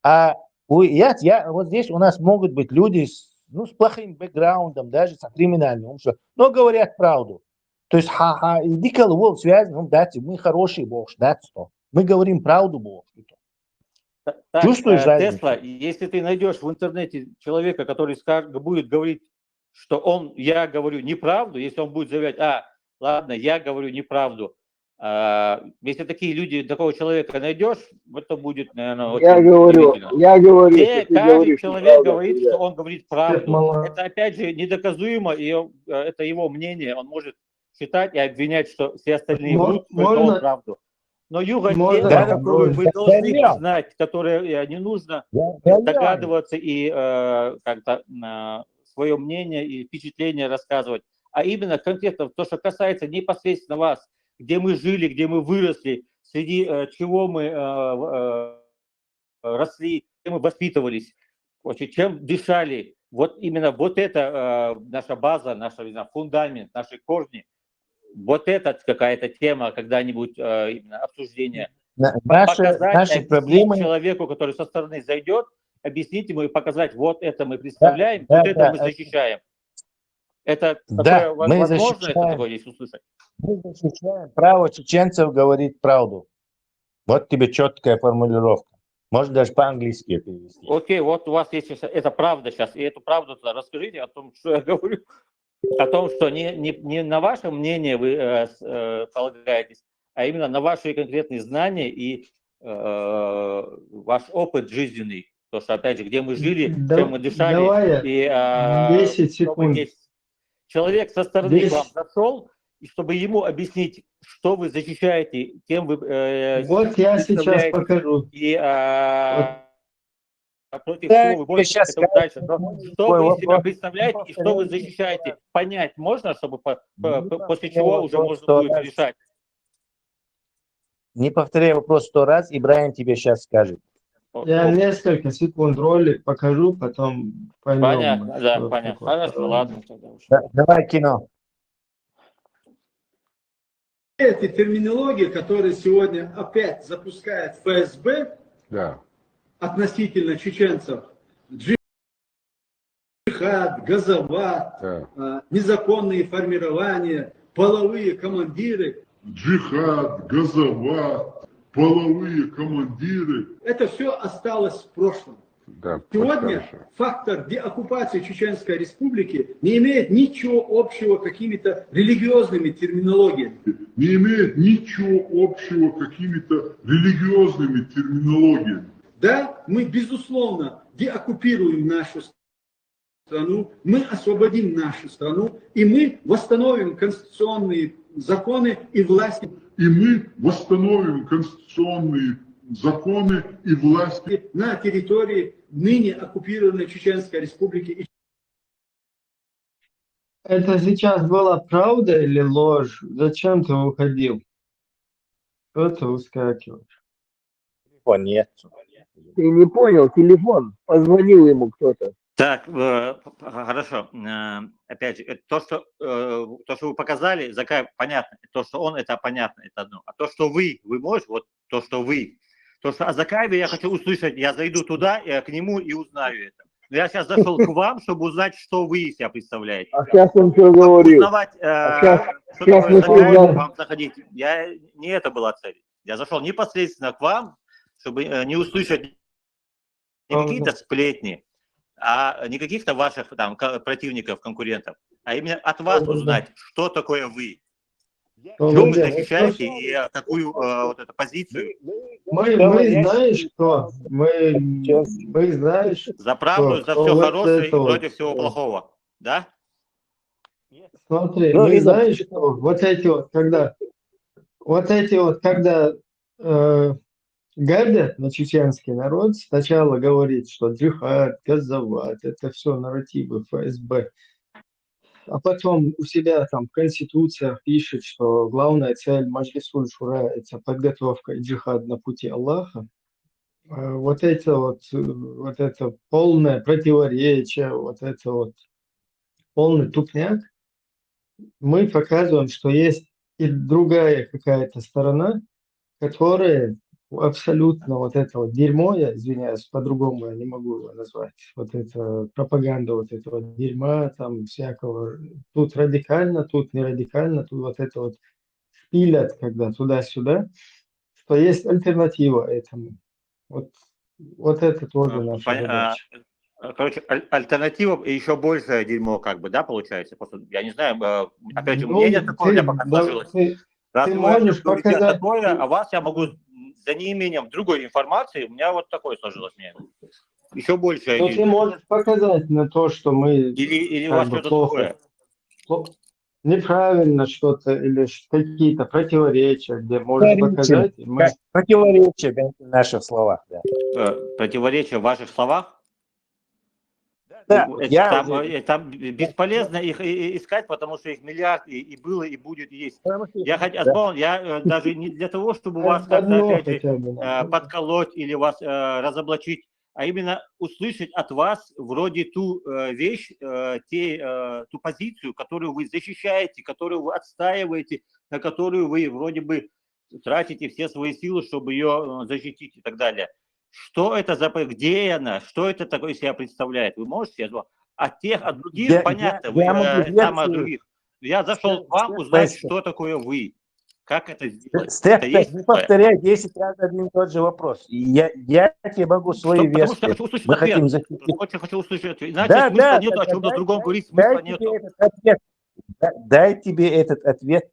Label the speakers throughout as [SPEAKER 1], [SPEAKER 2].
[SPEAKER 1] А вот здесь у нас могут быть люди с плохим бэкграундом, даже с криминальным умыслом, но говорят правду. То есть, иди головой связан, мы хороший Бог, что. Мы говорим правду Бог.
[SPEAKER 2] Так,
[SPEAKER 1] Чувствуешь разницу?
[SPEAKER 2] Тесла, если ты найдешь в интернете человека, который будет говорить, что я говорю неправду, если он будет заявлять, ладно, я говорю неправду, если такого человека найдешь, это будет, наверное, очень удивительно.
[SPEAKER 3] Я говорю,
[SPEAKER 2] Где каждый человек говорит, что он говорит правду. Это, опять же, недоказуемо, и это его мнение, он может считать и обвинять, что все остальные врут, только он правду. Но тема, которую вы должны знать, которая не нужно догадываться и как-то свое мнение и впечатление рассказывать, а именно конкретно то, что касается непосредственно вас, где мы жили, где мы выросли, среди чего мы росли, где мы воспитывались, чем дышали. Вот именно вот это наша база, наш фундамент, наши корни. Вот это какая-то тема, когда-нибудь именно обсуждение. Наши проблемы человеку, который со стороны зайдет, объяснить ему и показать, вот это мы представляем, это мы защищаем. Это такое возможно, это такое здесь услышать?
[SPEAKER 1] Мы защищаем право чеченцев говорить правду. Вот тебе четкая формулировка. Может даже по-английски перевести.
[SPEAKER 2] Окей, вот у вас есть это правда сейчас, и эту правду расскажите о том, что я говорю. О том, что не на ваше мнение вы полагаетесь, а именно на ваши конкретные знания и ваш опыт жизненный. То, что, опять же, где мы жили, чем мы дышали.
[SPEAKER 3] И 10 секунд.
[SPEAKER 2] Человек со стороны к вам зашел, и чтобы ему объяснить, что вы защищаете, кем вы
[SPEAKER 3] вот я сейчас покажу.
[SPEAKER 2] И против чего вы боретесь, это дальше. Но что вы себя представляете и что вы защищаете, понять можно, чтобы после чего уже можно будет решать?
[SPEAKER 1] Не повторяй вопрос 100 раз, Ибрахим тебе сейчас скажет.
[SPEAKER 3] Я несколько секунд ролик покажу, потом поймем.
[SPEAKER 2] Понятно, да, понятно. Хорошо, ладно.
[SPEAKER 1] Давай кино.
[SPEAKER 4] Эти терминологии, которые сегодня опять запускает ФСБ, относительно чеченцев, джихад, газоват, незаконные формирования, половые командиры.
[SPEAKER 5] Джихад, газоват, половые командиры.
[SPEAKER 4] Это все осталось в прошлом. Сегодня фактор деоккупации Чеченской Республики не имеет ничего общего с какими-то религиозными терминологиями.
[SPEAKER 5] Не имеет ничего общего с какими-то религиозными терминологиями.
[SPEAKER 4] Да, мы, безусловно, деоккупируем нашу страну, мы освободим нашу страну, и мы восстановим конституционные законы и власти.
[SPEAKER 5] И мы восстановим конституционные законы и власти
[SPEAKER 4] на территории ныне оккупированной Чеченской Республики.
[SPEAKER 3] Это сейчас была правда или ложь? Зачем ты уходил? Что ты выскакиваешь?
[SPEAKER 1] Нет.
[SPEAKER 6] Ты не понял, телефон. Позвонил ему кто-то.
[SPEAKER 2] Так, хорошо. Опять же, то, что вы показали, Закай, понятно. То, что он, это понятно, это одно. А то, что вы можете, вот то, что вы. То, что о Закаеве я хочу услышать, я зайду туда, к нему и узнаю это. Но я сейчас зашел к вам, чтобы узнать, что вы из себя представляете.
[SPEAKER 6] А сейчас он что говорил?
[SPEAKER 2] Узнавать, что такое Закаев, вам заходить. Не это была цель. Я зашел непосредственно к вам, чтобы не услышать не какие-то сплетни, а не каких-то ваших там противников, конкурентов, а именно от вас узнать, что такое вы. Что вы защищаете и какую вот эту позицию?
[SPEAKER 3] Мы знаешь, что? Мы знаешь,
[SPEAKER 2] за правду, за все хорошее и против всего плохого. Да?
[SPEAKER 3] Смотри, мы знаешь, что когда гадят на чеченский народ, сначала говорит, что джихад, газоват, это все нарративы ФСБ. А потом у себя там в конституциях пишет, что главная цель Маджлисуль Шура – это подготовка и джихад на пути Аллаха. Вот это полное противоречие, вот это вот полный тупняк. Мы показываем, что есть и другая какая-то сторона, которая абсолютно вот это вот дерьмо, я извиняюсь, по-другому я не могу его назвать, вот это пропаганда вот этого дерьма, там всякого, тут радикально, тут не радикально, тут вот это вот пилят, когда туда-сюда, что есть альтернатива этому. Вот, вот это тоже наша задача.
[SPEAKER 2] Короче, альтернатива и еще большее дерьмо, как бы, да, получается? Просто, я не знаю, опять же,
[SPEAKER 3] Ну,
[SPEAKER 2] мнение такое у меня пока сложилось. Раз
[SPEAKER 3] ты
[SPEAKER 2] вы
[SPEAKER 3] можешь
[SPEAKER 2] говорите
[SPEAKER 3] показать...
[SPEAKER 2] такое, а вас я могу за неимением другой информации, у меня вот такое сложилось мнение. Еще больше.
[SPEAKER 3] Ну, ты можешь показать на то, что мы
[SPEAKER 2] или у вас что-то
[SPEAKER 3] плохо,
[SPEAKER 2] другое?
[SPEAKER 3] неправильно что-то, или какие-то противоречия, где можешь показать. И мы...
[SPEAKER 1] Противоречия в наших словах, да.
[SPEAKER 2] Противоречия в ваших словах?
[SPEAKER 1] Да,
[SPEAKER 2] там бесполезно их искать, потому что их миллиард и было, и будет, и есть. Я даже не для того, чтобы вас как-то, опять же, подколоть или вас разоблачить, а именно услышать от вас вроде ту вещь, ту позицию, которую вы защищаете, которую вы отстаиваете, на которую вы вроде бы тратите все свои силы, чтобы ее защитить и так далее. Что это за, где она, что это такое из себя представляет? Вы можете? От других, понятно, от других. Я зашел к вам узнать, что такое вы. Как это сделать?
[SPEAKER 1] Стеф, не повторяй 10 раз один и тот же вопрос. Я тебе могу свою версию.
[SPEAKER 2] Потому что я хочу услышать
[SPEAKER 1] Мы
[SPEAKER 2] ответ.
[SPEAKER 1] хотим защитить.
[SPEAKER 2] Очень хочу услышать ответ. Иначе смысла нету, о чем-то другом говорить, смысла нету.
[SPEAKER 1] Дай тебе этот ответ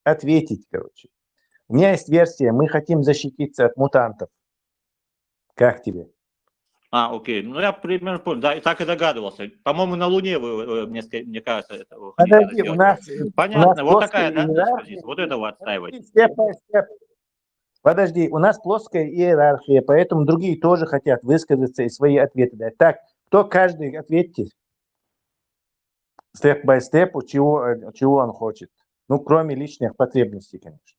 [SPEAKER 1] ответить, короче. У меня есть версия. Мы хотим защититься от мутантов. Как тебе?
[SPEAKER 2] Окей. Ну, я примерно понял. Да, и так и догадывался. По-моему, на Луне вы, мне кажется, это вы
[SPEAKER 1] Подожди, у нас...
[SPEAKER 2] Понятно, вот такая, да, позиция. Вот это вы отстаиваете.
[SPEAKER 1] Подожди, у нас плоская иерархия, поэтому другие тоже хотят высказаться и свои ответы дать. Так, кто каждый ответьте? Степ-бай-степу, чего он хочет. Ну, кроме личных потребностей, конечно.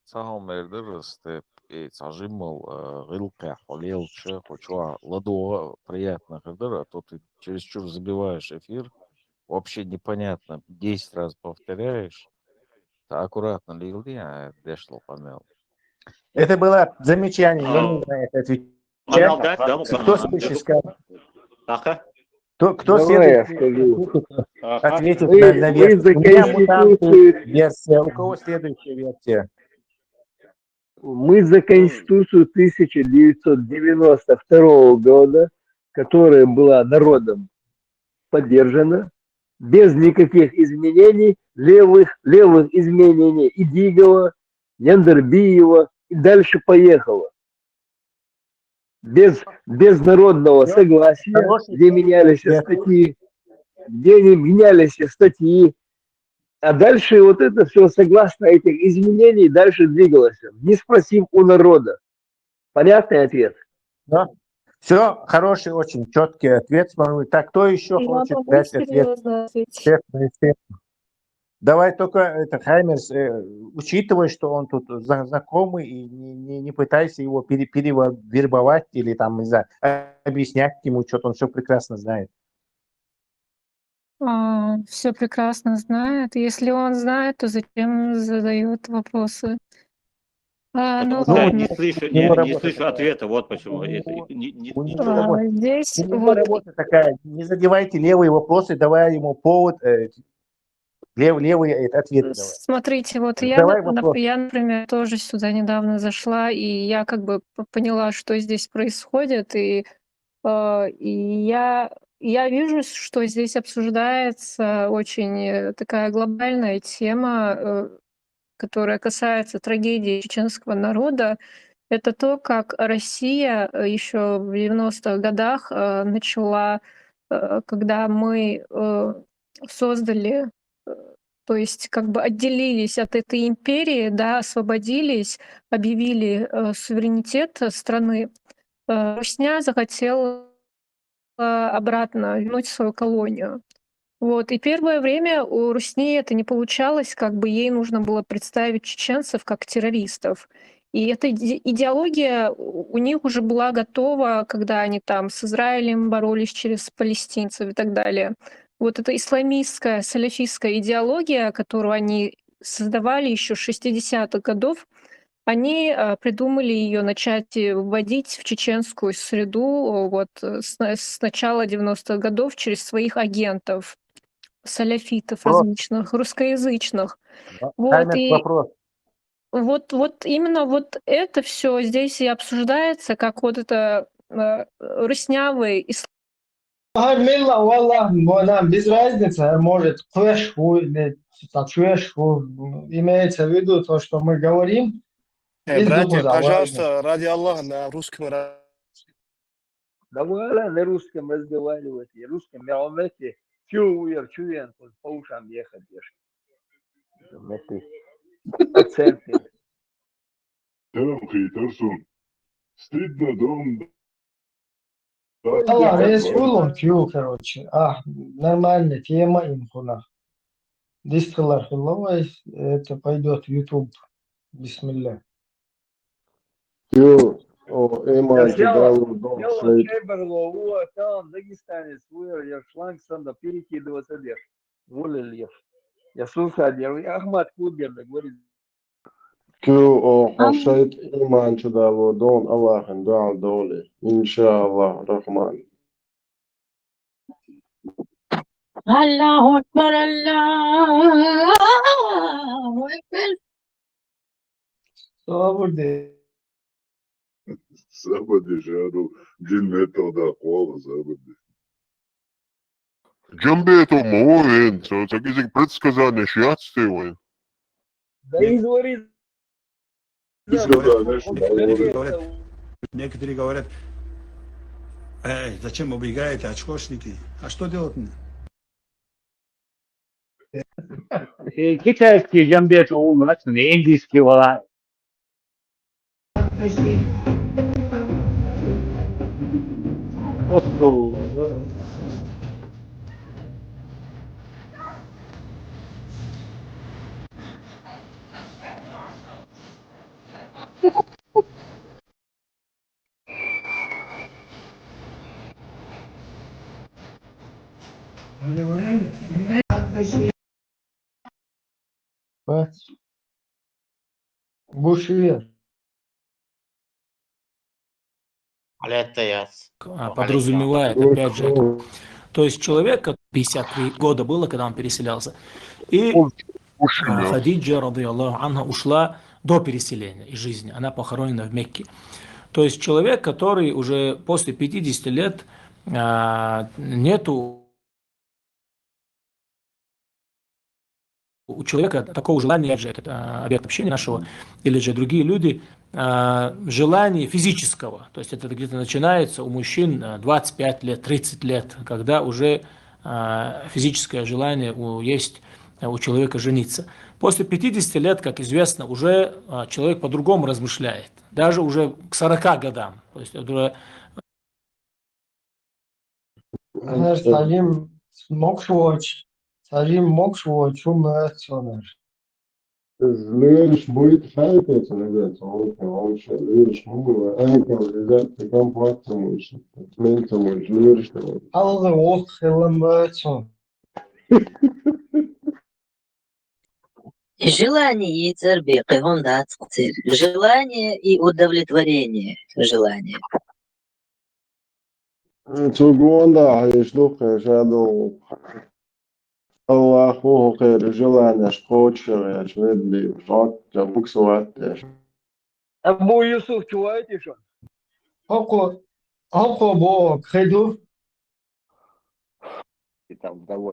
[SPEAKER 7] Сажимал рылка, холелче, хоча ладо приятно, когда то ты чересчур забиваешь эфир, вообще непонятно, 10 раз повторяешь, аккуратно лил, а дешло помел.
[SPEAKER 1] Это было замечание, я не знаю, это отвечать. Кто следующий скажет? Кто следующий ответит на версию? У меня мутанты версия, у кого следующая версия?
[SPEAKER 6] Мы за Конституцию 1992 года, которая была народом поддержана, без никаких изменений, левых изменений Идигова, Яндербиева, и дальше поехала. Без народного согласия, где не менялись статьи, а дальше вот это все согласно этих изменений дальше двигалось. Не спросив у народа. Понятный ответ?
[SPEAKER 1] Да. Все, хороший, очень четкий ответ. Так, кто еще хочет дать ответ? Давай только Хаймерс, учитывая, что он тут знакомый, и не пытайся его перевербовать или там, не знаю, объяснять ему что-то, он все прекрасно знает.
[SPEAKER 8] Все прекрасно знает. Если он знает, то зачем задает вопросы?
[SPEAKER 2] Потому что я не слышу ответа, вот почему.
[SPEAKER 8] Здесь
[SPEAKER 1] вот работа такая, не задевайте левые вопросы, давай ему повод, левый ответ.
[SPEAKER 8] Смотрите, вот я, например, тоже сюда недавно зашла, и я как бы поняла, что здесь происходит, и я вижу, что здесь обсуждается очень такая глобальная тема, которая касается трагедии чеченского народа. Это то, как Россия еще в 90-х годах начала, когда мы создали, то есть как бы отделились от этой империи, да, освободились, объявили суверенитет страны. Русня захотела обратно вернуть свою колонию. Вот. И первое время у Русни это не получалось, как бы ей нужно было представить чеченцев как террористов. И эта идеология у них уже была готова, когда они там с Израилем боролись через палестинцев и так далее. Вот эта исламистская, салафистская идеология, которую они создавали еще с 60-х годов, они придумали ее начать вводить в чеченскую среду вот с начала 90-х годов через своих агентов, саляфитов
[SPEAKER 1] Вопрос.
[SPEAKER 8] различных, русскоязычных. Вот,
[SPEAKER 1] Таймер,
[SPEAKER 8] и
[SPEAKER 1] вопрос.
[SPEAKER 8] вот именно вот это все здесь и обсуждается, как вот это руснявый
[SPEAKER 3] Милла, валлах, нам без разницы, может, квешху или тачуешху, имеется в виду то, что мы говорим, из духу
[SPEAKER 9] Братья,
[SPEAKER 3] заважно.
[SPEAKER 9] пожалуйста, ради Аллаха, на русском.
[SPEAKER 6] Давай на русском разговаривать. И русском я умеете. Чувствую, по ушам ехать. Акценты.
[SPEAKER 5] Хейтерсон. Стыдно, да он...
[SPEAKER 3] Аллах, рейс фью, короче. Нормальная тема, имхуна. Дисталлах, это пойдет в YouTube. Бисмилля.
[SPEAKER 10] Yo, o emancı
[SPEAKER 6] Села
[SPEAKER 10] davul şey
[SPEAKER 6] Чеберло, там Дагестане свой, я шлангсанда перекидываться вверх. Волил я. Я слушаю, я Ахмат Кудерда говорит.
[SPEAKER 10] ki o haşayt imancı davul don Allah'ın dua dolu. İnşallah Rahman.
[SPEAKER 11] Allahu Ekber, Allahu Ekber.
[SPEAKER 3] Sabır
[SPEAKER 5] Sabadi žadu, džin da kola, sabadi. Джамбето мовен, такие предсказания шиатствуют.
[SPEAKER 6] Да и говорит.
[SPEAKER 4] Некоторые говорят, зачем убегаете, очкошники? А что делать мне?
[SPEAKER 2] Китайский джамбет умный, индийский вала.
[SPEAKER 3] Бушевер.
[SPEAKER 12] Подразумевает, опять же, то есть человек, как 53 года было, когда он переселялся, и Хадиджа, рады Аллаху анха, ушла до переселения из жизни, она похоронена в Мекке. То есть человек, который уже после 50 лет нету у человека такого желания, же это объект общения нашего, или же другие люди, желание физического, то есть это где-то начинается у мужчин 25 лет, 30 лет, когда уже физическое желание есть у человека жениться. После 50 лет, как известно, уже человек по-другому размышляет, даже уже к 40 годам. То есть это
[SPEAKER 3] Sajim Mokshoch, Chumötsoner.
[SPEAKER 10] Lyrisch будет хайпец, ребята, он что, lyrisch мула, ребята, компактно мышь, мента мышь, lyrisch.
[SPEAKER 3] Аллы ох, Хеламötson.
[SPEAKER 11] Желание и цербе, желание и удовлетворение желания.
[SPEAKER 10] Цугонда, يشلوك شادو الله هو خير желание шкочер, шведли, жак, буксовать.
[SPEAKER 6] Абу Юсуф, чуваете что?
[SPEAKER 3] Око бо, Хейду.
[SPEAKER 2] И там довольно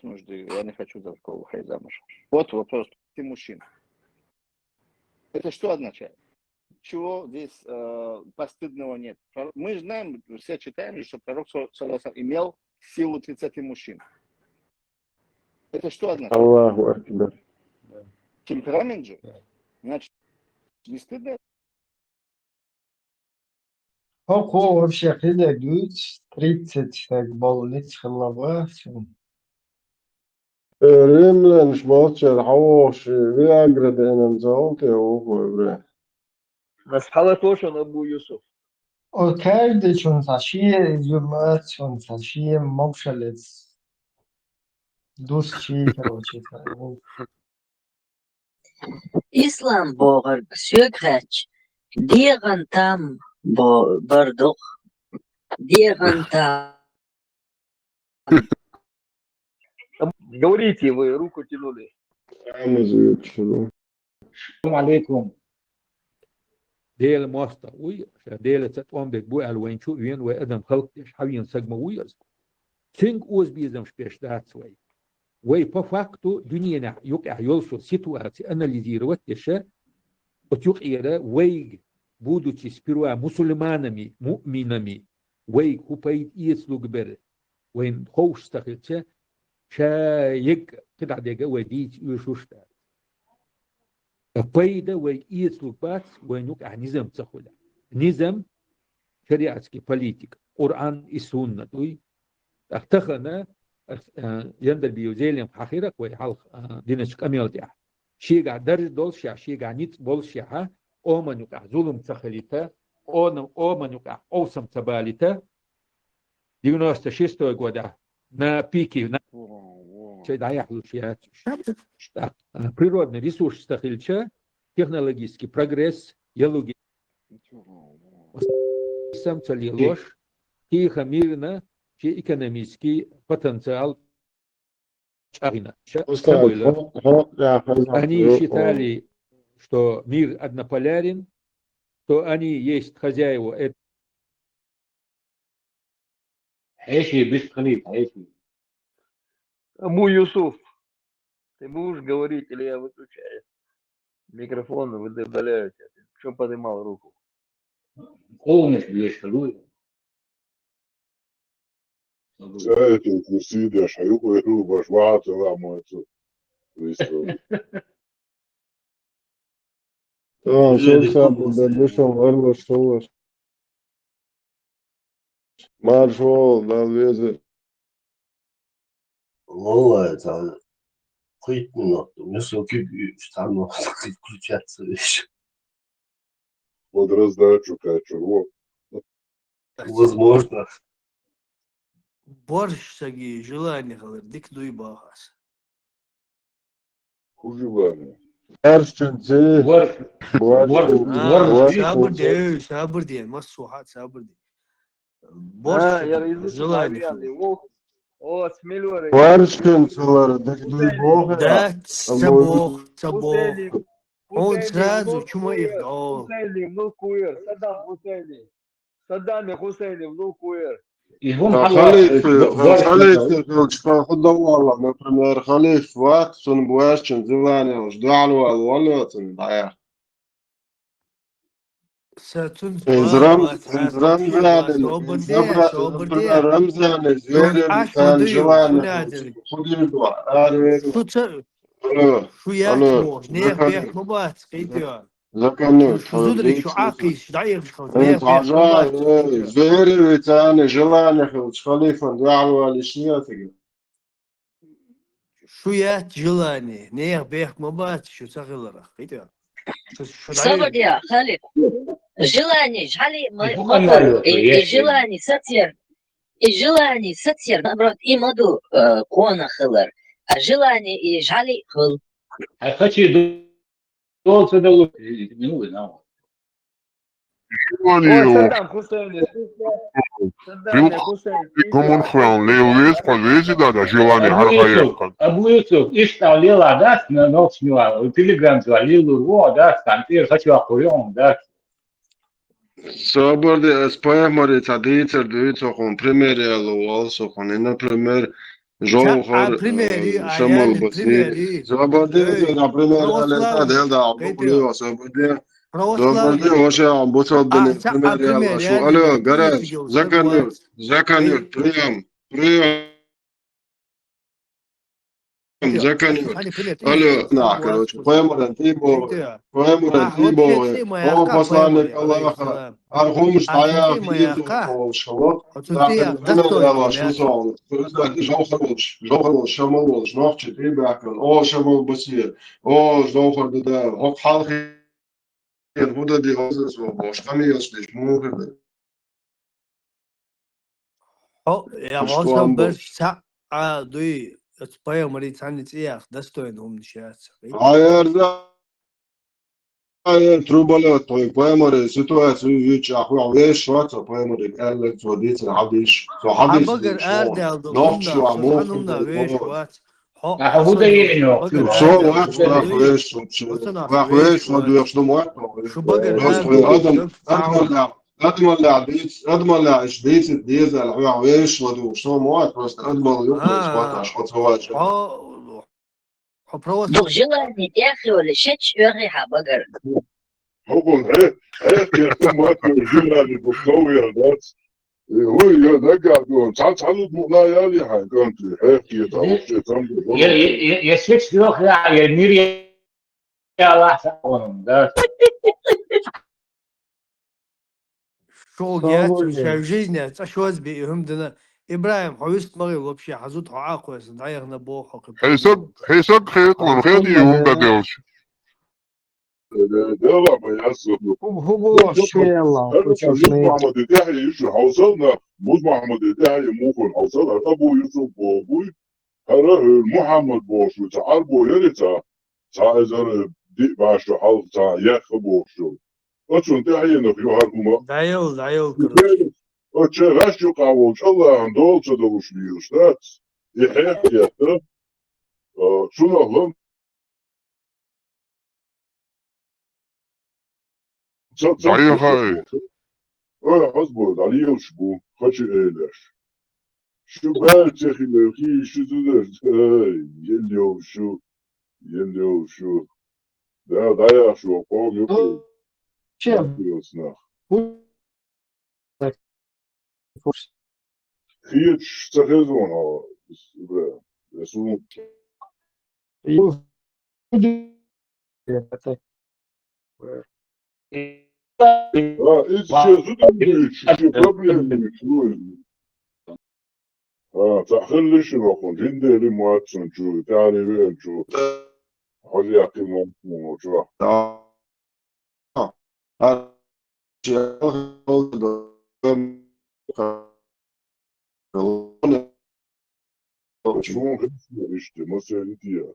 [SPEAKER 2] нужды. Я не хочу за такого выходить замуж. Вот вопрос ты мужчин. Это что означает? Чего здесь постыдного нет? Мы знаем, все читаем, что пророк имел силу 30 мужчин. Это что означает?
[SPEAKER 10] Аллаху акбар.
[SPEAKER 2] Темперамент же. Значит, не стыдно?
[SPEAKER 3] Око вообще хиде гуч, 30 так болниц хлава.
[SPEAKER 10] Rimlen шмотчер, хавош, виагра денем заолте, ухо, бре.
[SPEAKER 6] Насхала тоже на Абу Юсуф.
[SPEAKER 3] O کرده چون تشیه جمعت چون تشیه مبشلت دوست چی که روچی
[SPEAKER 11] İslam boğar sökreç. Diğen tam bardok. Diğen tam.
[SPEAKER 6] Говорите, вы руку тянули.
[SPEAKER 13] السلام عليكم. ديل ماستا وي ديل تتوم بك بو الوين شو وين وادم خلق حوين سجما ويز تينك اوز بيزم شبيشتات سوي وي بفاكتو دنيا يوقع يلسو سيتواتي اناليزير وتشا وتيوقع وي بودو تسبيروا مسلمانمي مؤمنمي وي كوبايد يسلو جبر وين خوش تخيلتش شا يك قطع دقا وديت يشوشتا فايدة ويسلوك بات وينوك نظام تسخولا نظام شريعتك بوليتيك قرآن السنة توي اختخنا يندر بيوزيليم حقيرك ويحلق دينشك أميلتيح شيء قاعد درج دول شيء قاعد نيت بول شيء أو منوك ظلم تسخليته أو منوك أوسم تباليته دينو استشيستو يقودا на пике да яхлучия природный ресурс стахильча технологический прогресс ялуги сам цели ложь тихо мирно че экономический потенциал Чарина. Они считали, что мир однополярен, что они есть хозяева.
[SPEAKER 2] عيشي بيت خليل عيشي.
[SPEAKER 6] Аму Юсуф, ты будешь говорить или я выключаю? Микрофон удаляете. Что поднимал руку?
[SPEAKER 2] Полностью есть халуй.
[SPEAKER 5] Säätin, kun siitä joku ei ruvas vaatelemaan, että
[SPEAKER 10] شو صار بدشهم غلط شو маршал да лезет.
[SPEAKER 14] والله تعالى خيط من النقطة نسوا كيف يستعملوا включаться еще.
[SPEAKER 5] Вот раздачу качу.
[SPEAKER 14] Возможно.
[SPEAKER 9] Борщ саги желание говорит, дик дуй багас.
[SPEAKER 5] Хужевание.
[SPEAKER 10] Аршинцы.
[SPEAKER 9] Сабр день, массухат сабр день. Борщ желание.
[SPEAKER 6] О, смелюры.
[SPEAKER 10] Варшинцылар, дик дуй бога.
[SPEAKER 9] Да, цабох. Он сразу чума их дал.
[SPEAKER 6] Хусейн, ну куер. Саддам Хусейн, ну куер.
[SPEAKER 10] خليفة خد والله например خليفة وقت سن بواشن زلاني وش دعلوا والله تنضيع رمزان زيادة كان جواني
[SPEAKER 9] شو ياكلوا نير بيت مبات قيديا
[SPEAKER 10] زكانو
[SPEAKER 9] شو عاقيش ضعيف
[SPEAKER 10] انت عجاي زيري وتاني جلاني خليفة دعلوا لشياتك
[SPEAKER 9] شو يات جلاني نير بيت مبات شو تغلر قيديا
[SPEAKER 11] Собор я, Халид. Желание, жали мотор, и желание сатир, наоборот, и моду кона хылар, а желание и жали хыл.
[SPEAKER 2] А хочу долго минуты нам.
[SPEAKER 6] Саддам Хусейн.
[SPEAKER 5] Комун хвал, левец полезет, да, желание архаевка.
[SPEAKER 2] Абу Юсуф, ишталил адас на ночью, телеграм звалил, вот, да, станты, хочу охуем, да.
[SPEAKER 10] Saborde spajmare taditer duitso kon primere lo also kon ina primer Johor Shamal Basri Saborde na primer alenta del da abulo saborde Saborde hoşa ambutsal ben primer şu alo garaj zakanıyor priyam Заканю. Алло, на, короче, поэмурен тибо, о посланник Аллаха, архум штая хиту шалот, так, шусон, жохал шамал, жнох читибакан, о шамал басир, о жохар да, о халхи, худа ди озас бош, камиос лиш мухер.
[SPEAKER 9] يا واصل بس ساعة دوي تبايا مريض عني تياخ دستوين هم نشات
[SPEAKER 10] Hayır da Труболет, поемори ситуацию вич ахуя веш шваца поемори калле цодиц حديش حديش
[SPEAKER 9] حبقر أردل
[SPEAKER 10] نوف
[SPEAKER 9] ضمنا
[SPEAKER 10] شو عموف
[SPEAKER 9] سبحانه ويش وات
[SPEAKER 2] هو ده إنه
[SPEAKER 10] شو
[SPEAKER 9] حبقر
[SPEAKER 10] واحد
[SPEAKER 9] أردل
[SPEAKER 10] واخويش
[SPEAKER 9] وصنع
[SPEAKER 10] واخويش
[SPEAKER 9] ويش
[SPEAKER 10] ما
[SPEAKER 9] وات
[SPEAKER 10] دويش دم واحد
[SPEAKER 9] شو بقر
[SPEAKER 10] بس
[SPEAKER 9] أردل
[SPEAKER 10] ادم لا اشبيت ديزا الحويش ما دويش دم واحد بس ادم يوكل سباتا شو سواج
[SPEAKER 11] Doch желание ехали 6 uur حبقر.
[SPEAKER 5] هو هيك يتم جيراني بالطويل ذات هو يدقق دون تعال لا يالي حاجة كنت هيك يتم
[SPEAKER 2] يسويتش لوخ يا المير يا الله سبحانه ده
[SPEAKER 9] شو جات مش жизни شو أزبي هم دنا إبراهيم حويست مري وبشي حزوت عاقو يصدعينا بوخ
[SPEAKER 5] حيسك خيط والخيط يوم بديوش يلا ما ياسر
[SPEAKER 3] هو شيلا
[SPEAKER 5] يوسف محمد الداعي يشو حوصلنا موز محمد الداعي موكل حوصلنا تبو يوسف بوبوي هره محمد بوشو تعربو يريتا تعزر دي باشو حال تاع يخبوشو أتون داعي نفيو هرهما
[SPEAKER 9] دايل كرش
[SPEAKER 5] أتش غشو قاوش الله عندول تدوش بيوستات يحيح يتا شنو لهم صحيح هاي حسبه عليه شبو خش إيلاش شو باتخي لخي شو تدرس يلي وشو ده ضيع شو قوم يقول
[SPEAKER 3] شيف
[SPEAKER 5] يصنع خيش تخزون ها يسون إيش شو problem شو تخليش نكون جندي لمواتسون شو تعرفين شو حاجة يحكي مو شو شو işte مسألة ya.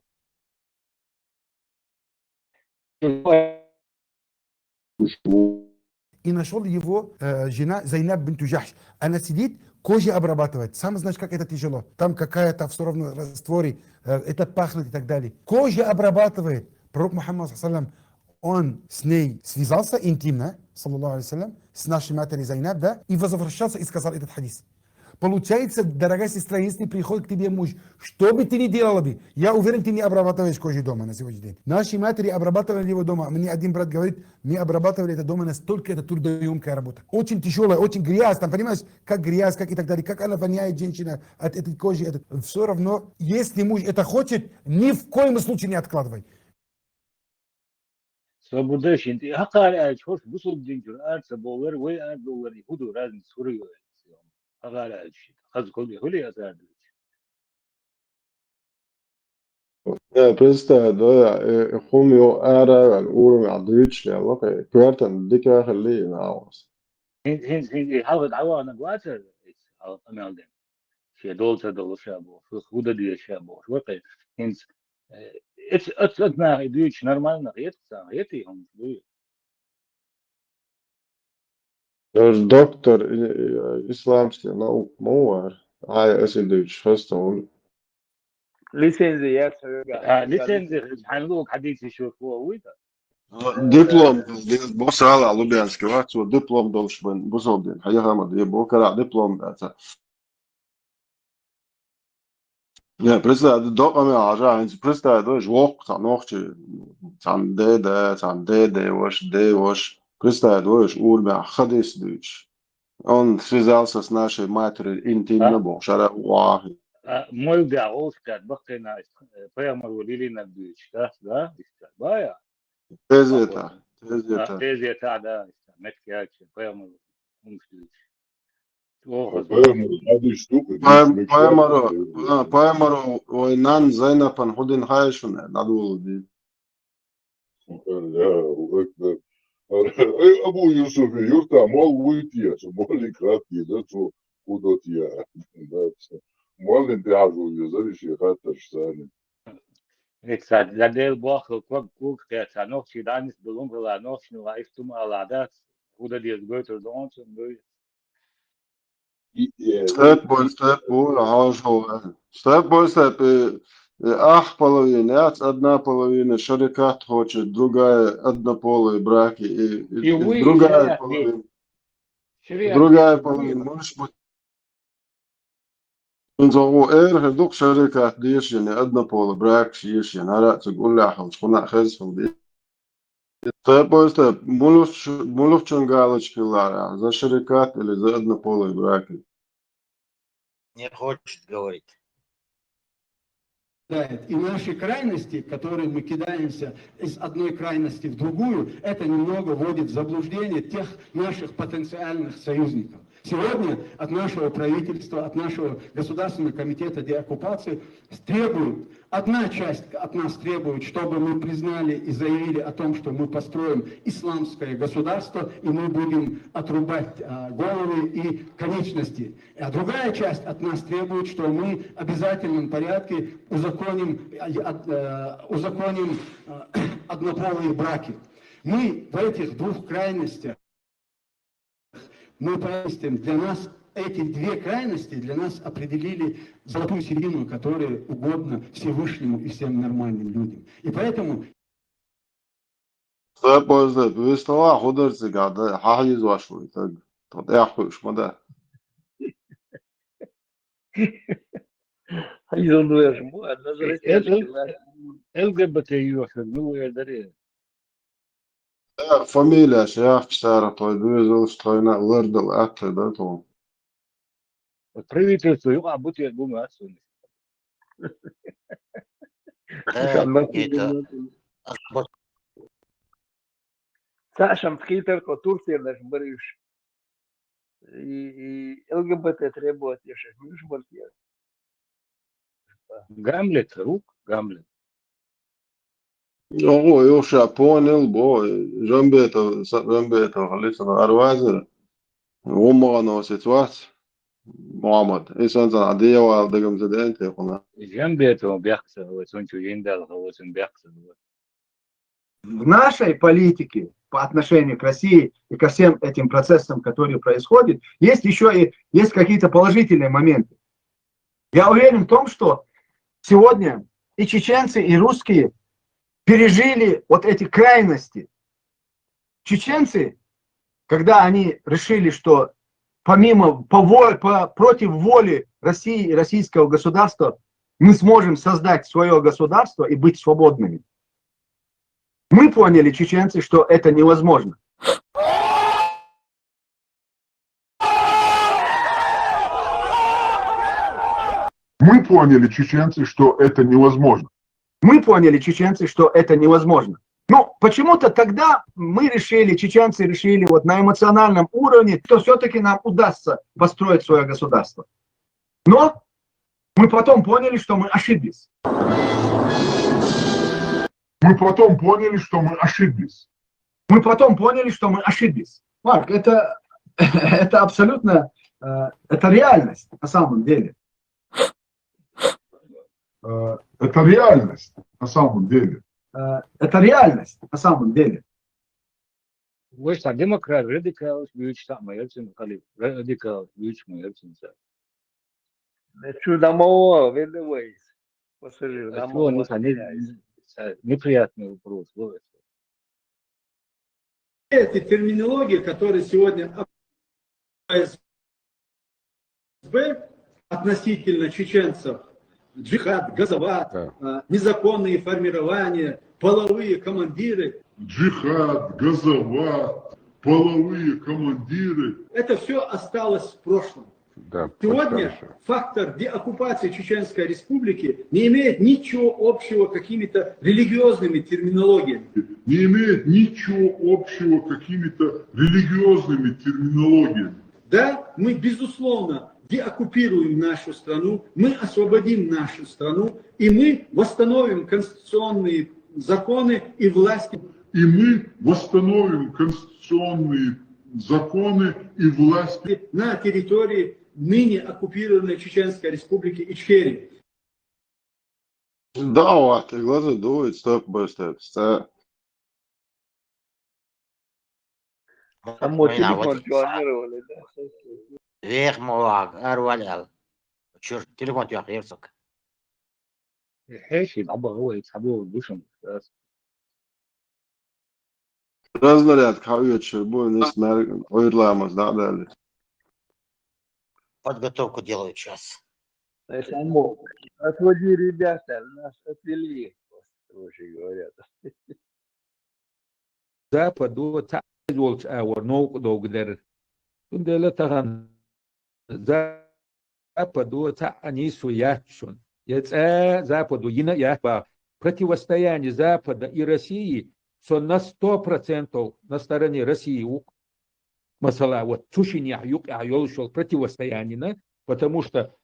[SPEAKER 15] И нашел его жена Зайнаб бинту Джахш. Она сидит, кожа обрабатывает. Сам знаешь, как это тяжело. Там какая-то все равно растворе, это пахнет и так далее. Кожа обрабатывает. Пророк Мухаммад, саллям, он с ней связался интимно, саллаллаху алейхи с нашей матерью Зайнаб, да, и возвращался и сказал этот хадис. Получается, дорогая сестра, если приходит к тебе муж, что бы ты ни делала бы, я уверен, ты не обрабатываешь кожу дома на сегодняшний день. Наши матери обрабатывали его дома. Мне один брат говорит, мы обрабатывали это дома, настолько это трудоемкая работа. Очень тяжелая, очень грязь, там, понимаешь, как грязь, как и так далее, как она воняет, женщина, от этой кожи. Все равно, если муж это хочет, ни в коем случае не откладывай.
[SPEAKER 2] Свободаш, инти хакар ачхош бусул динжур арса болар вей ар доллар худу разн сурю. Хакар ачхи. Хаз коли хули атад.
[SPEAKER 10] Представь, да, хумио ара уровень отдыч, я лока, квартан дикая хали на вас.
[SPEAKER 2] هين حافظ عوانا قواتر على أمالدين في دولتا دول شابو في خودة دي شابو وقت هين ات ما يديش نورمال نغيت نغيتي هم دوي
[SPEAKER 10] Доктор исламский наук муар, اسدوش فستون.
[SPEAKER 6] лицензия
[SPEAKER 2] لسه حنلوك حديث يشوفوه ويدا
[SPEAKER 10] دبلوم بص على لوبيانسكي وقت دبلوم دولش من بوزودين حاجة ما دي بوكرا دبلوم ده. Ja, представь, дома عجا انت представь, دوش وقت نوختي عن ده عن ده وش представь, دوش قول مع خديس دوش он связался с нашей матерью интимно был шара واحد
[SPEAKER 2] мой да оскар бахтена прямо وليلي نبيش да بايا
[SPEAKER 10] تزيتا
[SPEAKER 2] تزيتا да متكاش прямо مش
[SPEAKER 10] Поэмару ойнан Зайнапан худин хайшуне надул ди.
[SPEAKER 5] أبو يوسف يرتع مال ويتيا مال كراتي ده تو ودوتيا مال انت عارفه يزالي شيء خاطر ثاني
[SPEAKER 2] Exact. La del boa cook que a noch die dann ist belungen la noch nur Reichtum aladat oder die Götter dort und
[SPEAKER 10] step بقول هو step by step половина, одна половина шарикат хочет, другая однополые браки, и
[SPEAKER 2] вы
[SPEAKER 10] другая половина. Другая половина, может быть, نزوغو هدوك شركات ديشين однополые брак شيشين هلا تقول لا حوش قلنا خلصهم دي step by step مولوش галочки лара за шарикат или за однополые браки.
[SPEAKER 1] Не хочет говорить.
[SPEAKER 4] И наши крайности, в которые мы кидаемся из одной крайности в другую, это немного вводит в заблуждение тех наших потенциальных союзников. Сегодня от нашего правительства, от нашего Государственного комитета деоккупации требуют, одна часть от нас требует, чтобы мы признали и заявили о том, что мы построим исламское государство, и мы будем отрубать головы и конечности. А другая часть от нас требует, что мы в обязательном порядке узаконим однополые браки. Мы в этих двух крайностях, мы поистине для нас эти две крайности для нас определили золотую середину, которая угодна Всевышнему и всем нормальным людям. И поэтому
[SPEAKER 10] step by step بيستوى خضر سجادة حاجز واشوي طب احوش مدى
[SPEAKER 6] حيزون مو نظرت
[SPEAKER 2] LGBT ну это
[SPEAKER 10] فاميليا شيخ شارع طيب يزول شطينا ورد الأكل ده طبعا
[SPEAKER 2] правительство юга будет думать отсюда.
[SPEAKER 6] Сашам скитер ко Турция наш борюш. И ЛГБТ требует еще не шмартия.
[SPEAKER 2] Гамлет, рук Гамлет.
[SPEAKER 10] هو يوشع بونيل بو جنبيته خليته أروازر ومغنى وسيتوات محمد إنسان عادية وعندهم زدين تقولنا
[SPEAKER 2] جنبيته بيحصل وسنتو يندل هو سن بيحصل.
[SPEAKER 16] В нашей политике по отношению к России и ко всем этим процессам, которые происходят, есть еще и есть какие-то положительные моменты. Я уверен в том, что сегодня и чеченцы, и русские пережили вот эти крайности. Чеченцы, когда они решили, что против воли России и российского государства мы сможем создать свое государство и быть свободными, мы поняли, чеченцы, что это невозможно.
[SPEAKER 5] Мы поняли, чеченцы, что это невозможно.
[SPEAKER 16] Мы поняли, чеченцы, что это невозможно. Но почему-то тогда мы решили, чеченцы решили вот на эмоциональном уровне, что все-таки нам удастся построить свое государство. Но мы потом поняли, что мы ошиблись.
[SPEAKER 5] Мы потом поняли, что мы ошиблись.
[SPEAKER 16] Мы потом поняли, что мы ошиблись. Марк, это абсолютно, это реальность на самом деле.
[SPEAKER 5] Это реальность на самом деле.
[SPEAKER 16] Это реальность на самом деле.
[SPEAKER 2] Вы что, демократ, радикал, büyük yapmayasın, radikal, büyük yapmayasın.
[SPEAKER 6] Чудо-мало, видывайся. Пассажир,
[SPEAKER 2] неприятный вопрос.
[SPEAKER 4] эти терминологии, которые сегодня ФСБ относительно чеченцев, джихад, газоват, незаконные формирования, половые командиры.
[SPEAKER 5] Джихад, газоват, половые командиры.
[SPEAKER 4] Это все осталось в прошлом.
[SPEAKER 5] Да,
[SPEAKER 4] сегодня фактор деоккупации Чеченской Республики не имеет ничего общего с какими-то религиозными терминологиями.
[SPEAKER 5] Не имеет ничего общего с какими-то религиозными терминологиями.
[SPEAKER 4] Да, мы безусловно деоккупируем нашу страну, мы освободим нашу страну, и мы восстановим конституционные законы и власти.
[SPEAKER 5] И мы восстановим конституционные законы и власти
[SPEAKER 4] на территории ныне оккупированной Чеченской Республики Ичкерии.
[SPEAKER 10] Да, вот, и глаза дует, step-by-step.
[SPEAKER 6] Само
[SPEAKER 11] Mina
[SPEAKER 6] телефон
[SPEAKER 11] vodi
[SPEAKER 6] клонировали, да?
[SPEAKER 11] Weg moag arwal شوف تليفون يا أخي يرزق
[SPEAKER 13] ايش يلعبوا هو يسحبوه بوشم.
[SPEAKER 10] Раздарят кавычу, будем несмер, ойрламас, да, дали.
[SPEAKER 11] подготовку делают сейчас.
[SPEAKER 6] Само. Отводи ребята, нас отвели, проще говоря.
[SPEAKER 13] Западу تعال ورنوق دوغدر تندلا تغن Западу они суячун. Западу противостояние Запада и России на 100% на стороне России. Масала, вот Тушиня юк противостояние, потому что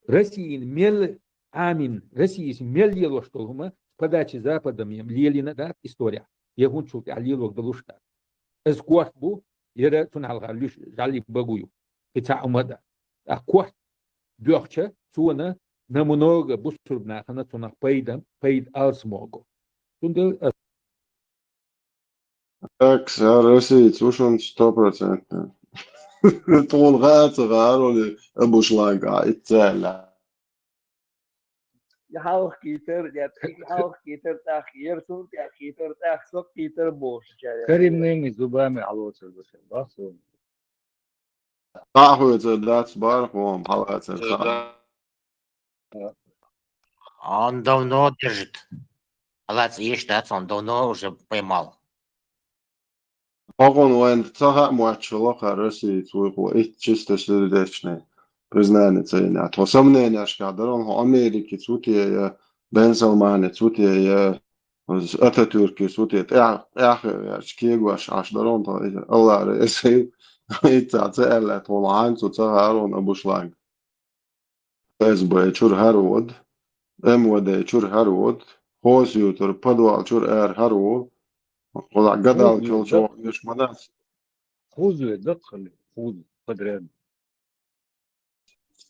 [SPEAKER 13] Россия мел амин, Россия мел ело что мы подачи Западом лелина, да, история. Я гунчу алило глушта. Эскуат бу ере туналга лиш жали багую. Это умада. А куат бёхча туна намного бусурбна хана туна пейд алсмого. Тунде
[SPEAKER 10] Так, Россия, слушаем 100%. طول غار أبو شلاقة يتسالى.
[SPEAKER 6] يحاول كيتر يحاول كيتر تأخير ثم تأخير تأخسق كيتر بوش.
[SPEAKER 13] كريم نيمي زبامي على وصل بس باسو.
[SPEAKER 10] تعرفوا يتزدات بارك وهم حلقات
[SPEAKER 11] Он давно держит. Алац Ештац, он давно уже поймал.
[SPEAKER 10] Погон вайн цагаа муачулаха России твоего чисто сердечное признание цены. А то сомнение шкадрон Америки цутие Бен Салмане цутие Ататюрки цутие ах шкигуаш ашдарон то Allah ресей итцаэлла толаан цуцаарон абушлаг. ФСБ чур харод МВД чур харод хозютер подвал чур харод. والله قدر شو ليش مدرس
[SPEAKER 13] خذوا دخل خذ قدران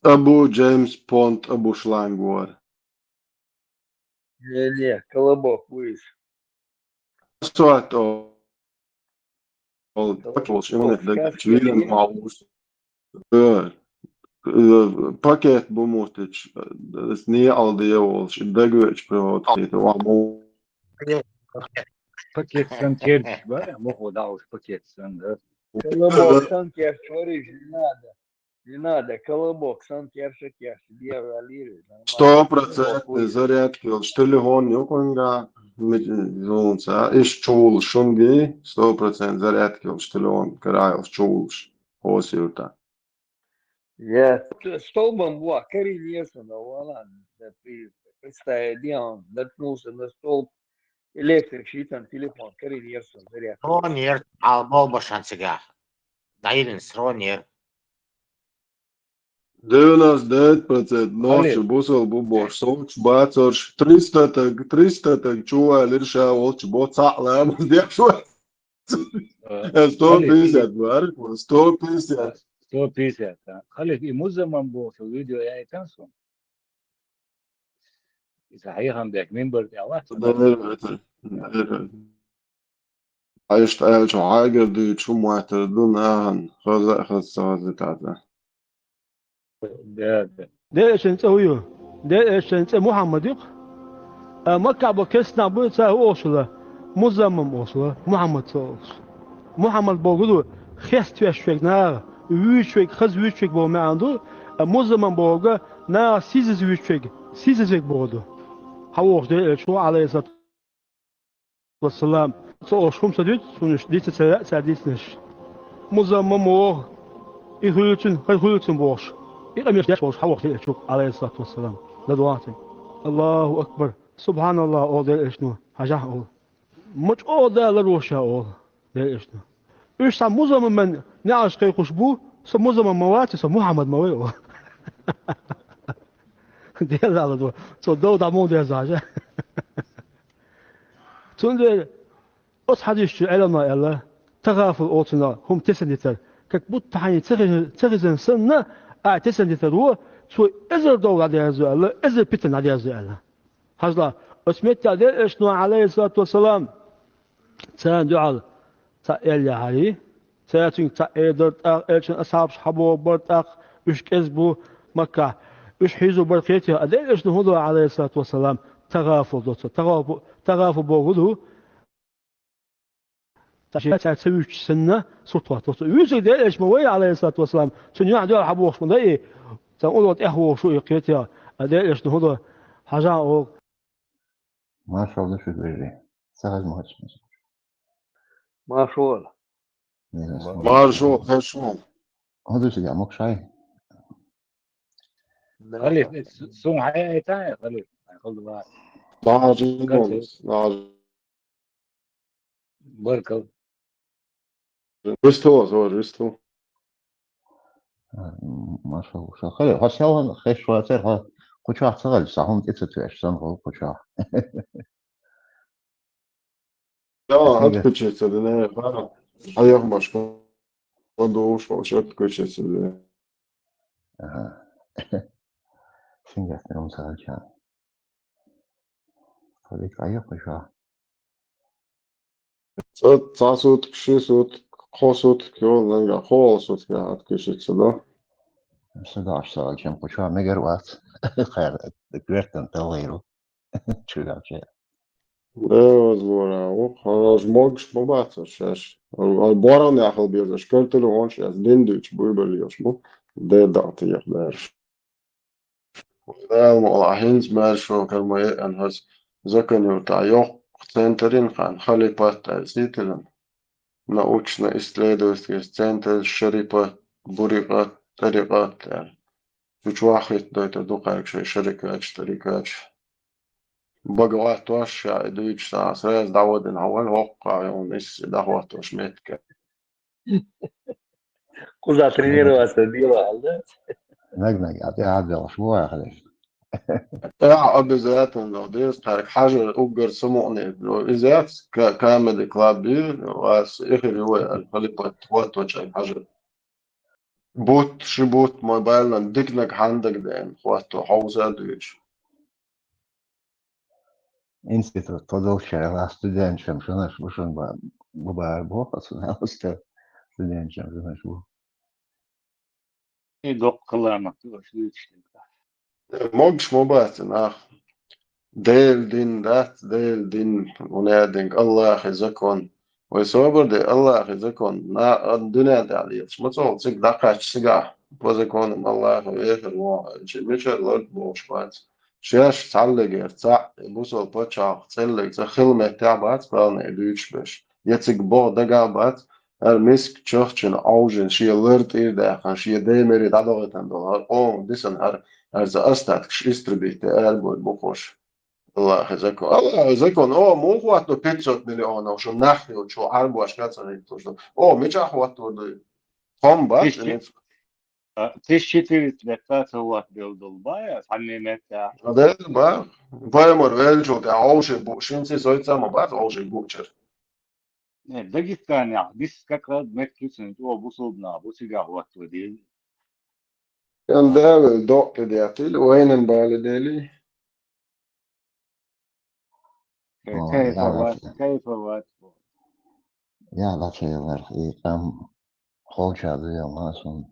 [SPEAKER 10] أبو جيمس بونت أبو شلانغور
[SPEAKER 6] Не, колобок выше.
[SPEAKER 10] سوات أو باكيت إمانة دقيق ويليام ماوس باكيت بموتش سنية على والش دقيق بروتيت وعمو
[SPEAKER 13] пакет санкер, да, могу да уж пакет сан.
[SPEAKER 6] Колобок санкер говоришь, не надо, колобок санкер шакер, белая лиры.
[SPEAKER 10] 100% зарядки, телефон يكون زونسا إيش تشول شونجي 100% зарядки телефон كرايل تشولش هو سيوتا.
[SPEAKER 6] Я столбом была, Кари Нельсона, ладно, представь, где он наткнулся на столб, электрик, там телефон, Кари Нельсон, зарядка.
[SPEAKER 11] Ронер, албал башансига. Дайлинс, Ронер.
[SPEAKER 10] 99% ночью бусал бубош, соч бацорш, 300 так чува лирша волч боцала, мздек шо. 150 барк, 150.
[SPEAKER 13] 150, خليك مزمن بو في الفيديو يعني تنسوا. صحيح عندك منبر دعوات.
[SPEAKER 10] عايش تعيش حاجة دي شو معتردون أهن خذ تعتا.
[SPEAKER 17] ده شنتويو ده شنت محمد يق مكة بكسنا بيتا وصله مزمن وصله محمد صوص محمد بقوله خست وشفك نا وشفك خز وشفك بو ما عنده مزمن بقوله نا سيز وشفك بقوله هوش ده شو عليه الصلاة والسلام صوش خمسة سديت سنش ديت ساديتنش مزمن مو يخلوتن بوش يقمش يشوش حوش لي شوف عليه الصلاة والسلام لدواتي الله أكبر سبحان الله أول ده إشنو حاجة أول مش أول ده لروشة أول ده إشنو إيش سام مزمن من نعش كي خشبو سام مزمن مواتي سام محمد مويو ده لا دو سو دو دامون ده زاجة تون أصحابيش علماء الله تغافل أوتنا هم تسندتر كبوت تحني تغزن سنة تسندتر هو سو إزر دول على هذا الله إزر بيتن على هذا الله حصل اسمت عليه إيش نوع عليه الصلاة والسلام سان دعاء سائل يا علي سياتين تأيدر إيش أصحاب حبوا برتاق إيش كذبوا مكة إيش حيزوا بركيتها أدين إيش نهضوا عليه الصلاة والسلام تغافوا بوغده تسوي سنة سطوة يوسف ده إيش موي عليه الصلاة والسلام سنيا عدوا حبوش من ده إيه تقولوا إيه شو يقيتها أدين إيش نهضوا حاجة أو
[SPEAKER 18] ما شاء الله شو تقولي سهل مهندس
[SPEAKER 6] ما شاء الله
[SPEAKER 10] ما شو
[SPEAKER 18] هذا شيء عمق شيء
[SPEAKER 11] خلي سون حياة تانية خلي خذ بالك بركة
[SPEAKER 10] رستو
[SPEAKER 18] ما شاء الله شو خلي هالشيء خش شوية صار كوشاح صغل صحون تتسويش سنغو كوشاح
[SPEAKER 10] لا هتكتشف تدني فعلا حياك مش كندوش وشت كتشف تدني
[SPEAKER 18] سنجت نوم سهل شان خليك أيه كوشاح
[SPEAKER 10] صوت كشي صوت خاصوت كيون لنجا خاصوت كهات كشي تدا
[SPEAKER 18] صداش سهل شان كوشاح مجر وقت خير دكتورتن تغيره شو ده شيء
[SPEAKER 10] ده زورا وخلاص موجش مباتش الباران يا أخي بيرجع كنت له هونش از ديندوش بيبليوش مو ده دعتي بارش ده ملاحظ مارشو كلمة أن هز زكنيو تعيق سنترين خان خلي بات سيتلن научно исследовательские центры شركات بريقات طريقات يعني مش واحد ده دوقك شيء شركات بقوات وش دويش ساعة ساعة دعوة نعوان وقع يوم إس دعوة وش متك
[SPEAKER 6] كل ترينير واسديرة هلا
[SPEAKER 18] نجنج عادي أسبوع خلاص
[SPEAKER 10] أبي ذات لو ديس تارك حاجة أوجر سمعني لو إذات كامل كلابي واس إخر هو الخليقة وات وش أي حاجة بوت شبوت موبايل ديكنك عندك دين خواتو حوزة دويش
[SPEAKER 18] Institut Todovčeva studenčam žinaš ببقى بوقت أستاذ studenčam žinaš
[SPEAKER 11] يدق الله مكتوب شو يشتغل
[SPEAKER 10] موجش مباتن ديل دين ونادنك الله أخي زكون ويصبر دي الله أخي زكون نا الدنيا دي عليش ما تصور تسيق دقاش سقع وزكون الله أخي ويخر مش الأرض موش بات شاش تعلق يرتاع بوصل بوشاق تسلق تخلمة تعبات فالنا يدوش بش يتسق بو دقا بات المسك تشوخشن أوجن شي الأرض إيرداخن شي ديمري دادوغتن دولار ديسن هر أستاذ كش إستربيت أربو بوخوش الله يخزيكم الله يخزيكم مو اخواتو 500 مليون او شو نحي وشو حرب واشكال صارت مش اخواتو كومبات
[SPEAKER 11] تشتري تلفات هو بالدولباية عني متى
[SPEAKER 10] هذا با فايمر فيلجو ده اوش بوشينسي سويتسا ما بعد اوش بوتشر
[SPEAKER 11] داغستان يعني بس كاكا مكتوسن تو بوصلنا بوسيغا هواتو دي
[SPEAKER 10] كان ده الدق دياتي وين البال ديلي
[SPEAKER 11] كيف وات
[SPEAKER 18] يا لا شيء غير كم خوشة ذي ما سن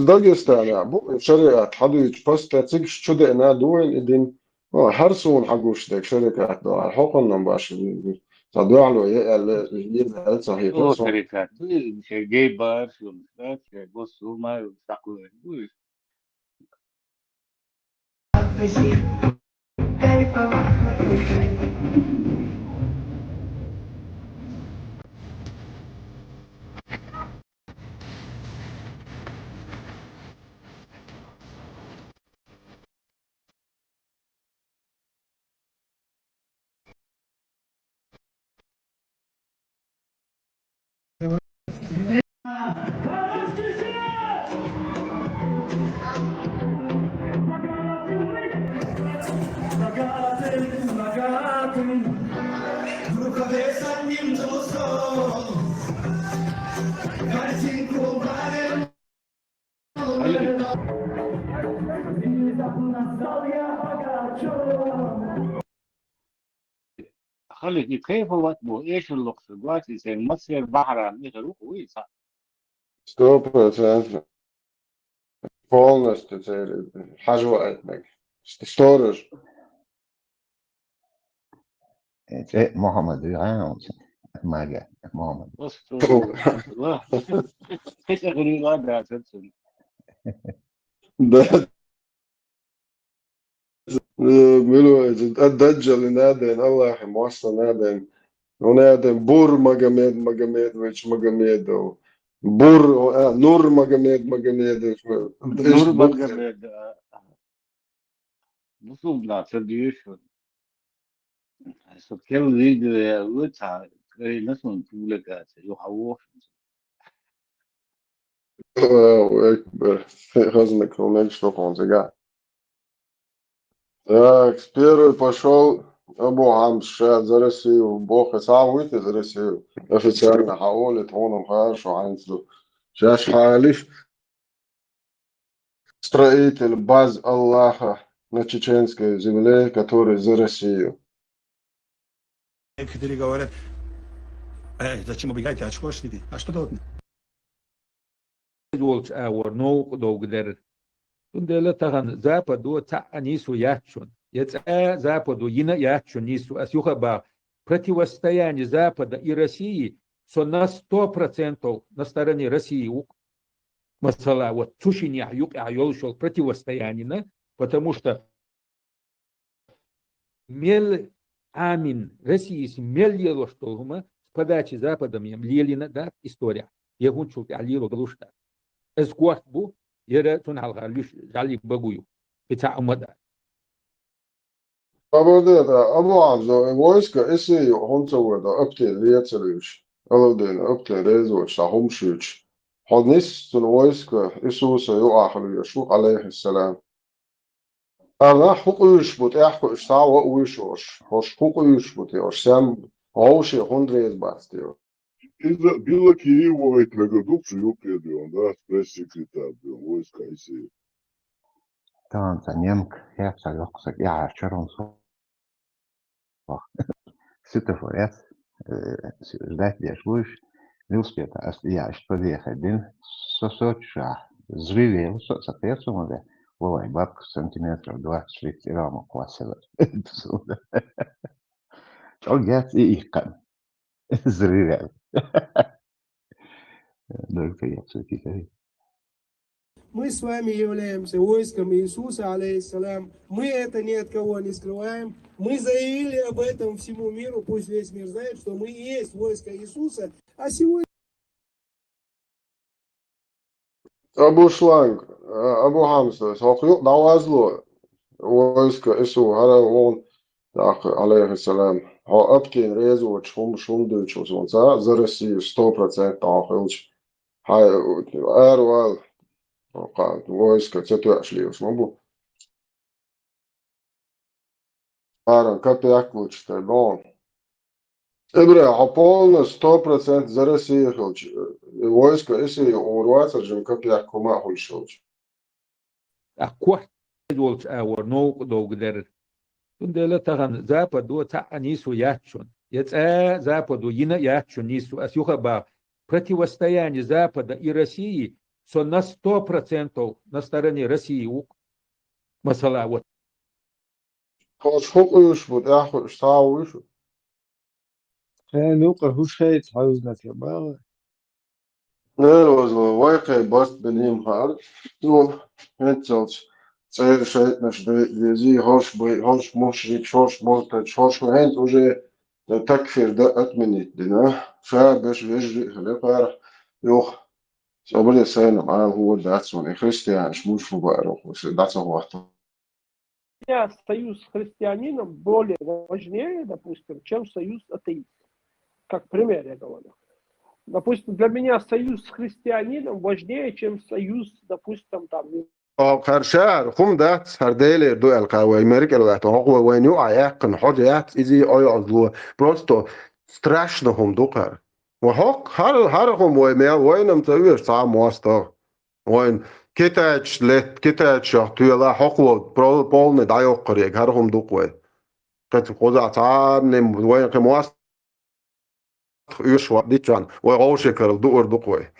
[SPEAKER 10] داغستان يعني شركات حدوش بس تاتيك شو ده انا دوين ادين حرسون حقوش ديك شركات ده حقنا باش تدعوا له يا صحيح
[SPEAKER 11] شركات مش جايبر شو مش بصوا ما يستقوا
[SPEAKER 19] Magatin, خلي كيف هو ايش اللقطة دلوقتي زي مصر بحر يغرق ويصح
[SPEAKER 10] 100% полностью حاجة وقتك storage
[SPEAKER 18] محمد ما جاء محمد
[SPEAKER 19] الله ايش اغني هذا اساسا
[SPEAKER 10] ده الدجل نادين الله موصل نادين ونادين بور مجمدويتش مجمدو بور نور مجمد
[SPEAKER 19] نور مجمد نصوم لا تديش سكيل ليد وتا نسون تولك يحوش
[SPEAKER 10] الله أكبر خزنك هناك что он зага так первый пошел Абу Хамша за Россию Бог сам выйти за Россию официально حاولت هون хорошо عنده сейчас حالف строитель баз Аллаха на чеченской земле, который за Россию.
[SPEAKER 4] Некоторые говорят, зачем убегать, а что ж а что тут?
[SPEAKER 13] Волч no доугдер. Тундела таган западу та анису ячун. Западу ина ячун нису асюхаба. Противостояние Запада и России на 100% на стороне России. Масала вот тушиня юг айолшол противостояние, потому что мел амин России с мельело что с подачи Западом Ленина да история. Я гунчул алиро глушта. Эскуат бу ера тунал галюш гали багую. Бета амада.
[SPEAKER 10] Абу Хамза войска если он целует аптел лецелюш. Алоден аптел резоч сахумшуч. حدنيس الويسك إسوس يؤخر يشوق عليه السلام أنا حق يشبط أحق إشتاع ويشوش هوش حق يشبط يوش سام هوش هندريز باستيو
[SPEAKER 5] إذا بيلا كي ويت لقدوك شو يقدرون ده بريس سكرتير بيون ويسكا يصير
[SPEAKER 18] تمام تنيمك يحصل يقصد يعشرون صح ستة فوريات ذات بيشوش Vilspētā es jāšu padiekadin, sosočā zrīvīlu, sapiecumu, da volai babku centimetru 20 grāmu klasevar. Čogēc īkan. Zrīvīlu. Дорогой, я все-таки.
[SPEAKER 20] Мы с вами являемся войском Иисуса, алейхиссалям. Мы это ни от кого не скрываем. Мы заявили об этом всему миру, пусть весь мир знает, что мы и есть войско Иисуса. А сегодня...
[SPEAKER 10] Абу Шланг, Абу Хамса, сохлюк давазло. Войско Ису, Харалон, алейхиссалям. Ха аптин резу, шумдуч, за Россию 100% ахилч. Хай, эрвал. Войска, це точливо, мабуть. Аран, как лучше, но... Ибра, полно 100% за Россию хилч. Войска, если урваться, жим как кума хульшилч.
[SPEAKER 13] Аква волч no доугдер. Тундела таган западу та анису ячун. Западу ина ячун нису асюхаба. Противостояние Запада и России на 100% на стороне России. Масала вот.
[SPEAKER 10] Хоч хукуш вот аху штауш.
[SPEAKER 3] نوقع هو شيء تعوزنا تبغى
[SPEAKER 10] نروز واقع بس بنيم هار تو هتشلش صار شيء مش بيزي هوش مشرك هوش مرتد هوش هند وجه تكفير ده أتمنيت دنا فبش بيجري خليقة يوخ صبر السنة معاه هو داتسون خريستيان مش مبارك بس داتسون واحد
[SPEAKER 21] союз с христианином более важнее, допустим, чем союз атеистов. Как пример я говорю. Допустим, для меня союз с христианином важнее, чем союз, допустим, там...
[SPEAKER 10] خرشار خم دات هرديلي دو القاوي أمريكا لغاية هو وين يوعى يقن حاجات إذا أي أضلوا بروستو ستراشنهم دوكر وهوك هرهم وين متوير صعب مواستر وين كتاج لت كتاج تيلا حقوق بول ندايو قريق هرهم دوقوي كت قوزع تعب نم وين كمواس يشوا ديتشان وغوشكر دور دوقوي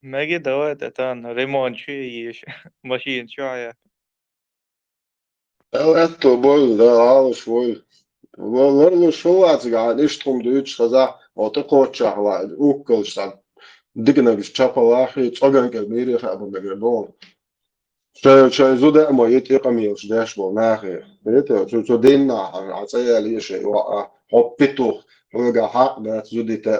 [SPEAKER 7] ماجي دوات اتان ريمون شيء ماشين شوية
[SPEAKER 10] Etto boy da alış boy. Vallahi şu artık yani iştum düç kaza otu koçaklar ukkılıştan digna bir çapalahi çogan gelmiri habu megrabon. Şey zuda ama yetiqamiyos dash bol nahi. Evet şu dinna atayali şey wa hoppitu hoga haq da zudita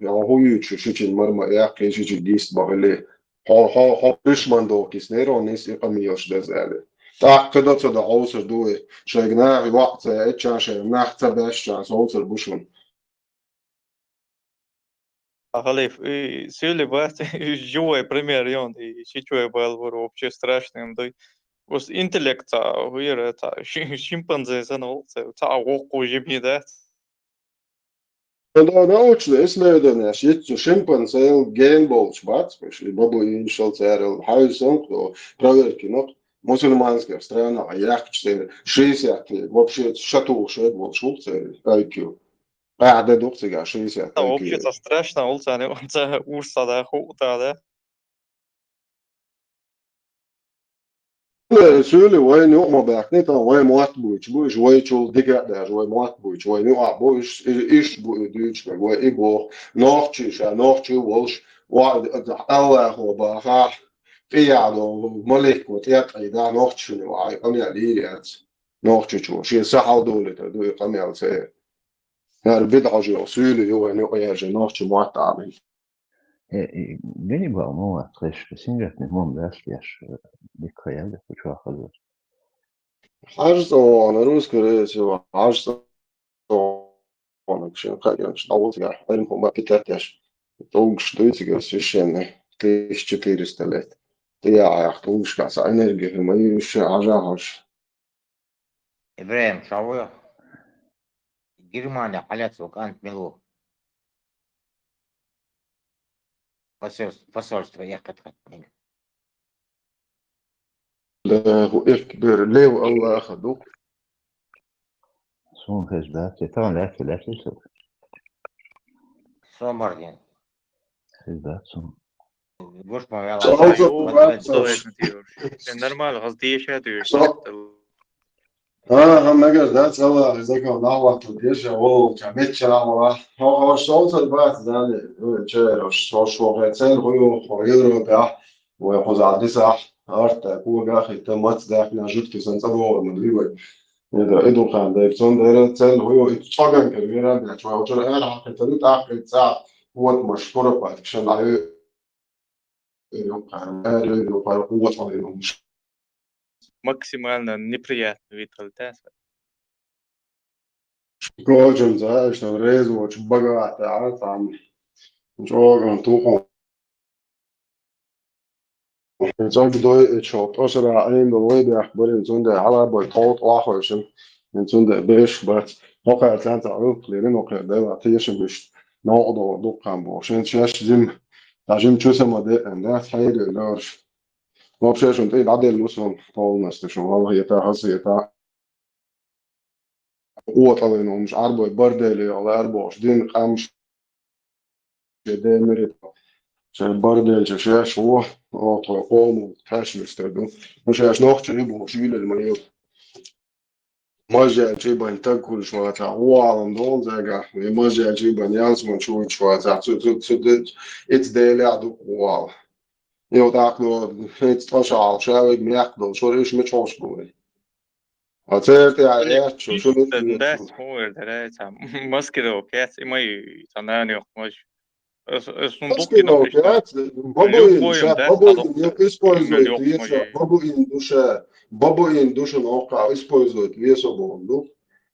[SPEAKER 10] ya huyu şu marma ya kişi gist bagli ho pishmando kisnero nis iqamiyos dazali. كده ده عوصر دوي شايقناه وقت اتشان شايقناه تباش شان عوصر بوشون
[SPEAKER 7] Халиф, и сели бат, живой пример, и он, и сейчас был вообще страшным, да, вот интеллект, вера, шимпанзе, занялся, око жми, да.
[SPEAKER 10] Да, научно, исследования, что шимпанзе гейнболч, бат, бабу иншал царил, хайсон, кто проверки, но мусульманских странах, а я 60 лет, вообще шатул, шед, вот шутцы, IQ. قاعدة دوقتي على 60
[SPEAKER 7] Вообще это страшно, он урса, да, хута, да.
[SPEAKER 10] سؤالي وين يوم باكني تا وين موات بوش بوش وين شو دقة ده وين موات بوش وين يوم بوش إيش بو دوش وين إيبو نوختي شا نوختي وولش وعد الله هو بخا قيادو ملك وتيات أيدا نوختي شنو عاي قمي عليات نوختي شو شيء صح دولة دو قمي على سير هر بدعة جو سؤالي وين يوم نوختي موات عامل
[SPEAKER 18] Ganībā mūsu simtgadsimta mums bija jāiet uz šo halu.
[SPEAKER 10] حاجة رusku reizē حاجة شنو كان شنو يعني علمهم ما بتاتش توقش دويتيجس الشن تيش 400 لет تيا توقش كاس энергия ما يش عجاهش
[SPEAKER 11] إبراهيم شاوية Германия حالات وكانت ملو посольство ехать хотели.
[SPEAKER 10] لا هو كبير ليه والله أخذوه
[SPEAKER 18] Sun hizbati طبعا لا تسوي
[SPEAKER 11] Соборген.
[SPEAKER 18] hizbat sun.
[SPEAKER 11] Boş mu ya?
[SPEAKER 7] Нормально, قصدي ايش هذا
[SPEAKER 10] هم نقدر ذات الله إذا كان نعوض تديش هو كميت شلام ولا هو الشوط البعث ذا شيء شو غير هو يدرو بيع ويخوض عدي صح أرت هو جاخي تمت داخل نجود كيسان صبوا مدري إذا إدو كان ده يكون ده تل هو يتشجع كبيرة بيعتوا هو ترى أنا حقيقة تأخذ ساعة هو مشهور بعد كشان عليه يوم كان يوم كان قوة عليهم
[SPEAKER 7] максимально неприятный вид летать.
[SPEAKER 10] Gođem zašto rezoč bagāti ārtām. Čogam tuqom. Zog doi čok osara ein beloide akbarin zunde ala boy tot lahošen. En zunde besh bat hoka atlanta uklerin oka dela tiyeshin bish noqdo duqam bo. Shen shash zim tajim chusama de en da hayre lorsh. Вообще шон ты дадел лусом полностью шон والله يتا حس يتا وطلعنا ومش عاربو بردلي على 24 5 دمرت عشان بردل شاش هو طلع قوم تاش مستردو مش عاش نوخ تجيبو شيل المريض ما جاء جيبا نتاكل شوية هو على دول زاقا ما جاء جيبا نيانس من شوية اتس ديلي عدو واو يو تاكلو اتس تشعر شاوي مياكلو شو ايش متشوش بوي Atcerieties, jā, šo
[SPEAKER 7] Tas ir tā maskiro pēc, imai tā nēni jau maži. Es un
[SPEAKER 10] Maskiro pēc, babuīnu duša nokā izpoizot viesabondu.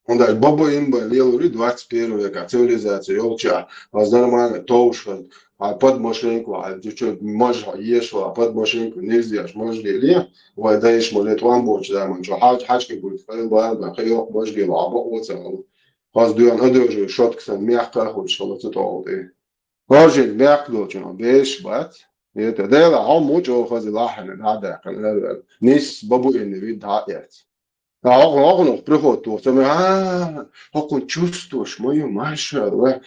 [SPEAKER 10] Un daļ babuīnu bija lielu ridu 21. vekā civilizācija jolčā. Аз нормально толшка, а под машинку, а чуть можно ешла, под машинку нельзя, можно ли? Vai daиш molēt lamboč dēman, šo hački būtu fēlbēlbē, ka jau možgi laba ocēlu. Аз dujan adrožu šotkas un mjahka, хуч, что вот это вот. Может мягко, но беш, бат. ده هم mucho خذ لاحن هذا كان ناس بابو إني بيد هايت أغنى بريخوتو تمام هكون чувствуешь мою маршал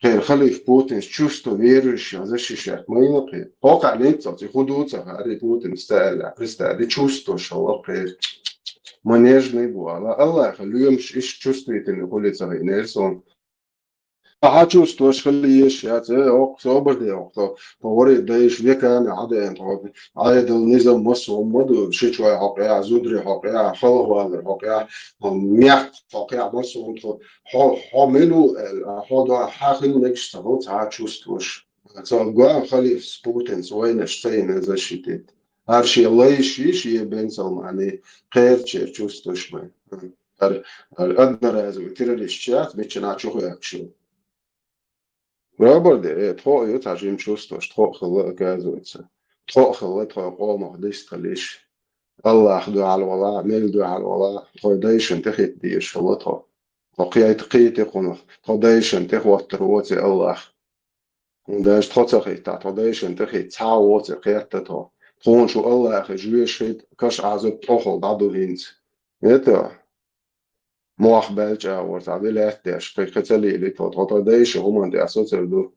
[SPEAKER 10] غير خلي بوتين чувство верующего защищать мою غير هوك عليك تي خدوت هاري بوتين ستايل пристали чувствуешь الله غير манежный буала الله خليهم إيش чувствительный улица Нельсон чувствуешь خليش يا أوك صبر دي أوك فوري دايش ويكان عادين عاد النظام مصر مدو شيء حقيقة زودري حقيقة خلوة حقيقة ميح حقيقة مصر حملوا هذا حاخل نكشتغل чувствуешь صار خلي سبوتين سوين اشتين زي شتيت هرشي الله يشيش يبنسل معني غير شيء чувствуешь ما أدنى هذا كتير الاشتيات بيتشنا شو يكشوا رابر ده تروح يتعجم чувствуешь تروح خلا оказывается تروح خلا تروح قوم هديش تخليش الله أخذ على الولاء ميل على الولاء توديش انت خيت ديش خلا تروح تقيت قيت يقول توديش انت خوات روتي الله وداش تروح خيت توديش انت خيت تعوت قيت تروح تقول شو الله أخذ جويش خيت كش عزب تروح ضعدو هينت يتا موخ بلجا ورتعدي لاتش قيقتلي اللي توديش هم دي أسوتر دو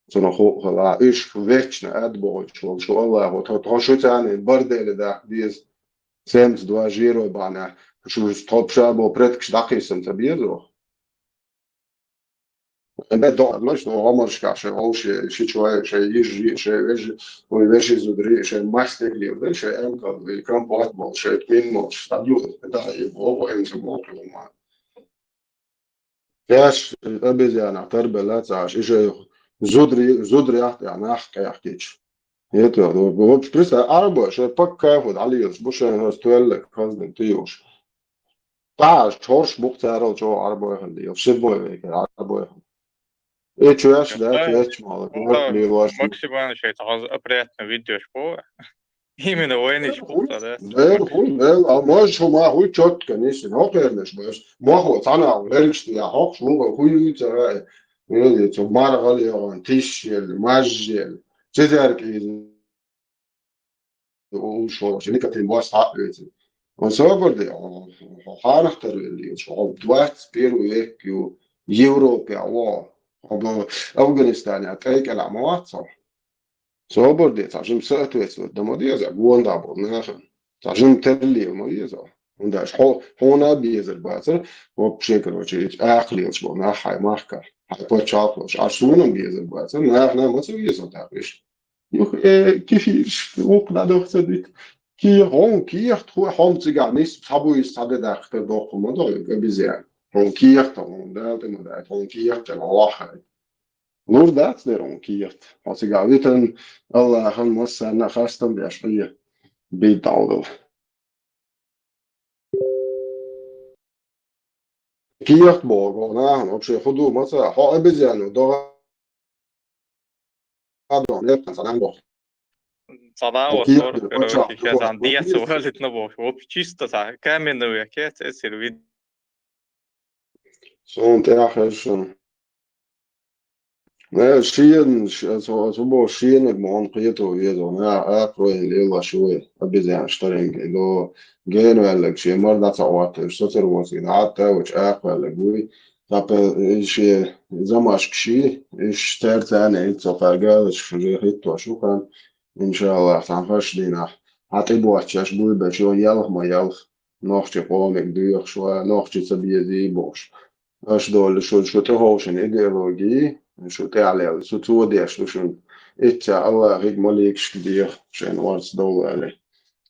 [SPEAKER 10] zo'n hoogla is gewicht naar uitbouwt, zoals Allah wat het hoort aan in bordelen daar die is sems doa giro bana, zoals top shabo pret kdakis en tabiero. En dat door los no homerska, ze olsje situatie, ze wees zodri, ze mastekli, ze enkel wil kan potbal, ze minmos, stadion, daar je boven en ze mogen maar. Yes, abizana terbelat, is زودري يعني أحكيش يتو هو بس أربعة شيء بكا خد عليه بوش هستويل كازن تيوش تعش شورش بوكتارو جو أربعة هندي شبوه بيك أربعة إيه شويش ده شويش مالك اللي واش
[SPEAKER 7] максимально شيء تعز أبريتنا فيديو شبوه именно وين شبوه ده
[SPEAKER 10] ده ماش هو ما هو تشوت كنيش هو كيرنش بس ما هو صنع ورجت يا هوك شو هو يترى يلي تمار غالي عن تيش الماجل جزارك وشو شنو كتير باس حقيقي وصابر دي حارختر اللي شو دوات بيرو يكيو يورو بيعوا أفغانستان أتايك العموات صح صابر دي تعجم سأتويت الدمادية زعبون دابون ناخن تعجم ترلي المدية ونداش هونا بيزر باتر وبشكل وجهي عقلي شبه ما حي ماركر حي بوتشابلوش عشونهم بيزر باتر ما احنا ما سوي تعرفش يخ كيفيش وقنا دوختديت كي هون كي يختو هون تيجا نيس صابو يستعد داخل دوق ما دو بيزيان هون كي يختو هون ده هون كي يختو الله نور دات در هون كي يخت هاتيجا ويتن الله خل موسى خاصة بأشقية بيت عوض كيخت بورغونا وبشي خدو مثلا حق بزيانو دو هذا نيت مثلا بو
[SPEAKER 7] صداع وصور короче сейчас Андреас валит на бок чисто так каменную ракет сервит
[SPEAKER 10] سون تاخش لا شين سو شين المون قيتو يدو نا اكرو اللي شوي ابيزي اشترين لو جين ولا شي مرة تعوات ستر وسي عتا وش ولا جوي طب شي زماش كشي اشترت انا انت فقال شي هيتو شو كان ان شاء الله تعرفش دينا عطيبو اتشاش بوي بشو يلا ما يلا نوختي قومك ديوخ شو نوختي تبيزي بوش اش دول شو تهوشن ايديولوجي شو تعلي شو تودي شو إتشا الله غير مليكش كدير شين وارس دولة عليه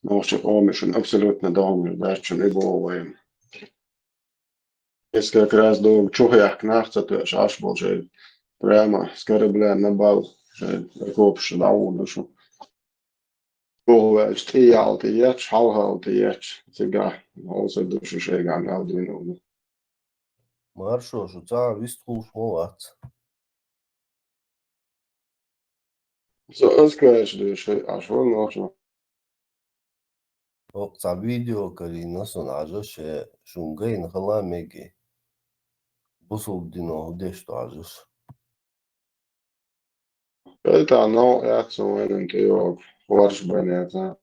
[SPEAKER 10] نوش قومش أبسولوتنا دوم داشتن إبو وين إسكا كراس دوم شو هي أحكناخت تتوش عشبال شيء براما سكربلا نبال شيء يكوبش دعون شو هو اشتي عالتياتش حالها عالتياتش تيجا هو سدوش شيء عن عالدينو
[SPEAKER 14] Maršošu cauri iztūšu molāts.
[SPEAKER 10] أذكر شيء عشان نوشنا
[SPEAKER 14] Ca video care nasonajă și șungăi în hăla mege. Busul din nou deșto ajăș.
[SPEAKER 10] Tā nav jāatceļ, ka jau forši bērniecā.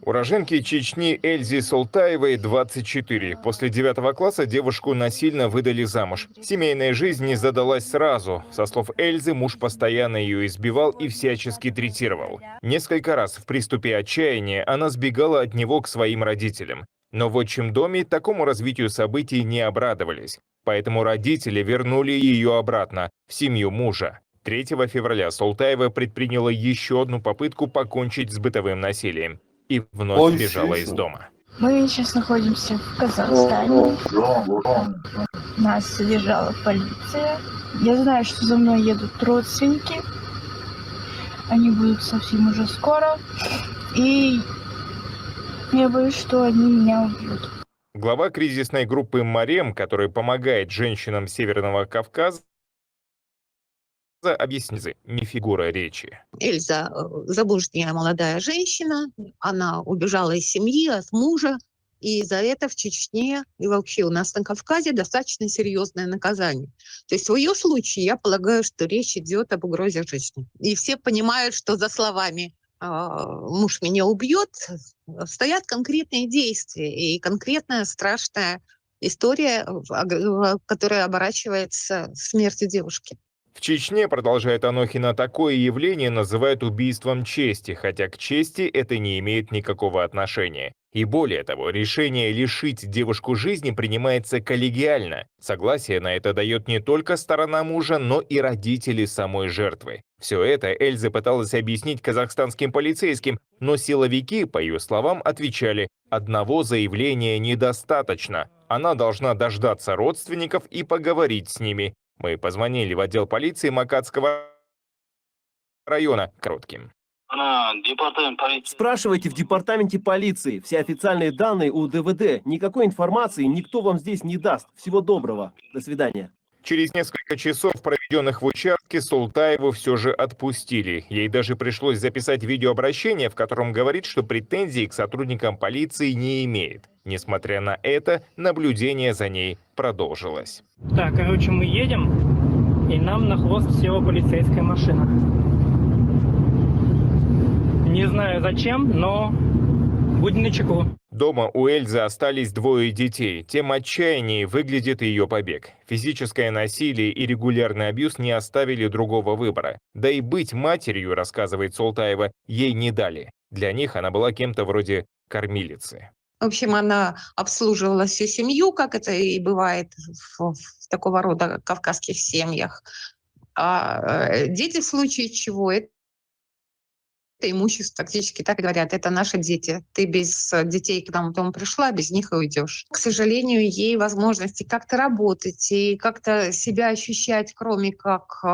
[SPEAKER 8] Уроженке Чечни Эльзе Солтаевой 24. После 9 класса девушку насильно выдали замуж. Семейная жизнь не задалась сразу. Со слов Эльзы, муж постоянно ее избивал и всячески третировал. Несколько раз в приступе отчаяния она сбегала от него к своим родителям. Но в отчим доме такому развитию событий не обрадовались. Поэтому родители вернули ее обратно, в семью мужа. 3 февраля Солтаева предприняла еще одну попытку покончить с бытовым насилием. И вновь бежала из дома.
[SPEAKER 22] Мы сейчас находимся в Казахстане. Нас задержала полиция. Я знаю, что за мной едут родственники. Они будут совсем уже скоро. И я боюсь, что они меня убьют.
[SPEAKER 8] Глава кризисной группы «Марем», которая помогает женщинам Северного Кавказа, объяснит, не фигура речи.
[SPEAKER 23] Эльза замужняя молодая женщина, она убежала из семьи, от мужа, и за это в Чечне и вообще у нас на Кавказе достаточно серьезное наказание. То есть в ее случае, я полагаю, что речь идет об угрозе жизни. И все понимают, что за словами «муж меня убьет» стоят конкретные действия и конкретная страшная история, которая оборачивается смертью девушки.
[SPEAKER 8] В Чечне, продолжает Анохина, такое явление называют убийством чести, хотя к чести это не имеет никакого отношения. И более того, решение лишить девушку жизни принимается коллегиально. Согласие на это дает не только сторона мужа, но и родители самой жертвы. Все это Эльза пыталась объяснить казахстанским полицейским, но силовики, по ее словам, отвечали: одного заявления недостаточно. Она должна дождаться родственников и поговорить с ними. Мы позвонили в отдел полиции Макатского района коротким.
[SPEAKER 24] Спрашивайте в департаменте полиции. Все официальные данные у ДВД. Никакой информации никто вам здесь не даст. Всего доброго. До свидания.
[SPEAKER 8] Через несколько часов, проведенных в участке, Солтаеву все же отпустили. Ей даже пришлось записать видеообращение, в котором говорит, что претензий к сотрудникам полиции не имеет. Несмотря на это, наблюдение за ней продолжилось.
[SPEAKER 25] Так, короче, мы едем, и нам на хвост села полицейская машина. Не знаю зачем, но будем начеку.
[SPEAKER 8] Дома у Эльзы остались 2 детей. Тем отчаяннее выглядит ее побег. Физическое насилие и регулярный абьюз не оставили другого выбора. Да и быть матерью, рассказывает Солтаева, ей не дали. Для них она была кем-то вроде кормилицы.
[SPEAKER 23] В общем, она обслуживала всю семью, как это и бывает в такого рода кавказских семьях. А дети в случае чего это имущество, фактически так и говорят, это наши дети. Ты без детей к нам в дом пришла, без них и уйдешь. К сожалению, ей возможности как-то работать и как-то себя ощущать, кроме как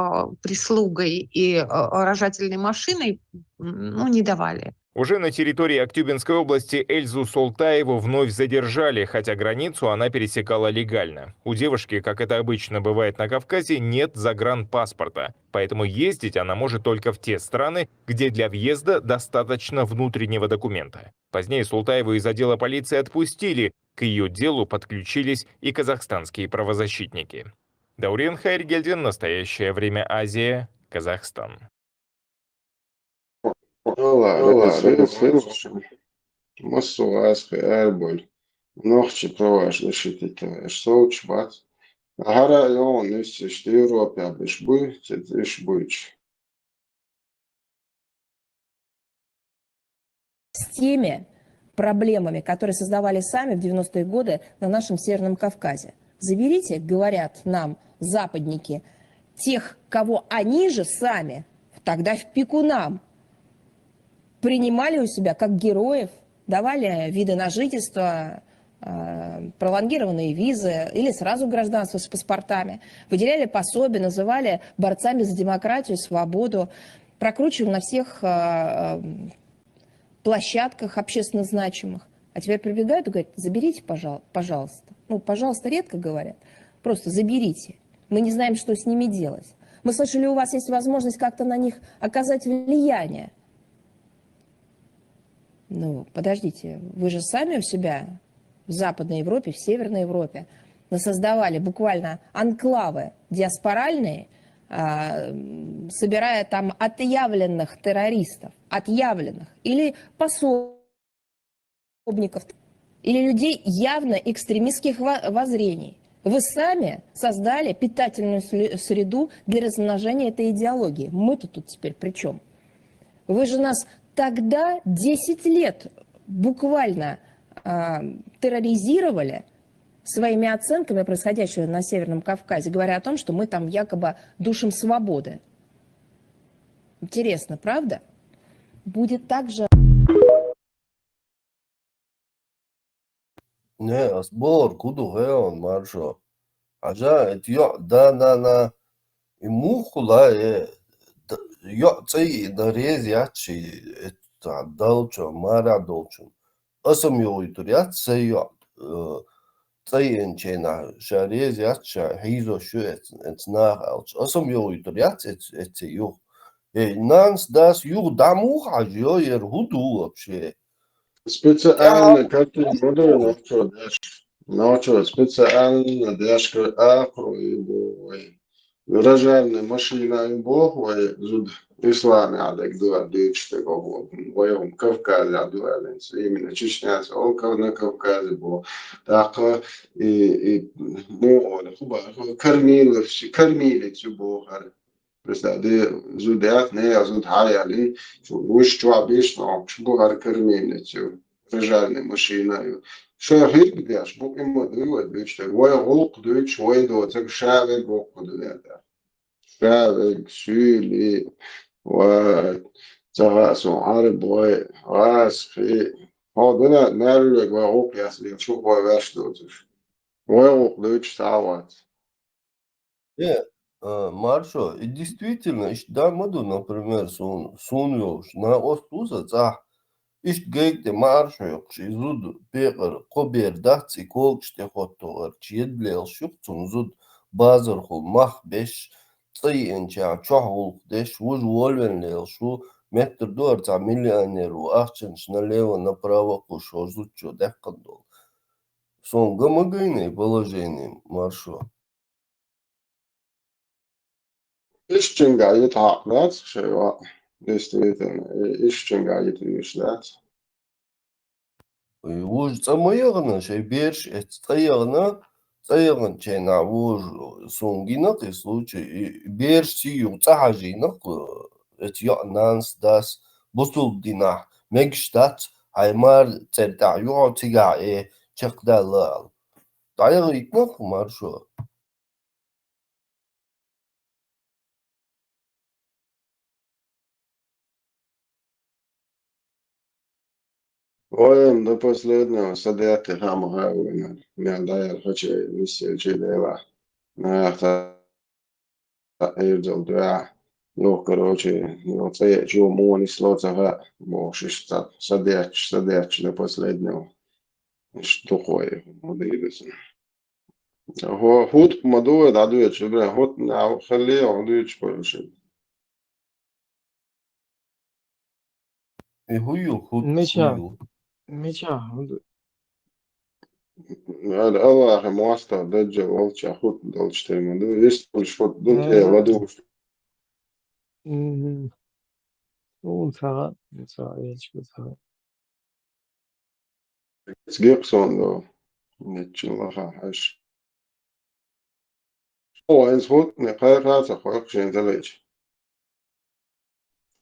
[SPEAKER 23] прислугой и рожательной машиной, не давали.
[SPEAKER 8] Уже на территории Актюбинской области Эльзу Солтаеву вновь задержали, хотя границу она пересекала легально. У девушки, как это обычно бывает на Кавказе, нет загранпаспорта, поэтому ездить она может только в те страны, где для въезда достаточно внутреннего документа. Позднее Солтаеву из отдела полиции отпустили, к ее делу подключились и казахстанские правозащитники. Даурен Хайргельдин, Настоящее время, Азия, Казахстан.
[SPEAKER 26] С теми проблемами, которые создавали сами в 90-е годы на нашем Северном Кавказе. Заберите, говорят нам западники, тех, кого они же сами тогда в пику нам принимали у себя как героев, давали виды на жительство, пролонгированные визы или сразу гражданство с паспортами, выделяли пособия, называли борцами за демократию, свободу, прокручивали на всех площадках общественно значимых. А теперь прибегают и говорят: заберите, пожалуйста. Пожалуйста, редко говорят, просто заберите. Мы не знаем, что с ними делать. Мы слышали, у вас есть возможность как-то на них оказать влияние. Ну, подождите, вы же сами у себя в Западной Европе, в Северной Европе создавали буквально анклавы диаспоральные, собирая там отъявленных террористов, отъявленных, или пособников, или людей явно экстремистских воззрений. Вы сами создали питательную среду для размножения этой идеологии. Мы-то тут теперь при чем? Вы же нас тогда 10 лет буквально терроризировали своими оценками происходящего на Северном Кавказе, говоря о том, что мы там якобы душим свободы. Интересно, правда? Будет так же...
[SPEAKER 14] Ne, asbor kudu heon marsho. Aja et yo da imukhula yo tsai da rez yachi et dalcho mara dolcho. Asam yo ituriat tsai yo tsai enchena sharez yacha hizo shu et nach alch. Asam yo ituriat et yo. Nans das yo damu hajo yer hudu вообще.
[SPEAKER 10] Специально как-то буду научу специально дешка акру его рожарная машина его зуд исламе адек дуа дичте го воем Кавказ адуален именно Чечня он на Кавказе был так и ну хуба кормили тюбохар представьте зудят не зуд хаяли وش تعبيش نعم شبو هالكرمين تيو رجالنا مشينا شو هيك بديش بوك إما دوت بيشتغل ويا غلق دوتش ويا دوت شابك بوك دوت شابك سولي و تغاسو عرب ويا غاس في هذا نارلك وغوق ياسلين شو هو باش دوتش ويا غلق دوتش تعوات
[SPEAKER 14] Маршо, и действительно, да, моду, например, суньош на остуза, ишт гейте маршо, зуд пекер, кобер даци колчте хоттогар, чедлел шукцун, зуд базар хул мах беш, ци энча, чохул деш, уж волвен лел шу, метр дуар за миллионеру, ахченш налево направо кушо, зудчо дехкандол. Сон гомогенное положение, маршо.
[SPEAKER 10] إيش قاعد يتعاقدات شيء إيش قاعد يتويشلات
[SPEAKER 14] وج تميغنا شي بيرش اتطيغنا طيغن چينا وج سونغينا قيسلوچي بيرش تيو تحاجينا اتيا نانس داس بوسول دينا ميگشتات هايمار ترتع يو تيغا چقدال طيغ يتنق مارشو
[SPEAKER 10] Воем до последнего садяты хамага мен даяр хоче миссия чилева на эрдел дуа ну короче ну це чому не слоцага можеш садяч до последнего что хое модидес هو هوت مدوه دادوه چبره هوت ناو خليه عدوه چبره
[SPEAKER 14] هو خود
[SPEAKER 3] ميشا
[SPEAKER 10] الله مواسطة دجا والشا خود دولشتي مدو يستقل شوت دون تي ودو
[SPEAKER 3] ساعة ساعة
[SPEAKER 10] سجيقسون دو نتشن لها حش هو إنس هوت نقاير راسا خويق شين تليج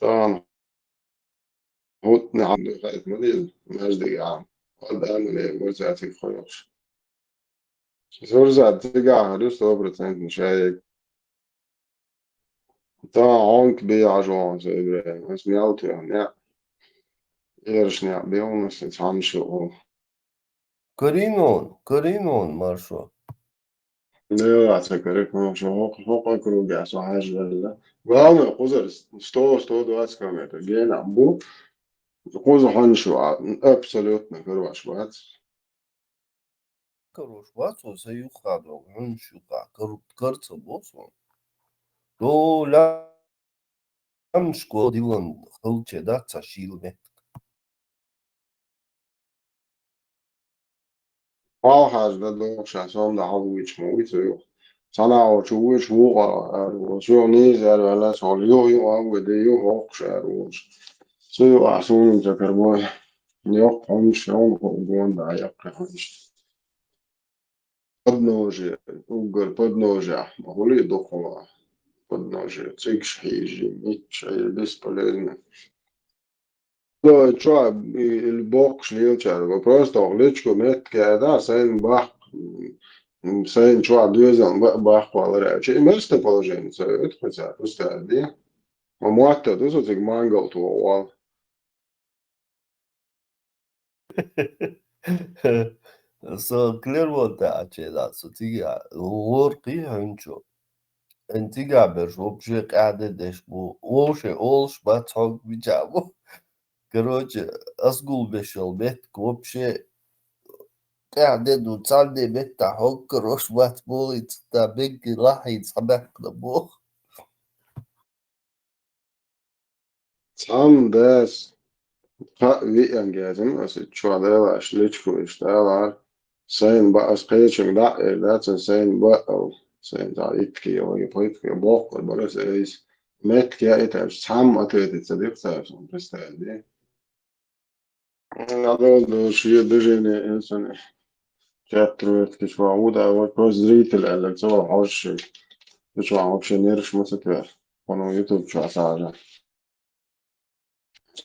[SPEAKER 10] طبعا هوت نعم دو خايت مديل مجدي عام والدان لي ورزاتي خويقش زورزات تقع هدوس 100% نشايك طبعا عنك بيع جوان زي إبراهيم اسمي أوتي يعني إيرش نع بيوم بس يتعمشوا
[SPEAKER 14] كرينون مارشو
[SPEAKER 10] لا أتذكرك ما شو هو أكرو جالس وحاجة ولا وأنا قزر ستو دوات كاميرا جينا عمبو قزر حنشو أبسولوتنا كروش وات
[SPEAKER 14] كروش وات وسيخادو عنشو كرت بوسون Do lam sko dilan hulche da tashilme.
[SPEAKER 10] Walhaas dat loogsa som da halwich moeit zo. Sana o chuwich woga er zo ni zer wala sol yo awe de yo hoksha roos. Zo asun ze karboy. Yok on shon gonda ja prehoš. Подножие, угол подножия, могли дохова подножие, цикш хижи, ничего бесполезно. Да, что, или бог шлилчар, вопрос то, личку мет кеда, сейн бах, сейн что, дюзан бах валера. Че место положение, это хотя, просто, да? Мамуатта, tu cik mangalt to wal.
[SPEAKER 14] So Clearwater acela, soția, oricui هنچو. انتی قبل وبشي قاعدة دشبو وشي أولش باتحق بجابو كروج أسقول بشل بيت وبشي قاعدة دو تصالدي بيت تحق كروش باتبو يتستابق راح يتصبح لبو
[SPEAKER 10] Sam des, vi engagem, altså tjadela, slitsko i stælar, sein ba aspecting that, that's a sein ba, sein da itki og i poitki og bok, og bare så met kja etter sam atletit så det så som prestade. Надо шве движение инсаны. Чатрут кишва уда вот просто зритель или что аж кишва вообще не решится твер. Он YouTube что сажа.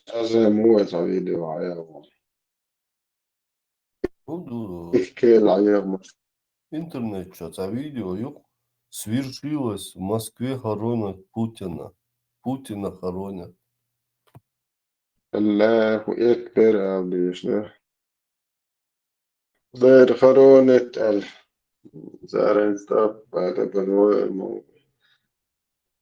[SPEAKER 10] Сажа му это видео а я его.
[SPEAKER 14] Интернет что-то видео юг свершилось в Москве хоронят Путина. Путина хоронят.
[SPEAKER 10] الله أكبر عبديش ده داير خرونة زارين ستاب بعد بنوي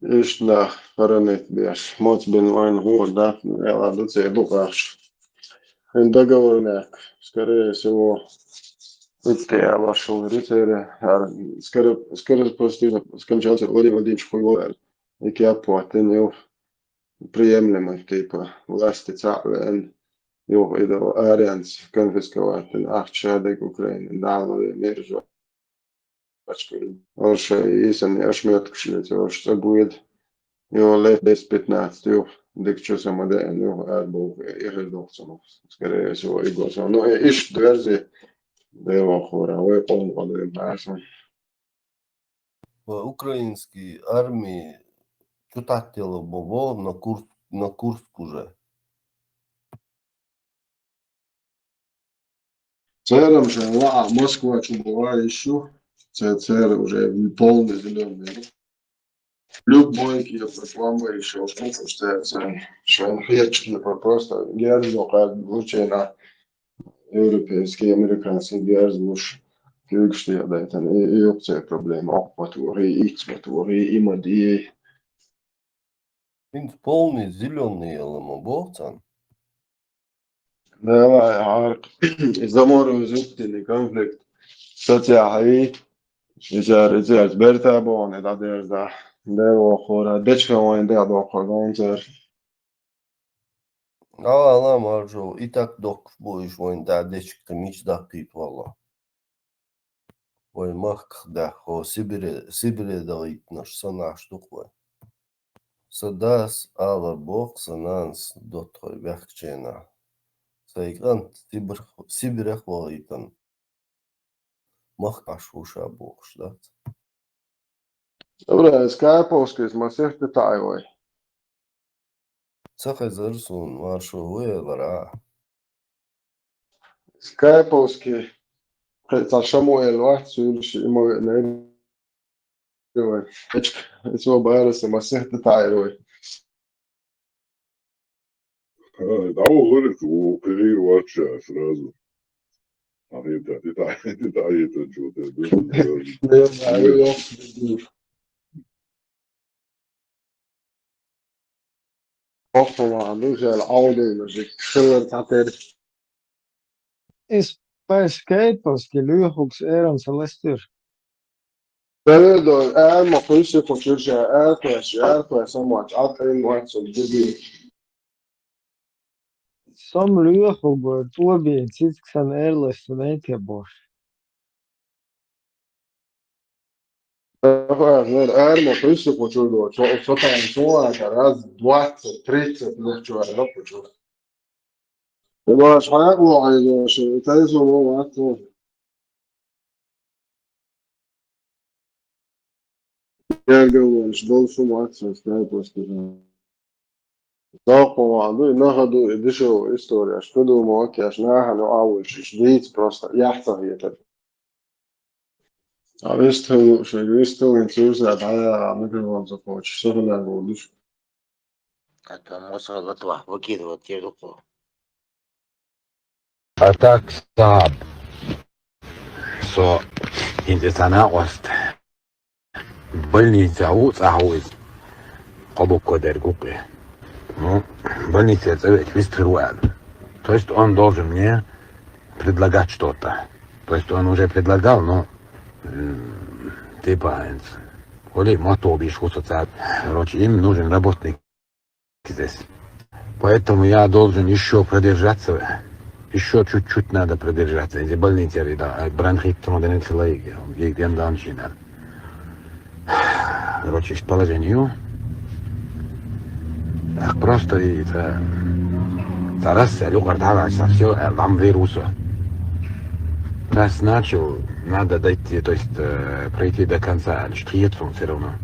[SPEAKER 10] إيش لا خرونة بيش موت بنوين هو ده يلا دوتسي دوقاش إن دقورناك скорее всего это я вошел в рыцаря скорее после скончался Владимир Владимирович Хуйвол и киапуат не приемлемый типа власти царя Jo, i dag Arians konfiskerat den achtschädig Ukraine, da wir mehr so. Аж isen ашметкшли, что будет его лет 10-15, jo, дик что самоден, jo, был ирредоксонов, скорее всего, и госом. Но ищ дверзи, да его хора, вы полгода нашим.
[SPEAKER 14] В украинской армии чутатело было на Курск уже.
[SPEAKER 10] Цером же, Москва чубова еще, цер уже полный зеленый. Любой рекламы еще что швенхерчики просто герзока лучше на европейский, американский герзлуш. Flygsteg där utan är också ett problem. Motorer, X-motorer, имодии.
[SPEAKER 14] Inte полный зеленый ломобовцан.
[SPEAKER 10] Да, har заморозил зуктили конфликт. Социальный, сейчас бертабон, это дерза. Да, охора, дечка он да дохор гонцер.
[SPEAKER 14] Ала маржо, и так док будешь вон да дечка мич да пит вала. Ой, мах да, хо Сибире давит наш сана штуква. Садас ала бог сананс дотрой веркчена. Сайган Сибире хвалитан. Мах ашуша бог штат.
[SPEAKER 10] Добре, скайповский, смасех детайлой.
[SPEAKER 14] Цахай зарсун, маршо вуевара.
[SPEAKER 10] Скайповский, это Шамуэль, вахтсюльш, ему не говорит. Это барса, смасех детайлой.
[SPEAKER 5] Да, говорит, оперировать сразу. А это что-то.
[SPEAKER 10] Hoppa, nu zijn oude, dus ik schiller dat er.
[SPEAKER 3] Es pēc skaitos, ka Ļuhoks ērams Alestir.
[SPEAKER 10] Venedo, ma questo concerne questo match, altri match الجديد.
[SPEAKER 3] Som Lüchober, Tobi, Citsksan Erles, Venetija Boš.
[SPEAKER 10] Ma questo concerne, so tanto, раз 20-30 лет человек почему. Mas حاجة وعايزة شيء تايزو مو وقته. Я говорю, что все матчи стоят просто. Sākumā, nahadu ir dišu istorija, aš padomāju, ka es nehanu auši, šdīts prosta, jāsavieta. Visu cilvēks tajā mikrofonu započi, sahanēgu dišu.
[SPEAKER 11] Это мусор латва, выкидывают тебе руку.
[SPEAKER 1] А так صعب so انت تناقصت больница عاوز قبو كودر губы. Ну, больница это веструал. То есть он должен мне предлагать что-то. То есть он уже предлагал, но типа коли мотобиш хусоцат. Короче, им нужен работник здесь. Поэтому я должен еще продержаться. Еще чуть-чуть надо продержаться. Эти больницы, да, бронхит, тромбонецеллоидия, где анжина. Короче, к положению. Просто это раз люкард харача, все, там вируса. Раз начал, надо дойти, то есть пройти до конца, штриецом все равно.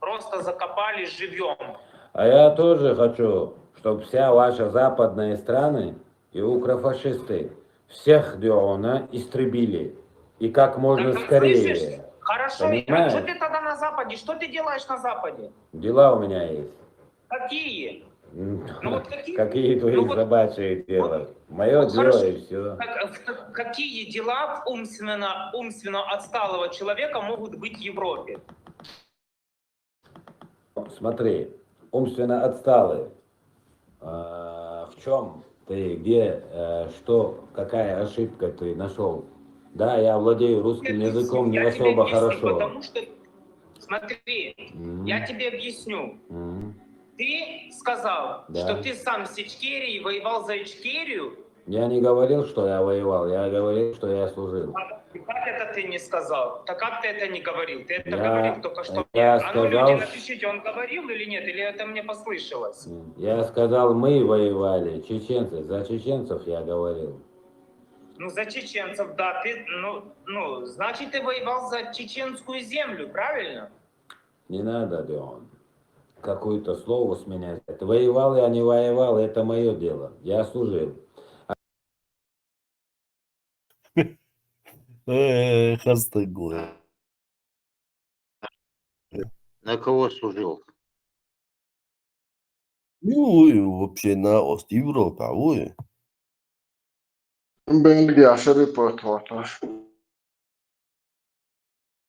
[SPEAKER 2] Просто закопали живьем.
[SPEAKER 1] А я тоже хочу, чтобы вся ваша западные страны и укрофашисты всех Диона истребили. И как можно скорее.
[SPEAKER 2] Слышишь? Хорошо, а что ты тогда на Западе? Что ты делаешь на Западе?
[SPEAKER 1] Дела у меня есть.
[SPEAKER 2] Какие? Ну вот какие?
[SPEAKER 1] Какие твои собачьи дела? Мое дело и все.
[SPEAKER 2] Какие дела умственно отсталого человека могут быть в Европе?
[SPEAKER 1] Смотри, умственно отсталый. В чем ты, где, что, какая ошибка ты нашел? Да, я владею русским языком не особо хорошо.
[SPEAKER 2] Потому что, смотри, я тебе объясню. Ты сказал, что ты сам с Ичкерией воевал за Ичкерию.
[SPEAKER 1] Я не говорил, что я воевал, я говорил, что я служил.
[SPEAKER 2] Как это ты не сказал? Так как ты это не говорил? Ты это говорил только что.
[SPEAKER 1] Я
[SPEAKER 2] Ну, люди,
[SPEAKER 1] сказал,
[SPEAKER 2] напишите, он говорил или нет, или это мне послышалось?
[SPEAKER 1] я сказал, мы воевали, чеченцы, за чеченцев я говорил.
[SPEAKER 2] Ну, за чеченцев, да, ты, ну, значит, ты воевал за чеченскую землю, правильно?
[SPEAKER 1] Не надо, Дион, какое-то слово сменять. Воевал я, не воевал, это мое дело. Я служил.
[SPEAKER 14] Хастыгуй.
[SPEAKER 11] На кого служил?
[SPEAKER 14] Ну, вообще на Ост Европа, ой.
[SPEAKER 10] Бельгия, шерипотвата.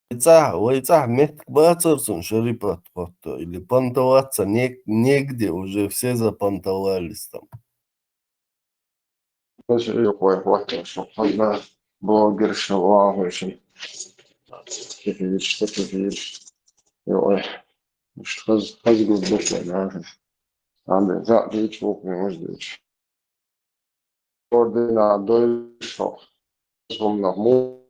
[SPEAKER 14] Войца, мет бацарсон шерипотвата. Или понтоваться негде, уже все запонтовались там.
[SPEAKER 10] Блогерша, вагойша. Ой, что хазгуд бухла, да. Ande, za, hiç bakmıyoruz hiç. Koordinador, som nach Mond,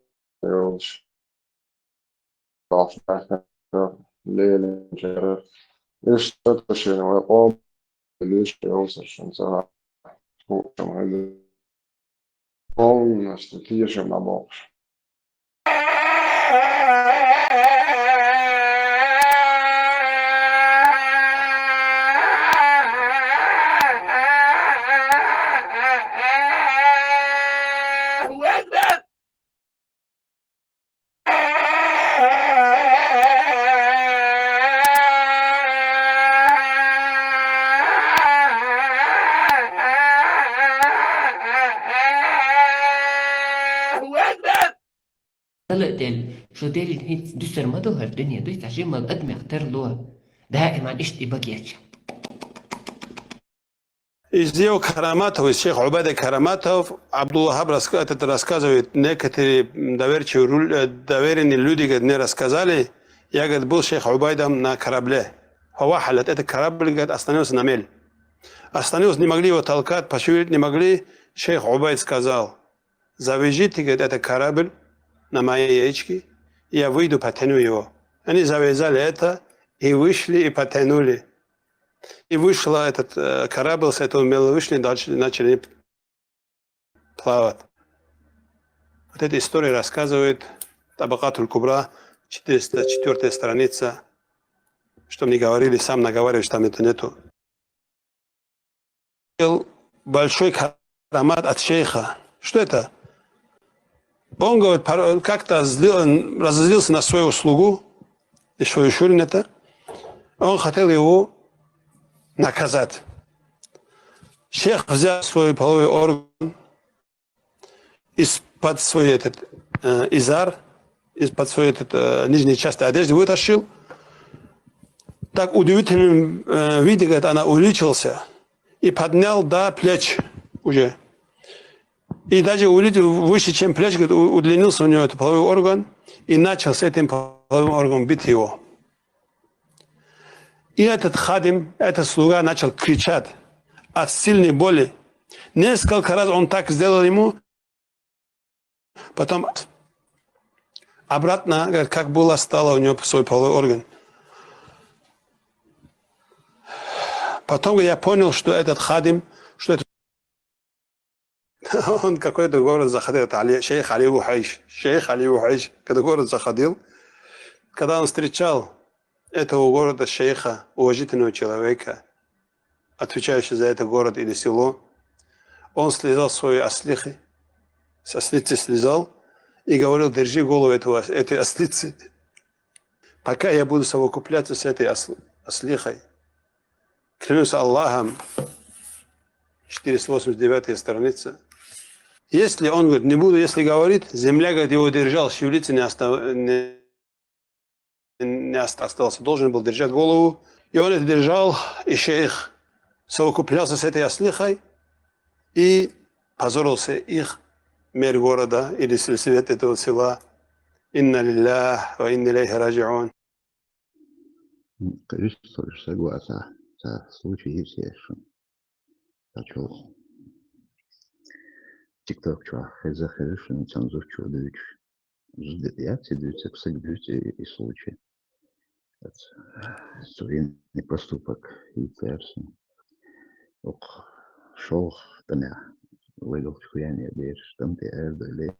[SPEAKER 10] Lehnen, ist das schön, weil Om, löst aus, schon so. Om, das ist hier schon mal Box.
[SPEAKER 9] طلقتين شو داري الحين دسر ما ظهر الدنيا دويت عشان ما قد ما اختار له دائما اشتي بقيتش
[SPEAKER 6] Из его караматов, из шейх Убайда караматов, Абдуллахаб этот рассказывает, некоторые доверенные люди говорит, мне рассказали, я говорит, был шейх Убайдом на корабле. Фавахалят, этот корабль говорит, остановился на мель. Остановился, не могли его толкать, пошевелить не могли. Шейх Убайд сказал, завяжите, говорит, этот корабль на моей яичке, и я выйду, потяну его. Они завязали это и вышли и потянули. И вышла этот корабль, с этого мела вышли, дальше начали плавать. Вот эта история рассказывает Табакатуль Кубра, 404 страница. Что мне говорили, сам наговариваешь, там это нету. Большой карамат от шейха. Что это? Он говорит, как-то разозлился на свою услугу, и свою шурин это. Он хотел его наказать. Шейх взял свой половой орган из-под свой этот изар, из-под своей нижней части одежды вытащил. Так удивительным виде, говорит, она увеличился и поднял до плеч уже. И даже увеличил выше, чем плеч, говорит, удлинился у него этот половой орган и начал с этим половым органом бить его. И этот хадим, этот слуга начал кричать от сильной боли. Несколько раз он так сделал ему, потом обратно, говорит, как было, стало у него свой половой орган. Потом я понял, что этот хадим, что это он какой-то город заходил, это шейх Али Ухайш. Шейх Али Ухайш, когда город заходил, когда он встречал этого города шейха, уважительного человека, отвечающего за этот город или село, он слезал свои ослихи, с ослицы слезал и говорил, держи голову этой ослицы, пока я буду совокупляться с этой ослихой. Клянусь Аллахом, 489 страница. Если он говорит, не буду, если говорит, земля, говорит, его держал, шевелиться не остался, должен был держать голову. И он это держал, и шейх совокуплялся с этой ослихой и позорился их мэр города или свет этого села. Инна лиллах ва инна илейхи раджиун.
[SPEAKER 18] Конечно, согласен. Случай есть, что почел. TikTok чувак, захожу, цензур чудовищ. Я цедуется к событию и случаю. Это современный поступок и терси. Ох, шел там я выдал чуяние дверь, там ты эрдали.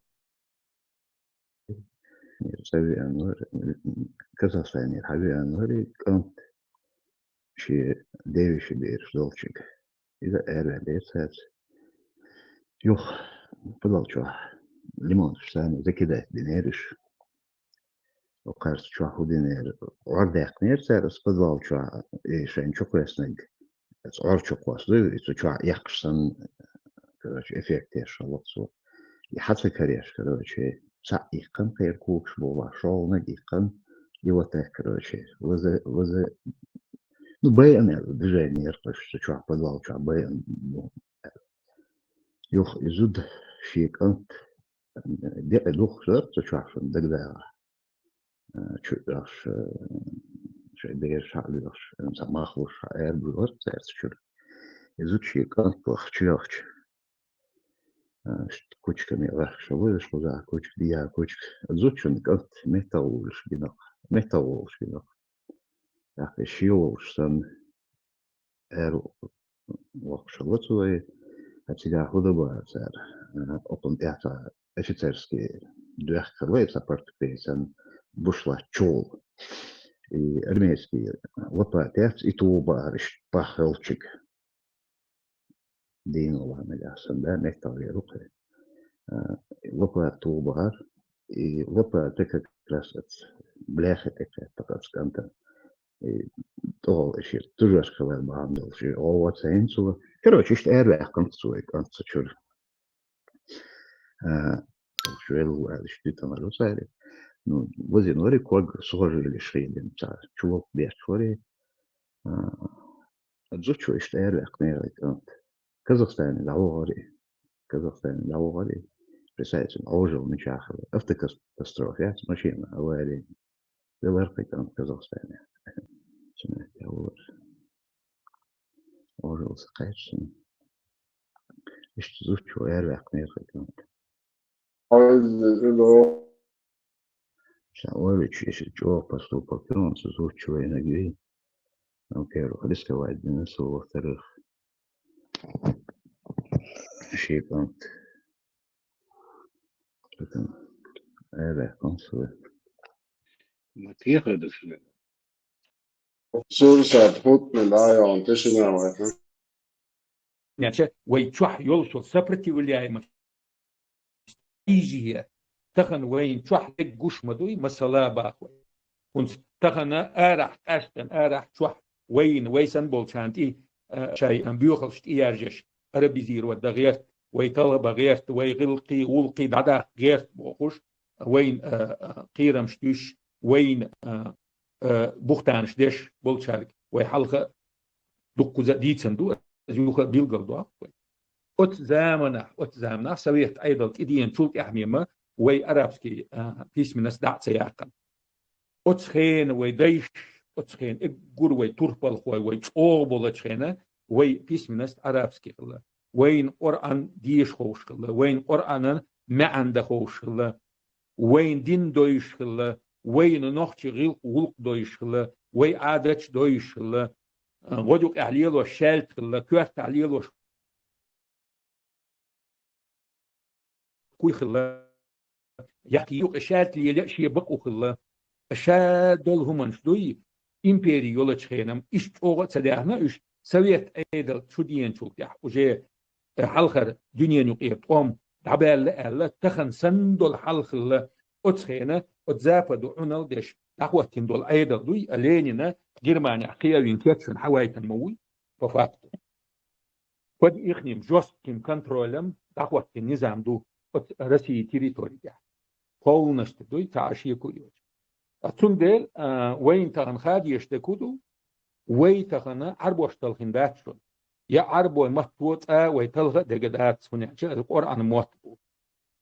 [SPEAKER 18] Казахстане хавианори кант ши девиши дверь долчик. И за эрдали сец. Юх, подолчу. Лимон сами закидать динериш. Окажется, что худинер. Ордек нерцер сподвал, что и шенчук весниг. Это орчук вас, и что яхсан, короче, эффект еще вот so. И хатся кореш, короче, са ихкан кайркук шбова, шел на ихкан, и вот так, короче, воза, ну, бэйн, движение, что подвал, что бэйн, ну, юх, изуд, шикан, дух, что тогда, чуть аж, шайдер шалюш, самахлуш, эрбур, церчур, изуд шикан, плахчуч. Кучками легше вийшло, за кучк дія, кучк зучен, от металл швінок. Так, ще сам легше лоцевої, а ціля худоба, це опон ета офіцерський двехкрвей, сапартпейсен, бушла чол, і армійський лопатець, і туба, пахелчик. Динова налясан, да, металли руки. Лопа туубар, и лопа это как раз от бляха такая, пока сканта. И то еще тоже сказал бандл, что вот сенсу. Короче, что эрвах концует, концучур. Что я думаю, что там разусали. Ну, возле нори ког сложили шридем, чувак без чори. Отзучу, что эрвах не реконт. Казахстане даугали. Представитель Ожил Мичахова. Автокатастрофе с машиной аварии. Беларкой там в Казахстане. Ожил Сакайчный. Ишь зучу эрвак нехотно. Шаолич, если чего поступок, он зучу энергии. Во-первых, рисковать Денису, во-вторых, шейпант. Консулы.
[SPEAKER 10] Матиха дошли. Сурса тхут милая, он тишина вайха.
[SPEAKER 13] ويتشح يلصل сопротивляемость إيجيه تخن وين تشح تجوش مدوي مسلا باخوي كنت تخن أرح أستن أرح تشح وين ويسن بولشانتي شيء أم بيوخلش إيارجش عربي زير ودغيرت ويطلب غيرت ويغلقي ولقي بعدا غيرت بوخش وين قيرم شتوش وين بوختانش دش بولشارك ويحلقه دقو زديتسن دو زيوخا بيلغل دو أت زامنا سويت أيضا كدين شولك أحميما وي أرابسكي فيش من السداع سياقا أت خين وي ديش أت خين إقور وي توربال خوي وي تشوبول أتخينا وي فيش من السداع أرابسكي خلا وين قرآن ديش خوش خلا وين قرآن معن دا خوش خلا وين دين دويش خلا وين نوختي غيل غلق دويش خلا وي عادتش دويش خلا غدوك أهليلو شالت خلا كوارت أهليلو كوي خلا يحكي يوك شالت لي شي بقو خلا شاد دول همان شدوي إمبريولا تخينم إيش أوغا تداهنا إيش سويت أيضا شديين شوك يح وجه حلخر دنيا نقيت قوم دعبال لألا تخن سندول حلخلا أتخينا أتزافدو عنال ديش أخواتين دول أيضا دوي ألينينا جرمانيا قياوين كيتشن حوايتن موي ففاقتو قد إخنيم جوستكين كنترولم أخواتين نظام دو رسي تيريتوريا قولنشت دوي تعاشي كويوج أتون وين تغن خادي يشتكودو وين تغن عربو اشتلخين باتشون يا عربو مطوط ويتلغى دقدات سنع القرآن موتبو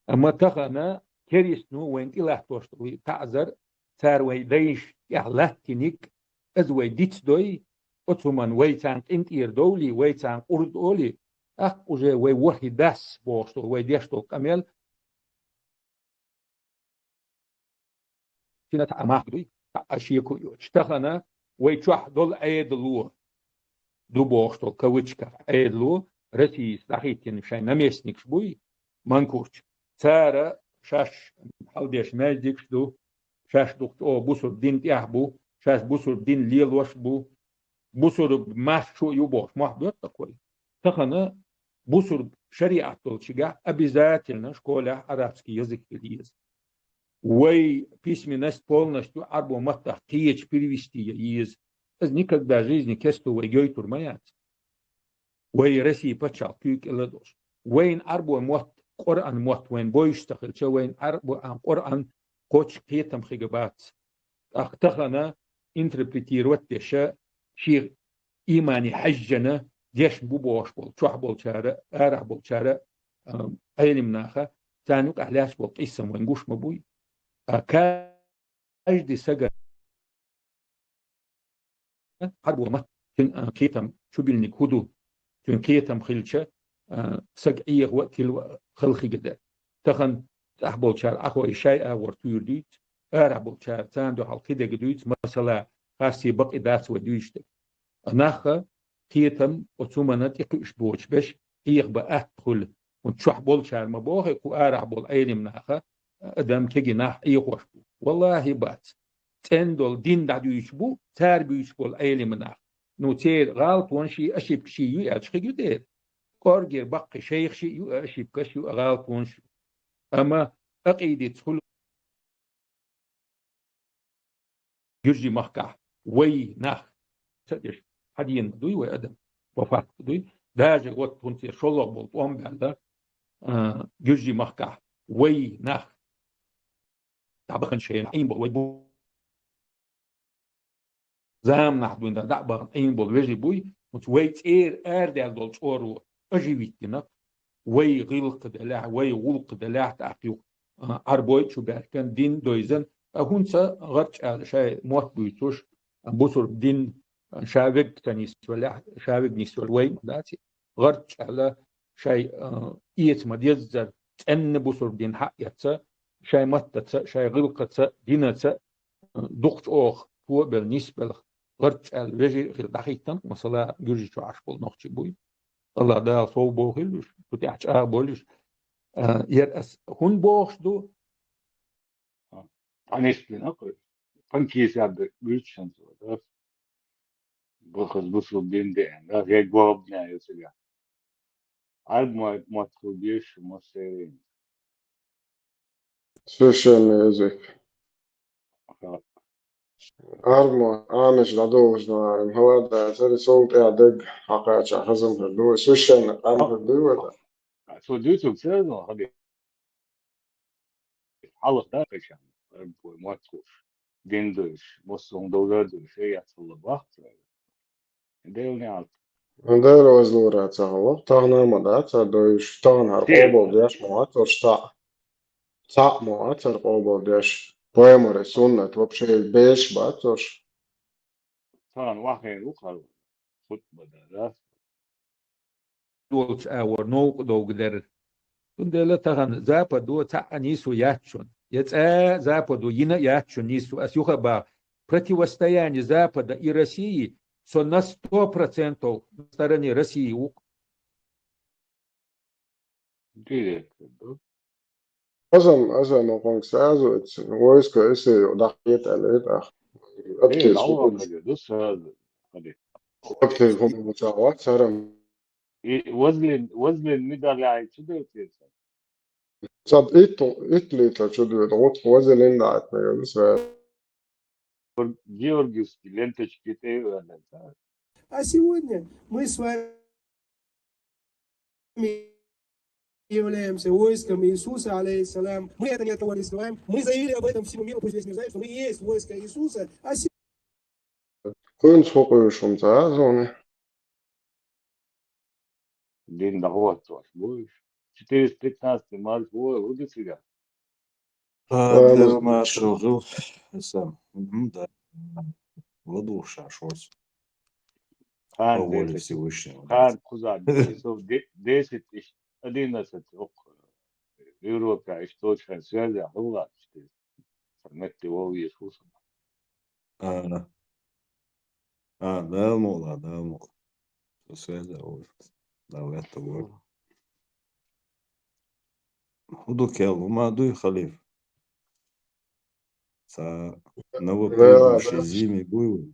[SPEAKER 13] أما تغن كريسنو وين إله توشتوي تعذر تار ويديش يحلتنك از ويديت دوي أتومن ويتان انتير دولي ويتان أرد أولي وجه ويوحي داس بوشتو ويديشتو كامل فينا تعماق دوي أشيكو يوشتخنا ويتشوح دول أيدلو دو بوشتو كويتشكا أيدلو رسيس دخيتين شاي نميسنك شبوي منكوش تارا شاش حالديش مازديكش دو شاش دوكت أو بوسر دين تيحبو شاش بوسر دين ليلوش بو بوسر ماشو يبوش محبوط تقوي تخنا بوسر شريعة تلشجع обязательно школа арабский язык перевести. Вой письменность полностью арбу матах тиеч перевести из никогда в жизни кесту вой гой турмаят. Вой России почал кюк эледош. Войн арбу мот Коран мот войн бойштахл че войн арбу Коран коч кетам хигабат. Ахтахана интерпретировать теша شيء إيماني حجنا ديش بوبوش بول شوح بول شارع أرح بول شارع أيلي مناخا تانوك أحلاش بول قيسم ونقوش مبوي كاجدي سجا حربو ما تن كيتم شو بيلنك هدو تن كيتم خلشة سج إيه وقت خلخي جدا تخن أحبول شارع أخو إشاي ورتور ديت أرح بول شارع تاندو حلقي ديت مثلا خاصي بقي داس وديشتك ناخا كيتم وتسومنات يقش بوش بش يغبا أدخل وتشوح بول شار مبوه كو أرح بول أيلي مناخا أدام كيجي ناح يخوش بو والله بات تندول دين دعدو يشبو تار بيشبول أيلي مناخ نو تير غالط وانشي أشيب كشي يو أشخي يدير كورجير بقي شيخ شي يو أشيب كشي يو غالط وانشي أما أقيدي تدخل يرجي مخكح وي ناخ تدش حدين دوي وأدم وفاق دوي داجي غوت تنتي شلوغ بولت وام بعدا يرجي مخكح وي ناخ تعبخن شيء عين بول وي بو زام نحدوين دا دعبخن عين بول ويجي بوي متويت إير دال دول شورو أجيبتنا وي غلق دلع وي غلق دلع تعقيق أربوي شو كان دين دويزن أهونسا غرش على شيء موت بيتوش بصر دين شابك تنيس ولا شابك نيسول وين داتي غرش على شيء إيت ما يزر أن بصر دين حق يتسا شيء متتسا شيء غلقتسا دينتسا دقت أوخ هو بالنسبة غرش على وجه في الدقيقة مثلا يجي شو عشبول نقطة بوي الله ده صوب بوخلوش بتاعش بولش يرأس هون بوخش دو
[SPEAKER 1] Anestlen akıl. Pankiyes yaptı. Büyük şans var. Bu kız bu sorduğun de. Da gel bu ab ne yapıyor? Alb ma tkudiye şu masaya.
[SPEAKER 10] Священный языk. Armo, Amish, Ladovs, no, Hawada, Tari Salt, Adeg, Hakacha, Hazam, Hadu, Swishon, Am Hadu,
[SPEAKER 1] So diyor ki sen o hadi. Allah da kaçan. Bu ma tkuş. Dindir. Bu son dolardır. Şey yatırlı baktı. Devne alt.
[SPEAKER 10] Ndero Azlura, Tahawa, Tahna Madata, Doish, Tahna, Obo, Dash, Moat, or Sta, Ta Moat, or Obo, Dash, Poemore, Sunnat, вообще Besh, Batosh.
[SPEAKER 1] Tamam vakit ukal. Hutbada da.
[SPEAKER 13] دولش اور نو دو قدر دل تغن زابا دو تا نيسو ياتشون يتسا زابا دو ينا ياتشون نيسو اسيوخا با противостояние Запада и России со на 100% на стороне России.
[SPEAKER 10] Azam on sääzu, et vojsko esi dahjet әлed Aktiv homotsavat saram.
[SPEAKER 1] وزن الميدالية عايشة
[SPEAKER 10] Saad ütled чудует, вот возле линда,
[SPEAKER 1] Георгиевский, ленточки,
[SPEAKER 20] А сегодня мы с вами являемся войском Иисуса, алейхиссалям. Мы это ни от кого не скрываем. Мы заявили об этом всему миру, пусть весь мир знает, что мы и есть войско Иисуса. А
[SPEAKER 10] Kunstfokusum sääzu.
[SPEAKER 1] День договора, будешь? 415 март, будет всегда.
[SPEAKER 4] Для нашего сам, да, воду шашось. По воле Всевышнего.
[SPEAKER 1] Хан Кузан, часов 10, 11, Европа, источная связь, была, что его Иисуса.
[SPEAKER 4] Да, мол, да, мол. Связь, да, это вот. Удукел, умадуй халиф. Са новоприбывший зимой был.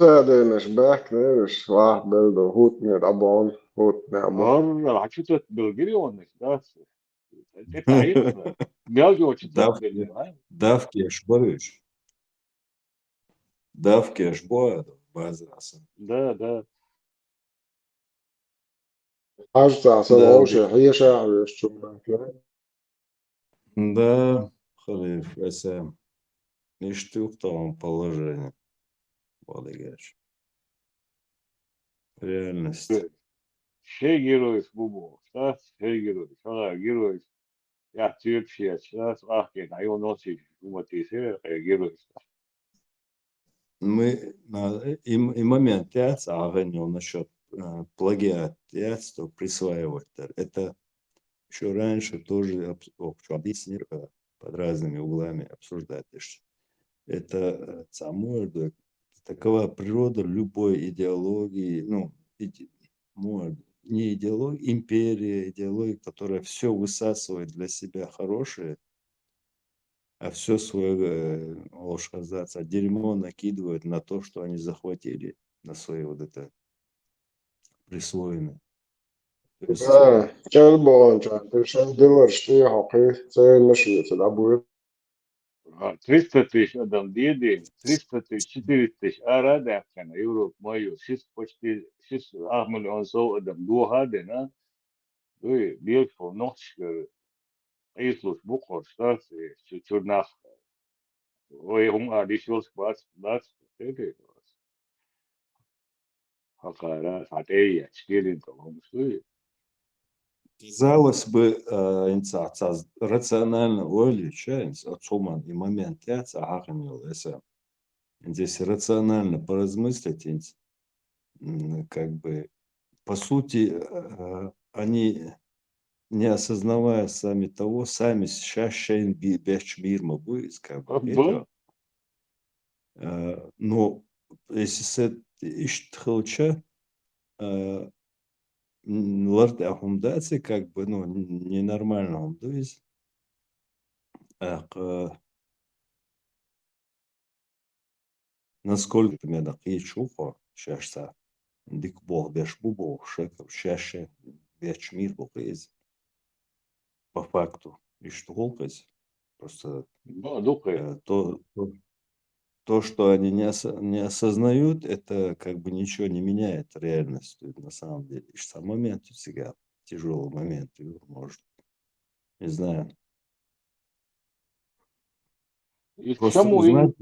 [SPEAKER 10] Säädeenes Bähknevis, Vahbeldo, Hutned, Abon, Hutne, Abon.
[SPEAKER 1] Orra, a csütött Belgirionis, da? Te taitna. Belgio csütött Belgirionis.
[SPEAKER 4] Давки Барыш. Давки Боя, базраса.
[SPEAKER 1] Да.
[SPEAKER 10] Кажется, лучше, Хиша,
[SPEAKER 4] Да, халиф, это не штук там положение. Владыгач. Реальность.
[SPEAKER 1] Şey giriyoruz bu. Şey giriyoruz. Sonra giriyoruz. Ya Türkiye, ahken, ayo nosi, umatize, giriyoruz.
[SPEAKER 4] Мы и момент огонил насчет плагиатства, присваивать. Это еще раньше тоже объяснили под разными углами обсуждать. Это самое, такова природа любой идеологии, ну, не идеология, империя, идеология, которая все высасывает для себя хорошее, а все свое, ложь казаться, дерьмо накидывают на то, что они захватили, на свои вот это присвоенное.
[SPEAKER 10] كان بونجا تشان دلار شتي حقي زي المشي تلعبوا
[SPEAKER 1] 300 тысяч адам деди, 300 тысяч, 400 тысяч арада яхтана, Европа мою, почти 6 миллион со адам духаде, на, дуй, бельфо, ночка, Иисус Бухор, штасы, Чурнах, ой, адишёл спас, это.
[SPEAKER 5] хакара хатея чкелин том что
[SPEAKER 4] Казалось бы, рационально ойличается, отцуман и момент яц, здесь рационально поразмыслить, как бы, по сути, они, не осознавая сами того, сами шашен беш мир будет, как бы, это, но если с иштхалча, лард ахумдаци, как бы, ну, ненормально, то есть, насколько примерно кичухо шашса, дик бог беш бубо, шеков шаше беш мир бухез, по факту, и что просто то, что они не осознают, это как бы ничего не меняет реальностью на самом деле. И сам момент у себя тяжелый момент, может, не знаю. Просто узнать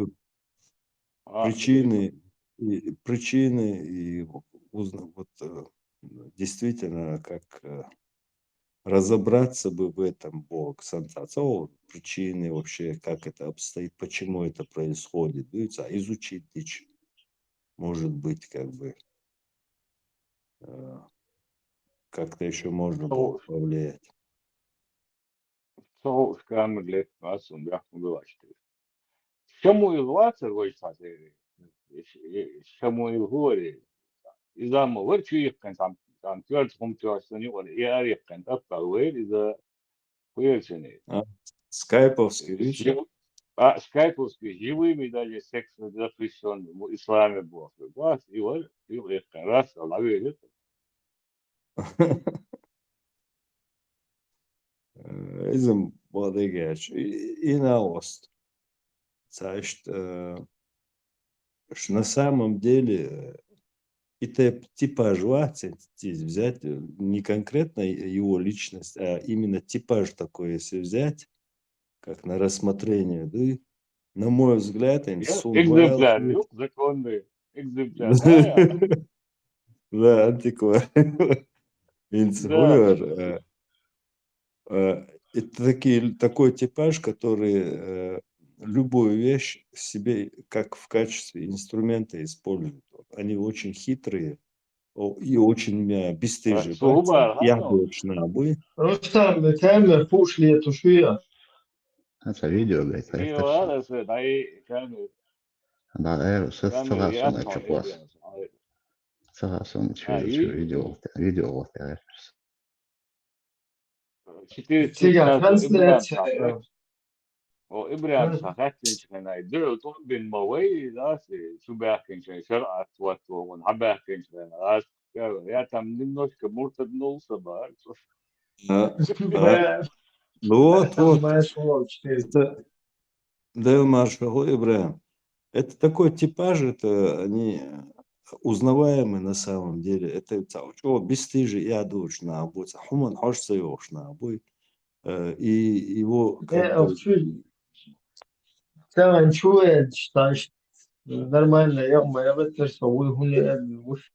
[SPEAKER 4] причины и узнать, вот, действительно, как разобраться бы в этом Бог, причины вообще, как это обстоит, почему это происходит, изучить дичь, может быть, как бы как-то еще можно было повлиять.
[SPEAKER 5] то скам для нас он я убивать. Чему и власть войсати, чему и горе. إذا ما ورد شو يمكن عم تقول هم توصلني ولا يمكن أبقى وين إذا ويرجعني.
[SPEAKER 4] Скайповский вечер.
[SPEAKER 5] Скайповский живыми даже секс запрещен в исламе был. Бас и вот يمكن раз ловили.
[SPEAKER 4] Изм бодегач и на ост. Значит, что на самом деле это типаж взять не конкретно его личность, а именно типаж такой, если взять, как на рассмотрение, да, на мой взгляд,
[SPEAKER 5] Экземпляр, законный экземпляр.
[SPEAKER 4] Да, антиквар. Это такой типаж, который любую вещь себе как в качестве инструмента используют. Они очень хитрые и очень бесстыжие. Яблочные обои.
[SPEAKER 3] Рустам, تعمل فوش لي شوية.
[SPEAKER 18] هذا فيديو جاي
[SPEAKER 5] ايوه هذا كانوا
[SPEAKER 18] بعد
[SPEAKER 5] كانوا يسمعوا
[SPEAKER 18] تشوف فيديو وقت
[SPEAKER 3] Tiga, translate.
[SPEAKER 5] وإبراهيم ساعتين كنا يدروا بين موي ناس شو بيحكي شرعت واتو ونحبحكي ناس يا تمنينوش كمورتد نوصل بقى.
[SPEAKER 4] Вот. Дэл Маршалл Ибраим. Это такой типаж, это они узнаваемые на самом деле. Это бесстыжий я душ на обои. Хуман хочется его на обои. И его
[SPEAKER 3] كمان شوية нормально, я بترسل هنا مش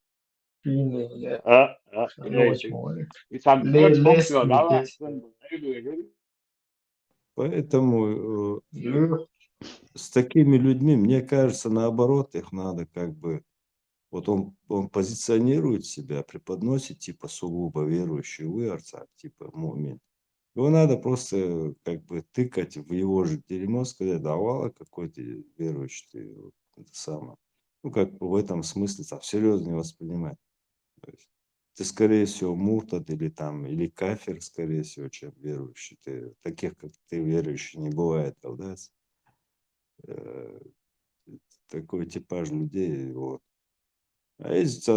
[SPEAKER 3] فيني
[SPEAKER 4] Поэтому с такими людьми, мне кажется, наоборот, их надо как бы... Вот он позиционирует себя, преподносит типа сугубо верующий уярца, типа мумин. Его надо просто как бы тыкать в его же дерьмо, сказать, давала какой ты верующий, ты вот, это самое. Ну, как бы в этом смысле серьезно не воспринимать. То есть, ты, скорее всего, муртад или кафир, скорее всего, чем верующий. Ты, таких, как ты, верующий, не бывает, да? Такой типаж людей, вот. А есть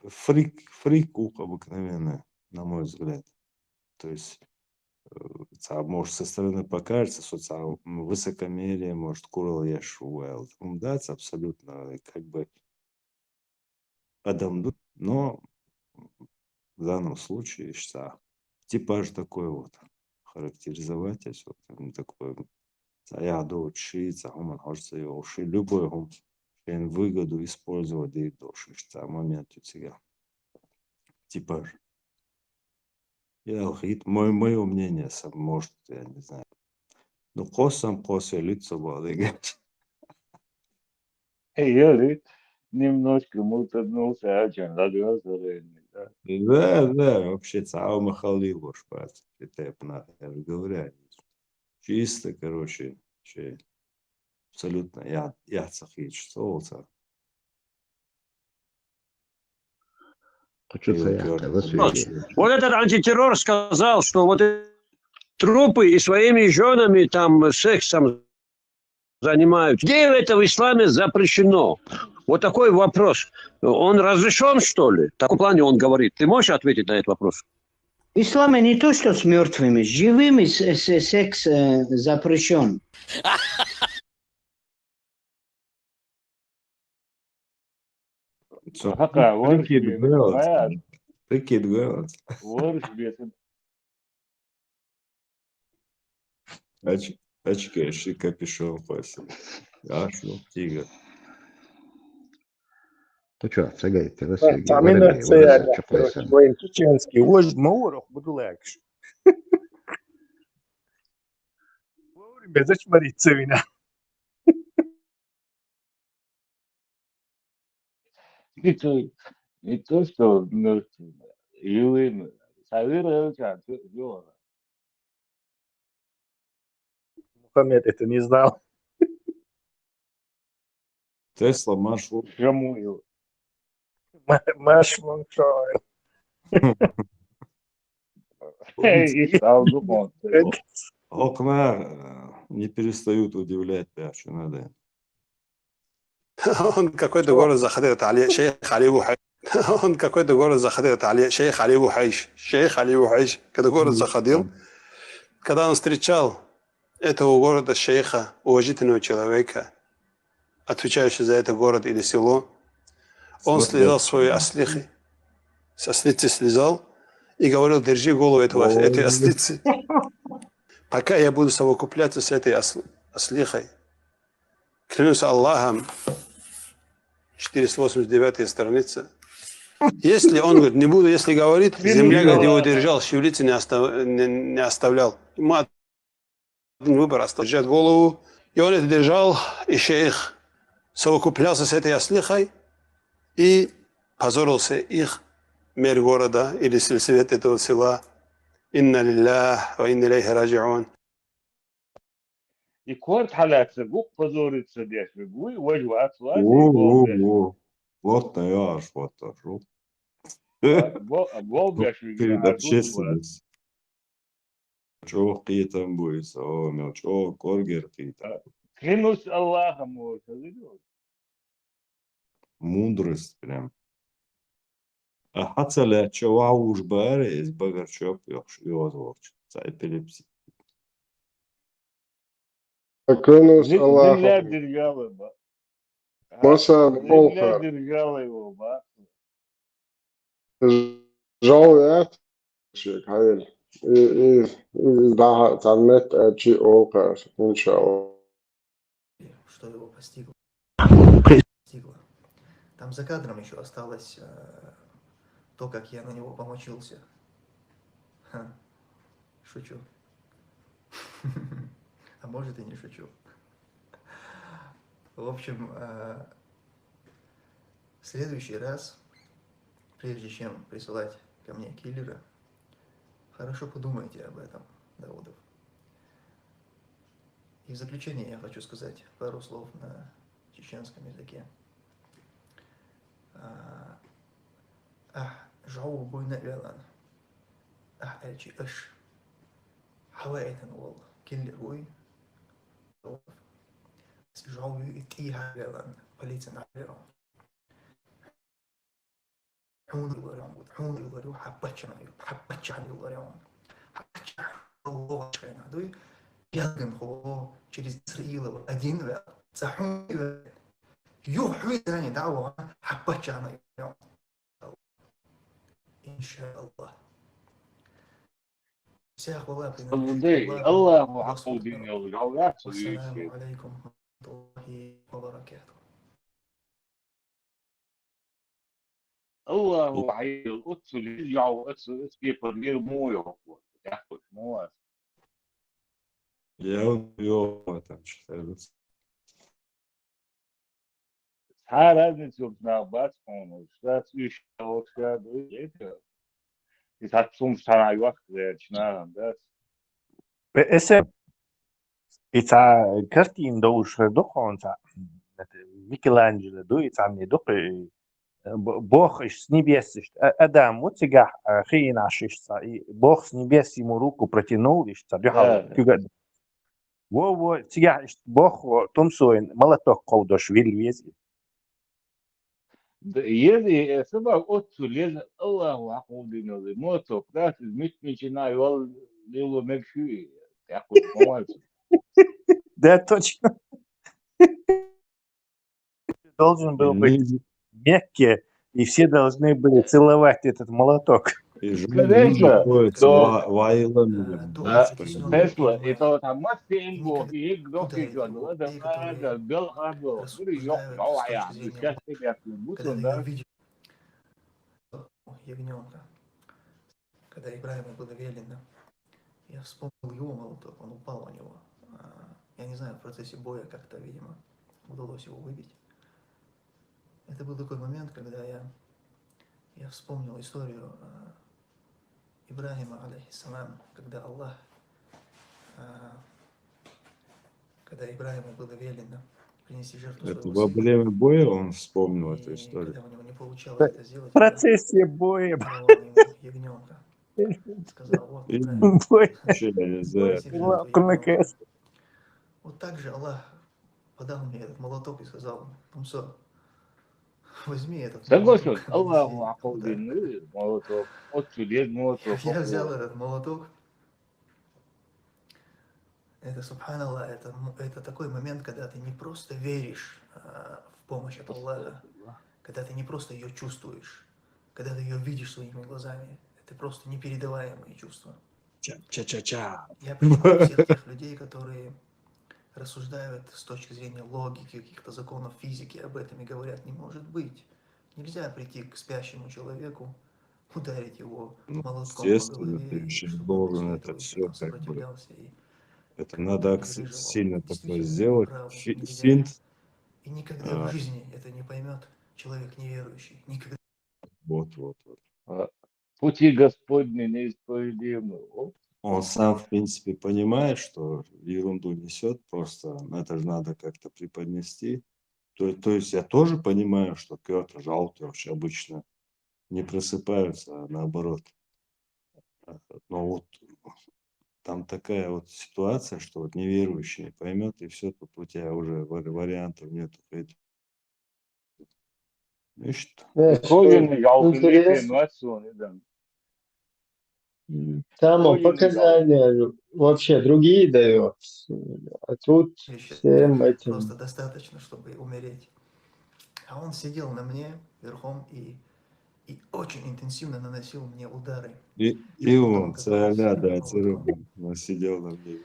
[SPEAKER 4] фрик обыкновенный, на мой взгляд. То есть, может, со стороны покажется, высокомерие, может, курал я шуэл. Да, абсолютно, как бы, адамду, но в данном случае, типаж такой вот, характеризовать, вот, такой, я до учиться, он хочется его уши, любой он выгоду использовать и дольше, что момент у тебя. Типа, мое мнение, может, я не знаю. Ну, косом лицо было,
[SPEAKER 5] Я немножко мутанулся, очень радовался.
[SPEAKER 4] Да, вообще, цау махалил уж, это я же говорю. Чисто, короче, абсолютно, я цахи чувствовался.
[SPEAKER 12] Вот этот антитеррор сказал, что вот трупы и своими женами там сексом занимаются. Где это в исламе запрещено? Вот такой вопрос. Он разрешен, что ли? В таком плане он говорит. Ты можешь ответить на этот вопрос?
[SPEAKER 15] В исламе не то, что с мертвыми, с живыми секс запрещен.
[SPEAKER 4] Прикид голод. Очки, капюшон, спасибо. Ашну, тигр.
[SPEAKER 18] То що, це гейте,
[SPEAKER 16] Тамина це твоїм чеченський, ось маорох буду легше. Вовремя зачмариться вина.
[SPEAKER 5] Не то, что Юлин, Савира,
[SPEAKER 16] Мухаммед это не знал.
[SPEAKER 4] Тесла, маршрут.
[SPEAKER 5] Шамуил.
[SPEAKER 16] Маш Моншойл.
[SPEAKER 4] Окна не перестают удивлять, что надо.
[SPEAKER 6] Он какой-то город заходил, шейх Али Бухайш. Он какой-то город заходил, шейх Али Бухайш. Шейх Али Бухайш. Когда город заходил, когда он встречал этого города шейха, уважительного человека, отвечающего за этот город или село, он слезал свои ослихи, с ослицы слезал и говорил: держи голову этой ослицы. Пока я буду совокупляться с этой ослихой, клянусь Аллахом, 489 страница. Если он говорит, не буду, если говорит, земля, где его держал, шевелиться не оставлял. Ему один выбор остался: держать голову. И он это держал, и шейх совокуплялся с этой ослихой и позорился их мэр города или сельсовет этого села. Инна лиллах ва инна илейхи раджиун.
[SPEAKER 5] И корт халятся, гук позорится, дядь, гуй, вожу,
[SPEAKER 4] Вот я аж вот отошел. Перед общественностью. Чего там будет? Чего коргер какие-то.
[SPEAKER 5] Клянусь Аллахом,
[SPEAKER 4] Мудрость прям. А хацаля чего уж баре из багарчоп йозволч. Це эпилепсия.
[SPEAKER 10] Клянусь Аллахом.
[SPEAKER 5] Земля держала,
[SPEAKER 10] Маса
[SPEAKER 5] земля
[SPEAKER 10] Волха.
[SPEAKER 5] держала его,
[SPEAKER 10] Жалует, Хайр. И да, там нет эти окар, иншаллах.
[SPEAKER 17] Что его постигло. Там за кадром еще осталось то, как я на него помочился. Шучу. А может и не шучу. В общем, в следующий раз, прежде чем присылать ко мне киллера, хорошо подумайте об этом, Даудов. И в заключение я хочу сказать пару слов на чеченском языке. Жау буйна велан. Эльчи эш. Хаваэтен вол. Киллер буй. Жау итиха велан. Полицин аверон. حون يضرعون حون يضرعون حبتشان يضرعون حبتشان الله شكرا دوي يهجم هو через Израилова один вел захун юхуй дани дава حبتشان يضرعون إن شاء الله всех والله
[SPEAKER 5] الله حقودين يا الله
[SPEAKER 17] والسلام عليكم ورحمة الله وبركاته
[SPEAKER 5] الله عيل أتسو ليجعو أتسو أسكيبر ليه مويو تاخد مواد
[SPEAKER 4] Я убил там что-то.
[SPEAKER 5] 사람이 좀 나봤고 스타트시 오크샤도 이게 이 다툼 사나이 وقت 지나는데
[SPEAKER 16] ese ita kartin doush dokonta Michelangelo do ita ne dok Бог с небес Адам вот сега хина шишца и Бог с небес ему руку протянул и что во сега Бог том соин молоток колдош вильвези
[SPEAKER 5] يدي سبب أتسو لين الله عقود إنه موتو كلاس متمشينا يول ليلو مكشوي تاخد مواد
[SPEAKER 16] Да, точно. Должен был быть Мекке, и все должны были целовать этот молоток.
[SPEAKER 4] И же ходит вайлами.
[SPEAKER 5] Тесла, это там Мастинго, и Гдоки Джон, это надо, Белхардо, новая, сейчас тебя будут, да?
[SPEAKER 17] Ягненка. Когда Ибрахиму было велено, я вспомнил его молоток, он упал у него. Я не знаю, в процессе боя как-то, видимо, удалось его выбить. Это был такой момент, когда я вспомнил историю Ибрахима, алейхиссалам, когда Аллах, когда Ибрахиму было велено принести жертву
[SPEAKER 4] Это
[SPEAKER 17] своего
[SPEAKER 4] во
[SPEAKER 17] сына.
[SPEAKER 4] время боя он вспомнил эту
[SPEAKER 17] И
[SPEAKER 4] историю.
[SPEAKER 17] когда у него не получалось это сделать,
[SPEAKER 16] В процессе боя.
[SPEAKER 17] он дал ему ягненка. Сказал, вот, Ибрахим, принеси жертву ягненка. Вот так же Аллах подал мне этот молоток и сказал, Тумсо, возьми этот
[SPEAKER 5] Согласен,
[SPEAKER 17] молоток.
[SPEAKER 5] Аллаху акудин, молоток, Отсу лин молоток.
[SPEAKER 17] Я взял этот молоток. Это, субханаллах, это такой момент, когда ты не просто веришь в помощь от Аллаха, когда ты не просто ее чувствуешь, когда ты ее видишь своими глазами. Это просто непередаваемые чувства.
[SPEAKER 4] Ча-ча-ча.
[SPEAKER 17] Я понимаю всех тех людей, которые рассуждают с точки зрения логики, каких-то законов физики об этом и говорят, не может быть. Нельзя прийти к спящему человеку, ударить его молотком по
[SPEAKER 4] Естественно,
[SPEAKER 17] голове,
[SPEAKER 4] ты еще
[SPEAKER 17] чтобы он
[SPEAKER 4] должен
[SPEAKER 17] после
[SPEAKER 4] это
[SPEAKER 17] этого
[SPEAKER 4] все
[SPEAKER 17] там
[SPEAKER 4] как бы.
[SPEAKER 17] сопротивлялся и
[SPEAKER 4] Это надо
[SPEAKER 17] переживал.
[SPEAKER 4] сильно такое
[SPEAKER 17] Действительно,
[SPEAKER 4] сделать.
[SPEAKER 17] правда, нельзя.
[SPEAKER 4] Финт.
[SPEAKER 17] И никогда в жизни это не поймет человек неверующий. Никогда.
[SPEAKER 4] Вот.
[SPEAKER 5] Пути Господни неисповедимы.
[SPEAKER 4] Он сам, в принципе, понимает, что ерунду несет, просто это же надо как-то преподнести. То есть я тоже понимаю, что Петр Жалтович обычно не просыпаются, а наоборот. Но вот там такая вот ситуация, что вот неверующий не поймет, и все, тут у тебя уже вариантов нет.
[SPEAKER 3] Интересно. Там он показания вообще другие дает, а тут всем этим...
[SPEAKER 17] Просто достаточно, чтобы умереть. А он сидел на мне верхом и очень интенсивно наносил мне удары.
[SPEAKER 4] И он, царя, да, он сидел на мне.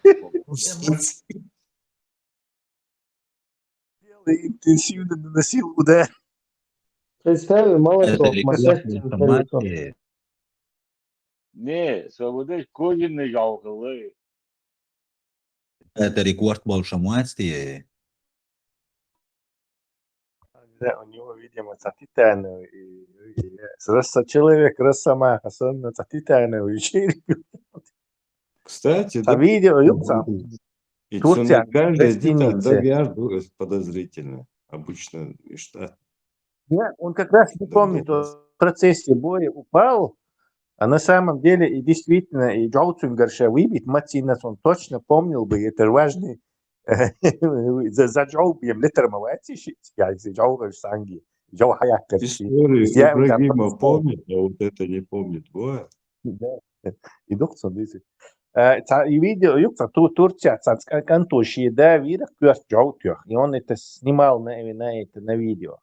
[SPEAKER 16] Интенсивно наносил удар.
[SPEAKER 3] Представь, молоток, массаж температуру.
[SPEAKER 5] Не, свободой кожаный жалкалы.
[SPEAKER 7] Это рекорд большомуатствия.
[SPEAKER 16] Да, у него, видимо, титановый. Человек росомаха, особенно титановый череп.
[SPEAKER 4] Кстати,
[SPEAKER 16] да. Видео,
[SPEAKER 4] и
[SPEAKER 16] Турция,
[SPEAKER 4] гостиница. Подозрительно. Обычно и штат.
[SPEAKER 16] Нет, он как раз не помнит, в процессе боя упал, а на самом деле и действительно, и Джоуцингарша выбит, Матинас, он точно помнил бы, это важный, за Джоубием литермовати, я за Джоугар Санги, Джоу Хаякарши.
[SPEAKER 4] Историю Ибрагима помнит, а вот это не помнит.
[SPEAKER 16] Да, и доктор, и видео, Турция, Кантуши, да, видах, и он это снимал на видео.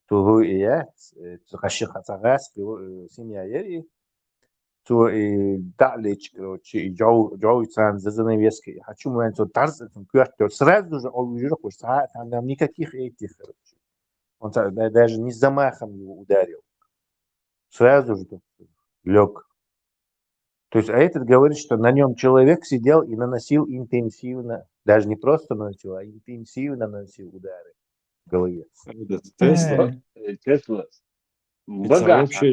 [SPEAKER 16] То я, семья Ери, то далеч, короче, Джоу за занавеской. Хочу момент, что тарз, сразу же он уже хочет, там никаких этих, короче. Он даже не с замахом его ударил. Сразу же лег. То есть, а этот говорит, что на нем человек сидел и наносил интенсивно, даже не просто наносил, а интенсивно наносил удары в голове.
[SPEAKER 4] Тесла.
[SPEAKER 5] Tesla.
[SPEAKER 4] Это вообще,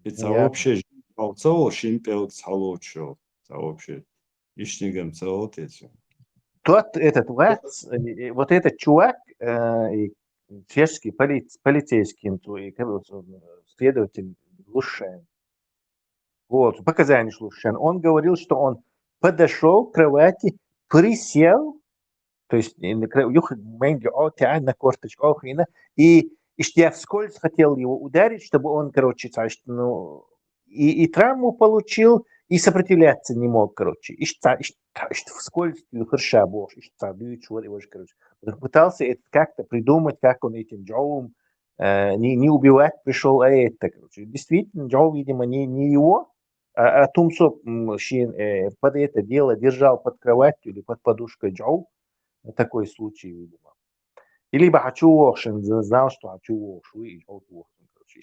[SPEAKER 4] это вообще целого шимпел целого вообще. Ишнигам целого эти.
[SPEAKER 16] Тот этот вот этот чувак, чешский полицейский, следователь Лушен, вот, показания Лушен, он говорил, что он подошел к кровати, присел, то есть на корточках, и я вскользь хотел его ударить, чтобы он, короче, и травму получил, и сопротивляться не мог, короче. Вскользь хорошо был, короче. Пытался это как-то придумать, как он этим Джоум не убивать пришел, а это, короче. Действительно, Джоу, видимо, не его, а Тумсо под это дело держал под кроватью или под подушкой Джоу. Такой случай, видимо. И либо Хачуошин знал, что Хачуошу, и Джоу, короче,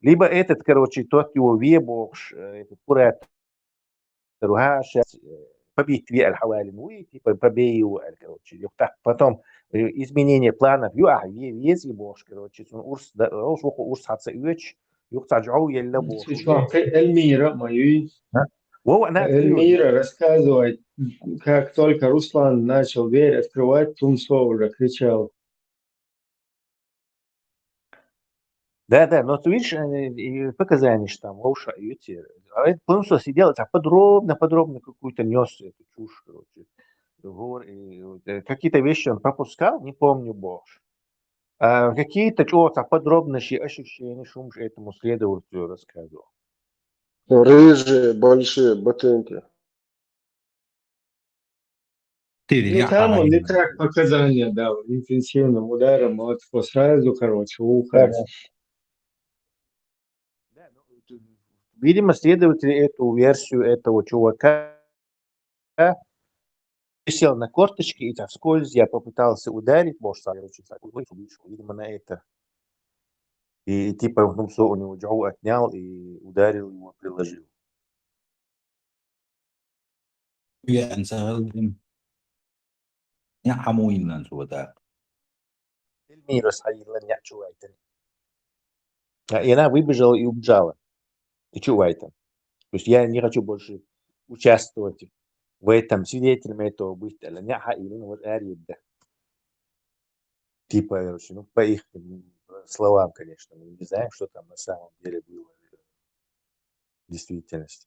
[SPEAKER 16] либо этот, короче, тот его вебош, этот куратор, побить аль-хавалин, типа побею, короче, потом изменение планов, вез ебош, короче, урс хаца üç, yoksa Джоу еле бош.
[SPEAKER 3] Эльмира, мою. Эльмира рассказывает, как только Руслан начал дверь открывать, Тумсо уже кричал.
[SPEAKER 16] Да, но ты видишь, показания, что там Лауша и эти. А это Тумсо сидел, так подробно какую-то нес эту чушь, короче. Какие-то вещи он пропускал, не помню больше. А какие-то подробности, ощущения, шум этому следователю рассказывал.
[SPEAKER 10] Рыжие, большие ботинки.
[SPEAKER 3] Ну, там он не так показания дал, интенсивным ударом, вот сразу, короче, ухо.
[SPEAKER 16] Видимо, следователи эту версию этого чувака сел на корточки и так вскользь я попытался ударить, может, видимо, на это. И типа у него Джоу отнял и ударил его, приложил. Эльмира сходила, не чувайте. И она выбежала и убежала. И чувайте. То есть я не хочу больше участвовать в этом, свидетелем этого быть. Типа, короче, ну, по их словам, конечно, мы не знаем, что там на самом деле было в действительности.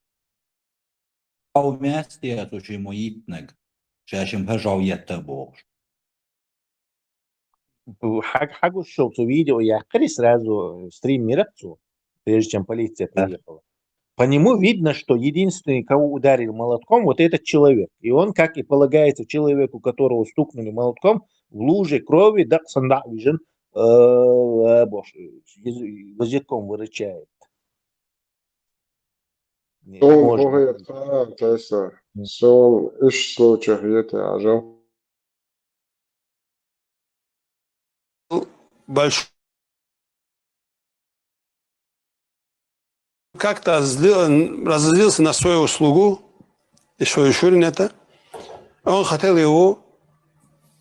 [SPEAKER 16] Хагу Шолцу видео я сразу стрим Миракцу, прежде чем полиция приехала. По нему видно, что единственный, кого ударил молотком, вот этот человек. И он, как и полагается человеку, которого стукнули молотком, в луже крови, да, сандавижен, языком вырычает.
[SPEAKER 10] Он говорит, Тесла, сон иш случаев это ажал.
[SPEAKER 6] Большой. Как-то разозлился на свою услугу, и свою Шурин это. Он хотел его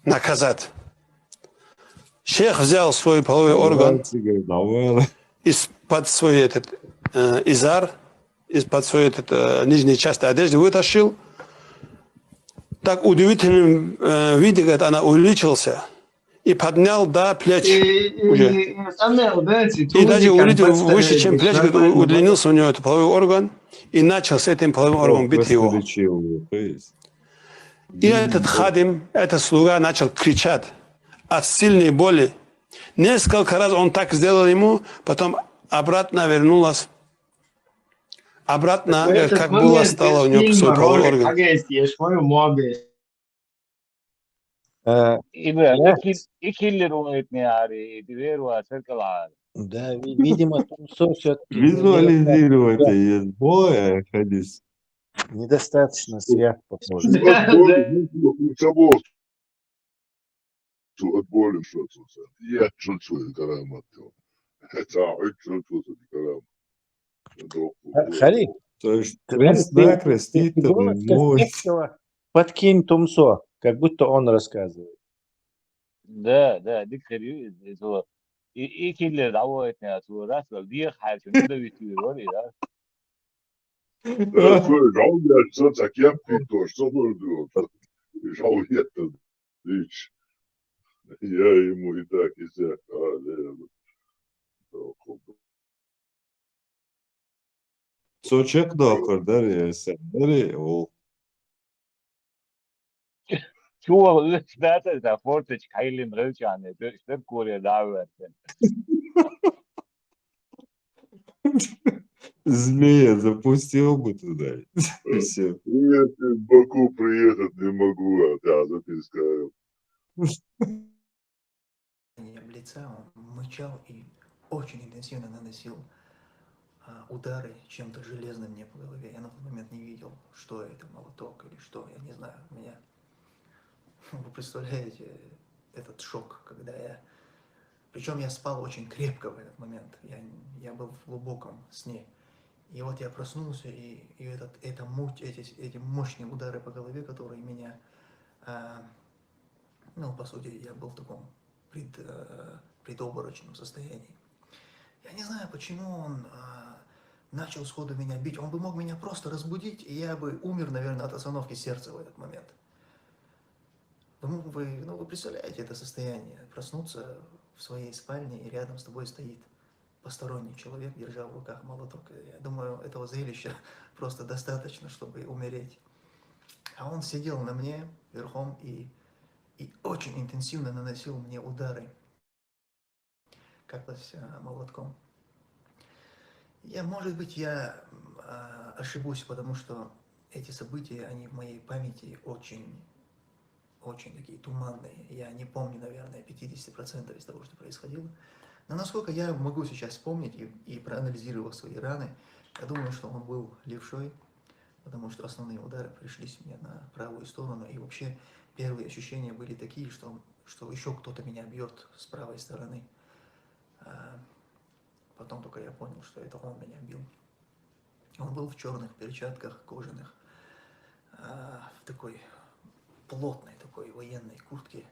[SPEAKER 6] наказать. Шейх взял свой половой орган из-под свой этот изар, из-под своей нижней части одежды вытащил. Так удивительным виде, говорит, она увеличился. И поднял до плеч уже. И даже увидел выше, чем плеч, удлинился у него этот половой орган, и начал с этим половым органом бить его. И этот хадим, этот слуга начал кричать от сильной боли. Несколько раз он так сделал ему, потом обратно вернулась. Обратно, как было, стало у него свой половой орган.
[SPEAKER 16] Да, видимо, Тумсо все-таки
[SPEAKER 4] визуализируйте боя, Хадис.
[SPEAKER 16] недостаточно свят, похоже.
[SPEAKER 5] تقول شو توصل يا شو الكلام تعال شو توصل الكلام
[SPEAKER 16] Хари,
[SPEAKER 4] То есть
[SPEAKER 16] ты
[SPEAKER 4] крест-накрест, и там
[SPEAKER 16] голос как
[SPEAKER 4] может.
[SPEAKER 16] Невского подкинь Тумсо, как будто он рассказывает.
[SPEAKER 19] ده دي كريو تو ايه كل دعوتنا تو راس دي حاجه ده بيتوري ده
[SPEAKER 5] Žaluje se za kjepito, što dobro, žalujete, viš. Ja imu i tak i se,
[SPEAKER 4] Soçak da kadar ya sen nereye o?
[SPEAKER 19] شو ده فورتش كايلين ريتش يعني ده كوريا دعوه
[SPEAKER 4] Змея запустил бы туда. И все.
[SPEAKER 5] Нет, в Баку приехать не могу, да, запискаю.
[SPEAKER 17] Лица он мычал и очень интенсивно наносил удары чем-то железным мне по голове. Я на тот момент не видел, что это, молоток или что, я не знаю. Меня... Вы представляете этот шок, когда я... Причем я спал очень крепко в этот момент. Я был в глубоком сне. И вот я проснулся, и эти мощные удары по голове, которые меня... Ну, по сути, я был в таком предобморочном состоянии. Я не знаю, почему он начал сходу меня бить. Он бы мог меня просто разбудить, и я бы умер, наверное, от остановки сердца в этот момент. Вы представляете это состояние? Проснуться в своей спальне, и рядом с тобой стоит посторонний человек, держа в руках молоток. Я думаю, этого зрелища просто достаточно, чтобы умереть. А он сидел на мне верхом и очень интенсивно наносил мне удары, как молотком. Может быть, я ошибусь, потому что эти события, они в моей памяти очень такие туманные. Я не помню, наверное, 50% из того, что происходило. Но насколько я могу сейчас вспомнить и проанализировав свои раны, я думаю, что он был левшой, потому что основные удары пришлись мне на правую сторону. И вообще первые ощущения были такие, что еще кто-то меня бьет с правой стороны. Потом только я понял, что это он меня бил. Он был в черных перчатках кожаных, в такой плотной такой военной куртке,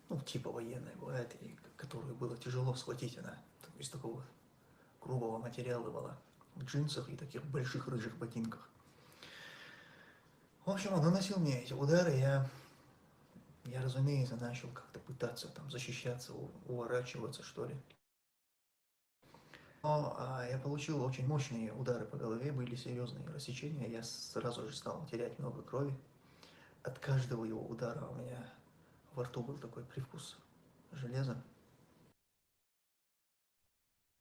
[SPEAKER 17] ну, типа военной бывает, и которую было тяжело схватить, она из такого грубого материала была, в джинсах и таких больших рыжих ботинках. В общем, он наносил мне эти удары, я, разумеется, начал как-то пытаться там защищаться, уворачиваться, что ли. Но я получил очень мощные удары по голове, были серьезные рассечения, я сразу же стал терять много крови. От каждого его удара у меня во рту был такой привкус железа.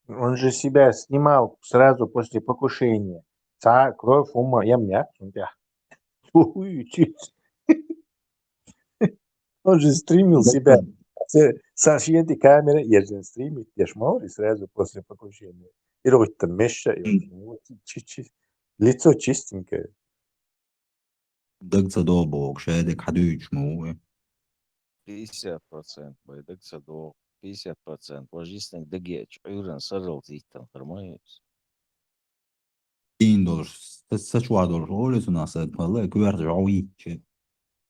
[SPEAKER 16] Он же себя снимал сразу после покушения. Кровь, ума, Он же стримил себя. Сашьенти камера, я же стримит, я шмори сразу после покушения. И робит там меша, и лицо чистенькое.
[SPEAKER 7] دقت دوبوك شادك حدوش مو
[SPEAKER 19] 50% بيدك صدوق 50% وجيسنك دقيقة عيرن صرل زيتن فرمايس
[SPEAKER 7] $10 $4 أولس وناسد والله كويرت عوي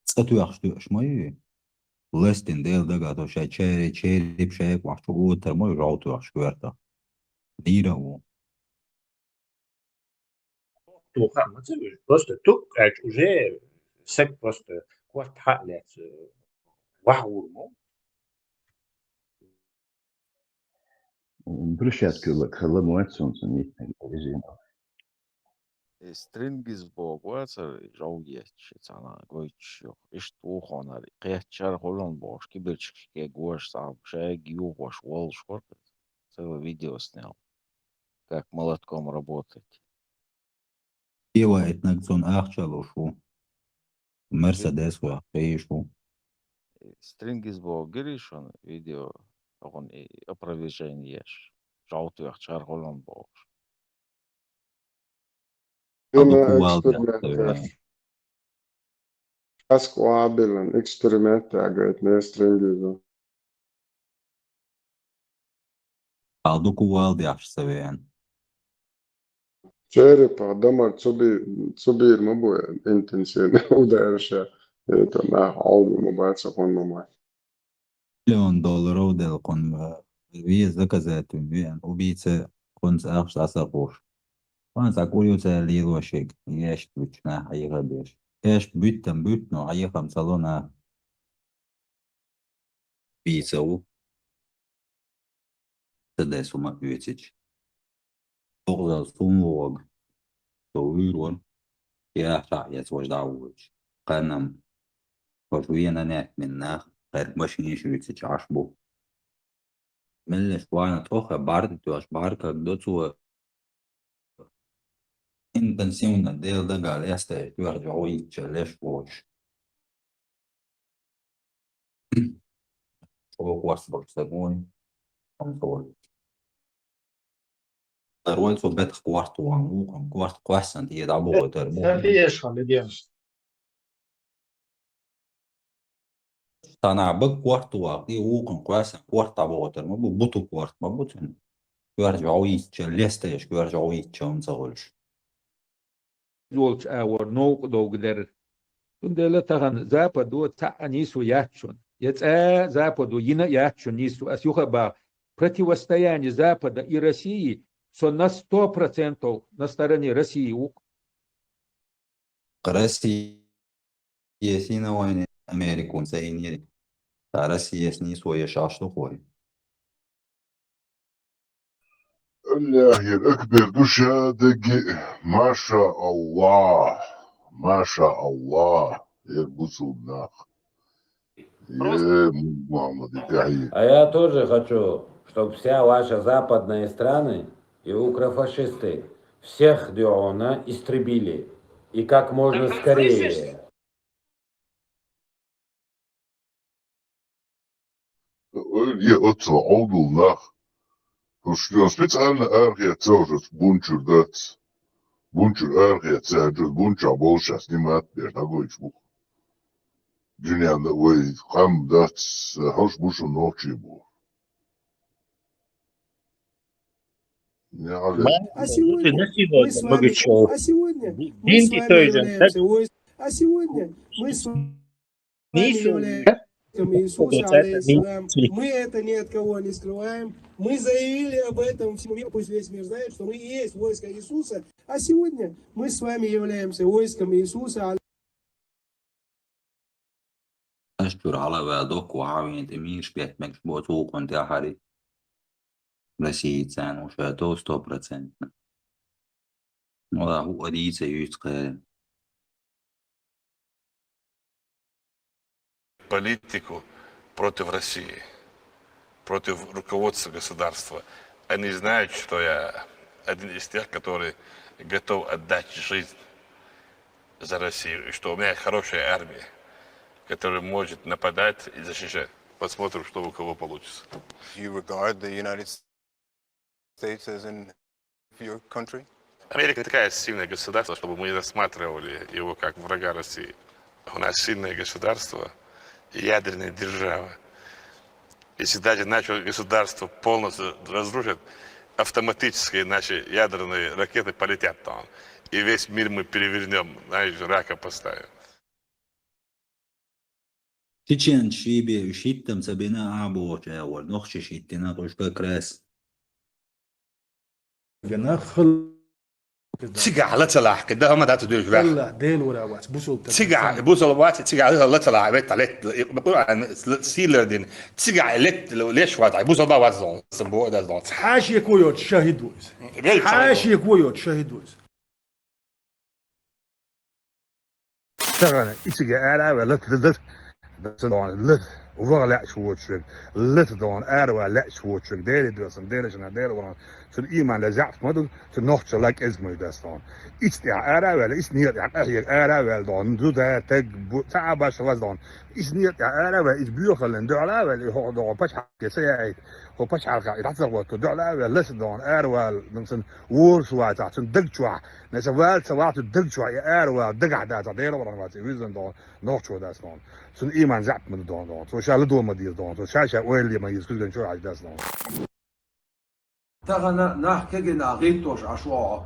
[SPEAKER 7] ستويخ شماي لستن ديل دقاتو شاري بشاك وحشو ترمي رعوتو وحش كويرتا ديرا و
[SPEAKER 16] Просто тут уже сек просто квартал лет вау.
[SPEAKER 18] Брусчат kyllä kalla muetsun sen niiden original.
[SPEAKER 19] سترينجز بوغواتر جوجيتش تانا غويتشيو اشتو خوناري قيتشار هولون бош киберчики гош сам шаги гош вол шорт целое видео снял как молотком работать
[SPEAKER 7] إيوا إتنقزون أخشلو شو مرسيدس وأخيشو
[SPEAKER 19] سترينجز بوغريشون видео он опровержение жауту яхчар холон бош
[SPEAKER 10] Asko abilan eksperimenti agait ne stringizo.
[SPEAKER 7] Kaldı kuvaldı yaxşısı yani.
[SPEAKER 10] Черепа, дамар, цобир, мабуя, интенсивно ударша. Это на ауду, мабаца, он мамай.
[SPEAKER 7] $1 مليون ودل قن فيز ذكزاتون يعني وبيت قنت أخش أساقوش وأنا أقول يوتا ليلو شيك ياش بيتنا حيغا بيش ياش بيتنا حيغا مصالونا بيتسو تدسو ما بيتش تغزى صنوغ تويرون يا شعيات وجدعوش قنم وشوينا ناك مناخ غير ماشي يشويتش عشبو من شوية تروح بعد توش بعد دوتو intenzione del da galeste يرجعوا يتشلش وش هو وصل سمون أنطول تروي صوبت كوارت وانو كوارت كواسن دي دابو تربو
[SPEAKER 3] فيش خلي ديش
[SPEAKER 7] تانا بق كوارت واقي وكن كواسن كوارت دابو تربو بوتو كوارت ما بوتن يرجعوا يتشلستش يرجعوا يتشون صغلش
[SPEAKER 13] زولش اور نوق دوغدر تندل تغن زابدو تعنيسو ياتشون западу ина ячу нису асюха ба противостояние Запада и России со на 100% на стороне России.
[SPEAKER 7] Россия сина войны Америку саинери. Та Россия с ней своя шашлы хой.
[SPEAKER 5] الله الأكبر دشادق ما شاء الله ما شاء الله يربصونا
[SPEAKER 8] А я тоже хочу, чтобы вся ваша западные страны и укрофашисты всех Диона истребили. И как можно скорее.
[SPEAKER 5] Я отцу нах. Что специально аргет тоже бунчур дать. Бунчур аргет саджет бунча больше снимать без такой чух. Дюняна вы хам дать хаш бушу ночи бу.
[SPEAKER 16] А сегодня мы с вами
[SPEAKER 20] являемся Иисуса, алейхиссалям. Мы это ни от кого не скрываем. Мы заявили об этом всему миру, пусть весь мир знает, что мы и есть войско Иисуса. А сегодня мы с вами являемся войском Иисуса.
[SPEAKER 7] أشكر على بعضك وعاونت ميش بيت مكبوت وكنت يا حري رسيد سان وشاتو 100%. ولا هو دي سيتقال
[SPEAKER 21] политику против России, против руководства государства. Они знают, что я один из тех, который готов отдать жизнь за Россию, и что у меня хорошая армия, которая может нападать и защищать. Посмотрим, что у кого получится.
[SPEAKER 22] You regard the United States as in your country?
[SPEAKER 21] Америка такая сильное государство, чтобы мы не рассматривали его как врага России. У нас сильное государство, ядерная держава. Если даже наше государство полностью разрушит, автоматически наши ядерные ракеты полетят там. И весь мир мы перевернем, знаешь, рака поставим.
[SPEAKER 7] تيجين شيبي وشيتم سبينا عبو جاور نخش شيتنا توشكا كراس
[SPEAKER 23] تيجع لا تلاح كده هم ده تدوش بقى لا دين ولا وات بوصل تيجع بوصل وات تيجع لا تلاح بيت عليك بقول عن سيلر دين تيجع لت ليش وات بوصل بقى وات زون سبوع ده زون حاشي كويوت شاهدوز حاشي كويوت شاهدوز ترى تيجع على ولا تدت لت وفق لا شوتشك لت دون أروى لا شوتشك ديري دوسن ديري شنا ديري وران شن إيمان لزعف مدن شن نخش لك إزمي دستان إيش تيع أروى لا إيش نيت يعني أهيك أروى دون دودا تك تعب شواز دون إيش نيت يعني أروى إيش بيوخل ندو على أروى هو دون باش حكي سيء هو باش حركة يتحصل وقت دو على أروى لس دون أروى نسن وورس واتا شن دق شوا نسوال سوات دق شوا أروى دق عدا ديري وران واتي ويزن دون نخش دستان شن إيمان زعف من دون شو شال دو مدير دون شو شاشة وين اللي ما يسكت شو عايز دستان
[SPEAKER 2] تغنا نحكينا غيتوش عشوا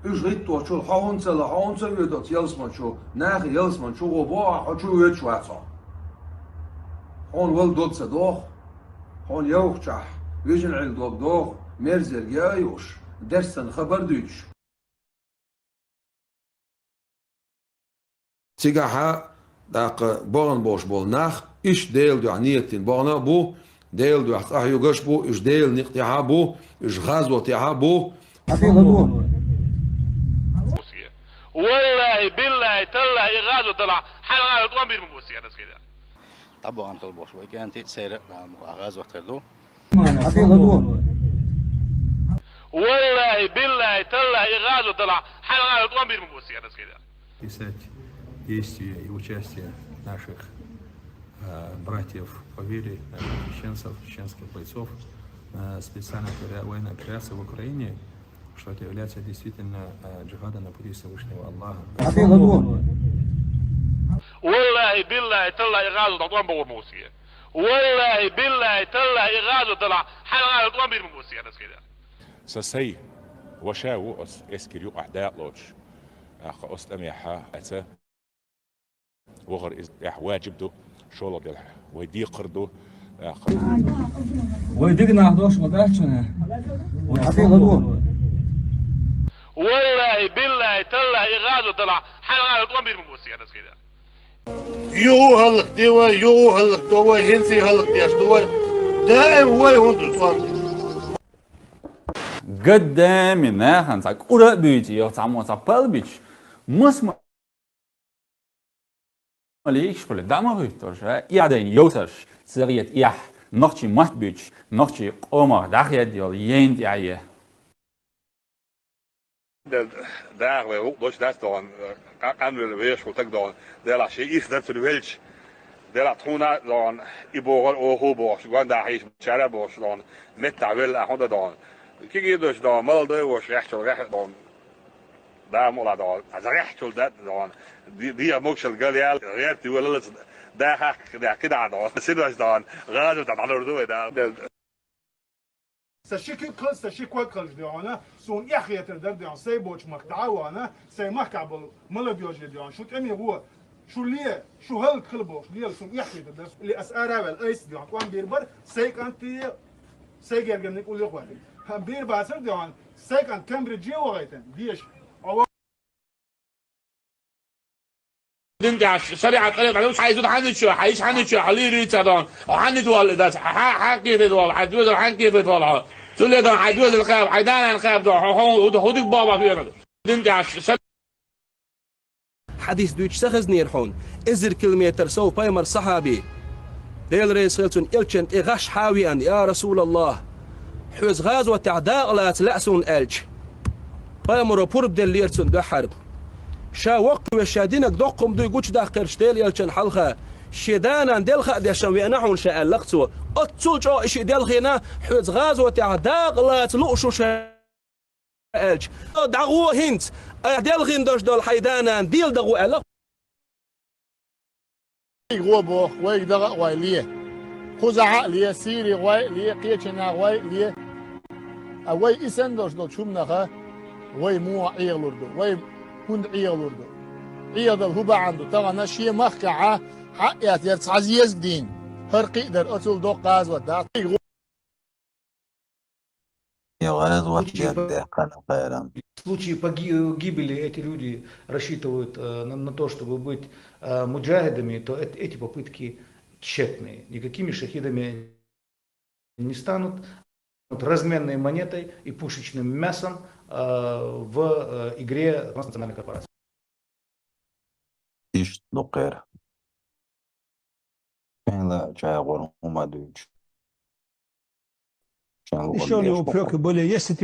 [SPEAKER 2] إيش غيتوش شو حونسل يدوت يلسمن شو ناخ يلسمن شو غبا حشو يتشواتو هون ول دوت صدوخ هون يوخشح ويجن عند دوخ مرزل يايوش درسن خبر دوش تيجاها داق بورن بوش بول ناخ إيش ديل دو عنيتين بورنا بو ديل دو أخ يوغش بو إيش ديل نقطعها بو إيش غازو تيها بو
[SPEAKER 21] والله بالله تالله غازو طلع حلقة طوان بير مبوسي أنا سكيدا
[SPEAKER 11] طبعا طلبوش وكانت سير غاز وقت له
[SPEAKER 21] والله بالله تالله غازو طلع حلقة طوان بير مبوسي أنا سكيدا
[SPEAKER 14] писать действия и участие наших братьев по вере, чеченцев, чеченских бойцов на специальной военной операции в Украине, что это является действительно джихадом на пути Всевышнего Аллаха.
[SPEAKER 21] والله بالله تالله غازو طوان بور موسي والله بالله تالله غازو طلع حلقة طوان بير مبوسي أنا سكيدا
[SPEAKER 24] سسي وشاو اسكريو أحداء لوش أخ أسلميحا أتا وغر واجب دو شغل ديال ويدي قردو
[SPEAKER 25] ويدينا 11 مداحنا
[SPEAKER 21] والله بالله تالله غازو طلع حلقة طوان بير مبوسي أنا سكيدا
[SPEAKER 10] يو هلق ديوا يو هلق دوا هنسي هلق دياش دوا دائم هو هون
[SPEAKER 26] قدامي ناخن ساك قرأ بيجي يا تعمو تقبل بيج مسمى ليش كل دعمه هيتوش يعدين يوتش سريت يح نختي مات بيج نختي قوما داخل ديال يند يعيه
[SPEAKER 21] daar weer ook, dus dat is dan aan willen wees wat ik dan de laat je iets dat de welch de laat gewoon dan iboor oogboos gewoon daar is charabos dan met daar wel aan dan kijk je dus dan mal de was recht dan daar moet dan als recht dat dan die moet je قال يا ريت ولا ده حق ده كده dan سيدوش dan غادر dan على الردوه ده
[SPEAKER 27] سشيك كل سشيك وكل ديانا سون يحيى تردر ديان سي بوش مقطع وانا سي محكب ملبيوج ديان شو تأمي هو شو ليه شو هل كل بوش ليه سون يحيى تردر اللي أسأرة والأيس ديان كون بيربر سي كانتي سي جرجن نقول لك واحد هم بير باسر ديان سي كان كامبريدج وغيتن ديش أو
[SPEAKER 21] دنجا سريع طريق علوش حيزود حنشوا حيش حنشوا حلي ريتادون وحنت والدات حكي ريدوال حدود حنكي ريدوال تقول ده حدود الخاب حيدان الخاب ده هودك بابا فينا دنجا
[SPEAKER 28] حديث دويتش سخز نيرحون ازر كيلومتر سو بايمر صحابي ديل ريسلتون إلشن إغاش حاويا يا رسول الله حوز غاز وتعداء لا تلأسون ألج بايمر وبورب ديل ليرتون ده حرب شا وقت وشادينك دقم دو يقولش ده قرش ديل يلشن حلقة شدانا ديل خا دي شويناحون شاء اللقتو اتسول جو اشي ديل خينا حوز غاز وتعداء لا تلؤشو شا ألج دعوه هنت ديل غين دوش دول حيدانا ديل دغو ألق
[SPEAKER 29] غوبو ويك دغا وايليه خزعة ليه سيري واي ليه قيتشنا واي ليه واي إسندوش دول شمنا واي مو عيغلوردو واي كنت عيغلوردو عيغل هو عنده طبعا نشي مخكعة حقيات يرتعزيز دين هرقي در أتول دو قاز ودات
[SPEAKER 30] В случае гибели эти люди рассчитывают на то, чтобы быть муджахидами, то эти попытки тщетные. Никакими шахидами не станут. Разменной монетой и пушечным мясом в игре транснациональной корпорации.
[SPEAKER 20] Еще у него упреки были, если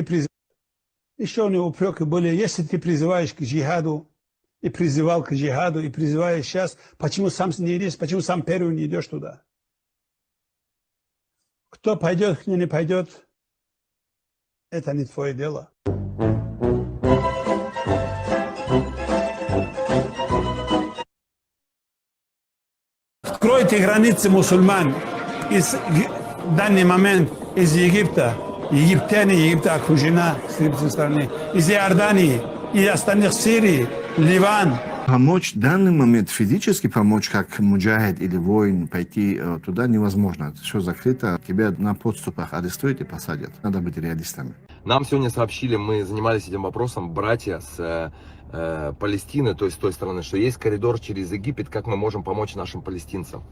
[SPEAKER 20] ты призываешь к джихаду, и призывал к джихаду, и призываешь сейчас, почему сам не идешь, почему сам первый не идешь туда? Кто пойдет, кто не пойдет, это не твое дело.
[SPEAKER 6] Откройте границы мусульман в данный момент из Египта египтяне, Египет окружена с той стороны, из Иордании, и остальных Сирии, Ливан.
[SPEAKER 1] Помочь в данный момент, физически помочь, как муджахид или воин, пойти туда невозможно. Все закрыто, тебя на подступах арестуют и посадят. Надо быть реалистами.
[SPEAKER 3] Нам сегодня сообщили, мы занимались этим вопросом, братья с Палестины, то есть с той стороны, что есть коридор через Египет, как мы можем помочь нашим палестинцам.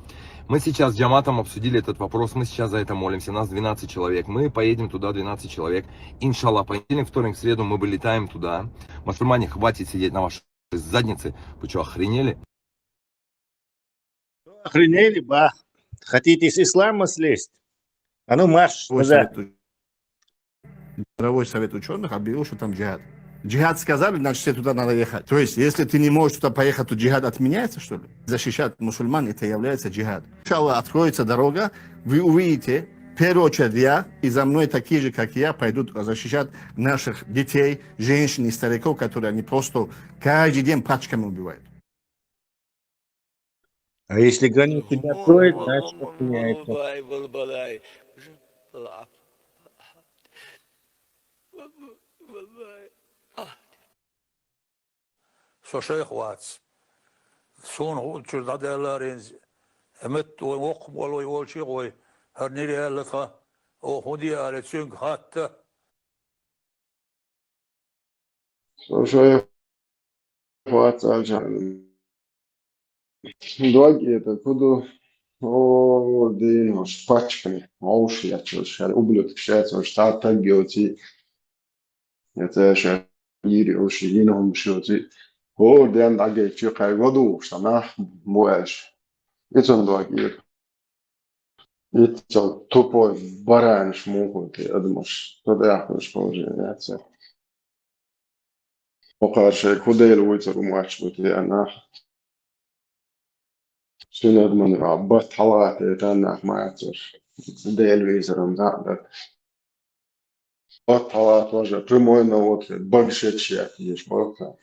[SPEAKER 3] Мы сейчас с джаматом обсудили этот вопрос, мы сейчас за это молимся, нас 12 человек, мы поедем туда 12 человек, иншаллах, понедельник, вторник, среду мы вылетаем туда. Мусульмане, хватит сидеть на вашей заднице, вы что, охренели?
[SPEAKER 16] Охренели, ба. Хотите с ислама слезть? А ну марш назад.
[SPEAKER 1] Мировой совет ученых объявил, что там джихад. Джихад сказали, значит, тебе туда надо ехать. То есть, если ты не можешь туда поехать, то джихад отменяется, что ли? Защищать мусульман, это является джихад. Иншаллах, откроется дорога, вы увидите, в первую очередь я, и за мной такие же, как я, пойдут защищать наших детей, женщин и стариков, которые они просто каждый день пачками убивают.
[SPEAKER 16] А если границу не откроет, значит, отменяется.
[SPEAKER 4] شيخ واتس شون هو شو هذا لارينز همت ووق والله يقول شيء قوي هرنيري هالفا او هودي على شنك حتى
[SPEAKER 10] شيخ واتس عشان دوغي это буду о день шпачками ауш я чё ублюдок считается что так геоти это же ири уж ином шоти о ден аге чё кай году что на моешь это он доги это тупой баран шмуку ты думаешь что да хочешь положение это покажи куда улица румач вот я شنو أضمن عبات حواتي تانا ما يعتر ديل ويزرم زعبت عبات حوات وجه برموين وطلع بغشت شيء يش بوكا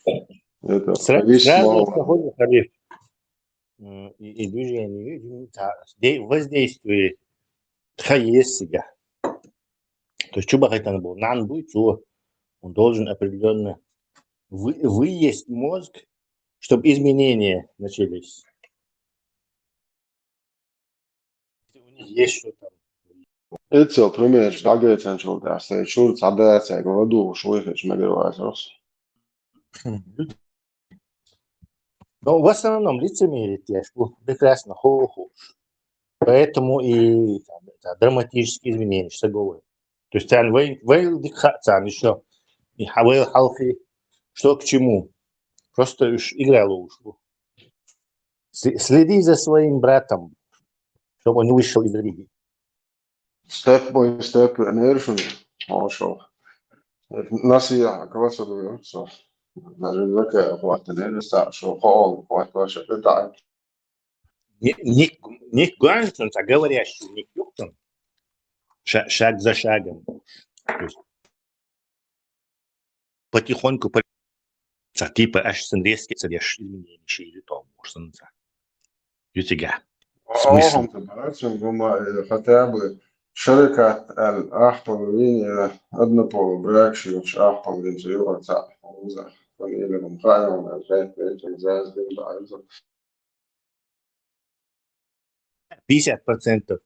[SPEAKER 10] это
[SPEAKER 16] Сразу заходит халиф и движение, воздействие есть себя. То есть, что бы это ни было, нам будет, он должен определенно выесть мозг, чтобы изменения начались. Есть что там.
[SPEAKER 10] Это, пример, дагая централ, да, шур цадается, году, шуйфеш, мегавайзерс.
[SPEAKER 16] Но в основном лицемерие, я прекрасно хохуш. Поэтому и драматические изменения, что говорю. То есть, он вейл дикхацан еще, и хавейл халхи, что к чему. Просто уж играло ушло. Следи за своим братом, чтобы он не вышел из религии.
[SPEAKER 10] Step by step, energie, also. Nasiha, wat ze doen, zo. Natuurlijk, wat de hele staat, zo gewoon, wat was het daar.
[SPEAKER 16] Не гонится, а говорящий, не юктон. Шаг за шагом. То есть, потихоньку, типа, аж сын резкий, царешь изменения, или то, может, он ютига.
[SPEAKER 10] Смысл. хотя бы شركة الأحمرين أدنى براكشي مش أحمرين زيوها تاع حوزة فنيلة مقايمة من الغاية بيت مزاز دين بعيزة
[SPEAKER 16] 50%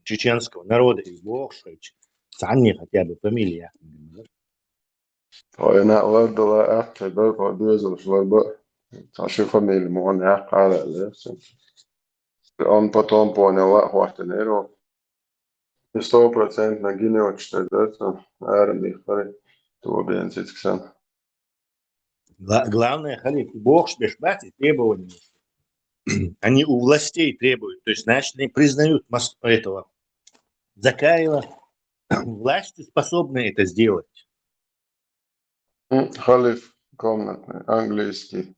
[SPEAKER 16] чеченского народа из Бохшич, عني хотя бы фамилия.
[SPEAKER 10] وأنا أود لا أحكي بك ودوزل شلبة تعشي فميل مغني أحكي على الأسم on potom poняла хватанero 100% на гинео чтается армии хары то бенцитсан.
[SPEAKER 16] Главное, халиф, Бог шбешбати требования. Они у властей требуют, то есть, значит, они признают этого Закаева. Власти способны это сделать.
[SPEAKER 10] Халиф комнатный, английский.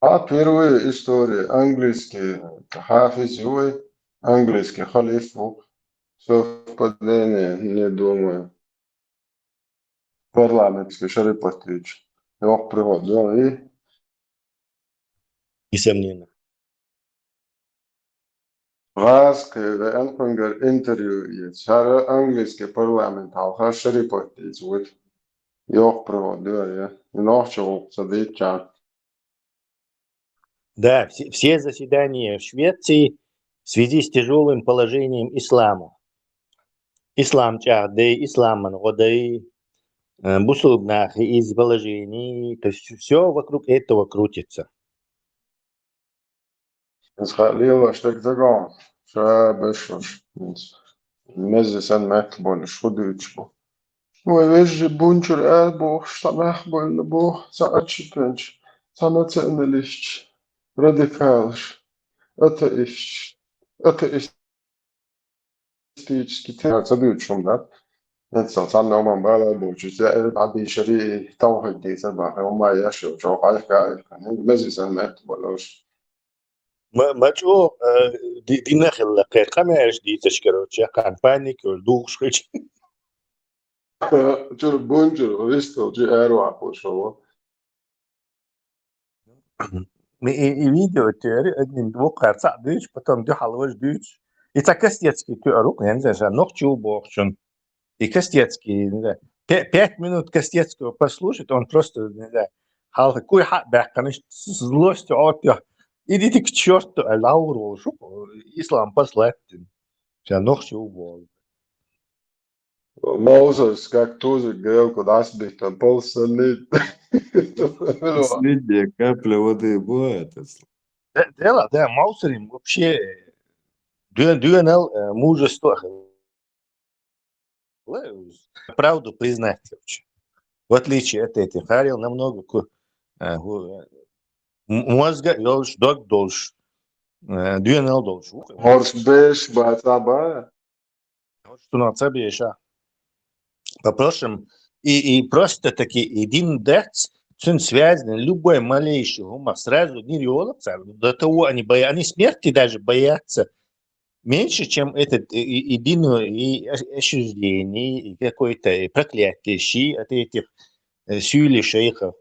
[SPEAKER 10] А первая история, английский, Хафиз Юй, английский халиф, совпадение, не думаю. Парламентский Шарип Патич. Его приводил и...
[SPEAKER 16] Несомненно.
[SPEAKER 10] غاسكي أنفنجر انتريو يتشار أنجليزكي برلمان تاوها شريبوت يزود يوق برو دوريا ينوحشو صديق جان.
[SPEAKER 16] Да, все заседания в Швеции в связи с тяжелым положением ислама. Ислам чахды, ислам мангоды, бусулбнах из положений, то есть все вокруг этого крутится.
[SPEAKER 10] خليل اشتك تقوم شابش مزس ان مكبول شوديتشبو ويج بونجر ابو شتمح بول بو ساعتش بنش سنة انليش راديكالش اتايش كتير صديق شمدات نتصل صنع من بالا بوجود عدي شري توحيد دي سبعة وما يشو شو قايك مزس ان مكبولوش
[SPEAKER 16] Macho di nakhil qamarish di tashkirocha компании duxhich.
[SPEAKER 10] Чур бунчур ристо чи эрва пошово.
[SPEAKER 16] И видео теории одним двух карца дыч, потом du halvoj дыч. И так кастецкий теорию, я не знаю, ногчу бохчун. И кастецкий, не знаю, 5 минут кастецкого послушать, он просто, не знаю, халка куй хат бах, конечно, с злостью от идите к черту, лауру, шо, ислам послать. Я ногчу бог.
[SPEAKER 10] Moses, как тоже говорил, куда сбить, полсонит.
[SPEAKER 5] Последняя капля воды была это.
[SPEAKER 16] Дело, да, Маусерим вообще дюнал мужество. Правду признать вообще. В отличие от этих, Харил намного мозга должен, дог должен, дюнал должен.
[SPEAKER 10] Хорс беш бацаба.
[SPEAKER 16] Что на тебе еще? Попросим, и просто таки един дец, сын связан, любой малейший гумор сразу не релакса, до того они смерти даже боятся меньше, чем этот единое и осуждение, и какое-то проклятие щи от этих сюли шейхов.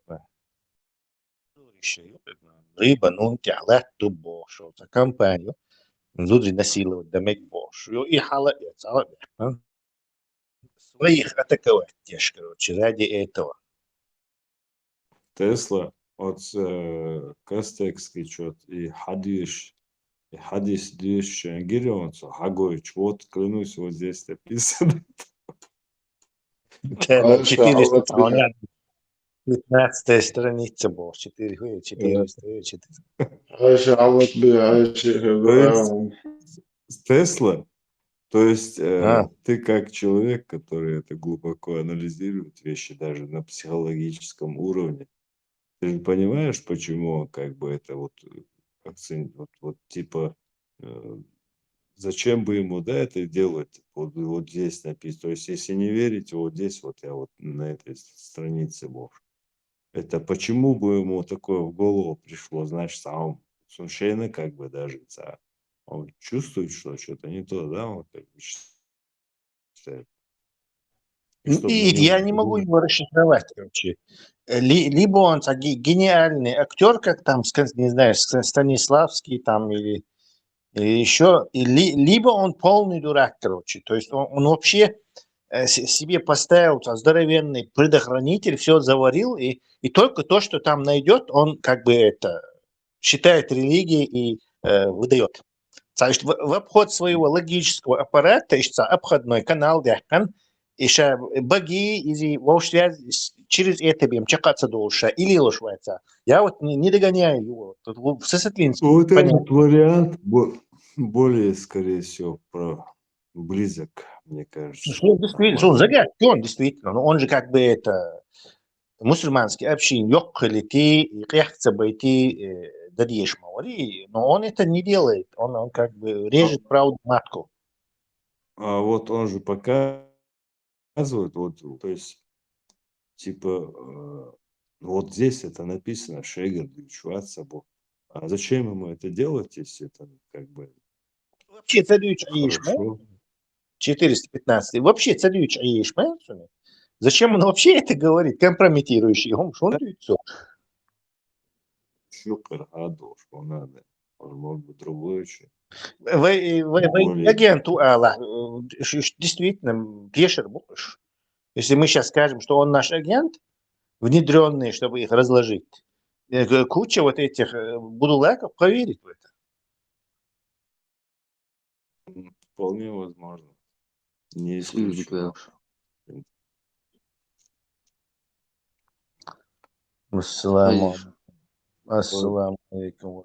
[SPEAKER 16] Рыба, ну, тяглат ту бошу, за компанию, зудри насиловать, да мек бошу, и халатец, своих атаковать тяж, короче, ради этого.
[SPEAKER 5] Тесла от Кастекский чет и Хадиш Гирионцу, Хагович, вот клянусь, вот здесь написано.
[SPEAKER 16] 15 страница была, 4.
[SPEAKER 5] Тесла, то есть ты как человек, который это глубоко анализирует вещи даже на психологическом уровне, ты же понимаешь, почему как бы это вот акцент, вот типа зачем бы ему, да, это делать? Вот здесь написано. То есть, если не верите, вот здесь вот я вот на этой странице был. Это почему бы ему такое в голову пришло? Значит, он случайно как бы даже он чувствует, что что-то не то, да? Он как бы считает.
[SPEAKER 16] И я не могу его расшифровать, короче. Либо он гениальный актер, как там, не знаю, Станиславский там или еще, либо он полный дурак, короче. То есть он вообще себе поставил здоровенный предохранитель, все заварил, и только то, что там найдет, он как бы это считает религией и выдает. Значит, в обход своего логического аппарата ищется обходной канал, еще боги и через это бьем чекаться дольше или лошвается. Я вот не догоняю его. В Сесетлинске.
[SPEAKER 5] Вот этот вариант более, скорее всего, близок, мне кажется.
[SPEAKER 16] Действительно, он загаден, действительно. Но он же как бы это мусульманский общин, ёкхалити, и кехца байти дадьеш мавари, но он это не делает. Он как бы режет правду матку.
[SPEAKER 5] А вот он же показывает, вот, то есть, типа, вот здесь это написано, Шегер, Шварцабу. А зачем ему это делать, если это как бы...
[SPEAKER 16] Вообще царевич Аишма, 415, вообще царевич Аишма, зачем он вообще это говорит, компрометирующий, он все.
[SPEAKER 5] Шукар, что надо, может быть, другое еще. более.
[SPEAKER 16] агенту Аллах действительно пешер будешь. Если мы сейчас скажем, что он наш агент, внедренный, чтобы их разложить, куча вот этих будулаков поверит в это.
[SPEAKER 5] Вполне возможно. Не исключено.
[SPEAKER 16] Ассаламу алейкум.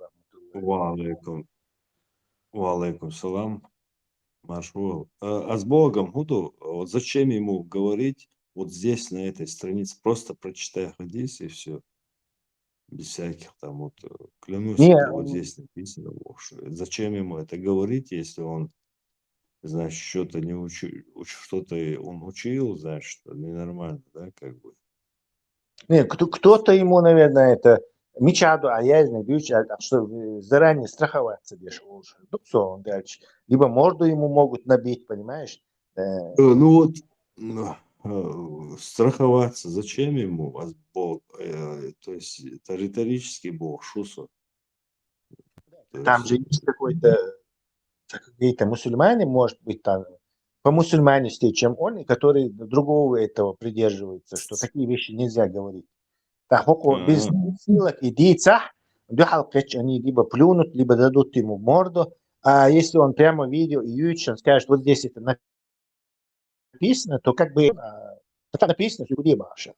[SPEAKER 5] Валейкум салам. Машвал. А с Богом, Худу, вот зачем ему говорить вот здесь, на этой странице, просто прочитай хадис и все. Без всяких там вот, клянусь,
[SPEAKER 16] Не,
[SPEAKER 5] это вот здесь написано. Зачем ему это говорить, если он, значит, что-то не учил, что-то он учил, значит, что ненормально, да, как бы.
[SPEAKER 16] не, кто-то ему, наверное, это мечаду, а я не знаю, что заранее страховаться дешево уже. Ну, все, он дальше. Либо морду ему могут набить, понимаешь?
[SPEAKER 5] Ну вот, страховаться, зачем ему вас Бог? То есть это риторический Бог, шусу.
[SPEAKER 16] Там же есть какие-то мусульмане, может быть, там по мусульманистее, чем он, и которые другого этого придерживаются, что такие вещи нельзя говорить. Так, без силок и дицах, они либо плюнут, либо дадут ему морду, а если он прямо видео и Ючен скажет, вот здесь это написано, то как бы это написано, что где Баша.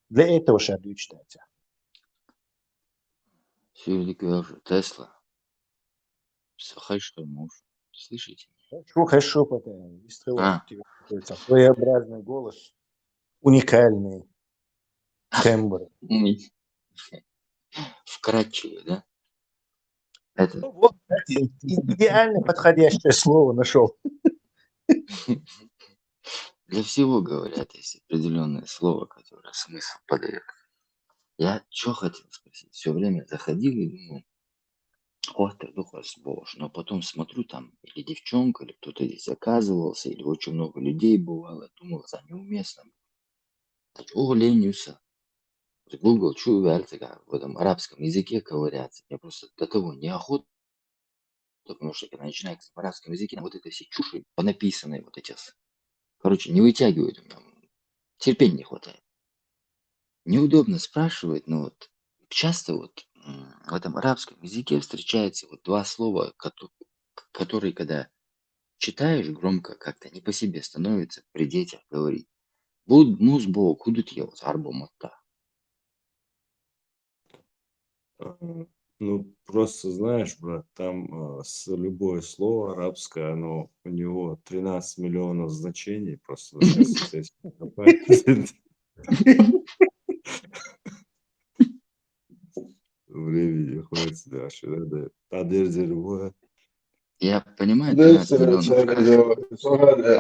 [SPEAKER 16] Для этого шарду читается.
[SPEAKER 7] Тесла. Сахайшка муж. Слышите?
[SPEAKER 16] Хорошо, своеобразный голос, уникальный тембр.
[SPEAKER 7] Вкратчивый, да? Это...
[SPEAKER 16] Ну, вот, идеально подходящее слово нашел.
[SPEAKER 7] Для всего, говорят, есть определенное слово, которое смысл подает. Я что хотел спросить? Все время заходил и думал, остро духос Бож, но потом смотрю, там или девчонка, или кто-то здесь оказывался, или очень много людей бывало, думал, за неуместно. О, ленюся. Google, чую, в этом арабском языке ковыряться. Мне просто до того неохота, потому что когда начинается в арабском языке, вот это все чуши понаписанные, вот эти, короче, не вытягивают у меня, терпения не хватает. Неудобно спрашивать, но вот часто вот в этом арабском языке встречается вот два слова, которые, когда читаешь громко, как-то не по себе становится при детях говорить. Буд музбо кудут елс арбо матта.
[SPEAKER 5] Ну, просто знаешь, брат, там любое слово арабское, оно у него 13 миллионов значений, просто времени хватит, да, что
[SPEAKER 7] Я понимаю, 13 миллионов.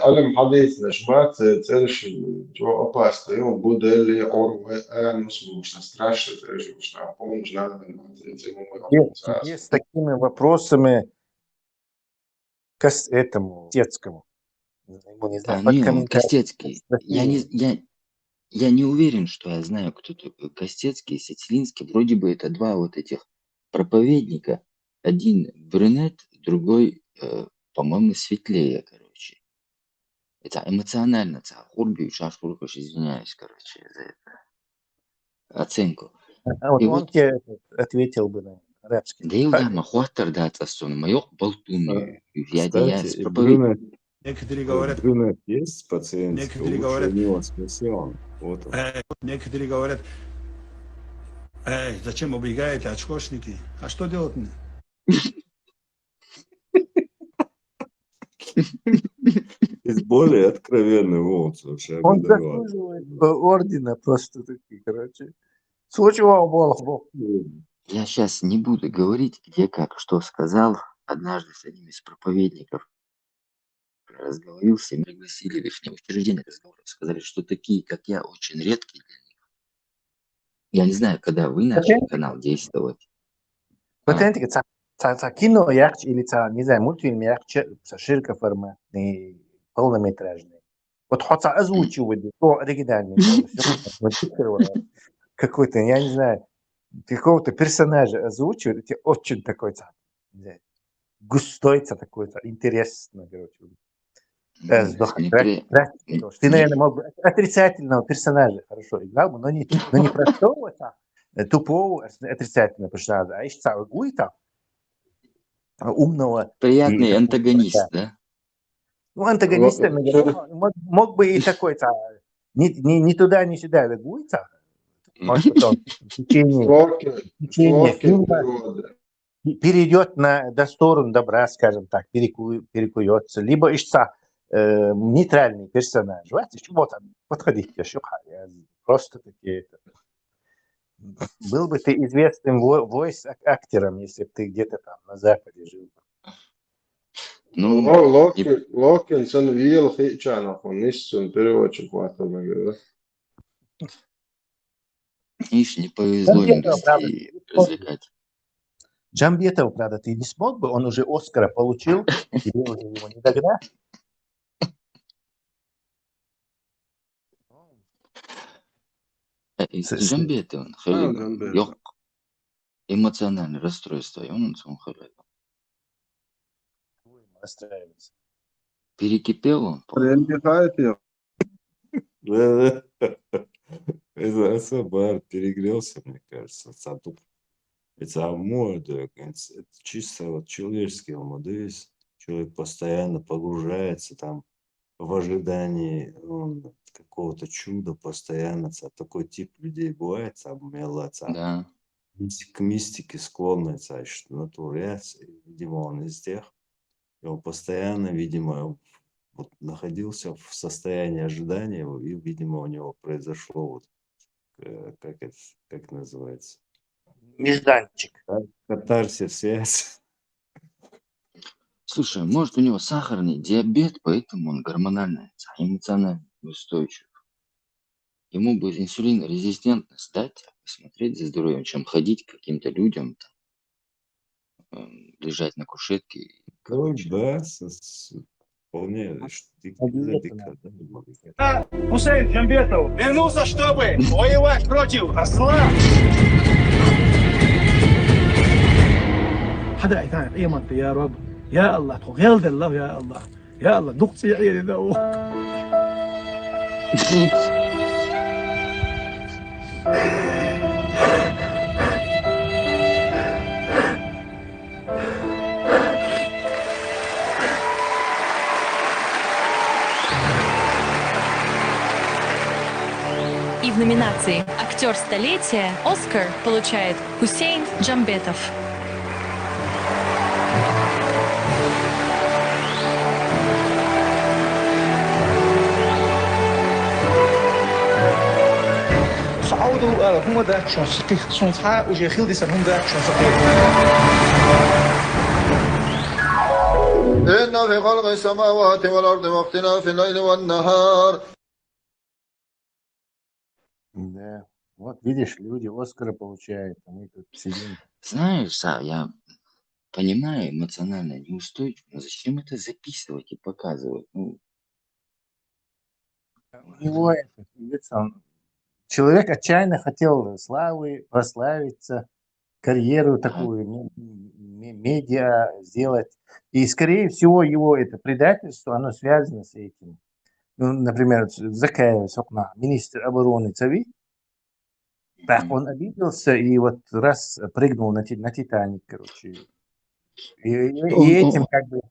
[SPEAKER 10] علم حديث نشمات ترش جو опасно, и он будет ли орве, нужно страшно, что помощь надо.
[SPEAKER 16] С такими вопросами к этому детскому. Не знаю,
[SPEAKER 7] не, он Костецкий. Я не уверен, что я знаю, кто такой Костецкий и Сицилинский. Вроде бы это два вот этих проповедника. Один брюнет, другой, по-моему, светлее, короче. Это эмоционально, хурби, шашкуркаш, извиняюсь, короче, за это оценку.
[SPEAKER 16] А вот он тебе ответил бы на арабский.
[SPEAKER 7] Да и да, махуатар да отцовный, майор болтун.
[SPEAKER 5] Кстати, некоторые говорят, брюнет есть пациент, некоторые говорят, у него спасен. Вот он.
[SPEAKER 27] Некоторые говорят, зачем убегаете очкошники? А что делать мне?
[SPEAKER 5] Есть более откровенный волк.
[SPEAKER 16] Он заслуживает ордена просто такие, короче. Случайно Бог.
[SPEAKER 7] Я сейчас не буду говорить, где как, что сказал. Однажды с одним из проповедников разговорился, пригласили в их учреждение разговора, сказали, что такие, как я, очень редкие для них. Я не знаю, когда вы начали канал действовать.
[SPEAKER 16] Кино ярче или, не знаю, мультфильм ярче, широкоформатный, полнометражный. Вот хотя озвучивать, оригинальный какой-то, я не знаю, какого-то персонажа озвучивать, это очень такой густой, такой-то, интересно, короче.
[SPEAKER 7] Непри-
[SPEAKER 16] Ты, наверное, мог бы отрицательного персонажа хорошо играл бы, но не простого, тупого отрицательного персонажа, а еще гуйта, умного.
[SPEAKER 7] Приятный
[SPEAKER 16] И
[SPEAKER 7] антагонист, да?
[SPEAKER 16] ну, антагонистом мог бы и такой-то, не туда, не сюда, гуйта. Может, потом в течение фильма перейдет на сторону добра, скажем так, перекуется, либо ищется нейтральный персонаж. Вот он, подходите, просто такие. Был бы ты известным войс-актером, если бы ты где-то там на Западе жил.
[SPEAKER 7] Ну,
[SPEAKER 10] Локинс, он видел Хичанов, он нищен, переводчик ватал, да?
[SPEAKER 7] Видишь, не повезло индустрии развлекать.
[SPEAKER 16] Джамбетов, правда, ты не смог бы, он уже Оскара получил, тебе уже его не догнать.
[SPEAKER 7] Джамбетов, эмоциональное расстройство, и он хорошо.
[SPEAKER 16] Расстраивается.
[SPEAKER 7] Перекипел он.
[SPEAKER 5] Да. Это особо перегрелся, мне кажется. Это молодой, это чисто вот человеческий молодец. Человек постоянно погружается там в ожидании какого-то чуда постоянно. Такой тип людей бывает,
[SPEAKER 7] Да.
[SPEAKER 5] к мистике склонный, что натурец. Видимо, он из тех. И он постоянно, видимо, вот находился в состоянии ожидания, и, видимо, у него произошло как называется?
[SPEAKER 16] Нежданчик.
[SPEAKER 5] Катарсис, связь.
[SPEAKER 7] Слушай, может у него сахарный диабет, поэтому он гормонально, эмоционально устойчив. Ему бы инсулинорезистентность дать, посмотреть за здоровьем, чем ходить к каким-то людям, лежать на кушетке.
[SPEAKER 5] Да, вполне.
[SPEAKER 8] Хусейн Джамбетов вернулся, чтобы воевать против осла. حدا يتعب قيمتي يا رب يا الله تغيل الله يا الله يا الله نقصي عيني ده
[SPEAKER 9] И в номинации «Актер столетия» Оскар получает Хусейн Джамбетов.
[SPEAKER 30] صعودوا هم ده شون سقيق صنصحاء وجي خلدي هم ده شون سقيق
[SPEAKER 12] إن في خلق السماوات والأرض واختلاف الليل والنهار.
[SPEAKER 16] Да, вот видишь, люди Оскара получают, а мы тут сидим.
[SPEAKER 7] Знаешь, Сав, я понимаю, эмоционально неустойчив, но зачем это записывать и показывать? Ну,
[SPEAKER 16] У него это, видится, человек отчаянно хотел славы, прославиться, карьеру такую, медиа сделать. И, скорее всего, его это предательство, оно связано с этим. Ну, например, Закаев, министр обороны Цави, так он обиделся и вот раз прыгнул на Титаник, короче. И этим как бы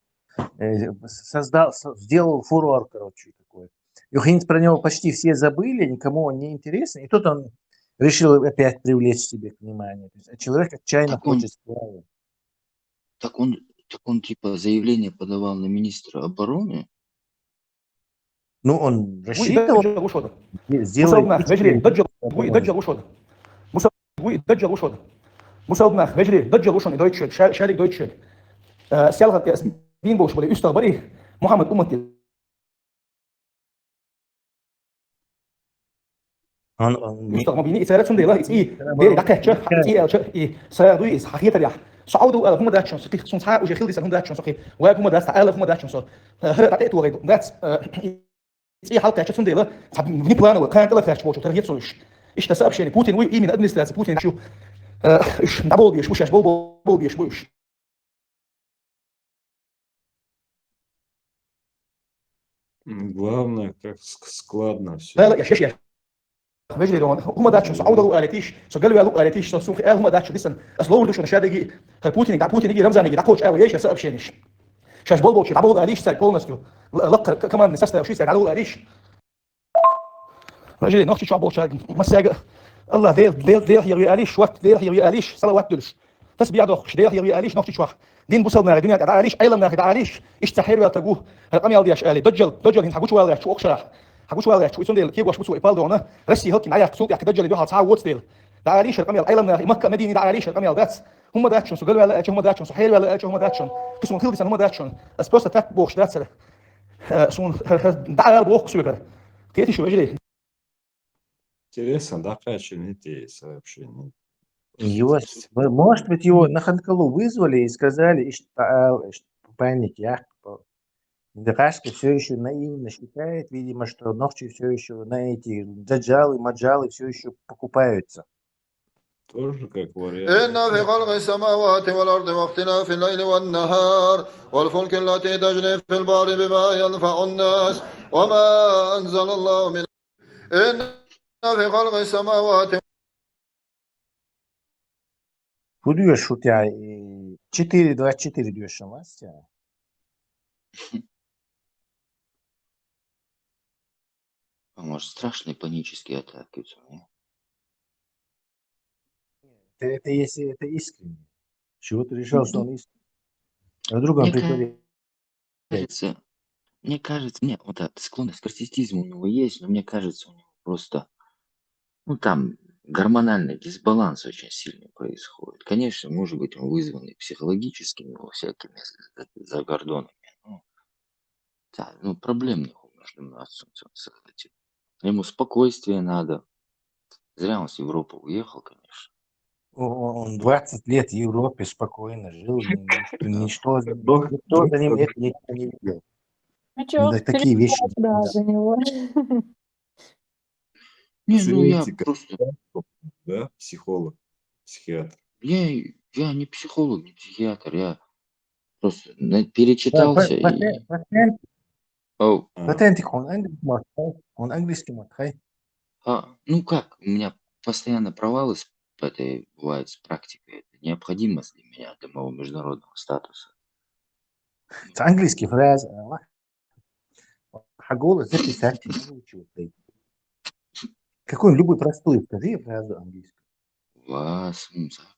[SPEAKER 16] сделал фурор, короче, такой. И про него почти все забыли, никому он не интересен. И тут он решил опять привлечь себе внимание. То есть, человек отчаянно хочет славы.
[SPEAKER 7] Так он типа заявление подавал на министра обороны.
[SPEAKER 16] Ну, он рассчитывал сделать...
[SPEAKER 30] مساومة مجري دجل وشون دويتشل شارك دويتشل سيالغت ياسمين بوش بلي استغبري محمد أمتي مستغربين إسرائيل سندي الله إيه ديري دكتة شر إيه سيادوي إس حقيقة رياح صعودوا هم داتشون سقي صنصاء وجي خلدي سهم داتشون سقي وهم داس تعال هم داتشون صار هذا تعطيت وغيره داتس إيه حلقة شر سندي الله صعب نبني بلانه وكان كلا فلاش بوش ترى يتصلش إيش تسأب شيء بوتين وي إيه من أدمنستراسيون بوتين شو إيش نبول بيش وش بول بيش بوش
[SPEAKER 5] Главное, как складно все.
[SPEAKER 8] لا لا يا شيخ مجري لون هم داتشن سو عوضوا قالتيش سو قالوا يالو قالتيش سو سوخ هم داتشن ديسن اصل دوش نشاد يجي بوتين يجي رمزان يجي داكوش او ايش سبب شينش شاش بولبوش عبوا قاليش سال بولنسكو لق كمان نسست وشي سال عبوا قاليش مجري نوختي شو عبوا شاق مساق الله ديل هي قاليش وقت ديل هي قاليش صلوات دلش تسبيع دوخ ديل هي قاليش نوختي شو دين بوصلنا الدنيا قاليش ايلا قاليش ايش تحير وتقوه رقم يالدي اش قالي دجل هن حقوش ولا شو اخشرح حقوش ولا شو يسون ديل كيف واش بسوي بالدونه رسي هلكي معايا سوق يحكي دجل بيها تعود ديل تعاليش رقم يال ايلا مكه مدينه تعاليش رقم يال بس هم داتشن سو قالوا ولا هم داتشن سو حيل ولا هم داتشن كسون كيل هم داتشن اسبوس تاك بوش داتسل سون دعا بوخ سويكر كيتي شو اجري
[SPEAKER 5] Интересно, да, очень эти сообщения.
[SPEAKER 16] Может быть, его на Ханкалу вызвали и сказали, что паник, я Дакашка все еще наивно считает, видимо, что ногти все еще на эти даджалы, маджалы все еще покупаются.
[SPEAKER 5] Тоже как вариант.
[SPEAKER 12] إن في خلق السماوات والأرض واختلاف الليل والنهار والفلك التي تجري في البحر بما ينفع الناس وما أنزل الله من إن في خلق السماوات.
[SPEAKER 16] Bu diyor şu ya 4-24 diyor şu an ya.
[SPEAKER 7] А может, страшные панические атаки?
[SPEAKER 16] Это если это искренне. Чего ты решил, что он искренне? На другом приколе.
[SPEAKER 7] Мне кажется, вот эта склонность к нарциссизму у него есть, но мне кажется, у него просто, там гормональный дисбаланс очень сильно происходит. Конечно, может быть, он вызванный психологическими всякими загордонами. Проблемный между отцом. Ему спокойствие надо. Зря он с Европы уехал, конечно.
[SPEAKER 16] Он 20 лет в Европе спокойно жил, никто за ним это никто не видел. Такие вещи.
[SPEAKER 9] Да, за него.
[SPEAKER 7] Я просто...
[SPEAKER 5] Да, психолог, психиатр.
[SPEAKER 7] Я не психолог, не психиатр, я просто перечитался
[SPEAKER 16] Патентик, он английский мат,
[SPEAKER 7] как, у меня постоянно провалы бывают с практикой. Это необходимость для меня, для моего международного статуса.
[SPEAKER 16] Это английский фраза. Хагол записать не учил. Какой любой простой скажи фразу английскую.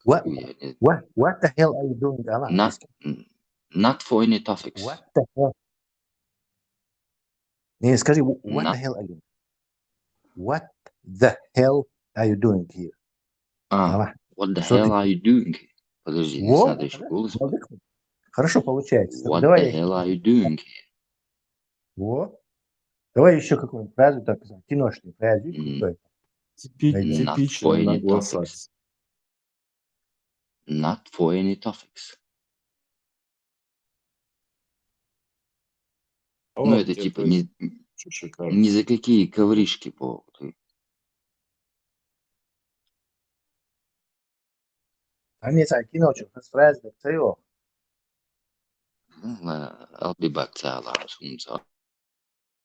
[SPEAKER 16] What the hell are you doing?
[SPEAKER 7] Not for any topics.
[SPEAKER 16] What the hell? Не, скажи, what the hell are you doing? What the hell are you doing here?
[SPEAKER 7] What the hell are you doing here? Подожди, здесь надо еще голос.
[SPEAKER 16] Хорошо получается.
[SPEAKER 7] What the hell are you doing here?
[SPEAKER 16] Вот. Давай еще какую-нибудь фразу, так сказать, киношную фразу.
[SPEAKER 5] Типично на глазах.
[SPEAKER 7] Not for any topics. Это типа ни за какие ковришки повод.
[SPEAKER 16] Нет, кино, фраза, это
[SPEAKER 7] I'll be back to our house.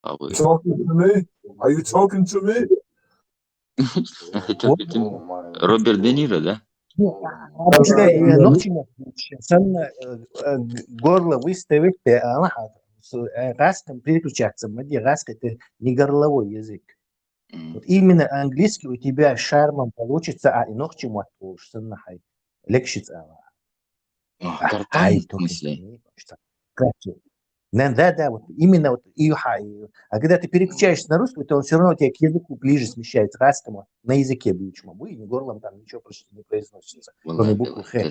[SPEAKER 2] Talking to me? Are you talking to me?
[SPEAKER 7] Роберт Де Ниро, да?
[SPEAKER 16] Горло выставить, раском переключаться. Раска это не горловой язык. Вот именно английский у тебя шармом получится, а иногда чему отпушься нахай. Легчится.
[SPEAKER 7] Картон, в смысле?
[SPEAKER 16] Да, вот именно вот а когда ты переключаешься на русский, то он все равно у тебя к языку ближе смещается, раскому на языке бьючему, и горлом там ничего почти не произносится, кроме буквы Х.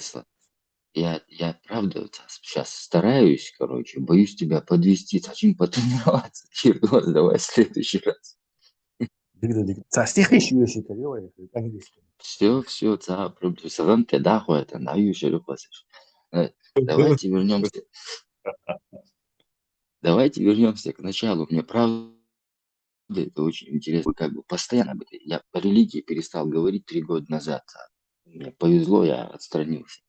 [SPEAKER 7] Я правда сейчас стараюсь, боюсь тебя подвести, зачем потренироваться? Давай в следующий раз.
[SPEAKER 16] Стихи еще говорят английский.
[SPEAKER 7] Все, сам ты это Давайте вернемся к началу. Мне правда это очень интересно. Постоянно я по религии перестал говорить 3 года назад. Мне повезло, я отстранился.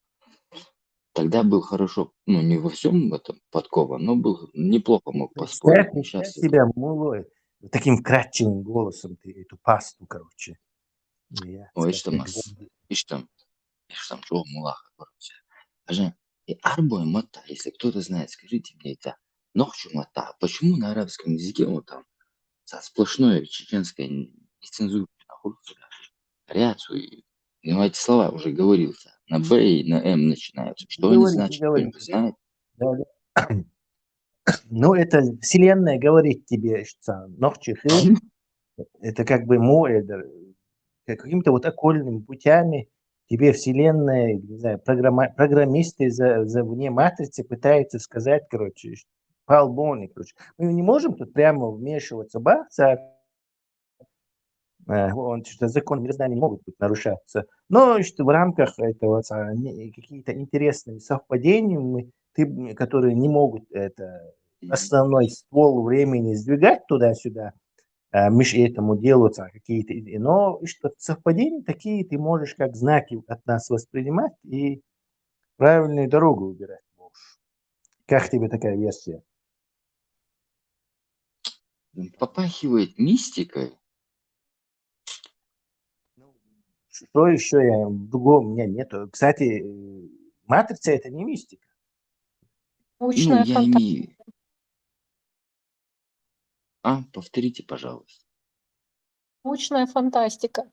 [SPEAKER 7] Тогда был хорошо, ну, не во всем этом подкован, но был неплохо мог поспорить.
[SPEAKER 16] Представь
[SPEAKER 7] Сейчас
[SPEAKER 16] себя мулой, таким кратчевым голосом ты эту пасту, короче. Я
[SPEAKER 7] ой,
[SPEAKER 16] как
[SPEAKER 7] иштам, что мулаха, короче. Скажи, и арбой мата, если кто-то знает, скажите мне это, нохчу мата, почему на арабском языке вот там сплошное чеченское нецензурное ряцию, ну, эти слова уже говорился, на Б и на М начинаются. Что они значат, кто-нибудь знает?
[SPEAKER 16] Да, да. Ну, это вселенная говорит тебе, что нохчихы, это как бы какими-то вот окольными путями тебе вселенная, не знаю, программисты за вне матрицы пытаются сказать, короче, полбони, короче. Мы не можем тут прямо вмешиваться, он что закон мироздания не могут быть нарушаться. Но что в рамках этого какие-то интересные совпадения, которые не могут это основной ствол времени сдвигать туда-сюда, мы же этому делу какие-то, но что совпадения такие ты можешь как знаки от нас воспринимать и правильную дорогу выбирать можешь. Как тебе такая версия?
[SPEAKER 7] Попахивает мистикой.
[SPEAKER 16] Что еще я в другом у меня нету? Кстати, матрица это не мистика.
[SPEAKER 7] Ну, я имею... повторите, пожалуйста.
[SPEAKER 11] Научная фантастика.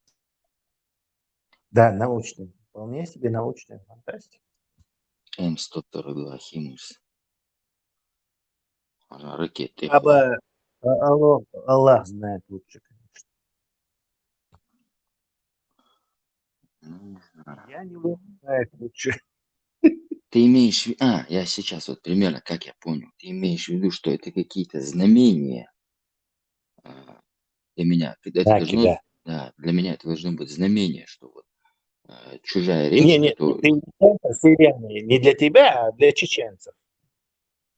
[SPEAKER 16] Да, научная. Вполне себе научная фантастика.
[SPEAKER 7] М142 Химус. Ракеты.
[SPEAKER 16] Аллах знает лучше, конечно. Я не знаю лучше.
[SPEAKER 7] Ты имеешь в виду... я сейчас вот примерно, как я понял, ты имеешь в виду, что это какие-то знамения для меня. Это должно, да, для меня это должно быть знамение, что вот чужая речь,
[SPEAKER 16] Не для тебя, а для чеченцев.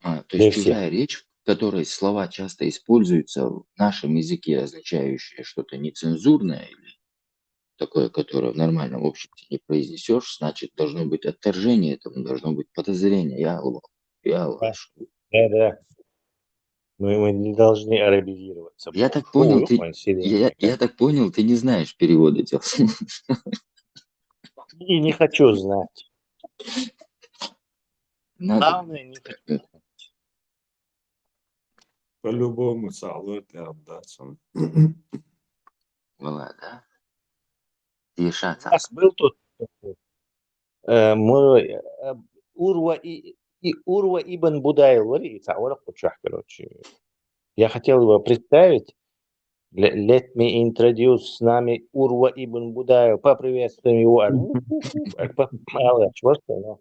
[SPEAKER 7] То есть чужая речь, в которой слова часто используются в нашем языке, означающие что-то нецензурное или такое, которое в нормальном обществе не произнесешь, значит, должно быть отторжение этому, должно быть подозрение. Я лжу.
[SPEAKER 16] Да. Мы не должны арабизироваться.
[SPEAKER 7] Я так понял, я так понял, ты не знаешь перевод этих слов.
[SPEAKER 16] И не хочу знать.
[SPEAKER 7] Главное,
[SPEAKER 16] не хочу.
[SPEAKER 5] По-любому салат и отдаться.
[SPEAKER 7] Была, да?
[SPEAKER 16] У нас был тут Урва ибн Будайл, короче. Я хотел его представить. Let me introduce с нами Урва ибн Будайл. Поприветствуем его. Но,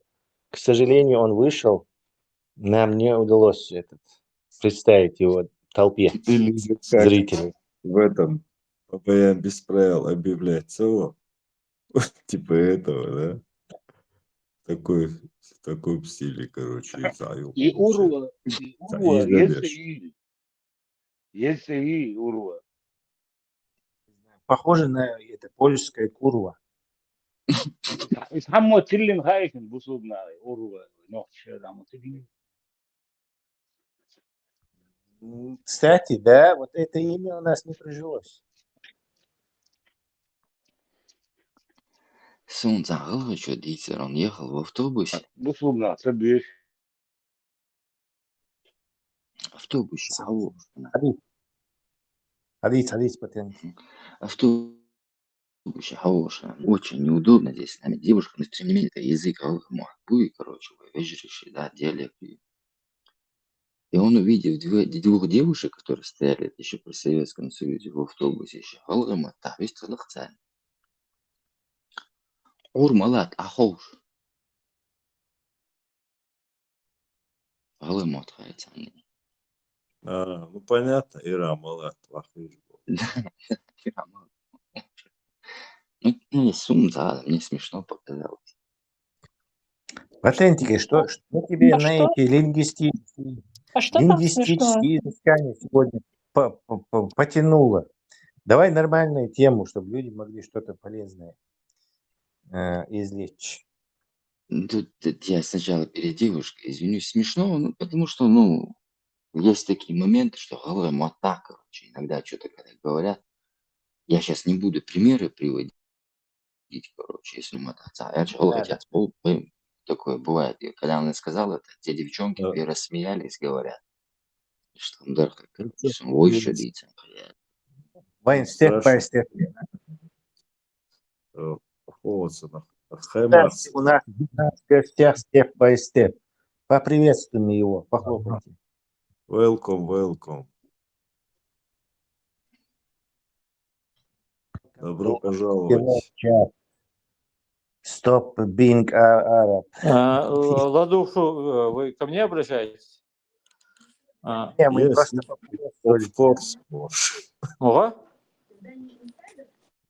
[SPEAKER 16] к сожалению, он вышел. Нам не удалось представить его толпе зрителей.
[SPEAKER 5] В этом ППМ без правил объявлять цело. Типа этого, да? Такой в стиле, короче.
[SPEAKER 13] И Урва, если и Урва.
[SPEAKER 16] Похоже на это польская курва. Кстати, да, вот это имя у нас не прижилось.
[SPEAKER 7] Что Дитер, он ехал в автобусе. Автобусе.
[SPEAKER 16] Садись, патент.
[SPEAKER 7] Автобусе, очень неудобно здесь с нами девушка, но тем не менее это язык Аллахмахбуи, короче, вежреши, да, диалект. И он, увидев двух девушек, которые стояли еще при Советском Союзе в автобусе, еще Аллахмата, весь Аллахцан. Урмалат, ахош. Аллахмат хайцан.
[SPEAKER 5] Ну понятно, Ирамалат, вахиш.
[SPEAKER 7] Ирамалат. Ну, сумма, мне смешно показалось.
[SPEAKER 16] Патентики, что тебе на эти лингвистические изыскания сегодня потянуло? Давай нормальную тему, чтобы люди могли что-то полезное извлечь.
[SPEAKER 7] Тут я сначала перед девушкой извинюсь. Смешно, ну, потому что, ну, есть такие моменты, что говорим вот так, короче, иногда что-то когда говорят. Я сейчас не буду примеры приводить, короче, если мотаться. Я же
[SPEAKER 16] Да,
[SPEAKER 7] отец был, такое бывает. И когда он сказал это, те девчонки рассмеялись, говорят, что он дорого, короче, ой, что лица.
[SPEAKER 16] Вайн, step by step.
[SPEAKER 5] Хэмас.
[SPEAKER 16] У нас в гостях step by step. Поприветствуем его, похлопайте.
[SPEAKER 5] Welcome, welcome. Добро пожаловать.
[SPEAKER 16] Stop being Arab.
[SPEAKER 14] Ладушу, вы ко мне обращаетесь?
[SPEAKER 16] Не, мы просто
[SPEAKER 5] поприветствовали.
[SPEAKER 14] Ого?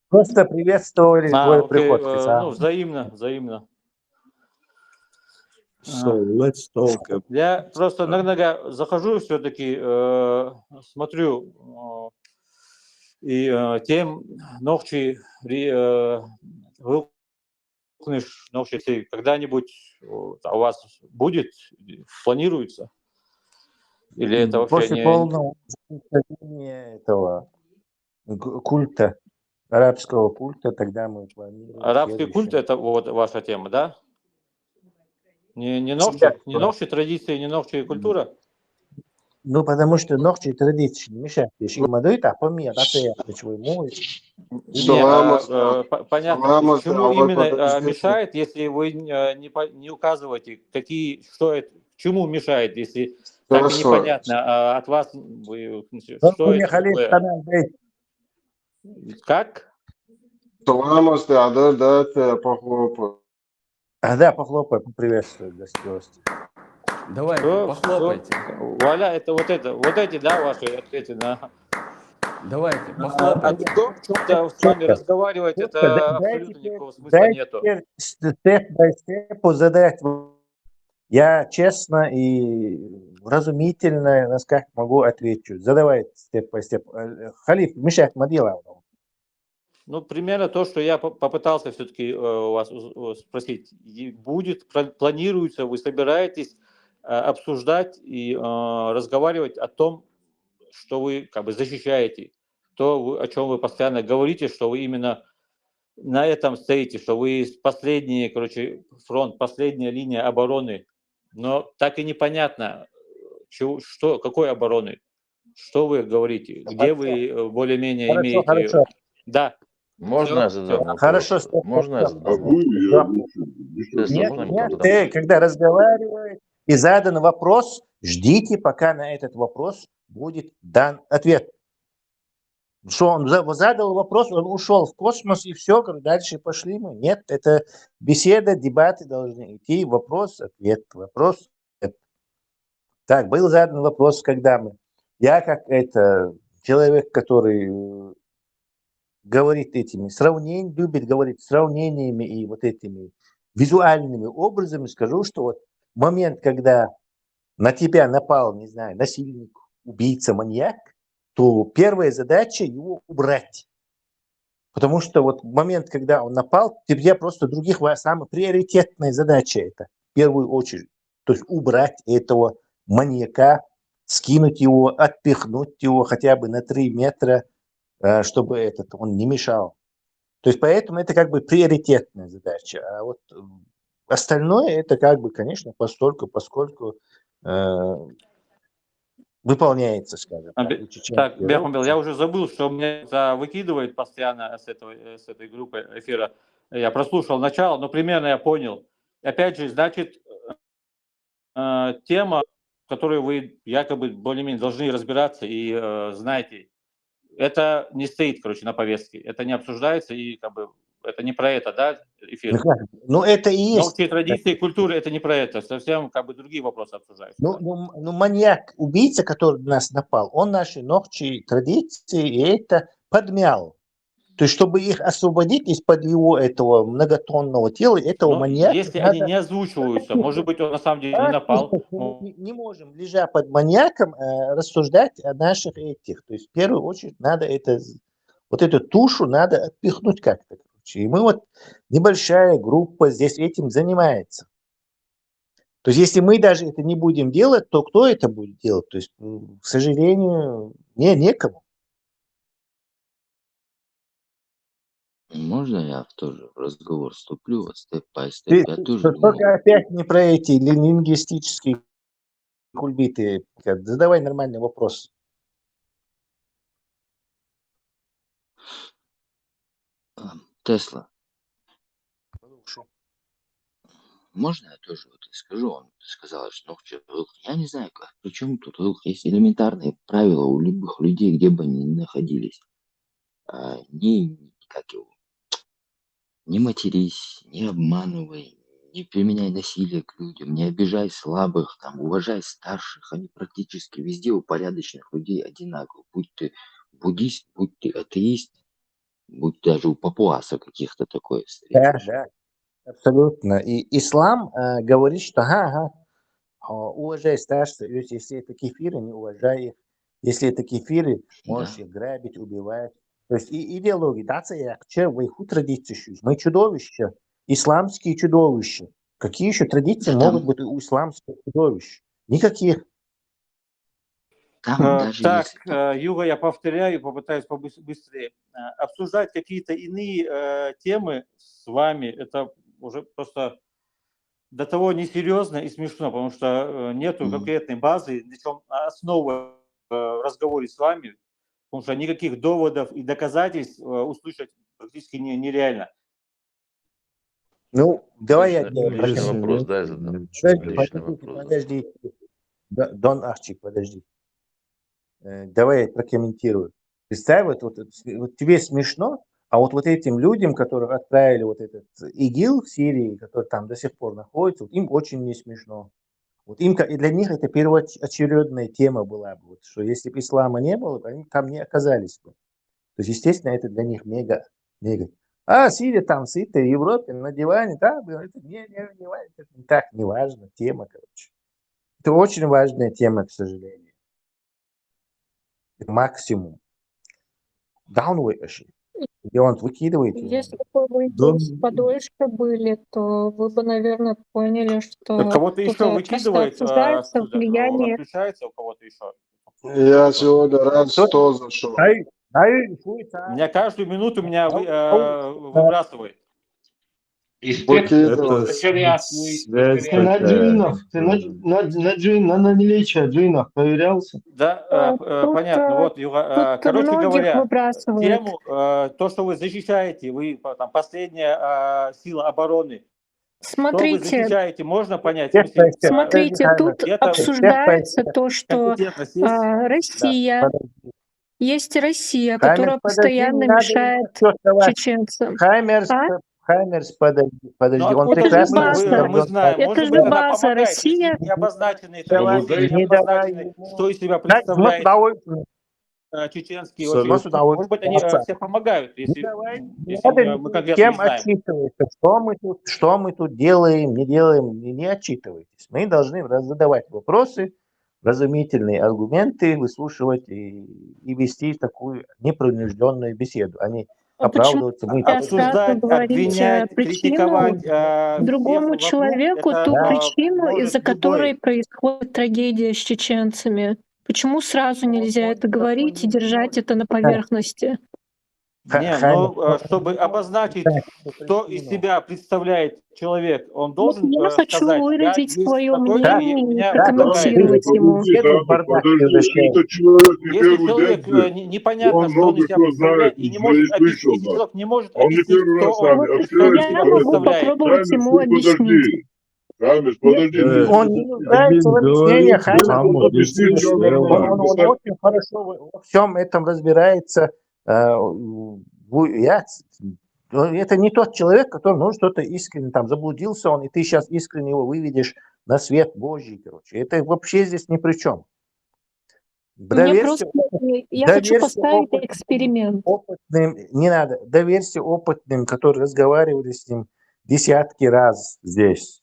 [SPEAKER 16] Просто приветствовали твой приход.
[SPEAKER 14] Ну, взаимно, взаимно.
[SPEAKER 5] So, let's talk.
[SPEAKER 14] Я просто иногда захожу все-таки, смотрю, и тем ночи ночи когда-нибудь у вас будет, планируется? Или это вообще
[SPEAKER 16] После полного этого культа, арабского культа, тогда мы планируем.
[SPEAKER 14] Арабский культ — это вот ваша тема, да? Не новшие традиции, не новшая культура?
[SPEAKER 16] Ну, потому что новшие традиции мешают. Если модует, а помимо это свой мой.
[SPEAKER 14] Понятно, почему именно мешает, если вы не указываете, к чему мешает, если так и непонятно, от вас что это такое? Как?
[SPEAKER 16] Да, похлопай, поприветствуй гостей.
[SPEAKER 14] Давайте, похлопайте. Валя, это вот эти, да, ваши ответы на... Давайте, похлопайте. Что-то с вами разговаривать, это абсолютно никакого смысла нету.
[SPEAKER 16] Степ-бай-степу задать. Я честно и разумительно, насколько могу, отвечу. Задавай степ-бай-степ. Халиф, мешать мадила.
[SPEAKER 14] Ну, примерно то, что я попытался все-таки у вас спросить. Планируется, вы собираетесь обсуждать и разговаривать о том, что вы как бы защищаете, то, о чем вы постоянно говорите, что вы именно на этом стоите, что вы последний, фронт, последняя линия обороны. Но так и непонятно, какой обороны, что вы говорите, где вы более-менее имеете...
[SPEAKER 16] Хорошо.
[SPEAKER 14] Да.
[SPEAKER 15] Можно я задам вопрос?
[SPEAKER 16] Хорошо.
[SPEAKER 15] Можно я задам вопрос?
[SPEAKER 16] Нет, ты, когда разговариваешь и задан вопрос, ждите, пока на этот вопрос будет дан ответ. Что он задал вопрос, он ушел в космос и все, дальше пошли мы. Нет, это беседа, дебаты должны идти, вопрос, ответ, вопрос, ответ. Так, был задан вопрос, когда я как человек, который говорит любит говорить сравнениями и вот этими визуальными образами, скажу, что вот момент, когда на тебя напал, не знаю, насильник, убийца, маньяк, то первая задача его убрать. Потому что вот момент, когда он напал, тебе просто других, самая приоритетная задача это, в первую очередь. То есть убрать этого маньяка, скинуть его, отпихнуть его хотя бы на 3 метра, чтобы он не мешал. То есть поэтому это как бы приоритетная задача. А вот остальное это как бы, конечно, поскольку выполняется, скажем
[SPEAKER 14] так. Бехмбел, я уже забыл, что меня выкидывает постоянно с этой группы эфира. Я прослушал начало, но примерно я понял. Опять же, значит, тема, в которой вы якобы более-менее должны разбираться и знаете, это не стоит, на повестке. Это не обсуждается и как бы это не про это, да, эфир?
[SPEAKER 16] Ну, это и есть.
[SPEAKER 14] Новые традиции, культуры, это не про это. Совсем как бы другие вопросы обсуждаются.
[SPEAKER 16] Ну, маньяк, убийца, который на нас напал, он наши новые традиции и это подмял. То есть, чтобы их освободить из-под его этого многотонного тела, этого маньяка...
[SPEAKER 14] Если они не озвучиваются, может быть, он на самом деле не напал.
[SPEAKER 16] Не можем, лежа под маньяком, рассуждать о наших этих. То есть, в первую очередь, надо вот эту тушу надо отпихнуть как-то. короче. И мы вот, небольшая группа здесь этим занимается. То есть, если мы даже это не будем делать, то кто это будет делать? То есть, к сожалению, некому.
[SPEAKER 7] Можно я тоже в разговор вступлю, вот степ-бай-степ? Я тоже думал,
[SPEAKER 16] Только опять не про эти лингвистические кульбиты. Задавай нормальный вопрос.
[SPEAKER 7] Тесла, можно я тоже вот скажу? Он сказал, что я не знаю, причем тут есть элементарные правила у любых людей, где бы они ни находились. Как его, не матерись, не обманывай, не применяй насилие к людям, не обижай слабых, там, уважай старших. Они практически везде у порядочных людей одинаковы. Будь ты буддист, будь ты атеист, будь даже у папуасов каких-то такое встретишь.
[SPEAKER 16] Да, абсолютно. И ислам говорит, что уважай старших, если это кефиры, не уважай их. Если это кефиры, можешь их грабить, убивать. То есть идеология, вы их традиции. Мы чудовища, исламские чудовища. Какие еще традиции могут быть у исламских чудовищ? Никаких.
[SPEAKER 14] Так, Юга, я повторяю, попытаюсь побыстрее. Обсуждать какие-то иные темы с вами, это уже просто до того несерьезно и смешно, потому что нету конкретной базы, на чем основы в разговоре с вами, потому что никаких доводов и доказательств услышать практически нереально.
[SPEAKER 16] Ну, давай я
[SPEAKER 15] Личный вопрос, да, я задам. Личный вопрос.
[SPEAKER 16] Подожди. Дон Арчик, подожди. Давай я прокомментирую. Представь, вот тебе смешно, а вот этим людям, которых отправили вот этот ИГИЛ в Сирии, который там до сих пор находится, им очень не смешно. Вот им, и для них это первоочередная тема была бы, что если бы ислама не было, они там не оказались бы. То есть, естественно, это для них мега. Сирия там сытая, в Европе на диване, это не важно, тема, короче. Это очень важная тема, к сожалению. Максимум. Даунвейшн. Где он выкидывает.
[SPEAKER 11] Если бы вы здесь подольше были, то вы бы, наверное, поняли, что
[SPEAKER 14] Кого-то еще
[SPEAKER 11] часто
[SPEAKER 14] выкидывает,
[SPEAKER 11] обсуждается влияние.
[SPEAKER 14] отключается у кого-то еще.
[SPEAKER 10] Я сегодня рад, что зашел.
[SPEAKER 14] Меня каждую минуту выбрасывает.
[SPEAKER 20] На наличие джинов проверялся?
[SPEAKER 14] Да, понятно. Вот, короче говоря, тему, то, что вы защищаете, вы там последняя сила обороны.
[SPEAKER 11] Смотрите,
[SPEAKER 14] что вы защищаете, можно понять?
[SPEAKER 11] Смотрите, тут обсуждается то, что Россия, есть Россия, которая постоянно мешает чеченцам.
[SPEAKER 16] Хаймерс, подожди, он
[SPEAKER 11] это
[SPEAKER 16] прекрасно...
[SPEAKER 14] Мы знаем,
[SPEAKER 11] это же база Россия.
[SPEAKER 14] Не обозначенные что из себя представляет чеченские. Может быть, они все помогают, если мы конкретно не знаем.
[SPEAKER 16] Отчитывается, что мы тут делаем, не делаем, не отчитывайтесь. Мы должны задавать вопросы, разумительные аргументы, выслушивать и вести такую непринужденную беседу, а не оправдываться.
[SPEAKER 14] Обсуждать, обвинять, критиковать
[SPEAKER 11] другому человеку ту причину, из-за которой происходит трагедия с чеченцами. Почему сразу нельзя это говорить и держать это на поверхности?
[SPEAKER 14] Чтобы обозначить, что из себя представляет человек, он должен
[SPEAKER 11] я хочу
[SPEAKER 14] сказать,
[SPEAKER 11] выразить свое мнение и
[SPEAKER 14] меня
[SPEAKER 11] прокомментировать ему.
[SPEAKER 14] Если человек непонятно, что он из себя представляет, и не может объяснить, человек не может объяснить, что он из себя представляет.
[SPEAKER 11] Попробовать ему объяснить.
[SPEAKER 16] Он не нуждается в объяснениях, он очень хорошо во всем этом разбирается. Это не тот человек, который что-то искренне там заблудился он, и ты сейчас искренне его выведешь на свет Божий, короче. Это вообще здесь ни при чем.
[SPEAKER 11] Я хочу поставить эксперимент.
[SPEAKER 16] Опытным, не надо, доверься опытным, которые разговаривали с ним десятки раз здесь.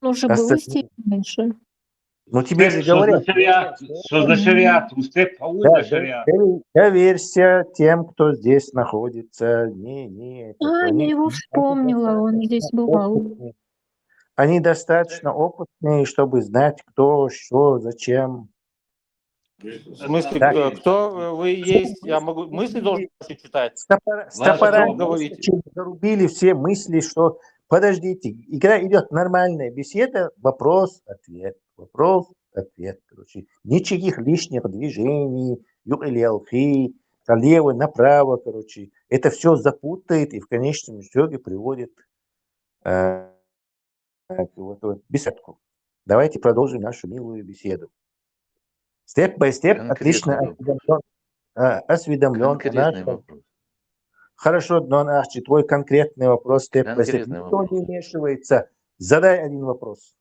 [SPEAKER 11] Уже было раньше.
[SPEAKER 16] Ну, тебе же
[SPEAKER 13] Что за
[SPEAKER 16] говорят.
[SPEAKER 13] шариат? Что за шариат? Устеп
[SPEAKER 16] Да,
[SPEAKER 13] за шариат.
[SPEAKER 16] доверься тем, кто здесь находится. Не,
[SPEAKER 11] Я его вспомнила, он здесь бывал.
[SPEAKER 16] Они достаточно опытные, чтобы знать, кто, что, зачем.
[SPEAKER 14] В смысле,
[SPEAKER 16] Так.
[SPEAKER 14] кто вы есть? Я могу мысли должен читать.
[SPEAKER 16] С топорами зарубили все мысли, что подождите, игра идет нормальная беседа, вопрос-ответ, вопрос-ответ. Короче, ничьих лишних движений, юэлиалхи, налево, направо, короче. Это все запутает и в конечном итоге приводит к беседку. Давайте продолжим нашу милую беседу. Степ-бай-степ, отлично осведомлен.
[SPEAKER 15] Конкретный вопрос.
[SPEAKER 16] Хорошо, Дон Ахчи, твой конкретный вопрос, степ-бай-степ. Никто не вмешивается. Задай один вопрос.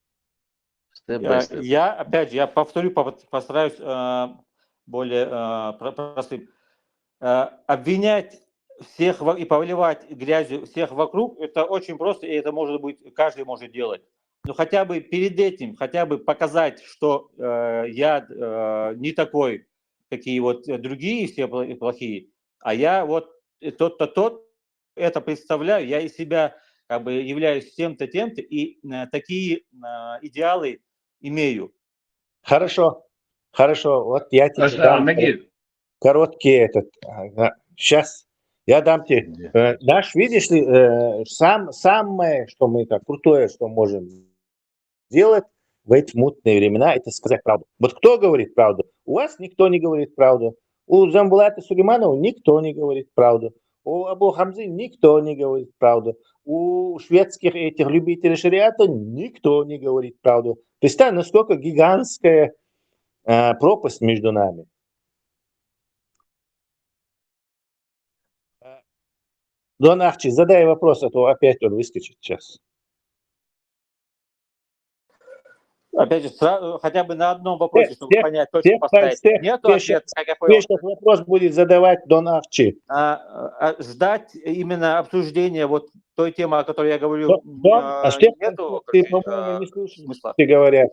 [SPEAKER 14] Я, опять же, я повторю, постараюсь более простым. Обвинять всех и поливать грязью всех вокруг, это очень просто, и это может быть, каждый может делать. Но хотя бы перед этим, хотя бы показать, что я не такой, какие вот другие все плохие, а я вот тот, это представляю, я из себя как бы являюсь тем-то, и такие идеалы имею.
[SPEAKER 16] Хорошо, вот я тебе дам короткий сейчас я дам тебе. Наш, видишь ли, самое, что мы так крутое, что можем сделать в эти мутные времена, это сказать правду. Вот кто говорит правду? У вас никто не говорит правду. У Замбулата Сулейманова никто не говорит правду. У Абу Хамзы никто не говорит правду. У шведских этих любителей шариата никто не говорит правду. Представь, насколько гигантская пропасть между нами. Дон Ахчи, задай вопрос, а то опять он выскочит сейчас.
[SPEAKER 14] Опять же, сразу, хотя бы на одном вопросе, чтобы понять, точно поставить. Нету ответа, как я понял.
[SPEAKER 16] Сейчас вопрос будет задавать Дон Ахчи.
[SPEAKER 14] Ждать именно обсуждения вот той темы, о которой я говорю,
[SPEAKER 16] нету. Ты, по-моему, не слышишь, что тебе говорят.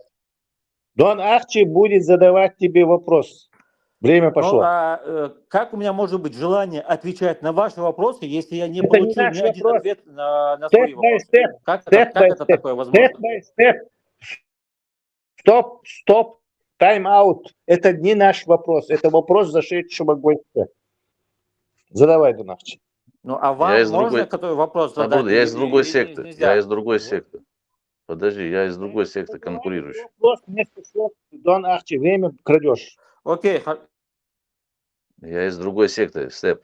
[SPEAKER 16] Дон Ахчи будет задавать тебе вопрос. Время пошло.
[SPEAKER 14] Как у меня может быть желание отвечать на ваши вопросы, если я не получил ни один ответ на свои вопросы? Как это такое возможно?
[SPEAKER 16] Стоп, тайм-аут. Это не наш вопрос, это вопрос зашедшего гостя. Задавай, Дон Ахчи.
[SPEAKER 14] Ну, а вам можно какой вопрос задать?
[SPEAKER 15] Я из другой секты. Я из другой секты. Подожди, я из другой секты конкурирующей.
[SPEAKER 16] Вопрос вместо слов, Дон Ахчи, время крадешь.
[SPEAKER 14] Окей.
[SPEAKER 15] Я из другой секты, Степ.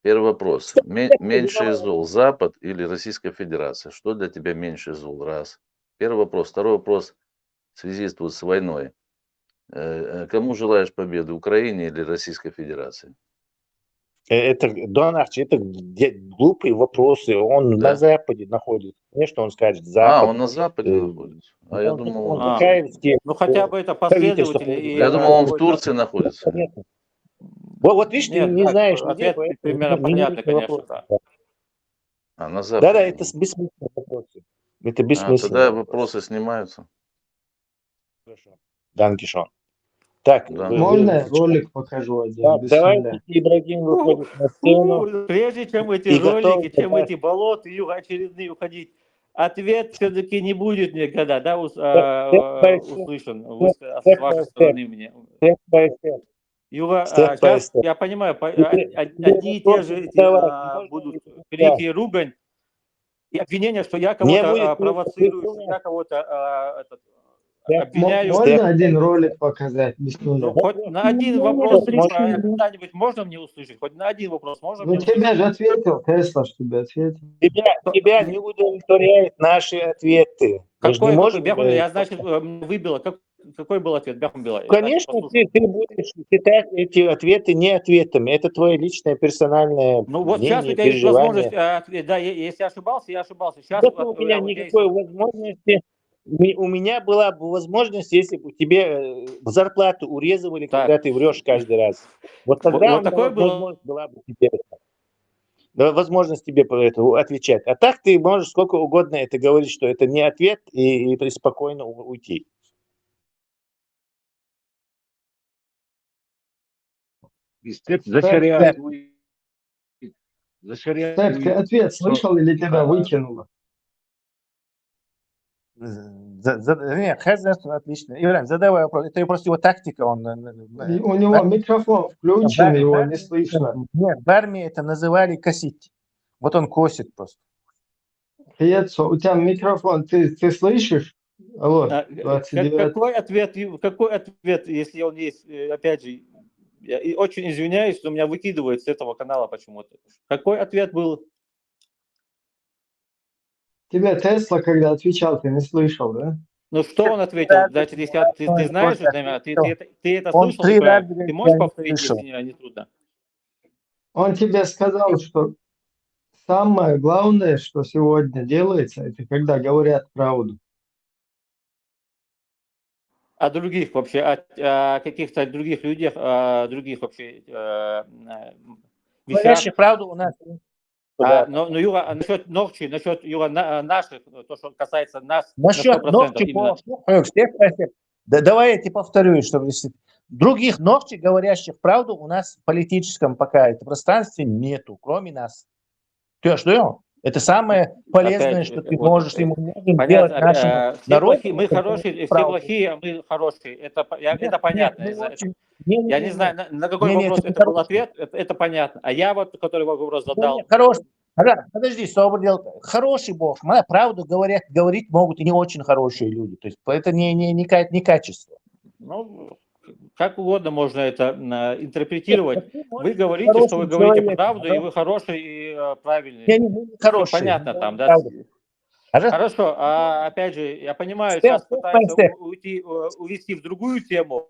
[SPEAKER 15] Первый вопрос. Меньше зол, Запад или Российская Федерация? Что для тебя меньше зол? Раз. Первый вопрос. Второй вопрос в связи с войной. Кому желаешь победы, Украине или Российской Федерации?
[SPEAKER 16] Это, Дон Ахчи, это глупые вопросы. Он на Западе находится. Конечно, он скажет Запад.
[SPEAKER 15] Он на Западе находится. А я думал,
[SPEAKER 14] ну хотя бы это последователь.
[SPEAKER 15] Я думал, он в Турции находится.
[SPEAKER 16] Вот видишь, ты не знаешь.
[SPEAKER 14] Ответ примерно понятный, конечно. Да.
[SPEAKER 15] На Западе.
[SPEAKER 16] Да, это бессмысленные вопросы. Это бессмысленно.
[SPEAKER 15] Тогда вопросы снимаются.
[SPEAKER 16] Хорошо. Данкишон. Так,
[SPEAKER 17] можно ролик покажу один?
[SPEAKER 16] Давайте, Ибрагим выходит на сцену.
[SPEAKER 14] Прежде чем эти ролики, чем эти болота очередные уходить, ответ все-таки не будет никогда, да, услышан с вашей стороны мне. Юра, сейчас я понимаю, одни и те же будут крики и ругань, и обвинения, что я кого-то провоцирую, что я кого-то обвиняю.
[SPEAKER 17] Можно один ролик показать?
[SPEAKER 14] Хоть на один вопрос когда-нибудь можно мне услышать? Хоть на один вопрос можно мне услышать?
[SPEAKER 17] Тебя же ответил, Тесла, что тебе ответил.
[SPEAKER 16] Тебя не удовлетворяют наши ответы.
[SPEAKER 14] Я, значит, выбила. Какой был ответ?
[SPEAKER 16] Конечно, ты будешь считать эти ответы не ответами. Это твое личное персональное
[SPEAKER 14] Ну вот
[SPEAKER 16] мнение,
[SPEAKER 14] сейчас у тебя есть возможность, да, если ошибался, я ошибался. Сейчас
[SPEAKER 16] у меня никакой возможности. У меня была бы возможность, если бы тебе зарплату урезывали, когда ты врешь каждый раз. Вот тогда возможность была бы тебе возможность тебе отвечать. А так ты можешь сколько угодно это говорить, что это не ответ, и спокойно уйти.
[SPEAKER 13] Степ, за шариат. За шариат.
[SPEAKER 17] Степ, ты ответ слышал или тебя выкинуло?
[SPEAKER 16] Нет, хозяйство отлично. Иван, задавай вопрос. Это просто его тактика.
[SPEAKER 17] У него микрофон включен, его не слышно.
[SPEAKER 16] Нет, в армии это называли косить. Вот он косит просто.
[SPEAKER 17] Хецо, у тебя микрофон, ты слышишь? Алло, 29.
[SPEAKER 14] Какой ответ, если он есть, опять же, я очень извиняюсь, но меня выкидывает с этого канала почему-то. Какой ответ был?
[SPEAKER 17] Тебе Тесла, когда отвечал, ты не слышал, да?
[SPEAKER 14] Ну что он ответил? Значит, если ты знаешь, ты это слышал, ты можешь повторить, если не трудно?
[SPEAKER 17] Он тебе сказал, что самое главное, что сегодня делается, это когда говорят правду.
[SPEAKER 14] О других вообще, о каких-то других людях, о других вообще
[SPEAKER 16] Говорящих правду у нас.
[SPEAKER 14] Но Юра, насчет Норчи, насчет Юра наших, то, что касается нас,
[SPEAKER 16] насчет
[SPEAKER 14] на 100%
[SPEAKER 16] Норчи,
[SPEAKER 14] именно.
[SPEAKER 16] да, давай я тебе повторю, чтобы других Норчи, говорящих правду, у нас в политическом пока это пространстве нету, кроме нас. Ты что? Это самое полезное,
[SPEAKER 14] Опять,
[SPEAKER 16] что ты
[SPEAKER 14] вот,
[SPEAKER 16] можешь ему
[SPEAKER 14] понятно,
[SPEAKER 16] делать нашему народу.
[SPEAKER 14] Мы хорошие, все плохие, а мы хорошие. Это понятно. Я не знаю, на какой вопрос это был ответ, это понятно. А я вот, который вопрос задал.
[SPEAKER 16] Хороший. Подожди, хороший Бог. Правду говорить могут и не очень хорошие люди. То есть это не качество.
[SPEAKER 14] Ну, как угодно можно это интерпретировать. Вы говорите, что вы говорите правду, и вы хороший и правильный. Все понятно там, да? Хорошо, опять же, я понимаю, сейчас пытаются увести в другую тему,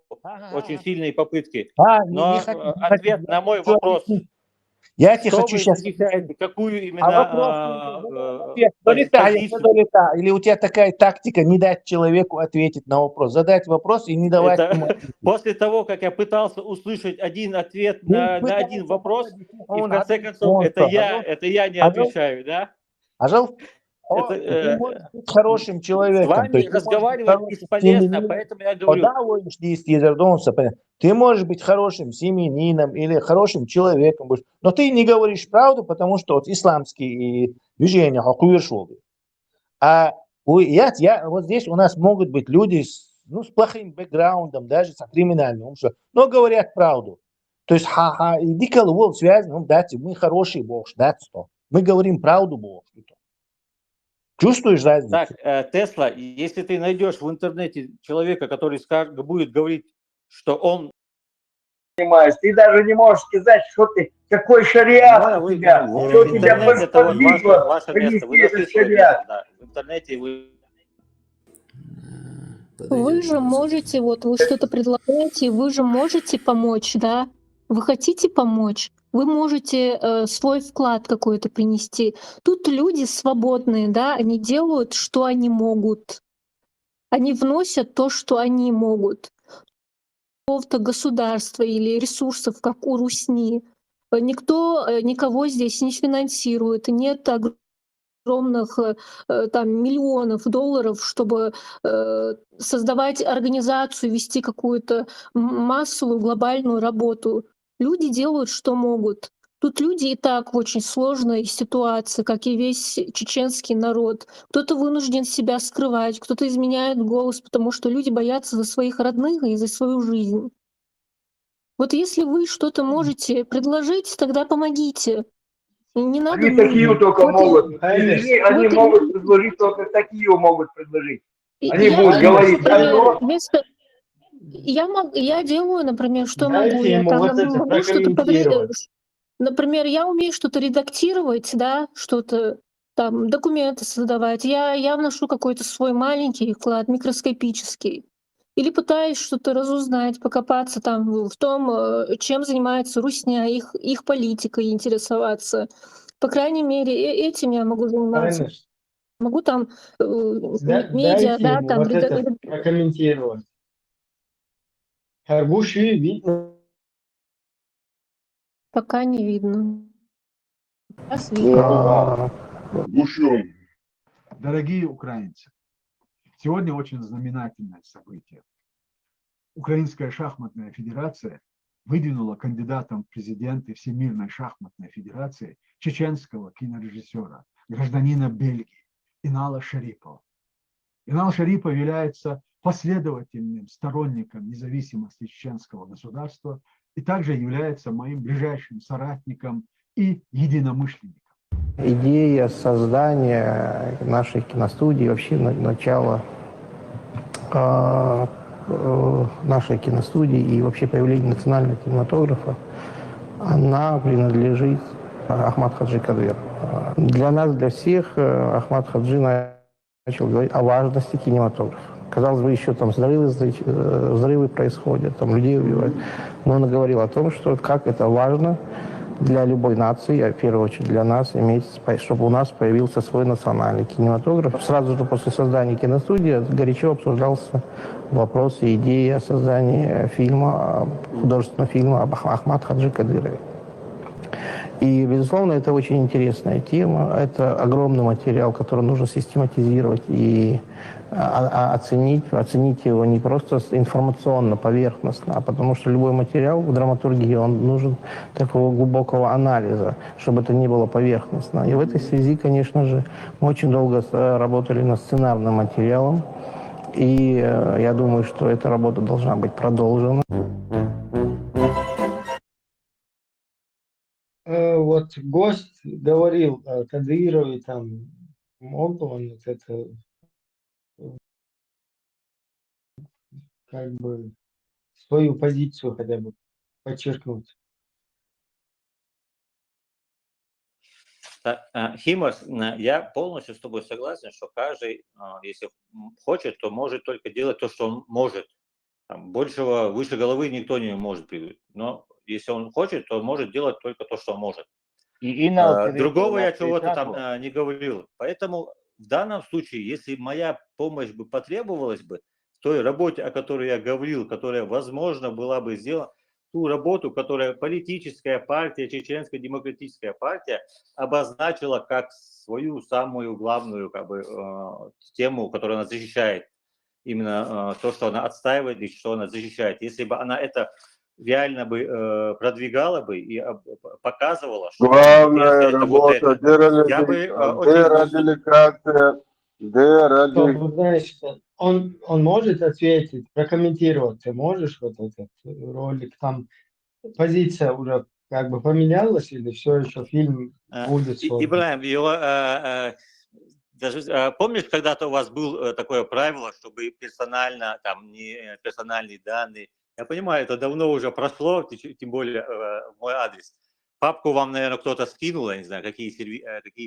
[SPEAKER 14] очень сильные попытки, но ответ на мой вопрос,
[SPEAKER 16] я тебе
[SPEAKER 14] что
[SPEAKER 16] хочу
[SPEAKER 14] вы
[SPEAKER 16] сейчас...
[SPEAKER 14] защищаете, какую именно
[SPEAKER 16] позицию? Или у тебя такая тактика не дать человеку ответить на вопрос, задать вопрос и не давать ему ответить?
[SPEAKER 14] После того, как я пытался услышать один ответ на один вопрос, и в конце концов, это я не отвечаю, да?
[SPEAKER 16] Ты можешь быть хорошим человеком.
[SPEAKER 14] С вами разговаривать бесполезно, поэтому я говорю.
[SPEAKER 16] Ты можешь быть хорошим семьянином или хорошим человеком, но ты не говоришь правду, потому что вот исламские движения, а вот здесь у нас могут быть люди с плохим бэкграундом, даже с криминальным, но говорят правду. То есть, иди-ка связь, дайте, мы хороший Бог, мы говорим правду Богу. Чувствуешь разницу?
[SPEAKER 14] Так, Тесла, если ты найдешь в интернете человека, который будет говорить, что он...
[SPEAKER 18] Ты даже не можешь сказать, что ты, какой шариат у тебя, что тебя подвигло
[SPEAKER 14] ваше место. Вы нашли
[SPEAKER 18] шариат.
[SPEAKER 14] Да, в интернете вы...
[SPEAKER 11] Вы же можете, вот вы что-то предлагаете, вы же можете помочь, да? Вы хотите помочь? Вы можете свой вклад какой-то принести. Тут люди свободные, да, они делают, что они могут. Они вносят то, что они могут. Какого-то государства или ресурсов, как у Русни. Никто никого здесь не финансирует, нет огромных там миллионов долларов, чтобы создавать организацию, вести какую-то массовую глобальную работу. Люди делают, что могут. Тут люди и так в очень сложной ситуации, как и весь чеченский народ. Кто-то вынужден себя скрывать, кто-то изменяет голос, потому что люди боятся за своих родных и за свою жизнь. Вот если вы что-то можете предложить, тогда помогите. Не надо...
[SPEAKER 18] Они такие только могут. Они могут предложить, только такие могут предложить. Они будут говорить,
[SPEAKER 11] я делаю, например, что
[SPEAKER 17] Дайте
[SPEAKER 11] могу. Я
[SPEAKER 17] ему
[SPEAKER 11] там
[SPEAKER 17] вот это
[SPEAKER 11] могу что-то
[SPEAKER 17] прокомментировать.
[SPEAKER 11] Например, я умею что-то редактировать, да, что-то там, документы создавать. Я вношу какой-то свой маленький вклад, микроскопический. Или пытаюсь что-то разузнать, покопаться там в том, чем занимается Русня, их политикой интересоваться. По крайней мере, этим я могу заниматься.
[SPEAKER 17] Конечно.
[SPEAKER 11] Могу там медиа,
[SPEAKER 17] Дайте
[SPEAKER 11] да,
[SPEAKER 17] ему
[SPEAKER 11] там...
[SPEAKER 17] вот это прокомментировать. Харбуши видно.
[SPEAKER 11] Пока не видно. Сейчас видно.
[SPEAKER 19] Дорогие украинцы, сегодня очень знаменательное событие. Украинская шахматная федерация выдвинула кандидатом в президенты Всемирной шахматной федерации чеченского кинорежиссера, гражданина Бельгии Инала Шарипова. Инал Шарипов является последовательным сторонником независимости чеченского государства и также является моим ближайшим соратником и единомышленником.
[SPEAKER 3] Идея создания нашей киностудии, вообще начало нашей киностудии и вообще появление национального кинематографа, она принадлежит Ахмад Хаджи Кадырову. Для нас, для всех, Ахмад Хаджи начал говорить о важности кинематографа. Казалось бы, еще там взрывы происходят, там людей убивают. Но он говорил о том, что как это важно для любой нации, а в первую очередь для нас, чтобы у нас появился свой национальный кинематограф. Сразу же после создания киностудии горячо обсуждался вопрос и идея создания фильма, художественного фильма об Ахмад Хаджи Кадырове. И, безусловно, это очень интересная тема. Это огромный материал, который нужно систематизировать и оценить его не просто информационно, поверхностно, а потому что любой материал в драматургии, он нужен такого глубокого анализа, чтобы это не было поверхностно. И в этой связи, конечно же, мы очень долго работали над сценарным материалом, и я думаю, что эта работа должна быть продолжена.
[SPEAKER 17] Вот гость говорил о Кадырове, там, мог бы он вот это, как бы, свою позицию хотя бы подчеркнуть.
[SPEAKER 14] Химос, я полностью с тобой согласен, что каждый, если хочет, то может только делать то, что он может. Там, большего, выше головы никто не может придумать. Но если он хочет, то может делать только то, что может. Другого я чего-то там не говорил. Поэтому в данном случае, если моя помощь бы потребовалась бы в той работе, о которой я говорил, которая, возможно, была бы сделана, ту работу, которая политическая партия, Чеченская демократическая партия обозначила как свою самую главную как бы, тему, которую она защищает. Именно то, что она отстаивает и что она защищает. Если бы она это реально бы продвигала бы и показывала, что
[SPEAKER 10] главная работа,
[SPEAKER 17] Знаешь, он может ответить, прокомментировать. Ты можешь вот этот ролик, там позиция уже как бы поменялась или все еще фильм будет создан?
[SPEAKER 14] Ибрахим, его, даже, помнишь, когда-то у вас было такое правило, чтобы персонально, там, не персональные данные, я понимаю, это давно уже прошло, тем более в мой адрес. Папку вам, наверное, кто-то скинул, я не знаю, какие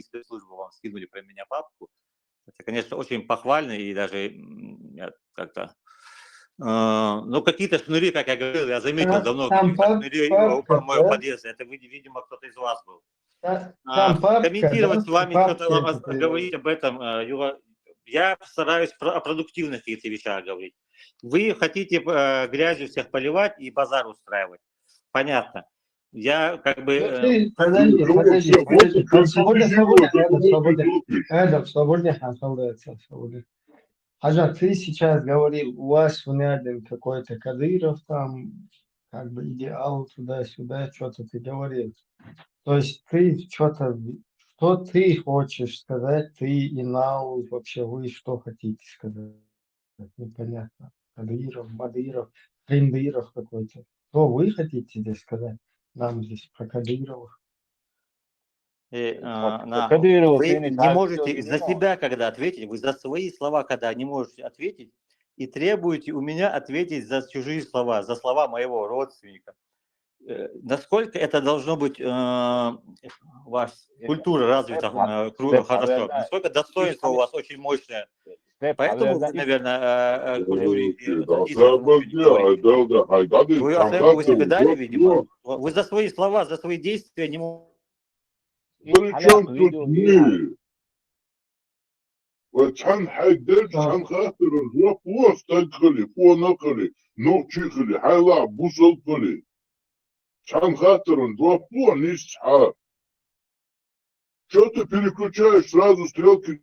[SPEAKER 14] спецслужбы вам скинули про меня папку. Это, конечно, очень похвально и даже как-то... Ну, какие-то шнури, как я говорил, я заметил давно, какие-то шнури у моего подъезда. Это, видимо, кто-то из вас был. Комментировать с вами, что-то говорить об этом, я стараюсь о продуктивных каких-то вещах говорить. Вы хотите грязью всех поливать и базар устраивать. Понятно. Я как бы...
[SPEAKER 17] Подожди. Свободно. Ажа, ты сейчас говорил, у вас в Нядин какой-то Кадыров там, как бы идеал туда-сюда, что-то ты говорил. То есть ты что-то, что ты хочешь сказать, ты, Инал, вообще вы что хотите сказать? Непонятно. Кадыров, Бадыров, Криндыров какой-то. Что вы хотите здесь сказать? Нам здесь про Кадырова.
[SPEAKER 14] Вы не можете за себя когда ответить, вы за свои слова когда не можете ответить и требуете у меня ответить за чужие слова, за слова моего родственника. Насколько это должно быть у вас культура развита хорошо, насколько достоинство у вас очень мощное. Поэтому вы, наверное, культуре вы оценку себе дали, видимо. Вы за свои слова, за свои действия не можете.
[SPEAKER 10] Причем тут мы? Вот чан хайдер, чан хатырын, вопрос тайкали, понакали, ногчихали, хайла, бусалкали. Чан хатырын, вопрос не ча. Что ты переключаешь сразу стрелки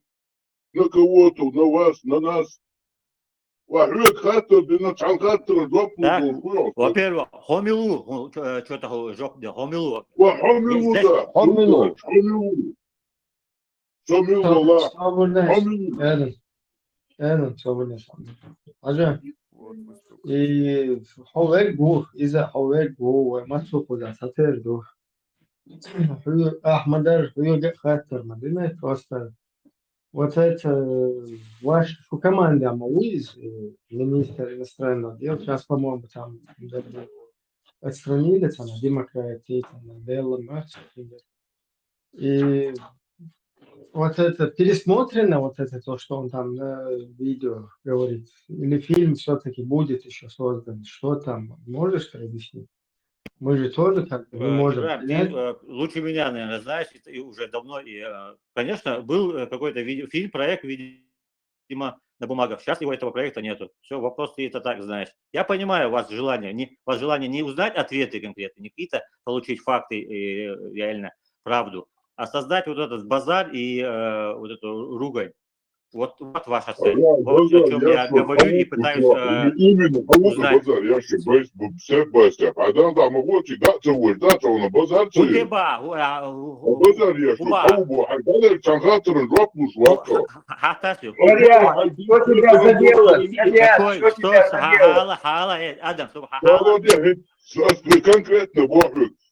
[SPEAKER 10] на кого-то, на вас, на нас?
[SPEAKER 14] Так, во-первых, хомилу, что-то жоп, хомилу.
[SPEAKER 17] И حوالي جوه إذا حوالي جوه ما تسوق ولا ساتر جوه أحمد هو خاطر مدينة توصل وتات واش شو كمان ده مويز министр иностранных дел сейчас по-моему там отстранили там демократии там дело и вот это пересмотрено, вот это то, что он там на видео говорит, или фильм все-таки будет еще создан, что там, можешь объяснить? Мы же тоже как бы не можем понять.
[SPEAKER 14] Ты лучше меня, наверное, знаешь, и уже давно. И, конечно, был какой-то фильм, проект, видимо, на бумагах. Сейчас этого проекта нету. Все, вопрос ты это так знаешь. Я понимаю у вас желание не узнать ответы конкретно, не какие-то получить факты и реально правду, а создать вот этот базар и вот эту ругань. Вот ваша цель. Вот о чем я говорю и пытаюсь узнать.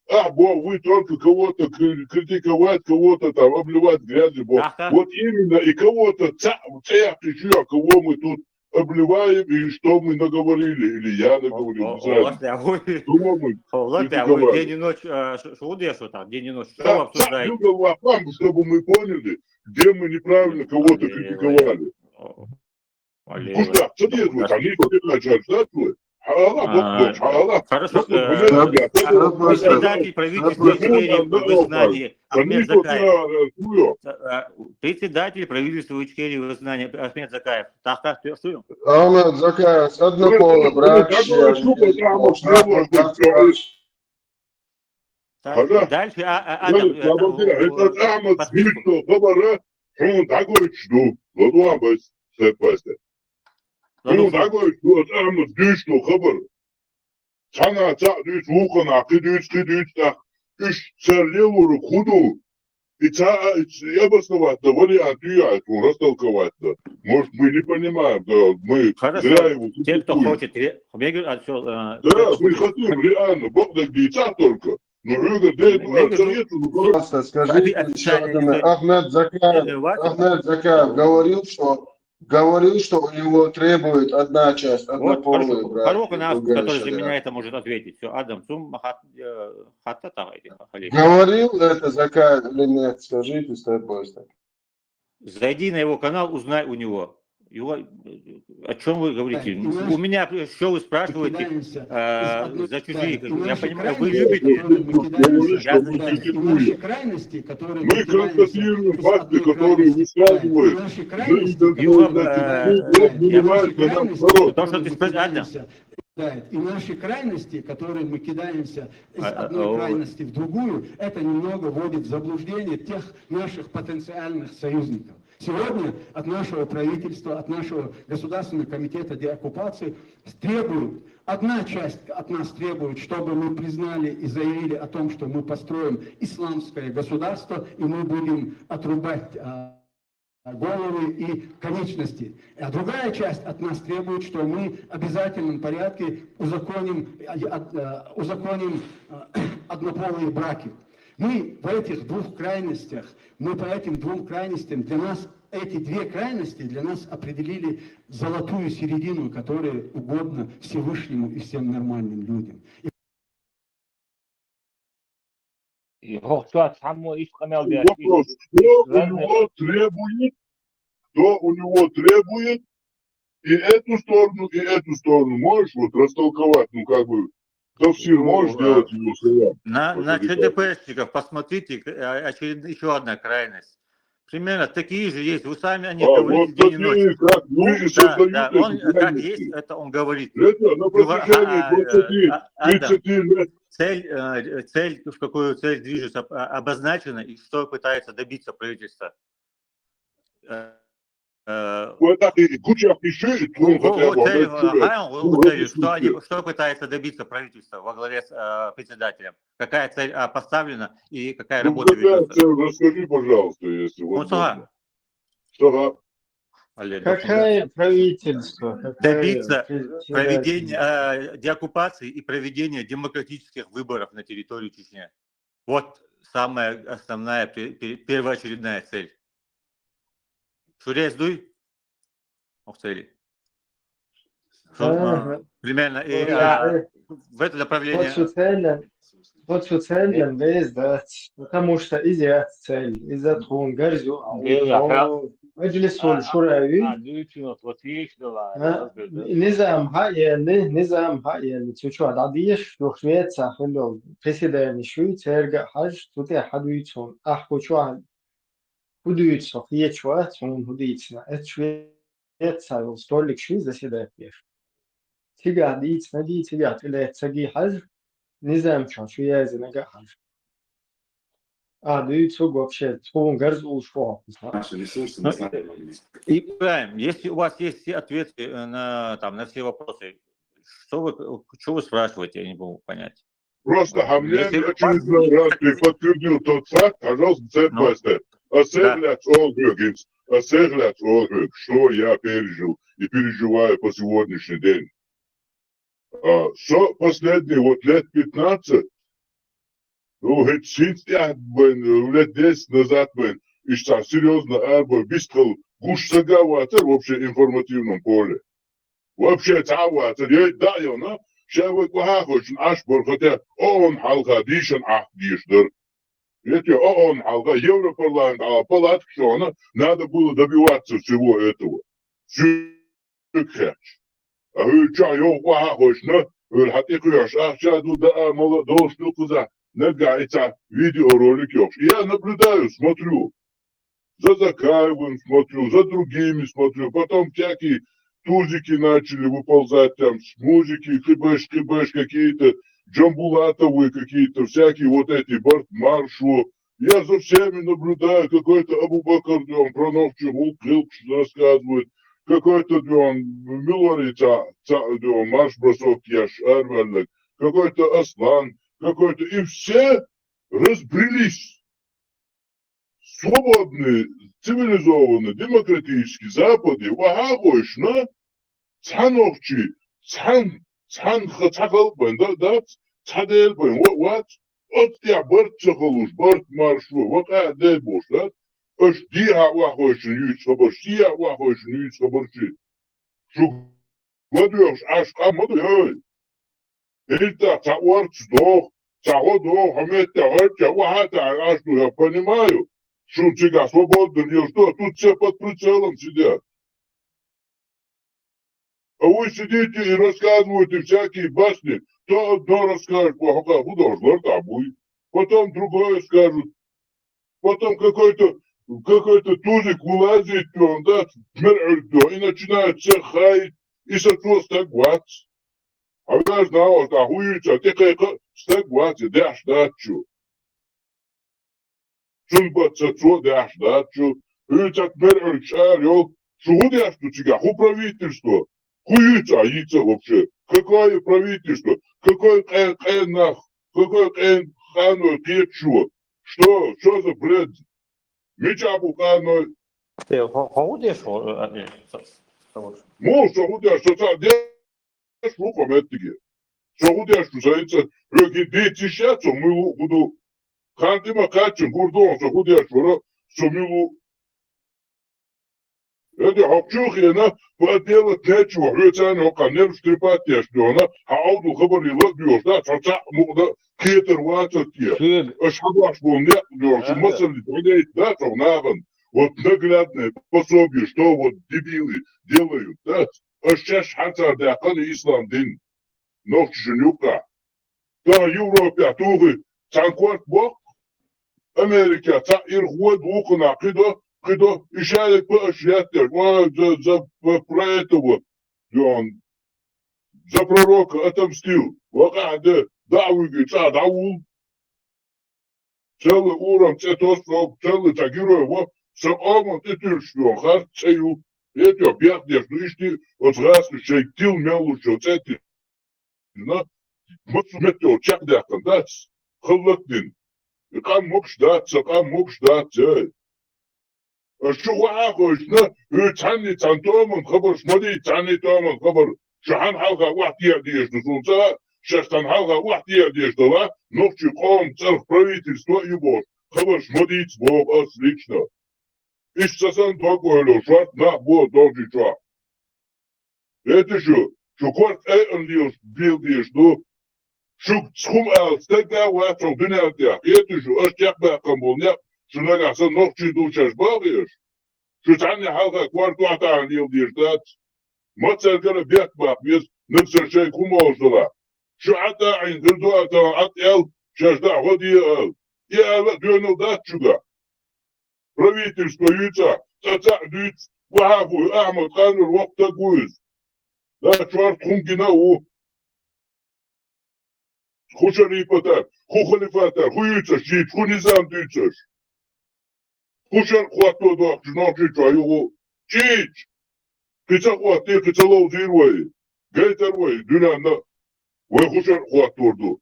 [SPEAKER 2] Вы только кого-то критиковать, кого-то там обливать грязью. Вот именно и кого-то еще, кого мы тут обливаем и что мы наговорили, или я наговорил.
[SPEAKER 14] День и ночь, что там, день и ночь, что вы обсуждаете?
[SPEAKER 2] Чтобы мы поняли, где мы неправильно кого-то критиковали.
[SPEAKER 14] Хорошо. Председатель правительства Ичкерии в изгнании Ахмед Закаев. Председатель правительства Ичкерии в изгнании Ахмед Закаев. Так, что?
[SPEAKER 10] Ахмед Закаев, однополый брак.
[SPEAKER 14] Дальше Адам.
[SPEAKER 2] Этот Ахмед смешно говорит, он такой что? Ну, такой, что Ахмед смешно говорит. Sana düz vukan akı düz da üç серлевуру худу и обосновать-то вариант я растолковать-то. Может, мы не понимаем, да, мы зря его...
[SPEAKER 14] Те, кто хочет,
[SPEAKER 2] да, мы хотим реально, Бог да яйца только. Но
[SPEAKER 10] скажите, Ахмед Закаев говорил, что у него требует одна часть, однополые браки.
[SPEAKER 14] Хороший нас, который за меня это может ответить. Все, Адам,
[SPEAKER 10] говорил это Закаев или нет? Скажите, степ-бай-степ.
[SPEAKER 14] Зайди на его канал, узнай у него. О чем вы говорите? У меня, что вы спрашиваете за чужие? Я понимаю, вы любите.
[SPEAKER 2] Наши крайности, которые мы констатируем факты, которые высказывают.
[SPEAKER 14] То, что ты спрашиваешь,
[SPEAKER 20] и наши крайности, которые мы кидаемся из одной крайности в другую, это немного вводит в заблуждение тех наших потенциальных союзников. Сегодня от нашего правительства, от нашего Государственного комитета деоккупации требуют, одна часть от нас требует, чтобы мы признали и заявили о том, что мы построим исламское государство, и мы будем отрубать головы и конечности. А другая часть от нас требует, что мы в обязательном порядке узаконим однополые браки. Мы по этих двух крайностях, для нас эти две крайности для нас определили золотую середину, которая угодна Всевышнему и всем нормальным людям.
[SPEAKER 2] Вопрос, кто у него требует, и эту сторону можешь вот растолковать, ну как бы, Тавсир можешь сделать его слова?
[SPEAKER 14] На ЧДПшников посмотрите, еще одна крайность. Примерно такие же есть. Вы сами о них говорите день и ночь. Да, он как есть, это он говорит. Цель, в какую цель движется, обозначена, и что пытается добиться правительство.
[SPEAKER 2] Вот так и куча пишет, он хотя бы...
[SPEAKER 14] Что пытается добиться правительство во главе с председателем? Какая цель поставлена и какая работа ведется?
[SPEAKER 2] Расскажи, пожалуйста, если возможно. Что?
[SPEAKER 17] Какое правительство?
[SPEAKER 14] Добиться проведения деоккупации и проведения демократических выборов на территории Чечни. Вот самая основная, первоочередная цель. Шурес дуй? Цели. Примерно и в это направление.
[SPEAKER 17] Вот цель без дать, потому что из-за цель, из-за трун, горзю, مجلس الشوراوي نظام هاي تشوف عاديش لو شوية ساخلو president شوي ترجع حاج توتي حدويتون أحكو شو حدويت صفية شو تون حدويتنا شوية سايل ستورلك شوي زسيدة بيش تيجا ديت ندي تيجا تلا تجي حاج نظام شوية زنقة حاج даются вообще, он горзул шо.
[SPEAKER 14] Ибраим, если у вас есть все ответы на все вопросы, что вы спрашиваете, я не могу понять.
[SPEAKER 2] Просто Хамлен очередной раз подтвердил тот факт, пожалуйста, степ-бай-степ. Осеглять Олгрик, что я пережил и переживаю по сегодняшний день. Что последние лет 15, лет 10 назад, и что серьезно, быстро гуш сагаватер в информативном поле. Вообще цаватер, да, но сейчас вахохочен ашбор, хотя он халка дишен ахдиштер. Эти он халка Европарламент, палатки, что надо было добиваться всего этого. Сюкхеч. А вы что, его вахохочен, хатикуяш, ахчаду да молодого штуку нагается видеоролики. Я наблюдаю, смотрю. За Закаевым смотрю, за другими смотрю. Потом всякие тузики начали выползать там, смузики, кыбыш, какие-то джамбулатовые какие-то, всякие вот эти бортмаршу. Я за всеми наблюдаю. Какой-то Абу-Бакр, он про новчу гулк рассказывает. Какой-то Милорица, марш-бросок Яш Арвелек. Какой-то Аслан. Какой-то, и все разбрелись. Свободные, цивилизованные, демократические Запады, вагагойшна, цановчи, цахалбен, да, цаделбен, вот, я бартцахалуш, барт маршу, вот, дай бош, да, ош диа вагойшн, юйц хабарши, я вагойшн, юйц хабарши. Шу, мадуяш, ашка, мадуяй. Это цаорцдох, цаодох, я понимаю, что тебя свободно, что тут все под прицелом сидят. А вы сидите и рассказываете всякие басни, то одно расскажет, потом другое скажут, потом какой-то тузик вылазит, да, и начинает всех хаять, и сочувствовать. А я знал, что хуйца, ты как стагвати, дашь дачу. Чунбаться, что дашь дачу. И так мерчарел, что дашь у тебя, ху правительство. Хуйца, яйца вообще. Какое правительство? Какой нах? Какой ханой кетчу? Что за бред? Меча буханой.
[SPEAKER 14] Ты ходишь?
[SPEAKER 2] Мол, что худешь, что слухом этики. Согудяш кусается, рöki детища, что мы буду хантима качем, гурдон, согудяш, что мы это хапчухина, поделать нечего, рöцаны оканер штрипатяш, она, ауду хабарила бьёш, да, чаца, муда, кетер вататья. Ашхабаш был нет, что мысли трудей, да, что наган, вот наглядное пособие, что вот дебилы делают, да. Сейчас ханцар дяканы ислам дин. Ногчи женюка. Да, Европа, тугы, цанкварт бок. Америка, ца ирхуад укна, кидо, ишалик пашьятер, за про этого, за пророка отомстил. Вакаде, давыги, ца давул. Целый уром, целый тагируй его, сам омон, ты тюршпион, хар цею. Это пятнешь, ну ишь вот раз шейктил мелучо, цети, на, вот метро чакдакан, да, хлоктин. Кам мог ждаться, شو واقعش نه تانی تانتومن خبر شمالی تانی تومن خبر شحن حلقة واحدة ديش نسونسا شستان حلقة واحدة ديش دلا نوخشي قوم царь правительство его خبر шмади цбог ас лично иш сасан такое ло шат на бо дожи ча это что кварт льешь бил диш ну шук цхум стега ватро дунятя это аш тяпа камболня شنو احسن نقطة دوشش باقيش شو تعني حلقة كوارتو عطان ديال ديشتات ما تسأل بيك باقيش نفس الشيء كوما وصلا شو حتى عين دردو عطان عطيال شاشدا غدي يا دونو دات شوغا правительство юца цаца дюц ваху Ахмад Ханур вакта гуз да чварт хумкина у хушари пата хухалифата хуюца шит хунизам дюцаш Кушер хвату до жночи чаю чич кица хвату кица лов зирвай гейтервай дюнана вай кушер хвату до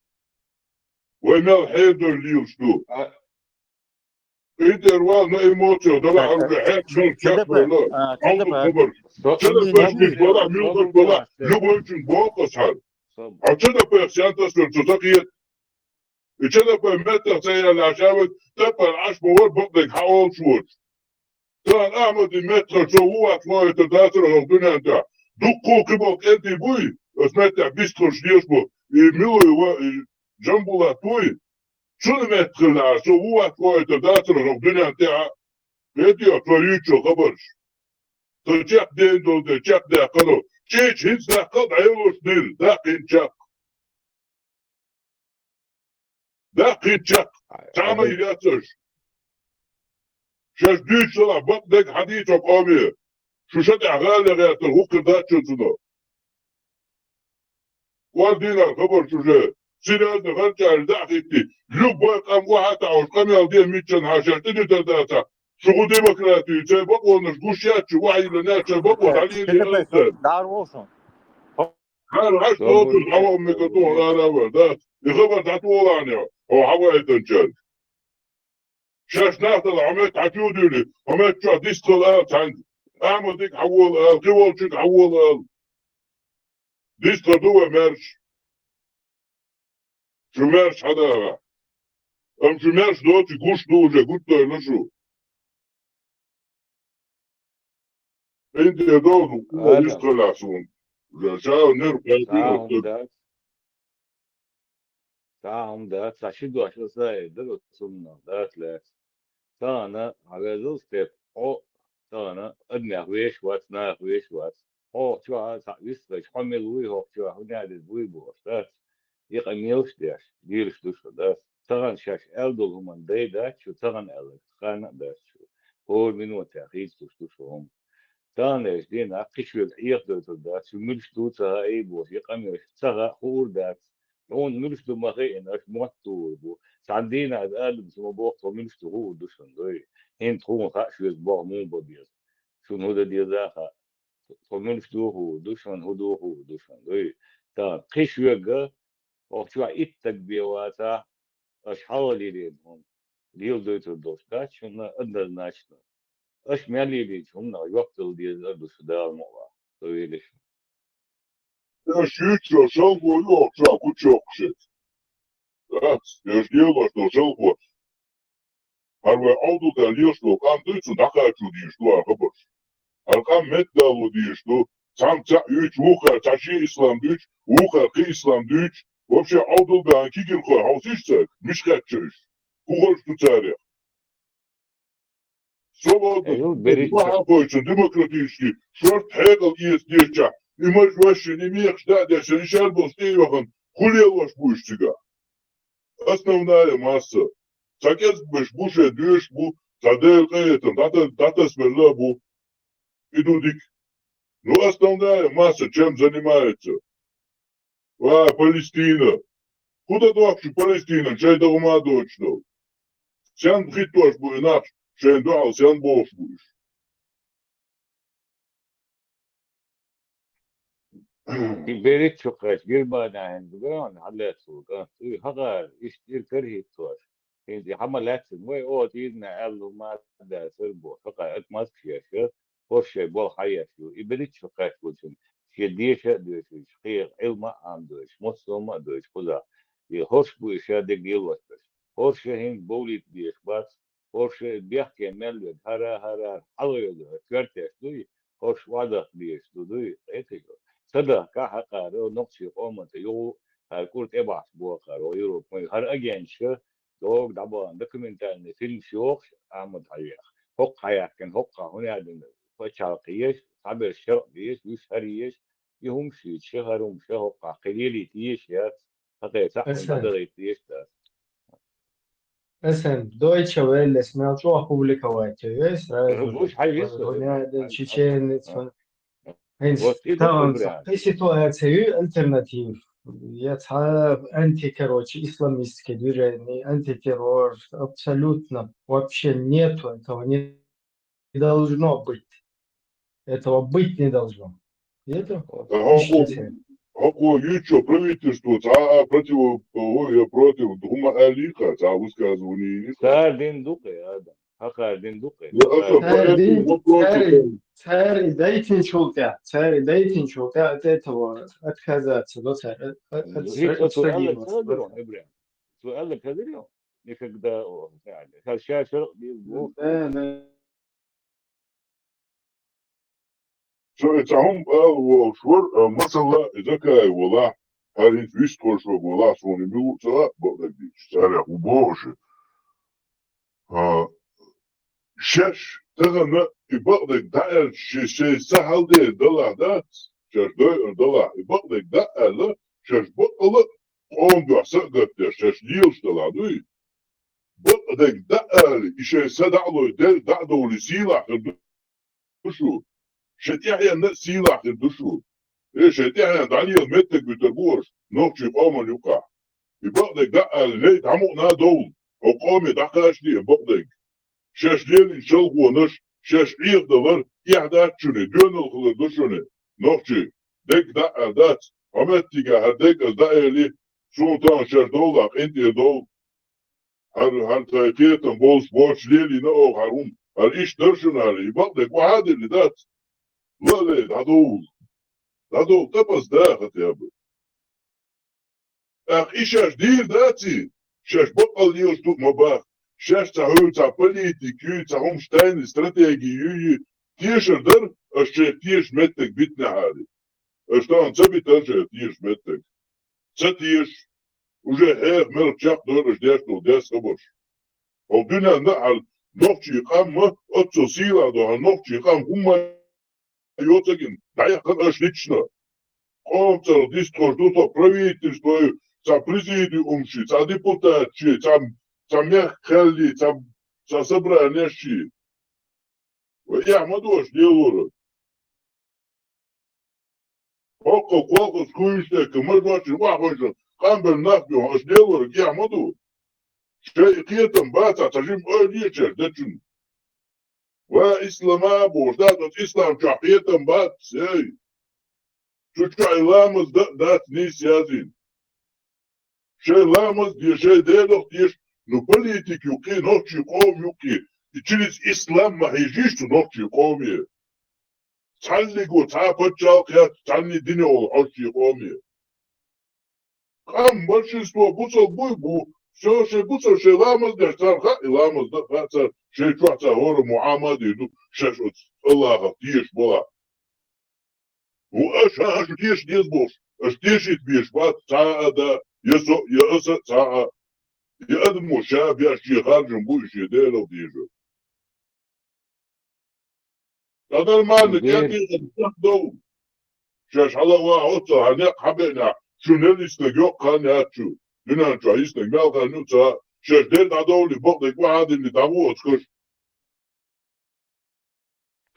[SPEAKER 2] вай мел хейдер лил что интервал на эмоцию дала арга хэт жон чаквала алду хабар чада пэшни бала милдер бала любой чин бокасар а чада пэшянта сэрцутакиет и чада пэмета цэя лашавет تبقى العشب بطنك حوال شوش كان احمد المتر شووات ما يتداتر الدنيا انت دقو كبك انت بوي اسمعت بيستر شليشبو ميلو جنبولا توي شو المتر لا شووات ما يتداتر الدنيا انت هدي اتوريتشو خبرش تشاك دين دول تشاك دا قدو تشيش هنس دا قد عيوش ديل دا قنشاك دا قنشاك تعمل يلاتش شاش ديش لا بطنك حديث قامي شو شدع غالي غيات الهوك داتشو سنو واردينا الخبر شو جاي سيراد غرجع الداخلتي لو باق ام واحد عوش قامي الدين ميتشن حاشرتني تداتا شو ديمقراطي تي بقوا نشقوشيات شو وعي لناس بقوا علي لي
[SPEAKER 14] دار وصل
[SPEAKER 2] هل عشت اوتو الحوام ميكاتون لا ده يخبر تعطوه عني هو حواي تنشل شاش ناخذ عملت عتودي عملت شو ديستل عند اعمل ديك حول قول شك حول ديستل دو مارش شو مارش هذا ام شو مارش دوتي كوش دوجه قلت له شو انت يا دود ديستل عسون شاو نرفع
[SPEAKER 13] تعهم ده تشدوا عشان ساي ده تصمنا ده ثلاث تانا على ذو ستيب أو تانا أدنى هويش وات نا هويش وات أو شو هذا تعبيس بيش حمل ويه هو شو هنا عدد بوي بوش ده يقميوش داش ديرش دوش ده تان شاش ألدو هم ده شو تان ألك خانة ده شو هو منو تأخير دوش هم تان إيش دين أقيش بالعيق ده شو ملش دوت هاي بوش يقميوش تغا خور ده هون ملفتو ما غين اش موتو بو ساندينا ادال سو بوقت ملفتو هو دوشن دوي هين تخون خاش يزبا مو ببيض شو هذا دي ذاها ملفتو هو دوشن هو دوشن دوي تا قيش يغا او شو اتك بيواتا اش حوالي ليهم ديل دوتو دوشتا شنو ادل ناشنا اش مالي لي هم وقت دي دوش دار مو دوي ليش
[SPEAKER 2] Я щитчо жалко лёгча кучокшит. Да, я сделала, что жалко. Арве алду да лёшло, кам дыцу дахачу дишту ахабаш. Аркам метдалу дишту, сам ца üç уха, таши ислам düç, уха ки ислам düç. Вообще алду да кигин хо хаусишцек, мишкатчыш. Кугош туцаря. Свободу, демократический, шорт хэгл есть деча. И мать вообще не имеешь, да, дальше решал был стеюхан, хулел ваш будешь тяга. Основная масса. Сакец бэш буше дюш бу, садел каэтом, дата сверла бу. Идудик. Ну, основная масса чем занимается? Палестина. Куда вообще Палестина? Чай до ума точно. Сян бхит тоже бу инакш, чай дал, сян бош будешь.
[SPEAKER 13] تبريد شقاش جربان عند جران على سوق هذا يشتري كره توش هندي حملات سنوي أو تيجنا قالوا ما ده سربو فقط ما تشيشه خوش بول حياة شو يبريد شقاش وجن شديش دوش خير علم عن دوش مصر دوش كذا يهوش بو يشادق يلوش هوش هند بوليت بيش بس هوش بيحكي ملود هرا حلو كرتش دوي هوش واضح بيش دوي إيه صدق كحقا رو نقشي قومة يو هالكل تبع سبوع خارو يوروب هر أجين شو دوغ دابا دوكيومنتال فيلم شوخ عمد حياخ هق حياخ كان هقا هنا عدن فشالقيش عبر الشرق ديش ويشهريش يهم شي شهرهم شهقا قليلي تيش يات حتى يسحن
[SPEAKER 17] اسهل
[SPEAKER 13] بدل تيش ده
[SPEAKER 17] اسهل Deutsche Welle смотрю опубликовать сразу
[SPEAKER 13] وش حيصير
[SPEAKER 17] هنا чеченец
[SPEAKER 13] вот и
[SPEAKER 17] طبعا
[SPEAKER 13] вариант
[SPEAKER 17] في ситуацию альтернатив я анти короче исламистские движения антитеррор абсолютно вообще нету этого не должно быть этого быть не должно и это исчезает.
[SPEAKER 2] Ako jučer правительство против Дума Алиха, за высказывание.
[SPEAKER 13] ساردين دقي هذا هقاردين دقي
[SPEAKER 17] Дайте чулка от этого отказаться,
[SPEAKER 13] سؤالك
[SPEAKER 17] отстраниться.
[SPEAKER 13] قادر ابراهيم سؤالك قادر يوم никогда يعني هالشاشة
[SPEAKER 17] Да.
[SPEAKER 2] Шо это он швар масала такая вала, харин вist кошо вала, сони бил цела, богдаги, царя убоже. Шеш, тагана и богдаг даэр шеш сахалде дала да, шеш дала и богдаг даэла, шеш богала он да сагатте шеш лил штала дуй. Богдаг даэли и шеш садало дадо лисила душу. شتيحيا نسيلا في الدشو ايش شتيحيا دانيال متك بتربوش نوكشي قوما يوقع يبقدك دقا الليت عمقنا دول وقومي دقاش لي يبقدك شاش ليلي شلقو نش شاش عيق دلر يحدات شوني دون الخلر دشوني نوكشي دك دقا دات عمتيقا هدك دقا لي سلطان شاش دولك انتي دول هر تايتيتن بولش بولش ليلي نقو هروم هر ايش درشن هر يبقدك وعاد اللي دات لا دادو تبس داخت يا ابو اخ ايشاش دير داتي شاش بقل يوش توت مباخ شاش تعهو تاع بوليتيكيو تاع همشتاين استراتيجيو تيشر در اشي تيش متك بيتنا هاري اشتان تبي ترجع تيش متك تيش وجه هير مر تشاق دور اشداش نو داس خبرش ودنا نعل نوكشي قام اتسو سيلا دو نوكشي قام هما Йоцагин, да я лично. Комцер, дискордуто правительство, за президиумши, за депутатши, за меххали, за собранияши. Я мадош делаю. Колко скуиштека, мадоши, вахожа, камбер нахбю, аж делаю, я маду. Ще киетам баца, тажим ориечер, дачун. وإسلام أبوش دات إسلام شحيتم بات سي شو شاي لامز دات نيس يازين شاي لامز دي شاي ديلوخ ديش نو بوليتيك يوكي نوكشي قوم يوكي يتشلس إسلام ما هيجيش نوكشي قومي تعلقوا تعبتشاق يا تعني ديني والحوشي قومي قام большинство بوصل بو شو شي بوصل شي لامز دي اشتار خائي لامز دات شي شوحتا هور معامد يدو شاشوت الله تيش بولا واش تيش ديزبوش اش تيش يتبيش بات ساعة دا يأسا ساعة يأدمو شاب ياشي خارجن بوش يديلو ديجو هذا المعنى كاتي دو شاش على واحوتا هناك حبينا شو نلسنا جوق هناتشو لنا شو عيسنا مالغا نوتا شاش ديل عدولي بقدك واحد اللي دعوه تخش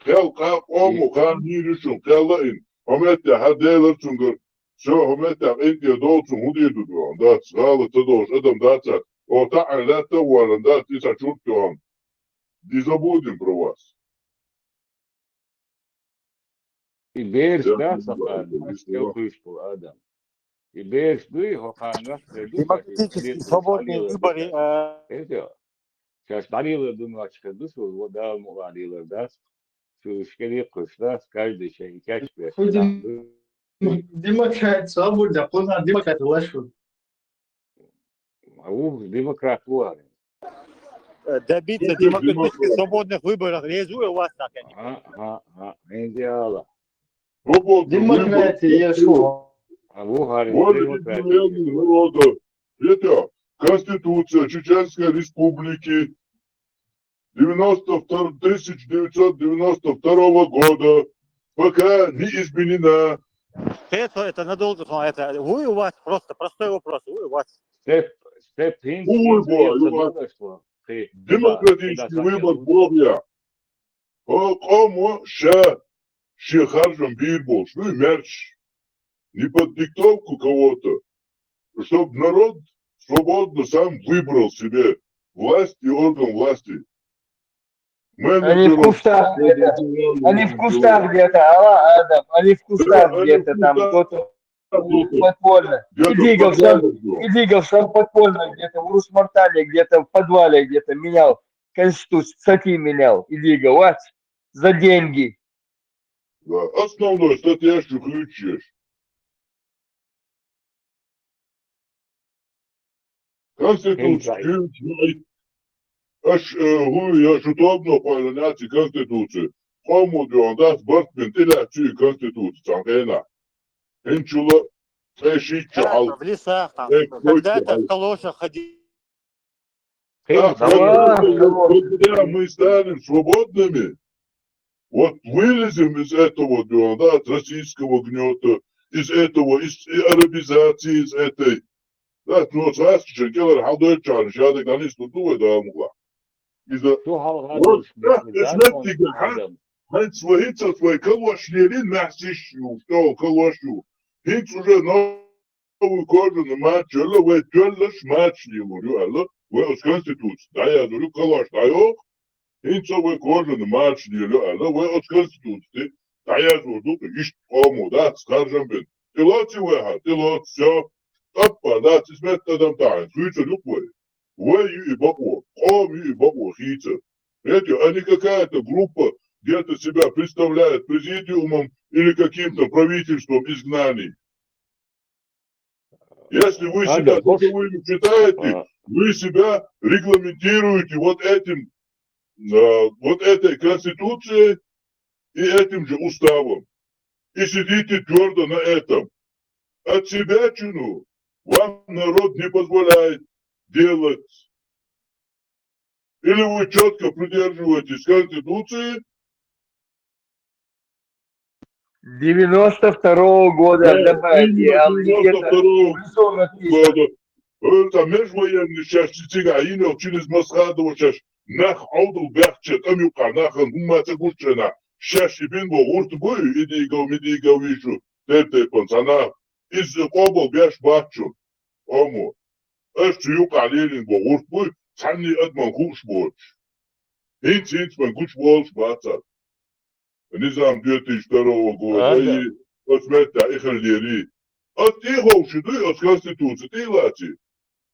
[SPEAKER 2] خل قوم وخان يرشون خلين همت هديلر تنقر شو همت انت دوتون هدي دودون دات غالة تدوش ادم داتا او تعال لا تولا دات تسع شوتون دي زبودين برواس
[SPEAKER 13] И беж да сахарно, что кушал Адам. И беж ты хохана,
[SPEAKER 14] Демократические свободные выборы.
[SPEAKER 13] это. Сейчас дарила думачка, дусу, вот да, дарила, да. Что скелет да, каждый человек качает.
[SPEAKER 17] Демократ, свобода, познал демократ, лашу.
[SPEAKER 13] А у демократ варен.
[SPEAKER 14] Добиться демократических свободных выборов. Реализуя у вас так, я не
[SPEAKER 13] Идеала.
[SPEAKER 17] Демократия, я шо?
[SPEAKER 13] А в Угаре
[SPEAKER 2] демократия. Это Конституция Чеченской Республики 1992 года пока не изменена.
[SPEAKER 14] Это надолго, это вы у вас просто простой вопрос, вы у вас.
[SPEAKER 2] Демократический выбор Бога. Кому шехаржем бирбол, что мерч. Не под диктовку кого-то, чтобы народ свободно сам выбрал себе власть и орган власти.
[SPEAKER 18] Они в кустах где-то, Адам, они в кустах где-то там, кто-то подпольно. И двигался подпольно где-то в Русмартале, где-то в подвале, где-то менял конституцию, статьи менял. И двигал, за деньги.
[SPEAKER 2] Да, основной статья, что ключишь. Конституцию, я удобно понять Конституцию. Кому да сбортмен ты лячи Конституцию, самена. Инчула,
[SPEAKER 14] В лесах там, когда-то в калошах ходили.
[SPEAKER 2] Когда мы станем свободными, вот вылезем из этого, да, от российского гнета, из этого, из арабизации, из этой. Да, ну, сразу делали халдойчан, шадык на листу дуэ да мула. Из-за... Вот, да, хинц свой калошнерин мясищу, что калошу. Хинц уже новую кожу на матч, алло, вы тёллаш матч не говорю, алло, вы от Конституции. Да, я говорю, калош, да, ёх. Хинц свой кожу на матч не говорю, алло, вы от Конституции. Да, я говорю, ишь, кому, да, скажем, ты лоти выха, ты лот, все. Опа, да, ты смотри, там так, хица любой. Вы и бабу, и бабу, хица. Эти, они какая-то группа где-то себя представляет президиумом или каким-то правительством изгнаний. Если вы себя таковыми считаете, вы себя регламентируете вот этим, вот этой конституцией и этим же уставом. И сидите твердо на этом. От себя чину вам народ не позволяет делать. Или вы четко придерживаетесь Конституции.
[SPEAKER 18] 92-го года, добавьте,
[SPEAKER 2] 92-го года. Это межвоенный сейчас читига, имел через Масхадова сейчас нах аудл бяхчет, амюка, нахан, гумаца гушчена. Сейчас ебин был урт бою, медига вижу, тепон, она из обл бяш бачу. Ому. Эш юка лелин был урт бой, санни адман хуш боч. Инц ман гуч болш баца. Низам 2002 года, и от смерти ихалдери. От тихо ушиды, от Конституции, ты лати.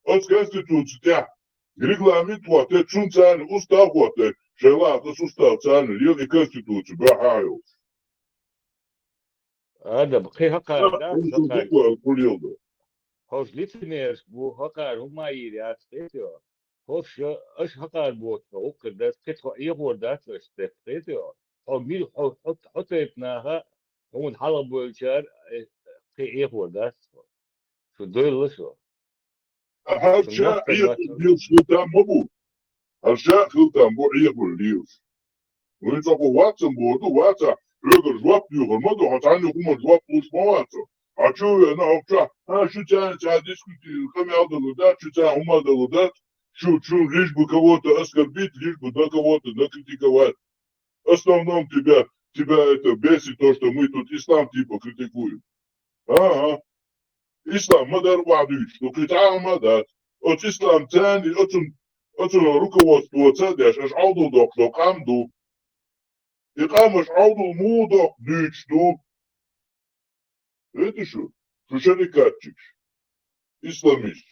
[SPEAKER 2] От Конституции, тя. Регламент вот, это шунцан, устав вот, шелат, устав цан, и Конституцию, бахаю.
[SPEAKER 13] Адам, хакар, да? Хош лицемерс, бу хакар, умаири, ацтетио. Хош, аш хакар бот, окрдас, кетхо иордас, ацтетио. أو مين حط ابنها هو الحلب والشار في إيه هو ده شو دول لسه
[SPEAKER 2] هالشاء يقول خلطان مبو هالشاء خلطان بو يقول ليوش ويجابو واتسن بودو واتسا يقول جواب يقول مدو هتعني هم جواب وش مواتسا هتشو أنا هبشا شو تاني ديسكوتي كم يعدلو ده شو تاني هم عدلو ده شو ليش بكواتو أسكر بيت ليش بدا كواتو накритиковать. В основном тебя это бесит то, что мы тут ислам типа критикуем. Ага. Ислам мадар вадует, что критикуем мадар. От ислам цени, от руководство цедеш, аж аудул док, амду. И кам аж аудул мудок дючту, Это что? Шарикатчик, исламист,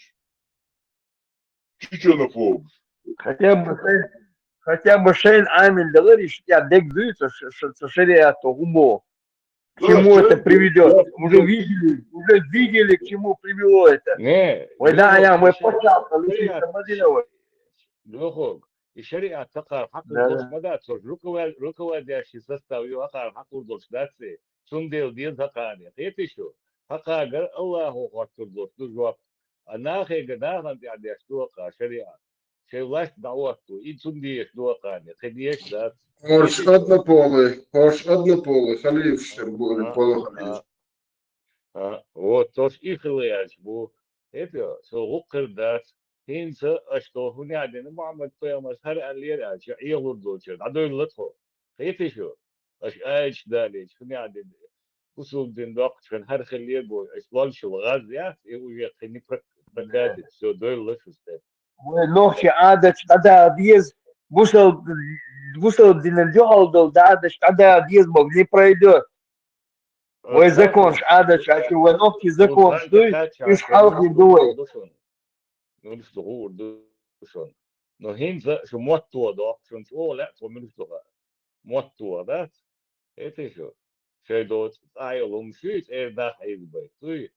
[SPEAKER 2] чеченофоб.
[SPEAKER 18] Хотя бы Шейн Амин говорит, я дегдуется, что шариату гумо. К чему это приведет? Уже видели, к чему привело это. Ой, да, мы пожалуйста,
[SPEAKER 13] الشريعة تقر حق
[SPEAKER 18] Да,
[SPEAKER 13] الدوش
[SPEAKER 18] да.
[SPEAKER 13] مدى تسوش ركوا داشي سستاوي وقر حق الدوش داتسي سنديل دين تقاني خيتي شو حقا الله هو قرط الدوش دجواب أنا خي قناها دي عندي أشتوقع شريعة شي ولاش دعوتو إيد سنديش دوقاني خديش دات
[SPEAKER 10] Horš однополый, халиф будет полухалиф.
[SPEAKER 13] вот тош ихлияш бу это согукр дат هینس اشتو هنی عدن محمد پیامبر هر علیه اش یهود دوچه عدوی لطفه خیلی شو اش ايش دالش هنی عدن وصول دين وقت كان هر خليه بو اسبال شو غاز يا ويا خني بكاد سو دول لطفه
[SPEAKER 18] ولوحش عادة قدا ديز وصل دين الجهل دول ده عادة قدا ديز بог не пройдет. Ой, закон عادة شو ولوحش закон стоит из халки дует.
[SPEAKER 13] nu ظهور دوشون nu هینز شو موتو ده شون شو لا تو من شو موتو ده ايه شو شي دوت ايلوم شيت ايه ده حيز بيت توي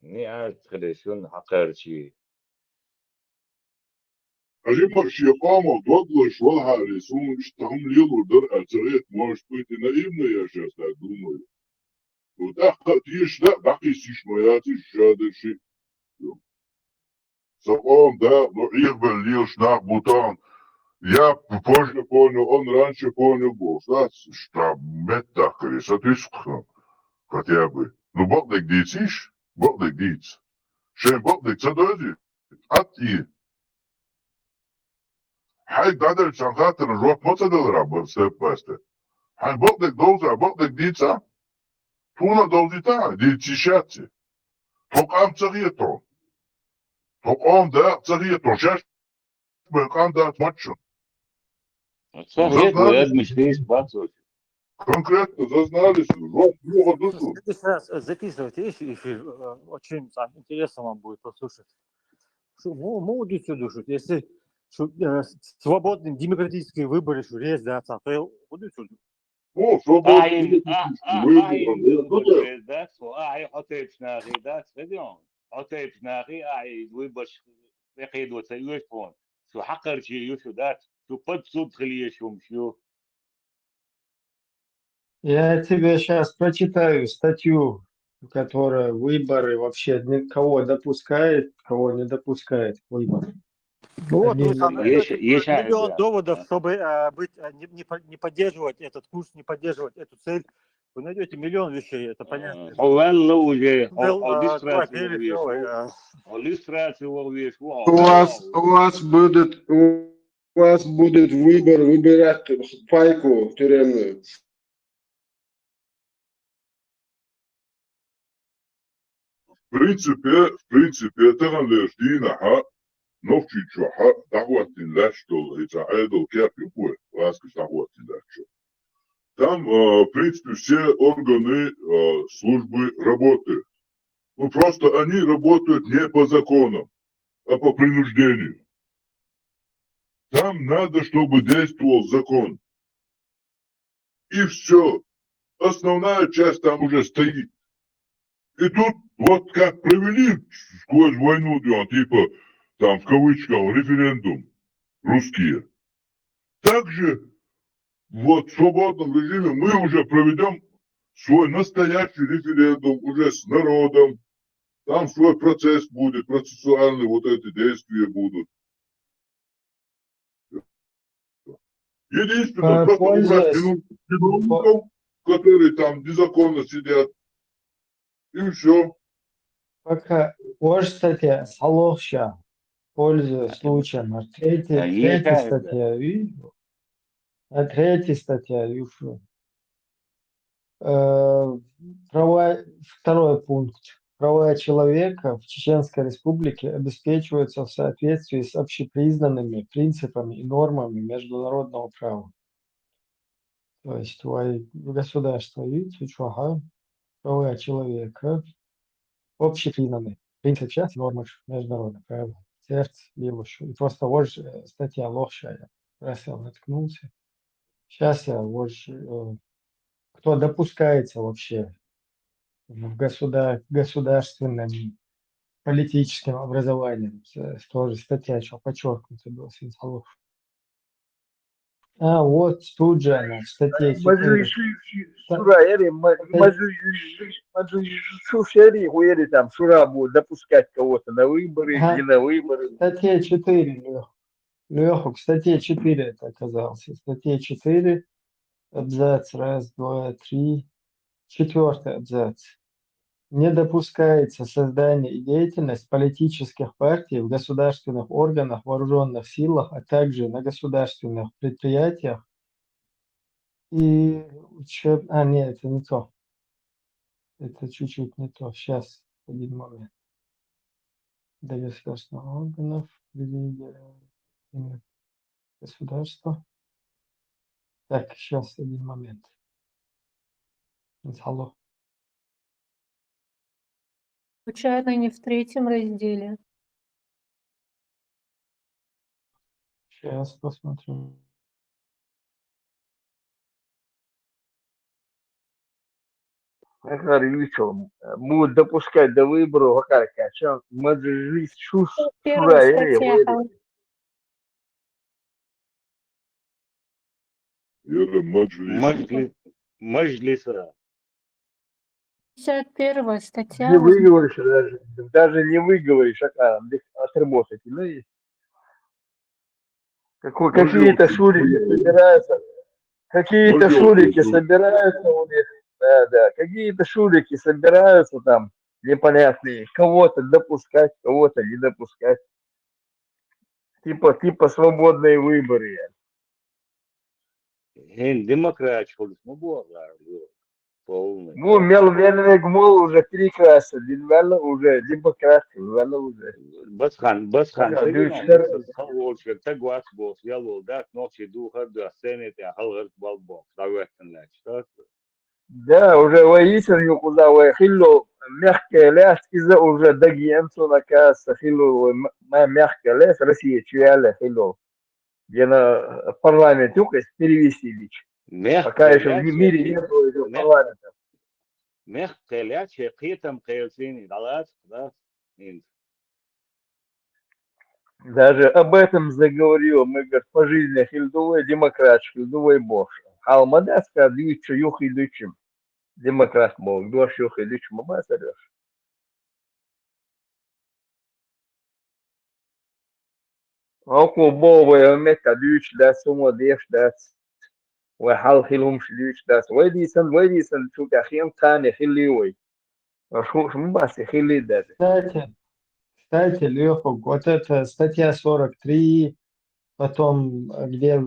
[SPEAKER 13] ني عاد خدشون حقرشي
[SPEAKER 2] Алима Шьяпама Доглаш Валхарис, он что там лилу дар ацарет, может быть и наивно, я сейчас так думаю. Вот так ешь, да, сишь моя, ты шадыши. Сапом, да, но их был лил шнах бутан. Я позже понял, он раньше понял был, что метта креса тискхам, хотя бы. Ну, Бог так дитиш, Бог так диц. Шей Бог так цадози, ати. Хай дадер чанхатер жок моцадел раб степ пасте. Хай Бог так долза, Бог так дица. Туна долзита, дитишатси. Токам цагието. Токам да цагието. Шаш бекам да мачо. Конкретно зазнались, много душу.
[SPEAKER 14] В следующий раз записывайте эфир, очень интересно вам будет послушать. Могут все душить, если свободные демократические выборы, что есть, да, то я буду сюда.
[SPEAKER 2] О, свободные
[SPEAKER 13] выборы, да, ай, хотеть нахи, да, сидим, хотеть нахи, ай, выбор, يقيدوا سيوشون شو حقر شيء يوشو دات شو قد صوت خليشهم شو
[SPEAKER 17] Я тебе сейчас прочитаю статью, которая выборы вообще кого допускает, кого не допускает к выборам.
[SPEAKER 14] Вот, миллион доводов, чтобы не поддерживать этот курс, не поддерживать эту цель. Вы найдете миллион вещей, это понятно.
[SPEAKER 10] У вас будет выбор выбирать пайку тюремную.
[SPEAKER 2] В принципе, это належдина, новчи чуха, дагватин лаштол, это айдол кяпи хуй, ласка дагватин лаштол. Там, в принципе, все органы службы работают. Ну, просто они работают не по законам, а по принуждению. Там надо, чтобы действовал закон. И все. Основная часть там уже стоит. И тут вот как провели сквозь войну, типа, там, в кавычках, референдум русские. Также вот в свободном режиме мы уже проведем свой настоящий референдум уже с народом. Там свой процесс будет, процессуальные вот эти действия будут. Единственное, просто убрать чиновников, которые там незаконно сидят. И все.
[SPEAKER 17] Пока, вот статья, Салохша, пользуясь случаем, третья статья, видишь? А третья статья, видишь? Второй пункт. Права человека в Чеченской Республике обеспечиваются в соответствии с общепризнанными принципами и нормами международного права. То есть твои государства, видите, что, ага? права человека общепризнаны. Принцип счастья, нормы международных правил. Сердце, белушу. И просто вот же статья лошая. Раз я наткнулся. Сейчас я вот кто допускается вообще в государственном политическим образованием. Тоже статья, что подчеркнуто было, Синцалов. А вот тут же она, в статье 4.
[SPEAKER 18] Шура там, Шура будет допускать кого-то на выборы, не на выборы.
[SPEAKER 17] Статья 4, Леха, к статье 4 это оказался. Статья 4, абзац, раз, два, три, 4 абзац. Не допускается создание и деятельность политических партий в государственных органах, вооруженных силах, а также на государственных предприятиях и нет, это не то. Это чуть-чуть не то. Сейчас, один момент. До государственных органов, государства. Так, сейчас, один момент. Алло.
[SPEAKER 11] Случайно не в 3-м разделе.
[SPEAKER 17] Сейчас посмотрим.
[SPEAKER 18] Будут допускать до выборов, как Маджлис
[SPEAKER 11] Первая
[SPEAKER 18] Шура
[SPEAKER 11] статья.
[SPEAKER 13] Маджлиса.
[SPEAKER 11] 51 статья.
[SPEAKER 18] Не выговоришь даже не выговоришь, отработать. Какие-то шурики собираются, у них, да, какие-то шурики собираются там непонятные, кого-то допускать, кого-то не допускать. Типа свободные выборы.
[SPEAKER 13] Демократ, что ли, полный.
[SPEAKER 18] Мел гмол уже 3 класса, Динвелла уже, демократ, Динвелла уже.
[SPEAKER 13] Басхан, Саволчик, Тагуас бос, Ялол, да, ночи духа, да, сцены, Халгард Балбок,
[SPEAKER 18] Да, уже воистину куда хилло мягкая ляс из-за уже дагиенцу на касса хилло мягкая ляс Россия чуяля хилло. Где на парламент юкость перевести лич. Пока еще в мире нет парламента.
[SPEAKER 13] Мягкая ляс, хитам каэлсини, да.
[SPEAKER 18] Даже об этом заговорил, мы говорим, по жизни хильдовой демократ, хильдовой бог. Алмадаска дьючу юхи дючим. Демократ бог, дуаш юхи дючим амасареш. Око бовая мета дюч да сумо деш да. وحال خيلهم شليش داس ويديسن شو كأخيام كان خليوي شو بس خلي داس.
[SPEAKER 17] Кстати, Леха, вот это статья 43, потом где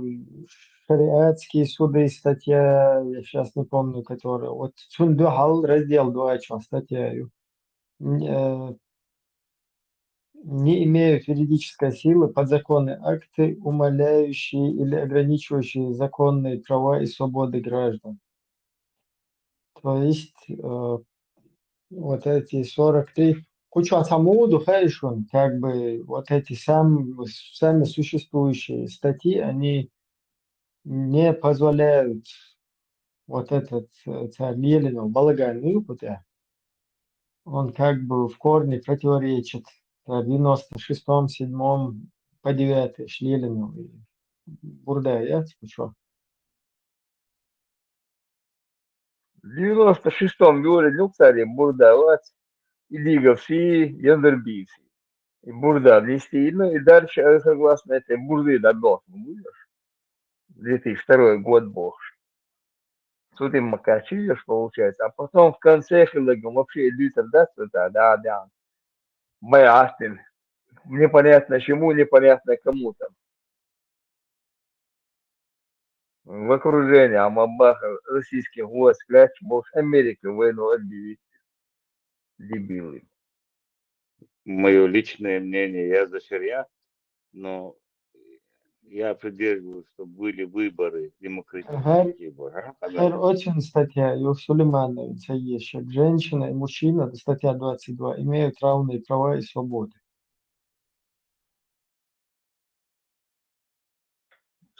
[SPEAKER 17] шариатские суды, статья, я сейчас не помню, которая, вот Сундухал, раздел 2, статья, не имеют юридической силы подзаконные акты, умаляющие или ограничивающие законные права и свободы граждан. То есть вот эти 43 куча самуду хайшун, как бы вот эти сами существующие статьи, они не позволяют вот этот царь Лелинов балаган Юпутя, он как бы в корне противоречит 96-м, 7-м по 9 Шлелину и Бурдая, что?
[SPEAKER 18] В 96-м говорит, ну, царе, бурдавать, и диговси, яндербиси. И бурда действительно, и дальше, согласно этой бурды, добился, будешь? 2002 год бог. Тут им макачишь, получается, а потом в конце хилагом вообще идут отдаться, да. Моя Астин, непонятно чему, непонятно кому там. В окружении Амабаха, российских войск, может Америка войну объявить. Дебилы.
[SPEAKER 13] Мое личное мнение, я за шариат, но Я придерживаюсь, чтобы были выборы
[SPEAKER 17] Her,
[SPEAKER 13] демократические.
[SPEAKER 17] her очень статья, и у Сулеймановича есть, что женщина и мужчина, статья 22, имеют равные права и свободы.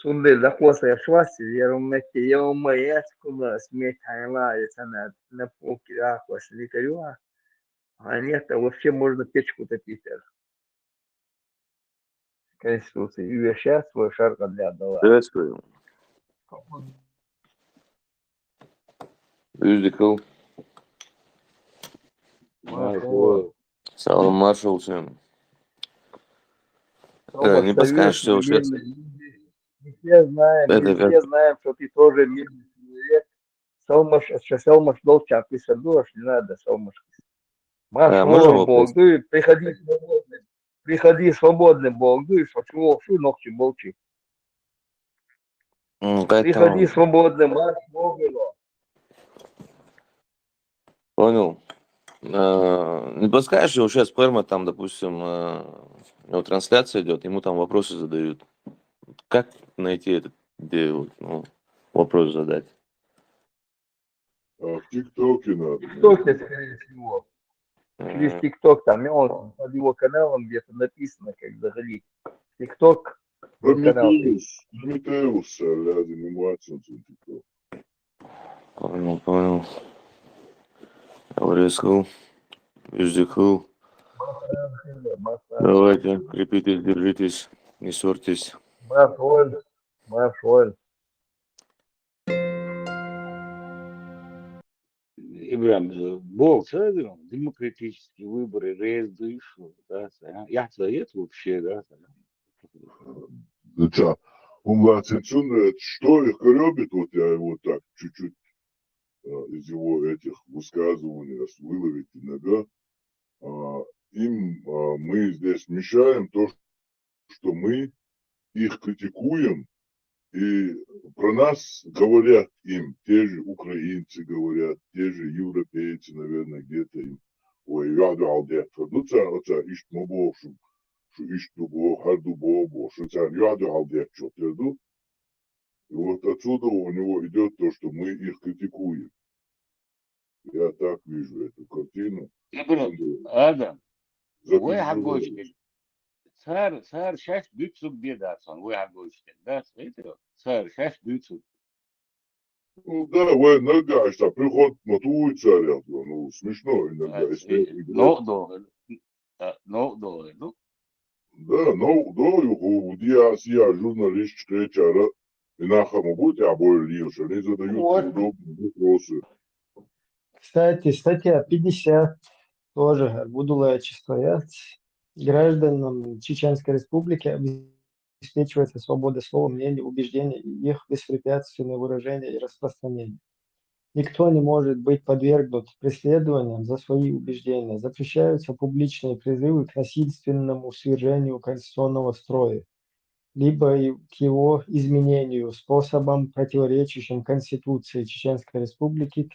[SPEAKER 18] Sunday lakwas ya shwasi yarumeke yawma yaskuma сметь хайлается на полке аквас литарюа. А нет, а вообще можно печку топить. Конституция. И сейчас свой шарка для одного.
[SPEAKER 15] Приветствую. Beautiful. Салам, маршал всем. Не подскажешь, что сейчас?
[SPEAKER 18] Мы все знаем,
[SPEAKER 15] Это
[SPEAKER 18] мы
[SPEAKER 15] как?
[SPEAKER 18] все знаем, что ты тоже мирный человек. Салмаш долчак, ты садуешь, не надо, Салмаш. Маш,
[SPEAKER 15] Можно
[SPEAKER 18] Бог,
[SPEAKER 15] вопрос?
[SPEAKER 18] ты приходи свободным. Приходи свободным, Бог, ты что ногти молчи. Приходи
[SPEAKER 15] Поэтому,
[SPEAKER 18] свободным, Маш, Бог.
[SPEAKER 15] понял. Не подскажешь, что сейчас Перма там, допустим, у него трансляция идет, ему там вопросы задают. Как найти этот, где вопрос задать?
[SPEAKER 2] В ТикТоке надо.
[SPEAKER 18] В ТикТоке, скорее всего. Через ТикТок, там, и он под его каналом где-то написано, как заходить. ТикТок, канал.
[SPEAKER 2] Прометеус, рядом ему отсюда ТикТок.
[SPEAKER 15] Понял. Обрезкал. Вездехал. Давайте, крепитесь, держитесь, не ссорьтесь.
[SPEAKER 18] Маршоль.
[SPEAKER 13] Ибрам, Бог сказал, демократические выборы, рейс душу, да, я совет вообще, да.
[SPEAKER 2] Да, он что их коробит, вот я его так чуть-чуть из его этих высказываний выловить иногда. Мы здесь мешаем то, что мы их критикуем, и про нас говорят им, те же украинцы говорят, те же европейцы, наверное, где-то им, ой, я дал где-то, ну, это ишь мобо, что ишь дубо, харду бобо, что это я дал где-то, что-то, и вот отсюда у него идет то, что мы их критикуем. Я так вижу эту картину.
[SPEAKER 13] Адам, вы хагочки. Сэр, сейчас бьются беда, вы хагочки, да, смотрите, сэр, сейчас бьются.
[SPEAKER 2] Ну да, вы иногда, что приход мотует царя, ну, смешно иногда.
[SPEAKER 13] Ну.
[SPEAKER 2] Да, у диасия журналист кричара, и нахаму будет, а бой лишь, они задают удобные вопросы.
[SPEAKER 17] Кстати, статья 50 тоже будулая стоят. Гражданам Чеченской Республики обеспечивается свобода слова, мнений, убеждений и их беспрепятственное выражение и распространение. Никто не может быть подвергнут преследованиям за свои убеждения. Запрещаются публичные призывы к насильственному свержению конституционного строя, либо к его изменению способом, противоречащим Конституции Чеченской Республики,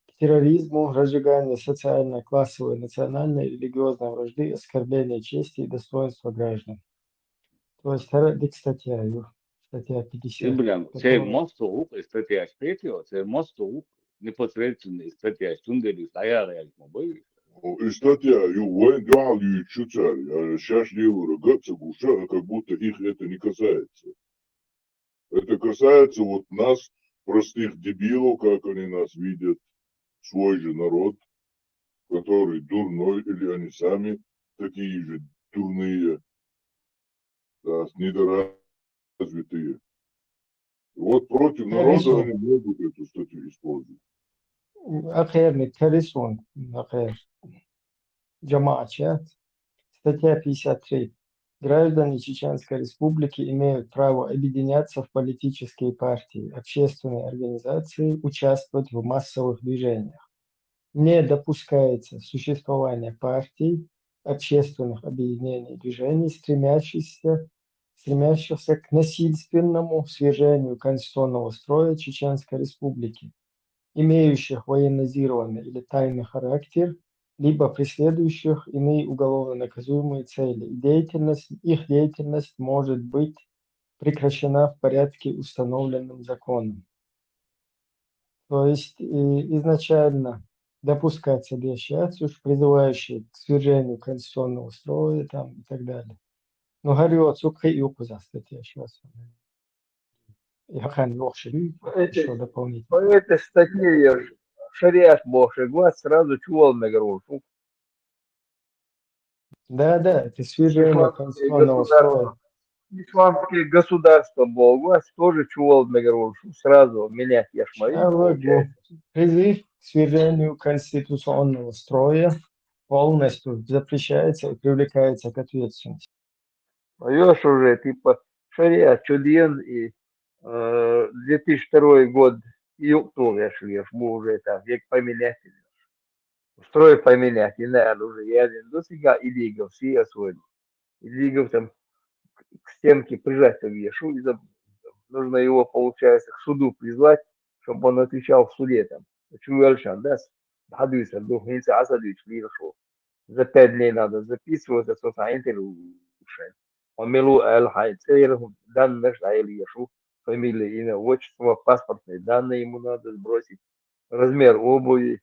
[SPEAKER 17] к терроризму, разжиганию социальной, классовой, национальной, религиозной вражды, оскорбления чести и достоинства граждан. То есть, статья 50.
[SPEAKER 13] Ибрам, це мосту, стаття 3, це мосту непосредственно стаття Сундели стояла,
[SPEAKER 2] И статья, сейчас делаю ругаться Буша, как будто их это не касается. Это касается вот нас, простых дебилов, как они нас видят, свой же народ, который дурной, или они сами такие же дурные, да, недоразвитые. Вот против народа они могут эту статью использовать.
[SPEAKER 17] Ахерный терроризм, Джамаачат. Статья 53. Граждане Чеченской Республики имеют право объединяться в политические партии, общественные организации, участвовать в массовых движениях. Не допускается существование партий, общественных объединений и движений, стремящихся к насильственному свержению конституционного строя Чеченской Республики, имеющих военизированный или тайный характер, либо преследующих иные уголовно наказуемые цели. Их деятельность может быть прекращена в порядке, установленным законом. То есть изначально допускать деящацию, призывающие к свержению конституционного строя там, и так далее. Но говорю, отсюда и указа статья сейчас. Я еще дополнительно.
[SPEAKER 18] По этой статье шариат Божий глаз сразу чувал на горло.
[SPEAKER 17] Да, это свержение конституционного строя.
[SPEAKER 18] Исламские государства Бога тоже чувал на горло. Сразу менять яшмари получается.
[SPEAKER 17] Призыв к свержению конституционного строя полностью запрещается и привлекается к ответственности.
[SPEAKER 18] Поешь уже, типа, шариат чуден и 2002 год и октября шли, мы уже там век поменять. Строй поменять, не надо уже. Я до сега илигов, все освоили. Илигов там к стенке прижать вешу, и нужно его, получается, к суду призвать, чтобы он отвечал в суде там. Почему Альшан, да? Хадуйся, духница, асадуйч, лишо. За 5 дней надо записываться, собственно, интервьюшать. Он милу аль-хай, данные, что я лишу, фамилия, имя, отчество, паспортные данные ему надо сбросить, размер обуви,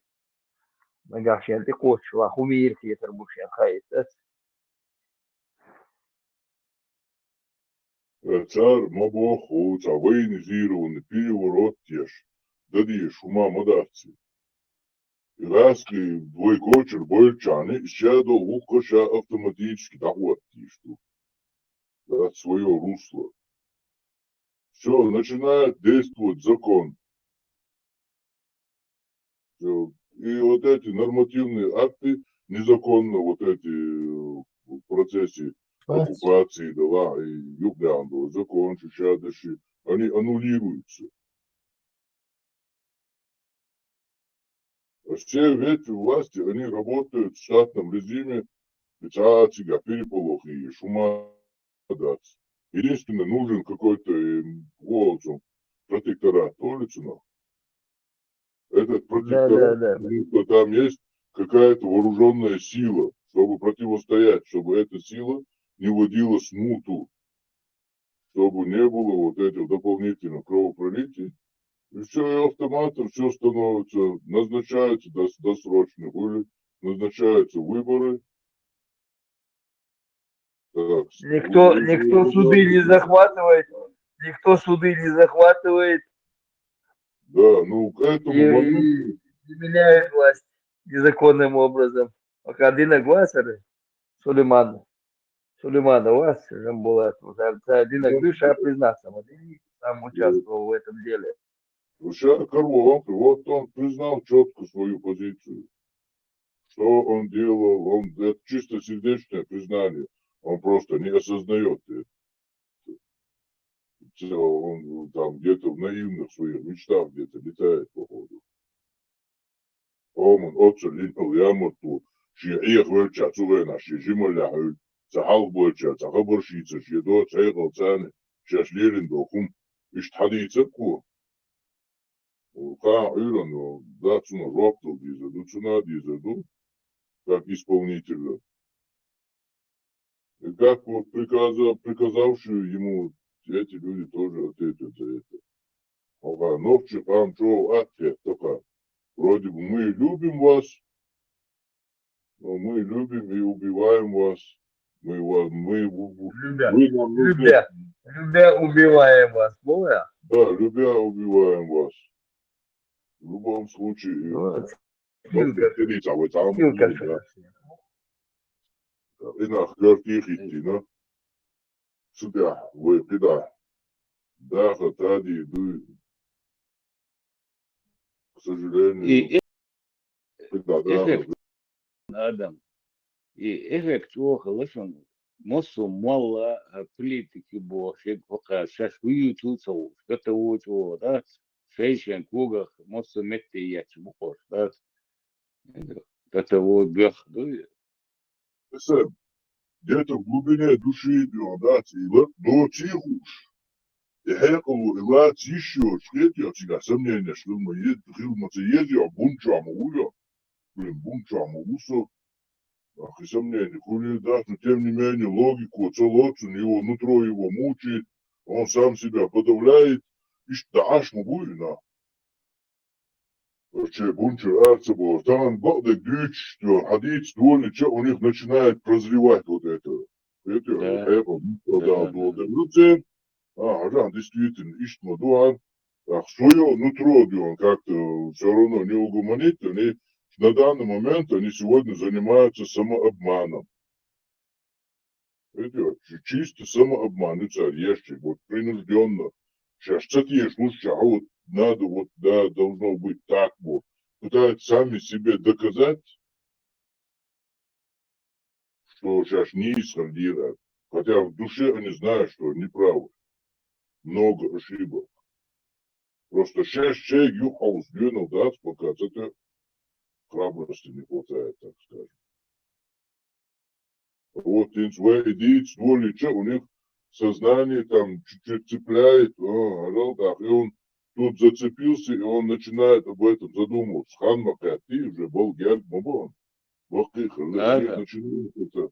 [SPEAKER 18] нагашьян, ты кошчу, ахумир, хитр, бушьян, хай,
[SPEAKER 2] Царь Мабоху, военизированный переворот тешь. Дади шума модавцы. Ираски двойкочер бойчаны, щадо лукоша автоматически дохватки, что дать свое русло. Все, начинает действовать закон. Все. И вот эти нормативные акты незаконно, вот эти в процессе оккупации, да, и Юглянду, закон, Чучадыши, они аннулируются. Все ветви власти, они работают в штатном режиме, специация, переполох и шума даться. Единственное, нужен какой-то протекторат улицы. Этот протекторат, что там есть какая-то вооруженная сила, чтобы противостоять, чтобы эта сила не вводила смуту, чтобы не было вот этих дополнительных кровопролитий. И все, и автоматом все становится, назначаются досрочно, были, назначаются выборы. Так,
[SPEAKER 18] никто суды не захватывает,
[SPEAKER 2] Да, ну к этому
[SPEAKER 18] и меняет власть незаконным образом. Пока Дина Глассер, Сулейман у вас, Жамбулат, Дина Гриша признаться, сам участвовал в этом деле.
[SPEAKER 2] Сейчас Карлов, вот он признал четко свою позицию. Что он делал, это чисто сердечное признание. Он просто не осознает это. Он там где-то в наивных своих мечтах где-то летает, походу. Он оцелил яморту, что их вырча цугена, что жимоля, цахал бойча, цахаборщица, что до цейгал цаны, что шлерин дохум, и штадица ку. Ка Иран, да, цуна роптал дизаду, цуна дизаду, как исполнителя. И как вот приказавшие ему эти люди тоже ответят за это. Ага, новче там что ответ только. Вроде бы мы любим вас, но мы любим и убиваем вас.
[SPEAKER 18] Любя убиваем вас, понял?
[SPEAKER 2] Да, любя убиваем вас. В любом случае. И нах, картих идти, да? Сюда, вы, куда? Да, хатади, иду. К сожалению.
[SPEAKER 13] И эффект, Адам, и эффект чего хорошо, моссу мало политики больше, пока сейчас выются, что-то вот, да, шейшен, кругах, моссу метты я чему хочешь, да, это вот бях, да.
[SPEAKER 2] Где-то в глубине души, да, до тихуш. И хекалу, и лад еще, шкети, отсюда сомнения, что мы ездим, бунчаму уля, бунчаму усо, ах, и сомнения, хули, да, но тем не менее, логику, целоцу, его, нутро его мучает, он сам себя подавляет, и даш му буйна. Че бунчер арцебо, там багдек дюч, что ходить ствольный, че у них начинает прозревать вот это. Это, да, действительно, ищет мадуан, свое нутро, он как-то все равно не угомонит, они на данный момент, они сегодня занимаются самообманом. Это чисто самообман, и царь, вот принужденно. Сейчас цатьешь, лучше, а вот надо, вот, да, должно быть так вот. Пытаются сами себе доказать, что сейчас не исходят. Хотя в душе они знают, что неправы. Много ошибок. Просто сейчас человек юхал сдвинул, да, пока это храбрости не хватает, так скажем. Вот in своей идеи, стволича, у них сознание там чуть-чуть цепляет, и он тут зацепился, и он начинает об этом задумываться. Хан Макати уже был герб Мабон. Начинает это.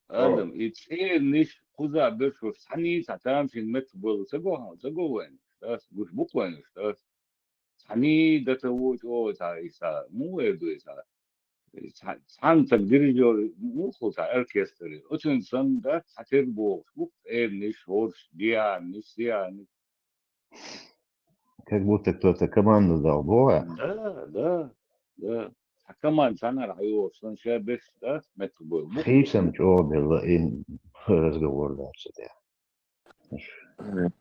[SPEAKER 13] Адам, и те ниш куда бешо сани сатам фин мет был заговен, да, гуш буквально, да. Сани дата вот о та иса муэду иса. сан так дирижер мухота оркестр. Очень сан да сатербо, бук ниш орш диа нисия.
[SPEAKER 15] Как будто кто-то команду дал, Бога.
[SPEAKER 13] Да. Команд sana район, сан шабеш, да, мет был.
[SPEAKER 15] Хисам чобил и разговор дальше.
[SPEAKER 1] Еще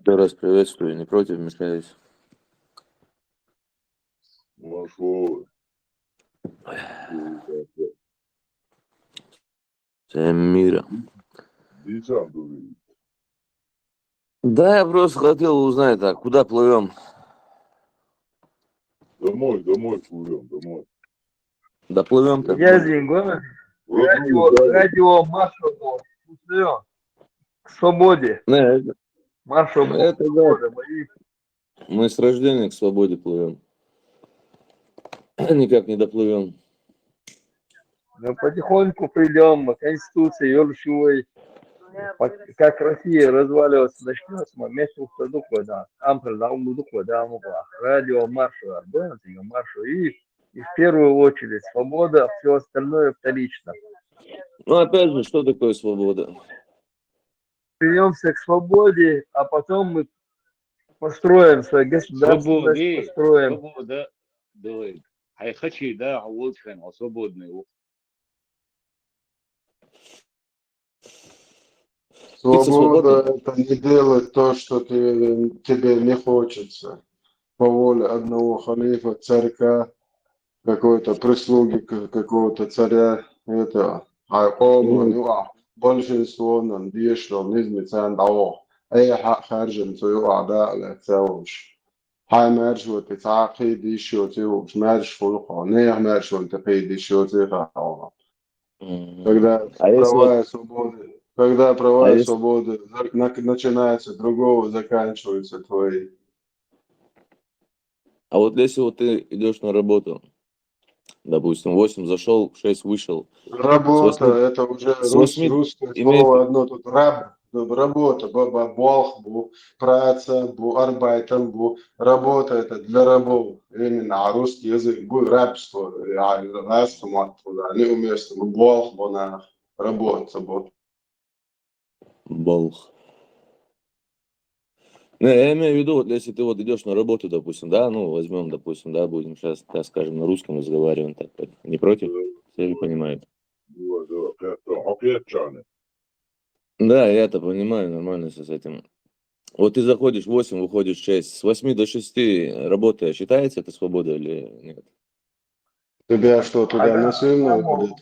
[SPEAKER 1] раз приветствую, не против, вмешаюсь.
[SPEAKER 2] Машло.
[SPEAKER 1] Всем мира.
[SPEAKER 2] И сам говорит.
[SPEAKER 1] Да, я просто хотел узнать, так, куда плывем?
[SPEAKER 2] Домой плывем, домой.
[SPEAKER 1] Доплывем так.
[SPEAKER 18] Радио маршрут. К свободе. Маршрут.
[SPEAKER 1] Это да. Мы с рождения к свободе плывем. Никак не доплывем.
[SPEAKER 18] Но потихоньку придем к Конституции, Юршевой. Как Россия разваливаться начнется, мы вместе уходим куда. Радио маршрут. И в первую очередь свобода, все остальное вторично.
[SPEAKER 1] Ну, опять же, что такое свобода?
[SPEAKER 18] Вернемся к свободе, а потом мы построим свое государство.
[SPEAKER 13] Свобода, давай. А я хочу, да, лучше, свободный.
[SPEAKER 10] Свобода – это не делать то, что тебе не хочется. По воле одного халифа, царька, какой-то прислуги, какого-то царя, это, большинство нам дишло, низмицан дао, харжен цою ада цауш. هاي مرشو تتعاقي دي شوتي ومش مرشو قانيه مرشو تقي دي شوتي قانون. Когда права и свободы начинаются другого, заканчиваются твои.
[SPEAKER 1] А вот если вот ты идешь на работу, допустим, в 8 зашел, в 6 вышел.
[SPEAKER 10] Работа, это уже русское слово одно, тут работа, болх, праца, арбайтен, работа, это для рабов. Именно русский язык, рабство, неуместно, болх, работа.
[SPEAKER 1] Болх. Не, я имею в виду, вот если ты вот идешь на работу, допустим, да, ну, возьмем, допустим, да, будем сейчас, так скажем, на русском разговариваем, так, не против? Все же понимают. Да, я это понимаю, нормально все с этим. Вот ты заходишь в 8, выходишь в 6, с 8 до 6 работая, считается это свобода или нет?
[SPEAKER 10] Тебя что, туда насильно уходит?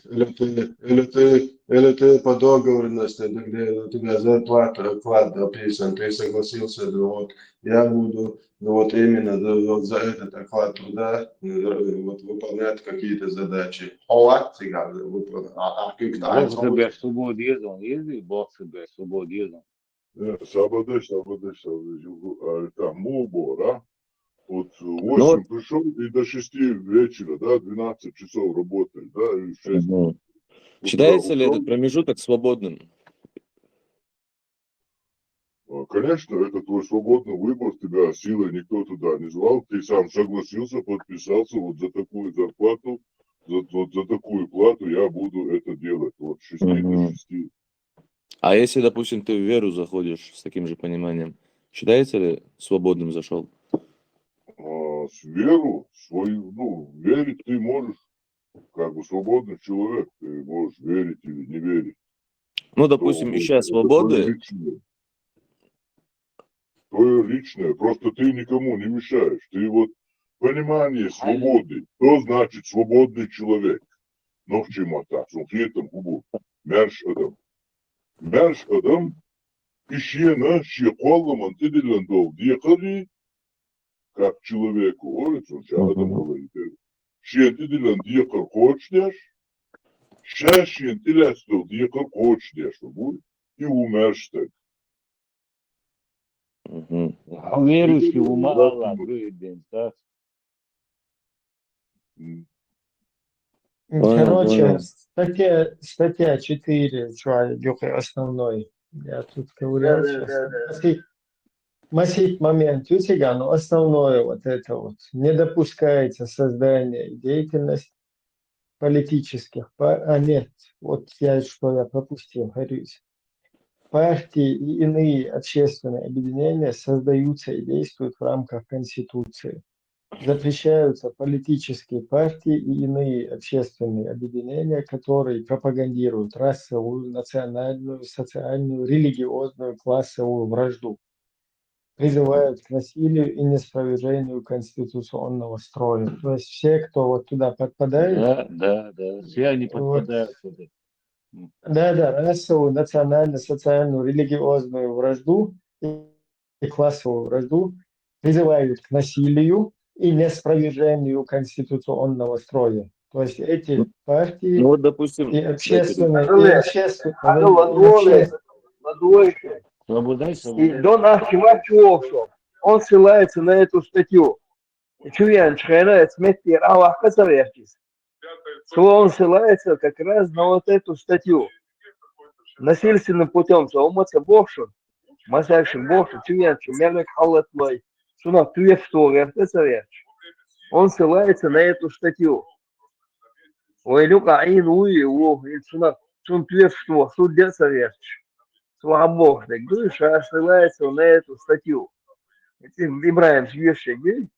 [SPEAKER 10] Или ты по договоренности, где у тебя зарплата, оклад описан, ты согласился, вот я буду вот именно вот за этот оклад труда вот, выполнять какие-то задачи.
[SPEAKER 13] Бог тебе свободизм, есть Бог тебе свободизм.
[SPEAKER 2] Свобода, там убора. Вот 8 пришел и до 6 вечера, да, 12 часов работаешь, да, и 6.
[SPEAKER 1] Считается ли этот промежуток свободным?
[SPEAKER 2] Конечно, это твой свободный выбор, тебя силой никто туда не звал, ты сам согласился, подписался вот за такую зарплату, вот за такую плату я буду это делать, вот с 6 до 6.
[SPEAKER 1] А если, допустим, ты в веру заходишь с таким же пониманием, считается ли свободным зашел?
[SPEAKER 2] С веру свою, ну, верить ты можешь, как бы свободный человек, ты можешь верить или не верить.
[SPEAKER 1] Ну, допустим, ища свободы,
[SPEAKER 2] Твое личное, просто ты никому не мешаешь. Ты вот понимание свободы, что значит свободный человек. Но в чем это? Конкретном губу. Мерш адам, ищена, щеколла, мантиделендол, дьякари, как человеку говорит, он сейчас адам говорит. Щентиделен дьякар хочдеш, щентилестол дьякар хочдеш, и умерш так.
[SPEAKER 13] Верующий в ума Аллах, другой день, так?
[SPEAKER 17] Короче, статья 4, основной. Я тут ковырял сейчас. Масить момент у тебя, но основное вот это вот. Не допускается создание деятельности политических нет, вот что я пропустил, говорюсь. Партии и иные общественные объединения создаются и действуют в рамках Конституции. Запрещаются политические партии и иные общественные объединения, которые пропагандируют расовую, национальную, социальную, религиозную, классовую вражду, призывают к насилию и неспровержению конституционного строя. То есть все, кто вот туда подпадает...
[SPEAKER 13] Да, все они подпадают под это.
[SPEAKER 17] Да, расовую, национальную, социальную, религиозную вражду и классовую вражду призывают к насилию и неспровержению конституционного строя. То есть эти партии
[SPEAKER 1] ну, вот, допустим,
[SPEAKER 17] и общественные...
[SPEAKER 18] И до нашего чего он ссылается на эту статью. Он ссылается как раз на вот эту статью. Насильственным путем зауматься бокшу, мастершим бокшу, он ссылается на эту статью. Ой, Люка, Бог, так душа ссылается на эту статью. Ибраим Швеши говорит,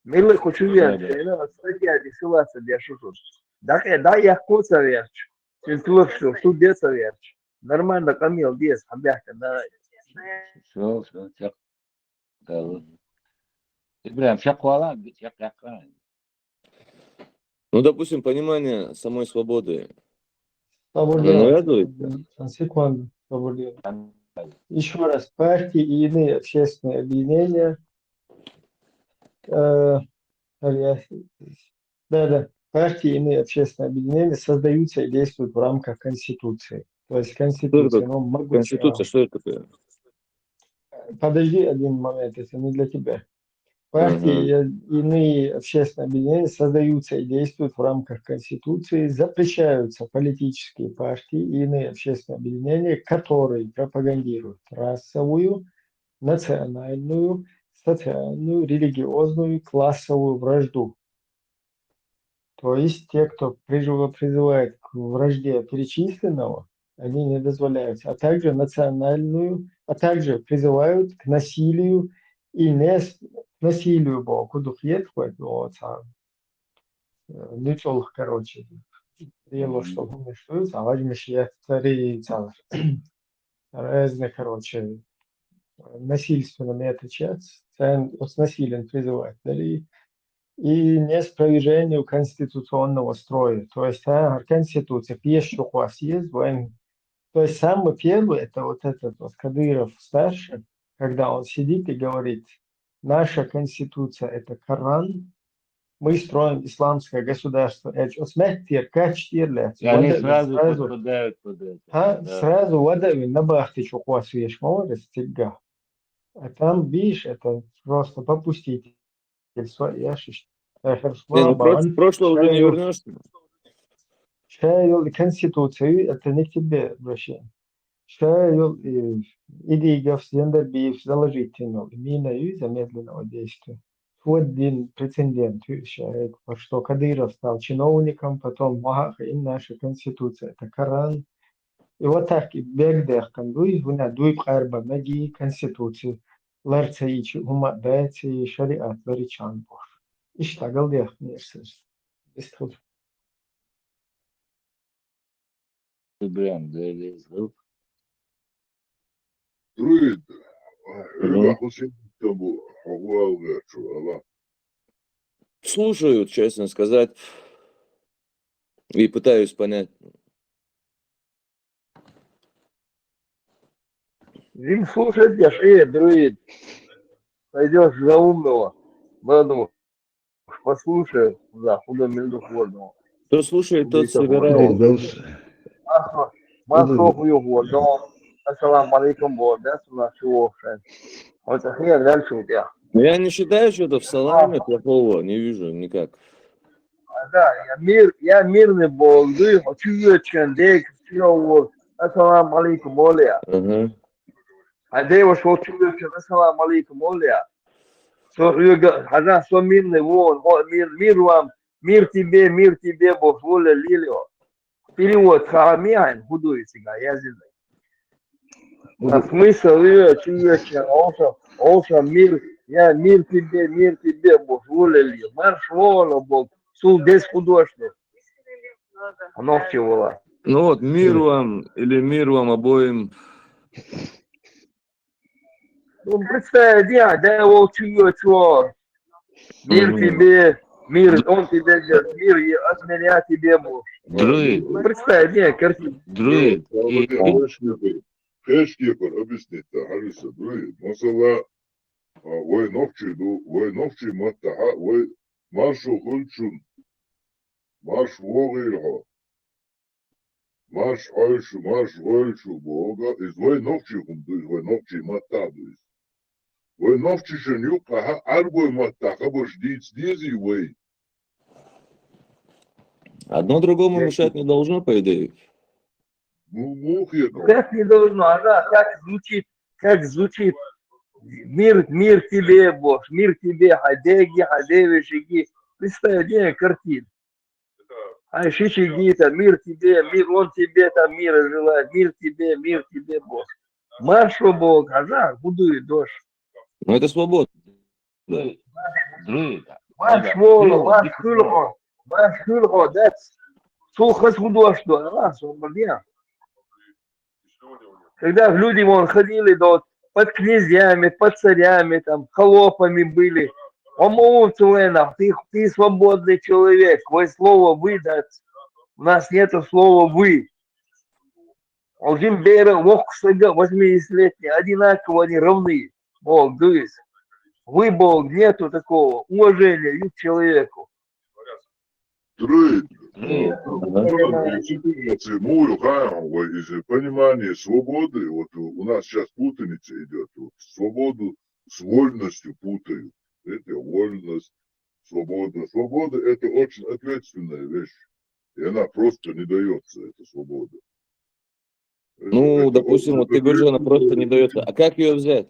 [SPEAKER 18] Милый хочу верить, статья не ссылаться для шуток. Да, я хочу верить. Что деться верить. Нормально, Камил, без, мягко, да.
[SPEAKER 13] Все, так. Ибраим, шаквала,
[SPEAKER 1] ну, допустим, понимание самой свободы.
[SPEAKER 17] Секунду, свободы. Еще раз, партии и иные общественные объединения, партии и иные общественные объединения создаются и действуют в рамках Конституции. То есть Конституция,
[SPEAKER 1] Конституция, что это такое?
[SPEAKER 17] Подожди один момент, это не для тебя. Партии и иные общественные объединения создаются и действуют в рамках Конституции, запрещаются политические партии и иные общественные объединения, которые пропагандируют расовую, национальную, социальную, религиозную, классовую вражду. То есть те, кто призывает к вражде перечисленного, они не дозволяются, а также национальную, а также призывают к насилию и насилию Богу, духет хоть, вот, ничего, короче, дело, что умешаются, а возьмешь я цари, разные, короче, насильственно это часть, с насилием призывать, и неспровержению конституционного строя. То есть Конституция, пишет, что у вас есть, то есть самый первый, это вот этот вот Кадыров старший, когда он сидит и говорит, наша Конституция – это Коран, мы строим исламское государство.
[SPEAKER 13] И они сразу подпадают под это.
[SPEAKER 17] Сразу водой на бахте, что у вас есть, молодец, тяга. А там, видишь, это просто попустить.
[SPEAKER 1] Прошлое уже не вернешься.
[SPEAKER 17] Конституцию, это не к тебе обращение. Шею идея в Сендербиев заложительного мина замедленного действия. Вот один прецедент вещает, что Кадыров стал чиновником, потом им наша конституция, это Коран. И вот так и бегдех кандуй, вина дуй пхарба маги конституции, ларцаичи ума бэци шариат ларичан бош. Иштагал дех нерсес. Бестхуд.
[SPEAKER 2] Druid, hyvä husinto bu huolgatsuala.
[SPEAKER 1] Слушаю, честно сказать, и пытаюсь понять.
[SPEAKER 18] Дим, слушай, друид, пойдешь за умного, ладно, послушай, да, худо междухводного.
[SPEAKER 1] Кто слушает, тот собирает.
[SPEAKER 18] Масо хуёво, ассаламу алейкум, да, сюда чего, вот так я дальше у тебя.
[SPEAKER 1] Я не считаю что-то в саламе плохого, не вижу никак.
[SPEAKER 18] Да, я мирный бог, ты хочу дек, все, ассаламу алейкум, оля. А де его что чувствуешь, ассаламу алейкум, оля. Со мирный вон, мир вам, мир тебе, Бог, воля, лилио. Перевод харамиан, худой сега, я здесь. А смысл ее чувствуешь, оша, мир, я мир тебе, Бог, воля, лилио. Марш воля, Бог, сул без художник. Ногти вола.
[SPEAKER 1] Ну вот, мир вам или мир вам обоим.
[SPEAKER 18] Ну, представь, да его чует, что мир тебе, мир, он тебе дает, мир и от меня тебе, Бог.
[SPEAKER 1] Друид.
[SPEAKER 18] Ну, представь, картина.
[SPEAKER 1] Друид.
[SPEAKER 2] Хешкипер объяснит, Хариса, друид. Масала, вой новчи маттаха, вой маршу хульчун, марш вогилха, марш ойшу бога, из вой новчи хумду, вой новчи маттадуис. Вой новчи шенюка, арбой маттаха, бош дизи вой.
[SPEAKER 1] Одно другому мешать не должно, по идее.
[SPEAKER 18] Как не должно, ага, как звучит, мир тебе, Бог, мир тебе, хадеги, шиги. Представь, где картина. А шишиги, там, мир тебе, мир, он тебе там мира желает, мир тебе, Бог. Марш, Бог, ага, будует дождь.
[SPEAKER 1] Ну это свобода.
[SPEAKER 18] Марш, волу, марш, хулхо, да, слухать художество, ага, свободен. Когда люди вон ходили под князьями, под царями, там, холопами были. Ты свободный человек, твое слово выдать. У нас нету слова вы. Один берег, 80-летний, одинаково они равны. Бог, дысь. Вы, Бог, нету такого уважения к человеку.
[SPEAKER 2] Друид, из понимания свободы, вот у нас сейчас путаница идет, вот, свободу с вольностью путают. Это вольность, свобода. Свобода – это очень ответственная вещь, и она просто не дается, эта свобода.
[SPEAKER 1] Ну, допустим, вот ты говоришь, она просто не дается. А как ее взять?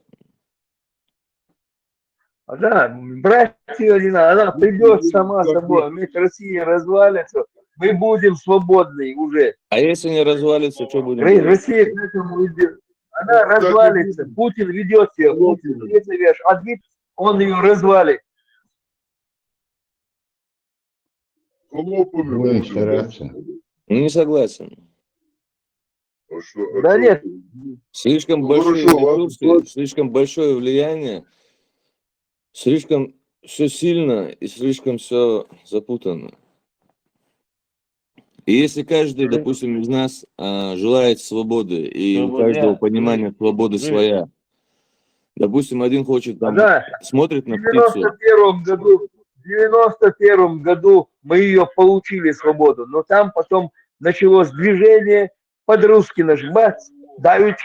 [SPEAKER 18] Да, брать ее не надо, она придет сама собой, ведь Россия развалится, мы будем свободны уже.
[SPEAKER 1] А если не развалится, что будем делать?
[SPEAKER 18] Россия к этому идет. Она развалится, Путин ведет ее, он ее развалит.
[SPEAKER 1] Не согласен.
[SPEAKER 18] Да нет.
[SPEAKER 1] Слишком большие ресурсы, слишком большое влияние, слишком все сильно и слишком все запутанно. И если каждый, допустим, из нас желает свободы, и у каждого понимание свободы своя, допустим, один хочет, там, смотрит на птицу.
[SPEAKER 18] В 91 году мы ее получили, свободу, но там потом началось движение под-русски нажимать, дают,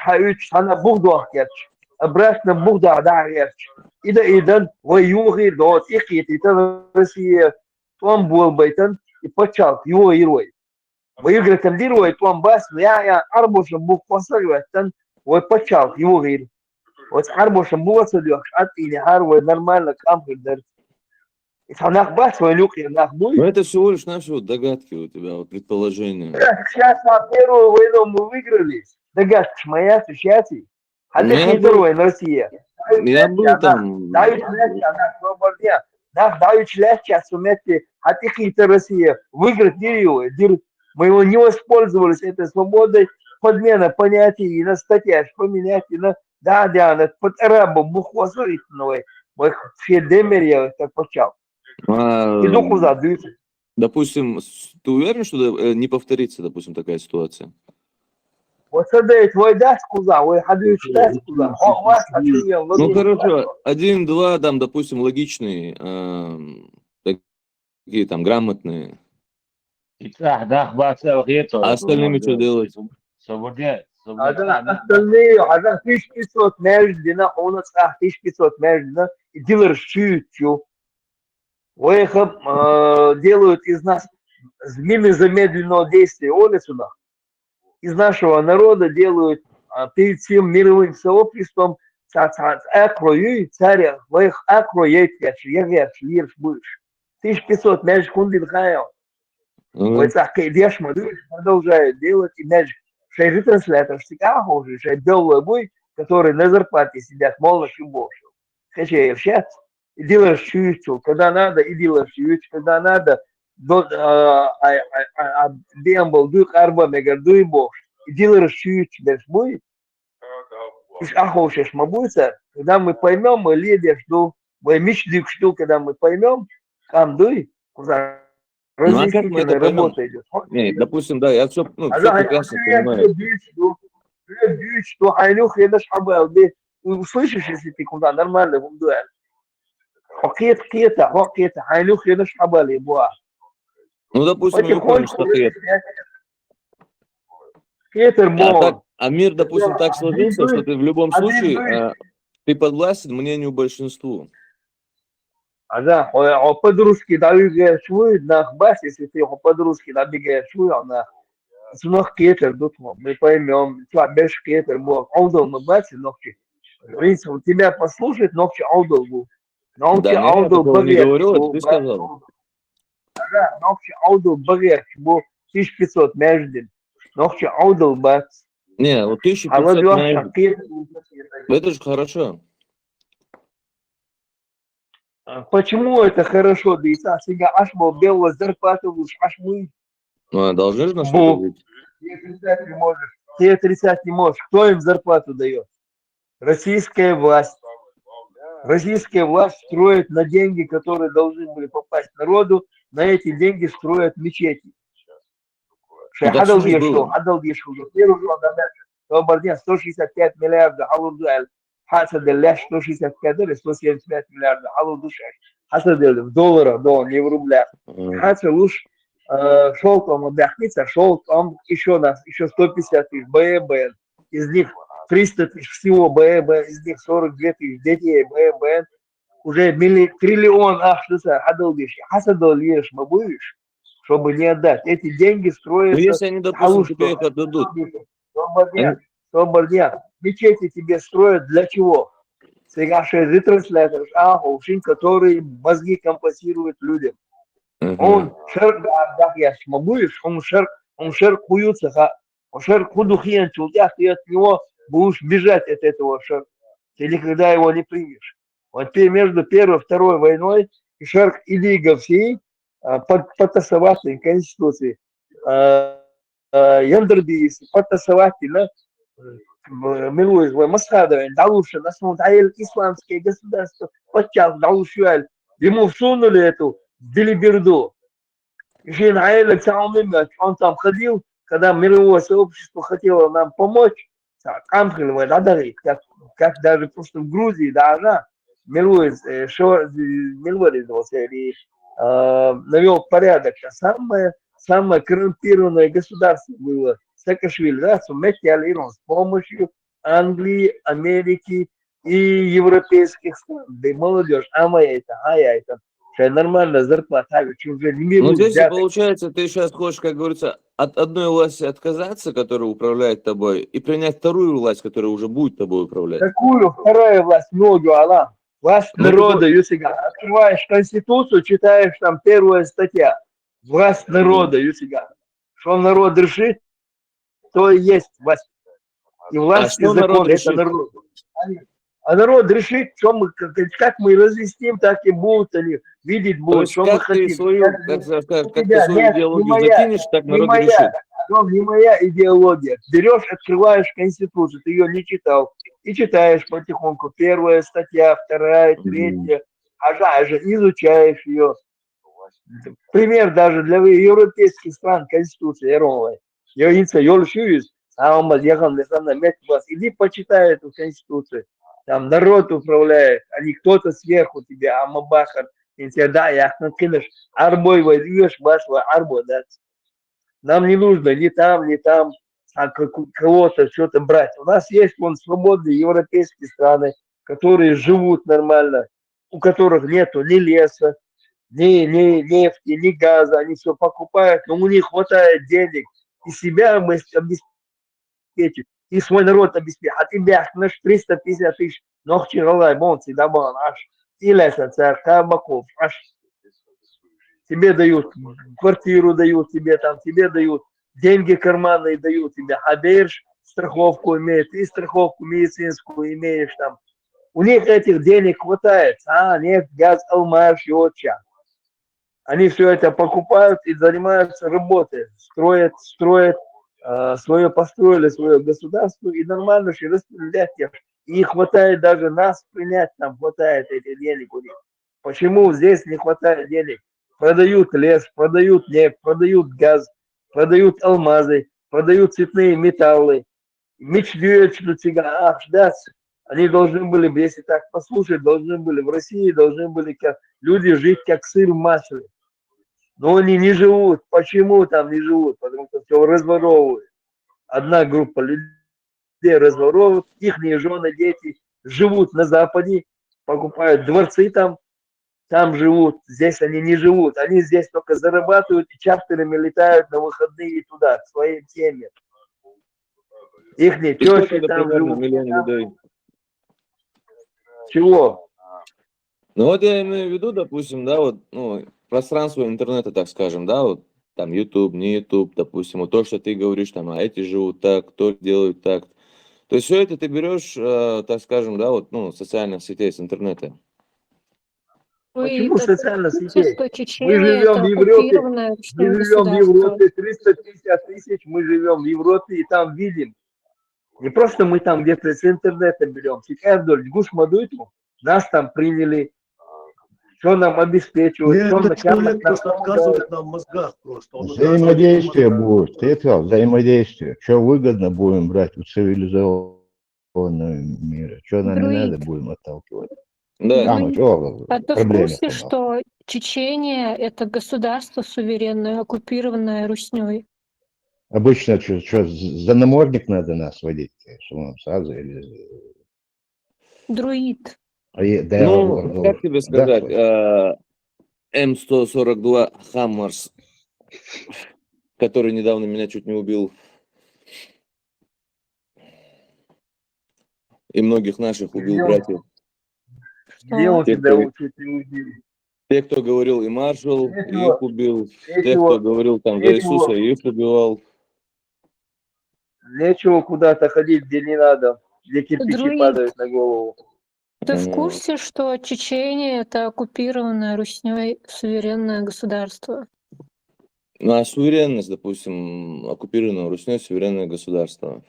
[SPEAKER 18] она бугдохкерч, обратно бугдахдаркерч. Идан воюги до тихит, и там Россия, он был байтан, и почал его герой. ويقرا تمدير ويتوان باس يا اربو شمبو قصر ويتن ويبتشال يوغير وتعربو شمبو وصديق اتيني هار ونورمال كام قدر يتحناك باس ويلوك يناك
[SPEAKER 1] Ну,
[SPEAKER 18] буй.
[SPEAKER 1] это всего лишь навсего догадки у тебя, вот предположения.
[SPEAKER 18] Сейчас на первую войну мы выиграли. Догадки моя, сейчас. Хали
[SPEAKER 1] Я
[SPEAKER 18] хитер
[SPEAKER 1] был,
[SPEAKER 18] война Россия.
[SPEAKER 1] я был там,
[SPEAKER 18] Дают легче, она свободная. Нас дают легче, суметь, хати хитер Россия. Выиграть не ее. Мы его не воспользовались этой свободой. Подмена понятий и на статьях поменять и на да, на под рабом бухвозрительного. Мы все демерия так почал. И духу задают.
[SPEAKER 1] допустим, ты уверен, что не повторится, допустим, такая ситуация?
[SPEAKER 18] Вот это твой даст куда, вы ходишь даст куда.
[SPEAKER 1] Ну хорошо, 1-2, там, допустим, логичные, такие там грамотные. А остальными что делать?
[SPEAKER 18] Остальные, 1500 междина, у нас 1500 междина, и делаешь чуть-чуть. Вы их делают из нас змеи замедленного действия. Оля сюда. Из нашего народа делают перед всем мировым сообществом акрою царя. Вы их акроет, я будешь. 1500 меж кундин хайл. Вы так идешь, продолжают делать и меж шейры транслятор всегда хуже, шей белый бой, который на зарплате сидят, молодых и больше. Хочу общаться. И делаешь чуть-чуть, когда надо, и делаешь чуть-чуть, когда надо, дембл, дух арба, мега, дуй бог, и делаешь чуть-чуть, без будет, и ахошешь, мабуйся, когда мы поймем, мы лидер, что, мы мечтик, что, когда мы поймем, там дуй, куда
[SPEAKER 1] Ну а как мы это
[SPEAKER 18] разъяснительная
[SPEAKER 1] поймем?
[SPEAKER 18] работа идет.
[SPEAKER 1] Не, допустим, да, я все прекрасно понимаю.
[SPEAKER 18] Что Айнух я нашабал, ты услышишь, если ты куда нормально в дуэль. Хокет, Айнух я нашабал, и буа.
[SPEAKER 1] Ну, допустим, мы выходим что а мир, допустим, так сложился, что ты в любом случае ты подвластен мнению большинству.
[SPEAKER 18] Да, по-дружески добегаешь швы, на бас, если ты по-дружески добегаешь швы, она снова кетер, мы поймем, что без кетер был, аудал мы баси, ногти. Принцип, тебя послушать, ногти аудал был. Ногти
[SPEAKER 1] Да, нет, я
[SPEAKER 18] аудал
[SPEAKER 1] такого не
[SPEAKER 18] багет.
[SPEAKER 1] говорил, это ты сказал.
[SPEAKER 18] Да, ногти аудал багет, был 1500 между. Ногти аудал бас.
[SPEAKER 1] Не, вот 1500 между. Это же хорошо.
[SPEAKER 18] Почему это хорошо? Да и сега аж был белого зарплату, аж мы.
[SPEAKER 1] Ну, должны же на что-то жить.
[SPEAKER 18] Ты отрицать не можешь. Ты отрицать не можешь. Кто им зарплату дает? Российская власть. Российская власть строит на деньги, которые должны были попасть народу. На эти деньги строят мечети. Хадал Дешел. Первый же он 165 миллиардов алудуэль. Хаса делля 165 или 175 миллиардов алудушек. Хаса делля в долларах, не в рублях. Хаса лучше шел там отдохниться, шел там еще 150 тысяч БЭБН. Из них 300 тысяч всего БЭБН, из них 42 тысяч детей БЭБН. Уже триллион, Хадал Дешел. Хаса делля мы будешь, чтобы не отдать. Эти деньги строятся.
[SPEAKER 1] Ну, если они, допустим, тебе их отдадут.
[SPEAKER 18] Свободня. Мечети тебе строят для чего? Сегаши ретранслятор, который мозги компенсирует людям. Он шерк отдахяш, мабуешь, он шерк хуются, он шерк худухьен чултях, ты от него будешь бежать от этого шерка. Ты никогда его не примешь. Вот между Первой и Второй войной шерк и Лига всей потасовательной конституции. Яндербис, потасовательно, милуешь, Масхадовин, Далушин, Асмутаэль, исламские государства, подчас Далушуэль, ему всунули эту билиберду. Он там ходил, когда мировое сообщество хотело нам помочь, как даже просто в Грузии, даже мировое навел порядок. Самое коррумпированное государство было Саакашвили, да, с помощью Англии, Америки и европейских стран. Да и молодежь, а я это. что нормальная зарплата, уже не
[SPEAKER 1] Ну,
[SPEAKER 18] берут
[SPEAKER 1] здесь,
[SPEAKER 18] взяток.
[SPEAKER 1] получается, ты сейчас хочешь, как говорится, от одной власти отказаться, которая управляет тобой, и принять вторую власть, которая уже будет тобой управлять.
[SPEAKER 18] Какую вторая власть? Многу, Аллах. Власть
[SPEAKER 1] Ну, ты
[SPEAKER 18] народа, Юсига. Открываешь Конституцию, читаешь там первая статья. Власть народа, Юсига. Что народ решит, то и есть власть. И власть, и
[SPEAKER 1] что народ
[SPEAKER 18] закон, это
[SPEAKER 1] решит?
[SPEAKER 18] народ. А народ решит, что мы, как мы разъясним, так и будут они видеть
[SPEAKER 1] То
[SPEAKER 18] будут,
[SPEAKER 1] есть,
[SPEAKER 18] что мы
[SPEAKER 1] как ты
[SPEAKER 18] хотим.
[SPEAKER 1] свою, как ты
[SPEAKER 18] Тебя,
[SPEAKER 1] свою
[SPEAKER 18] нет, не
[SPEAKER 1] идеологию
[SPEAKER 18] моя,
[SPEAKER 1] закинешь, так
[SPEAKER 18] не
[SPEAKER 1] народ и
[SPEAKER 18] моя,
[SPEAKER 1] решит.
[SPEAKER 18] Ром, не моя идеология. Берешь, открываешь Конституцию, ты ее не читал, и читаешь потихоньку. Первая статья, вторая, третья. Ага, изучаешь ее. Пример даже для европейских стран Конституции, Рома. Я инца, иди почитай эту Конституцию. Там народ управляет, а не кто-то сверху тебя, амабахар. И тебе, да, я накинешь, арбой возьмешь, вашего арбо, да. Нам не нужно ни там, кого-то что-то брать. У нас есть вон свободные европейские страны, которые живут нормально, у которых нету ни леса, ни нефти, ни газа, они все покупают, но у них хватает денег, и себя мы обеспечим, и свой народ обеспечим. А тебя наш 350 тысяч, ногти голай, бонцы, даман, аж, и леса, табаков, аж. Тебе дают квартиру, дают тебе там, тебе дают деньги карманные, дают тебе, хаберш, страховку имеет, и страховку медицинскую имеешь там. У них этих денег хватает, нефть, газ, алмаз, йотча. Они все это покупают и занимаются работой, строят, построили свое государство и нормально все распределять их. И хватает даже нас принять, нам хватает этих денег у них. Почему здесь не хватает денег? Продают лес, продают нефть, продают газ, продают алмазы, продают цветные металлы. Мечтают, что тебя, они должны были, если так послушать, должны были в России, должны были как люди жить как сыр в масле. Но они не живут. Почему там не живут? Потому что все разворовывают. Одна группа людей разворовывают, их жены, дети живут на Западе, покупают дворцы там живут. Здесь они не живут. Они здесь только зарабатывают и чартерами летают на выходные туда, к своим семьям. Их
[SPEAKER 1] И сколько
[SPEAKER 18] тещи
[SPEAKER 1] это
[SPEAKER 18] там
[SPEAKER 1] примерно
[SPEAKER 18] живут.
[SPEAKER 1] миллион людей?
[SPEAKER 18] Чего?
[SPEAKER 1] Ну вот я имею в виду, допустим, да, вот, ну, пространство интернета, так скажем, да, вот там YouTube, не YouTube, допустим, вот то, что ты говоришь, там, а эти живут так, то делают так. То есть все это ты берешь, так скажем, да, вот, ну, социальных сетей, с интернета.
[SPEAKER 18] Почему социальных сетей?
[SPEAKER 11] Что
[SPEAKER 18] Мы
[SPEAKER 11] Чечения
[SPEAKER 18] живем
[SPEAKER 11] это
[SPEAKER 18] в Европе,
[SPEAKER 11] оккупированное
[SPEAKER 18] мы
[SPEAKER 11] ручное
[SPEAKER 18] живем в
[SPEAKER 11] государство.
[SPEAKER 18] Европе, 350 тысяч, мы живем в Европе и там видим. Не просто мы там где-то с интернета берем. Нас там приняли, что нам обеспечивают, что
[SPEAKER 4] Этот человек просто отказывает нам в мозгах просто. Он отказывает
[SPEAKER 6] Взаимодействие
[SPEAKER 4] нам в мозгах.
[SPEAKER 6] будет. Ты сказал, взаимодействие. Что выгодно будем брать у цивилизованного мира. Что нам не надо,
[SPEAKER 11] Друид.
[SPEAKER 6] будем отталкивать.
[SPEAKER 1] Да.
[SPEAKER 11] А ты в курсе, что Чечения это государство суверенное, оккупированное Русней?
[SPEAKER 6] Обычно что, за намордник надо нас водить? Сразу или...
[SPEAKER 11] Друид.
[SPEAKER 1] Ну, как тебе сказать, М142 Хаммерс, который недавно меня чуть не убил, и многих наших убил братьев.
[SPEAKER 18] Где он тебя чуть не убил?
[SPEAKER 1] Те, кто говорил и маршал, их убил. Те, кто говорил там за Иисуса, их убивал.
[SPEAKER 18] Нечего куда-то ходить, где не надо, где кирпичи
[SPEAKER 11] Друид.
[SPEAKER 18] падают на голову.
[SPEAKER 11] Ты в курсе, что Чечения это оккупированное Русней суверенное государство?
[SPEAKER 1] Ну, а суверенность, допустим, оккупированного Русней суверенное государство.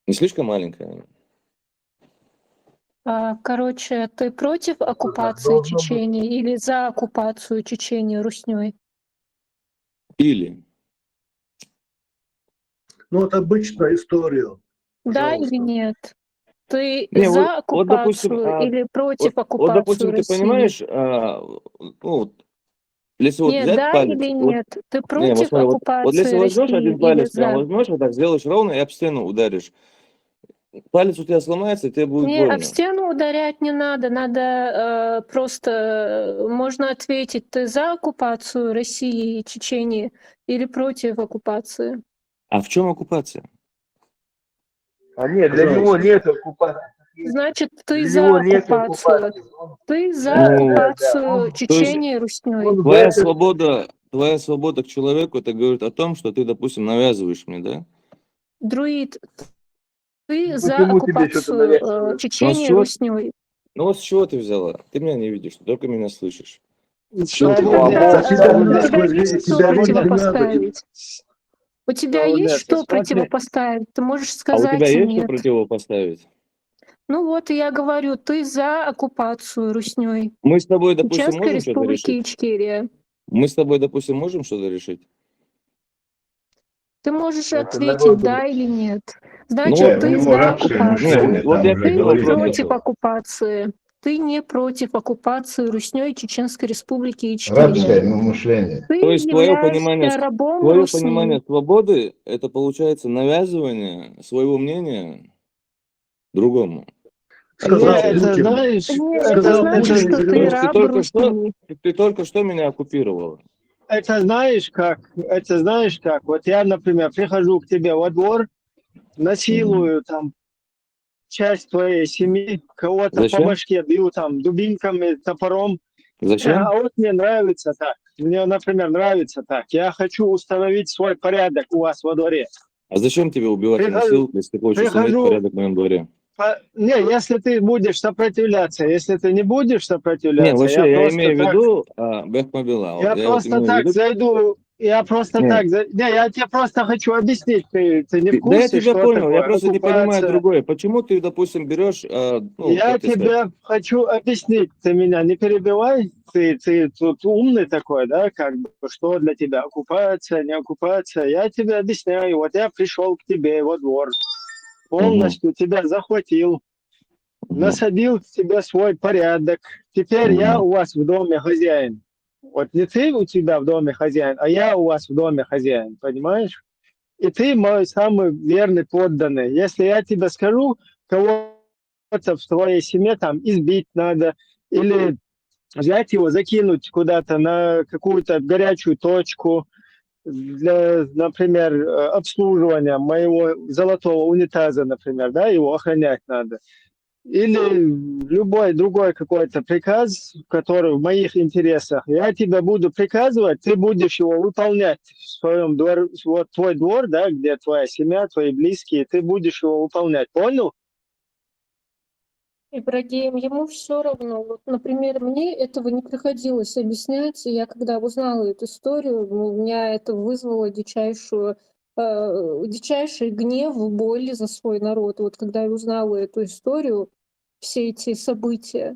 [SPEAKER 1] Не слишком маленькое?
[SPEAKER 11] Короче, ты против оккупации Чечении или за оккупацию Чечении Русней?
[SPEAKER 1] Или?
[SPEAKER 4] Ну, это обычная история.
[SPEAKER 11] Да или нет? Ты
[SPEAKER 1] Не,
[SPEAKER 11] за
[SPEAKER 1] вот, допустим,
[SPEAKER 11] оккупацию или против оккупации
[SPEAKER 1] вот, допустим,
[SPEAKER 11] России?
[SPEAKER 1] ты понимаешь, ну, если вот
[SPEAKER 11] Нет,
[SPEAKER 1] взять
[SPEAKER 11] да
[SPEAKER 1] палец...
[SPEAKER 11] или
[SPEAKER 1] вот,
[SPEAKER 11] нет? Ты
[SPEAKER 1] не,
[SPEAKER 11] против
[SPEAKER 1] вот смотри,
[SPEAKER 11] оккупации
[SPEAKER 1] вот если возьмешь
[SPEAKER 11] России
[SPEAKER 1] один
[SPEAKER 11] или
[SPEAKER 1] палец, прям
[SPEAKER 11] за?
[SPEAKER 1] возьмешь, вот так сделаешь ровно и об стену ударишь. палец у тебя сломается, и тебе будет
[SPEAKER 11] Не, а в
[SPEAKER 1] больно.
[SPEAKER 11] стену ударять не надо, надо просто, можно ответить, ты за оккупацию России и Чечении или против оккупации?
[SPEAKER 1] А в чем оккупация?
[SPEAKER 18] А нет, для него нет оккупации.
[SPEAKER 11] Значит, ты
[SPEAKER 18] Для
[SPEAKER 11] за
[SPEAKER 18] него нет
[SPEAKER 11] оккупацию.
[SPEAKER 18] оккупации.
[SPEAKER 11] Ты за
[SPEAKER 18] Да, да, да.
[SPEAKER 11] оккупацию
[SPEAKER 18] Он,
[SPEAKER 1] То есть
[SPEAKER 11] Чечении Русней.
[SPEAKER 1] твоя свобода к человеку, это говорит о том, что ты, допустим, навязываешь мне, да?
[SPEAKER 11] Друид, ты за
[SPEAKER 18] почему тебе что-то
[SPEAKER 11] оккупацию
[SPEAKER 18] навязывают?
[SPEAKER 1] Ну, с
[SPEAKER 11] Чечении
[SPEAKER 1] чего,
[SPEAKER 11] Русней.
[SPEAKER 1] ну вот с чего ты взяла? Ты меня не видишь, ты только меня слышишь.
[SPEAKER 11] Тогда
[SPEAKER 18] Свобода,
[SPEAKER 11] у тебя
[SPEAKER 18] смотри,
[SPEAKER 11] есть что
[SPEAKER 18] тебя не надо.
[SPEAKER 11] противопоставить? У тебя есть что противопоставить? Ты можешь
[SPEAKER 1] А у тебя
[SPEAKER 11] сказать
[SPEAKER 1] есть что
[SPEAKER 11] нет.
[SPEAKER 1] противопоставить?
[SPEAKER 11] Ну вот, и я говорю, ты за оккупацию Русней.
[SPEAKER 1] Мы с тобой, допустим,
[SPEAKER 11] Чеченской
[SPEAKER 1] можем что-то
[SPEAKER 11] Республики
[SPEAKER 1] решить?
[SPEAKER 11] Ичкерия.
[SPEAKER 1] Мы с тобой, допустим, можем что-то решить?
[SPEAKER 11] Ты можешь
[SPEAKER 18] Это
[SPEAKER 11] ответить
[SPEAKER 18] народ.
[SPEAKER 11] да или нет.
[SPEAKER 1] Ну
[SPEAKER 11] Значит,
[SPEAKER 1] вот,
[SPEAKER 11] ты
[SPEAKER 6] него
[SPEAKER 11] за
[SPEAKER 6] рабское
[SPEAKER 1] не,
[SPEAKER 6] мышление,
[SPEAKER 11] оккупацию.
[SPEAKER 1] вот
[SPEAKER 6] там
[SPEAKER 1] я
[SPEAKER 6] уже
[SPEAKER 11] Ты
[SPEAKER 1] первый
[SPEAKER 11] не
[SPEAKER 6] говорить
[SPEAKER 1] вопрос
[SPEAKER 11] против
[SPEAKER 1] задал.
[SPEAKER 11] оккупации. Ты не против оккупации Русней Чеченской Республики
[SPEAKER 6] рабское
[SPEAKER 11] Ичкерия.
[SPEAKER 6] мышление.
[SPEAKER 11] Ты
[SPEAKER 1] То есть
[SPEAKER 11] являешься рабом
[SPEAKER 1] твое
[SPEAKER 11] Русни.
[SPEAKER 1] понимание свободы, это получается навязывание своего мнения другому.
[SPEAKER 20] Не,
[SPEAKER 18] Сказал
[SPEAKER 20] это
[SPEAKER 18] Путин.
[SPEAKER 20] знаешь,
[SPEAKER 11] Нет, это
[SPEAKER 18] Сказал
[SPEAKER 11] значит,
[SPEAKER 18] Путин,
[SPEAKER 11] что
[SPEAKER 1] То
[SPEAKER 11] ты
[SPEAKER 1] есть
[SPEAKER 11] раб Русней.
[SPEAKER 1] ты только что меня оккупировала.
[SPEAKER 20] это знаешь как, вот я, например, прихожу к тебе во двор, насилую там часть твоей семьи, кого-то по
[SPEAKER 1] Зачем?
[SPEAKER 20] башке бью там дубинками, топором.
[SPEAKER 1] Зачем?
[SPEAKER 20] А вот мне нравится так. Мне, например, нравится так. Я хочу установить свой порядок у вас во дворе.
[SPEAKER 1] А зачем тебе убивать и
[SPEAKER 20] Прихожу,
[SPEAKER 1] насиловать, если ты хочешь установить
[SPEAKER 20] прихожу,
[SPEAKER 1] порядок в моем дворе?
[SPEAKER 20] Не, если ты будешь сопротивляться, если ты не будешь
[SPEAKER 1] Не,
[SPEAKER 20] сопротивляться,
[SPEAKER 1] вообще,
[SPEAKER 20] я
[SPEAKER 1] я
[SPEAKER 20] просто
[SPEAKER 1] имею в
[SPEAKER 20] так,
[SPEAKER 1] виду Бехмобила. Вот
[SPEAKER 20] я
[SPEAKER 1] я вот
[SPEAKER 20] просто
[SPEAKER 1] имею в
[SPEAKER 20] так
[SPEAKER 1] виду.
[SPEAKER 20] зайду, я просто
[SPEAKER 1] Не,
[SPEAKER 20] так, не, я тебе просто хочу объяснить, ты не в
[SPEAKER 1] да я
[SPEAKER 20] курсе,
[SPEAKER 1] тебя
[SPEAKER 20] что
[SPEAKER 1] понял, я
[SPEAKER 20] такое
[SPEAKER 1] просто не понимаю
[SPEAKER 20] оккупация.
[SPEAKER 1] другое. Почему ты, допустим, берешь, ну,
[SPEAKER 20] Я
[SPEAKER 1] как тебе сказать?
[SPEAKER 20] тебе хочу объяснить, ты меня не перебивай, ты тут умный такой, да, как бы, что для тебя оккупация, не оккупация. Я тебе объясняю, вот я пришел к тебе во двор, полностью тебя захватил, насадил в тебе свой порядок. Теперь я у вас в доме хозяин. Вот не ты у тебя в доме хозяин, а я у вас в доме хозяин, понимаешь? И ты мой самый верный подданный. Если я тебе скажу, кого-то в твоей семье там избить надо, или взять его, закинуть куда-то на какую-то горячую точку, для, например, обслуживания моего золотого унитаза, например, да, его охранять надо. Или любой другой какой-то приказ, который в моих интересах, я тебе буду приказывать, ты будешь его выполнять в своем дворе, вот твой двор, да, где твоя семья, твои близкие, ты будешь его выполнять, понял?
[SPEAKER 11] Ибрагим, ему все равно. Вот, например, мне этого не приходилось объяснять. И я когда узнала эту историю, у меня это вызвало дичайший гнев, боль за свой народ. Вот когда я узнала эту историю, все эти события.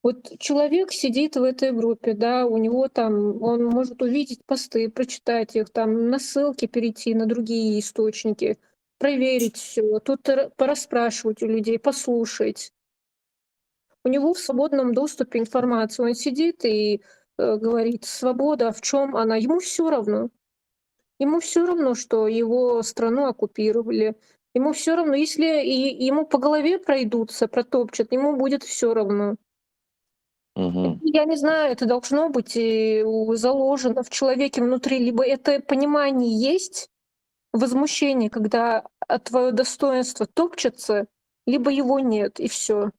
[SPEAKER 11] Вот человек сидит в этой группе, да, у него там, он может увидеть посты, прочитать их, там на ссылки перейти на другие источники, проверить все, тут порасспрашивать у людей, послушать. У него в свободном доступе информация. Он сидит и говорит, свобода, в чем она? Ему все равно. Ему все равно, что его страну оккупировали. Ему все равно, если ему по голове пройдутся, протопчат, ему будет все равно. Я не знаю, это должно быть заложено в человеке внутри. Либо это понимание есть, возмущение, когда твое достоинство топчется, либо его нет, и все.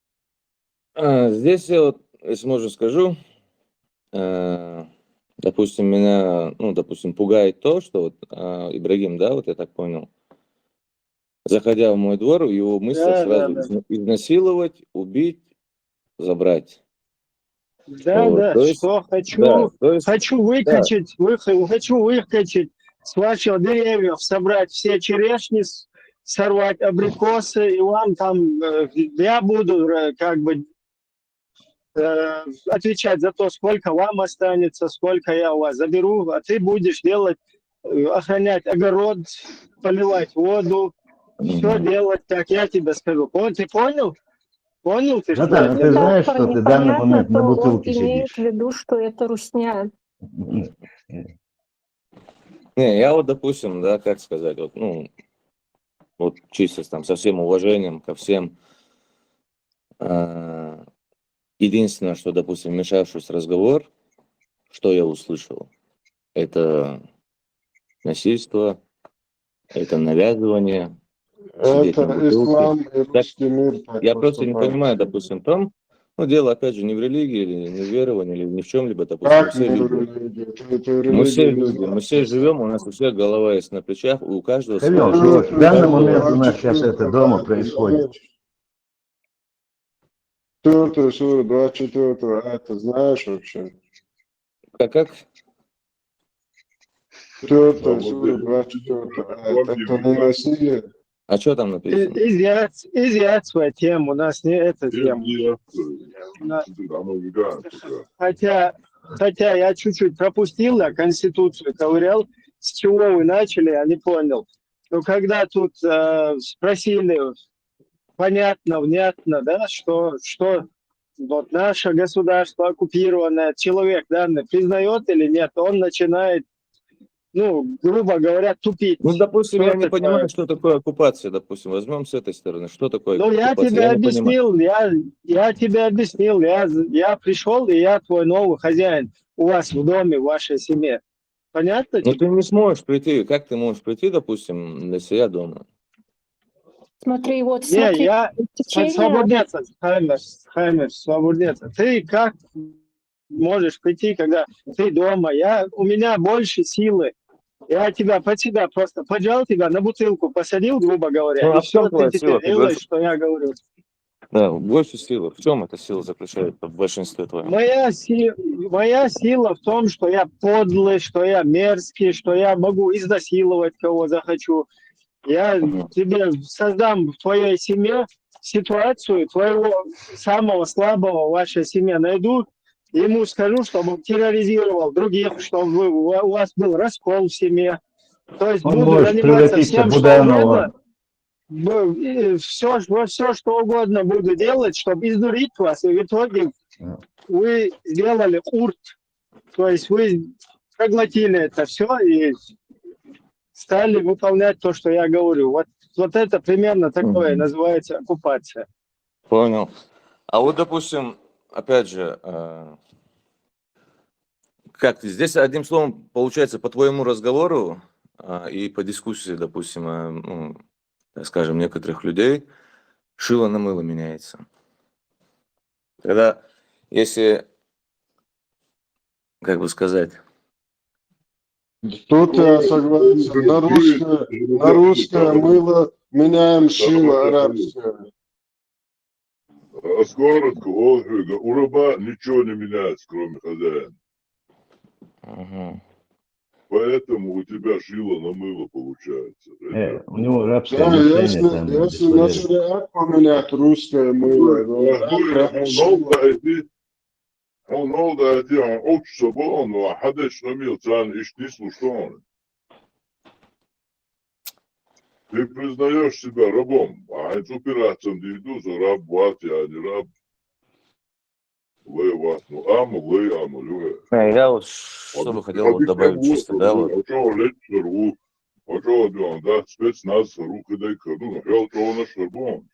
[SPEAKER 1] Здесь я вот, если можно, скажу, допустим, меня, ну, допустим, пугает то, что вот Ибрагим, да, вот я так понял, заходя в мой двор, его мысль
[SPEAKER 20] Да,
[SPEAKER 1] сразу
[SPEAKER 20] да, да.
[SPEAKER 1] изнасиловать, убить, забрать.
[SPEAKER 20] Да,
[SPEAKER 1] Вот,
[SPEAKER 20] да,
[SPEAKER 1] то есть,
[SPEAKER 20] что
[SPEAKER 1] да, то есть,
[SPEAKER 20] хочу
[SPEAKER 1] да,
[SPEAKER 20] хочу выкачать с ваших деревьев, собрать все черешни, сорвать абрикосы, и вам там, я буду как бы отвечать за то, сколько вам останется, сколько я у вас заберу, а ты будешь делать, охранять огород, поливать воду, все делать, как я тебе скажу. Ты понял? Понял ты, что
[SPEAKER 6] Наталья,
[SPEAKER 20] я
[SPEAKER 6] ну
[SPEAKER 20] тебе
[SPEAKER 6] ты
[SPEAKER 20] говорю?
[SPEAKER 6] знаешь, что ты в данный
[SPEAKER 11] Непонятно,
[SPEAKER 6] момент на
[SPEAKER 11] то он
[SPEAKER 6] бутылке
[SPEAKER 11] имеет в
[SPEAKER 6] сидишь?
[SPEAKER 11] виду, что это русня.
[SPEAKER 1] не, я вот, допустим, да, как сказать, вот, ну, Вот чисто там со всем уважением ко всем. Единственное, что, допустим, вмешавшись в разговор, что я услышал, это насильство, это навязывание, сидеть на
[SPEAKER 10] Это
[SPEAKER 1] бутылке.
[SPEAKER 10] ислам и
[SPEAKER 1] Так,
[SPEAKER 10] русский мир так
[SPEAKER 1] я просто не
[SPEAKER 10] поступают.
[SPEAKER 1] понимаю, допустим, в том, ну, дело, опять же, не в религии, или не в веровании, или ни в чем-либо, допустим, мы
[SPEAKER 10] Как
[SPEAKER 1] все
[SPEAKER 10] не
[SPEAKER 1] люди.
[SPEAKER 10] религия? Ты
[SPEAKER 1] Мы все
[SPEAKER 10] религию не
[SPEAKER 1] люди, мы
[SPEAKER 10] знаешь.
[SPEAKER 1] все живем, у нас у всех голова есть на плечах, у каждого
[SPEAKER 6] Хамил,
[SPEAKER 1] своя жизнь,
[SPEAKER 6] в
[SPEAKER 1] у
[SPEAKER 6] данный момент
[SPEAKER 1] каждого...
[SPEAKER 6] у нас сейчас это дома происходит.
[SPEAKER 10] 4 сура, 24 это знаешь вообще?
[SPEAKER 1] Как?
[SPEAKER 10] 4 сура, 24 это не насилие.
[SPEAKER 1] А что там написано?
[SPEAKER 17] Изъять свою тему, у нас не эта тема. Хотя я чуть-чуть пропустил, я Конституцию ковырял, с чего вы начали, я не понял. Но когда тут спросили, понятно, внятно, да, что вот наше государство оккупированное, человек данный признает или нет, он начинает, ну, грубо говоря, тупить.
[SPEAKER 1] Ну, допустим,
[SPEAKER 17] Что
[SPEAKER 1] я не
[SPEAKER 17] такое?
[SPEAKER 1] понимаю, что такое оккупация, допустим, возьмем с этой стороны, что такое
[SPEAKER 17] Ну, я
[SPEAKER 1] оккупация,
[SPEAKER 17] тебе
[SPEAKER 1] я не понимаю.
[SPEAKER 17] объяснил, я тебе объяснил, я пришел, и я твой новый хозяин у вас в доме, в вашей семье. Понятно
[SPEAKER 1] Но
[SPEAKER 17] тебе?
[SPEAKER 1] ты не сможешь прийти, как ты можешь прийти, допустим, для себя дома?
[SPEAKER 11] Смотри, вот,
[SPEAKER 17] Не,
[SPEAKER 11] смотри,
[SPEAKER 17] я
[SPEAKER 11] течение...
[SPEAKER 17] свободнеться, Хаймер, свободнеться. Ты как можешь прийти, когда ты дома? У меня больше силы. Я под себя просто поджал тебя на бутылку, посадил, грубо говоря,
[SPEAKER 1] Ну,
[SPEAKER 17] и
[SPEAKER 1] а в чем
[SPEAKER 17] все, ты
[SPEAKER 1] твоя
[SPEAKER 17] теперь
[SPEAKER 1] сила? Ты
[SPEAKER 17] делаешь,
[SPEAKER 1] говоришь,
[SPEAKER 17] что я говорю.
[SPEAKER 1] да, больше силы. В чем эта сила заключается в большинстве твоем?
[SPEAKER 17] Моя сила в том, что я подлый, что я мерзкий, что я могу изнасиловать кого захочу. Я тебе создам в твоей семье ситуацию, твоего самого слабого в вашей семье найду, ему скажу, чтобы он терроризировал других, чтобы у вас был раскол в семье. То есть
[SPEAKER 6] Он
[SPEAKER 17] буду
[SPEAKER 6] может
[SPEAKER 17] заниматься
[SPEAKER 6] превратиться
[SPEAKER 17] всем,
[SPEAKER 6] в
[SPEAKER 17] что угодно.
[SPEAKER 6] Буданова.
[SPEAKER 17] Все, что угодно буду делать, чтобы изнурить вас, и в итоге вы сделали урт. То есть вы проглотили это все и стали выполнять то, что я говорю. Вот это примерно такое называется оккупация.
[SPEAKER 1] Понял. А вот, допустим, опять же, как здесь одним словом получается по твоему разговору и по дискуссии, допустим, ну, так скажем, некоторых людей, шило на мыло меняется. Когда, если, как бы сказать...
[SPEAKER 10] Тут я согласен. На русское мыло меняем шило арабское.
[SPEAKER 2] А с коротко, у раба ничего не меняется, кроме хозяина. Поэтому у тебя шило на мыло получается.
[SPEAKER 6] У него рабское
[SPEAKER 10] Да,
[SPEAKER 6] мышление там.
[SPEAKER 10] если на шариат поменять русское мыло,
[SPEAKER 2] он учится, он حدش نميل تاني إيش تسمو شلون. Ты признаешь себя рабом, а это операциям дивидуза, раб вати, а не раб. Лей вас, ну аму, лей аму, люэ.
[SPEAKER 1] Я вот что бы хотел вот добавить чисто, да, вот.
[SPEAKER 2] А что лечь рву, а что делаем, да, спецназ, руки дай краду, но хел что на шарбон.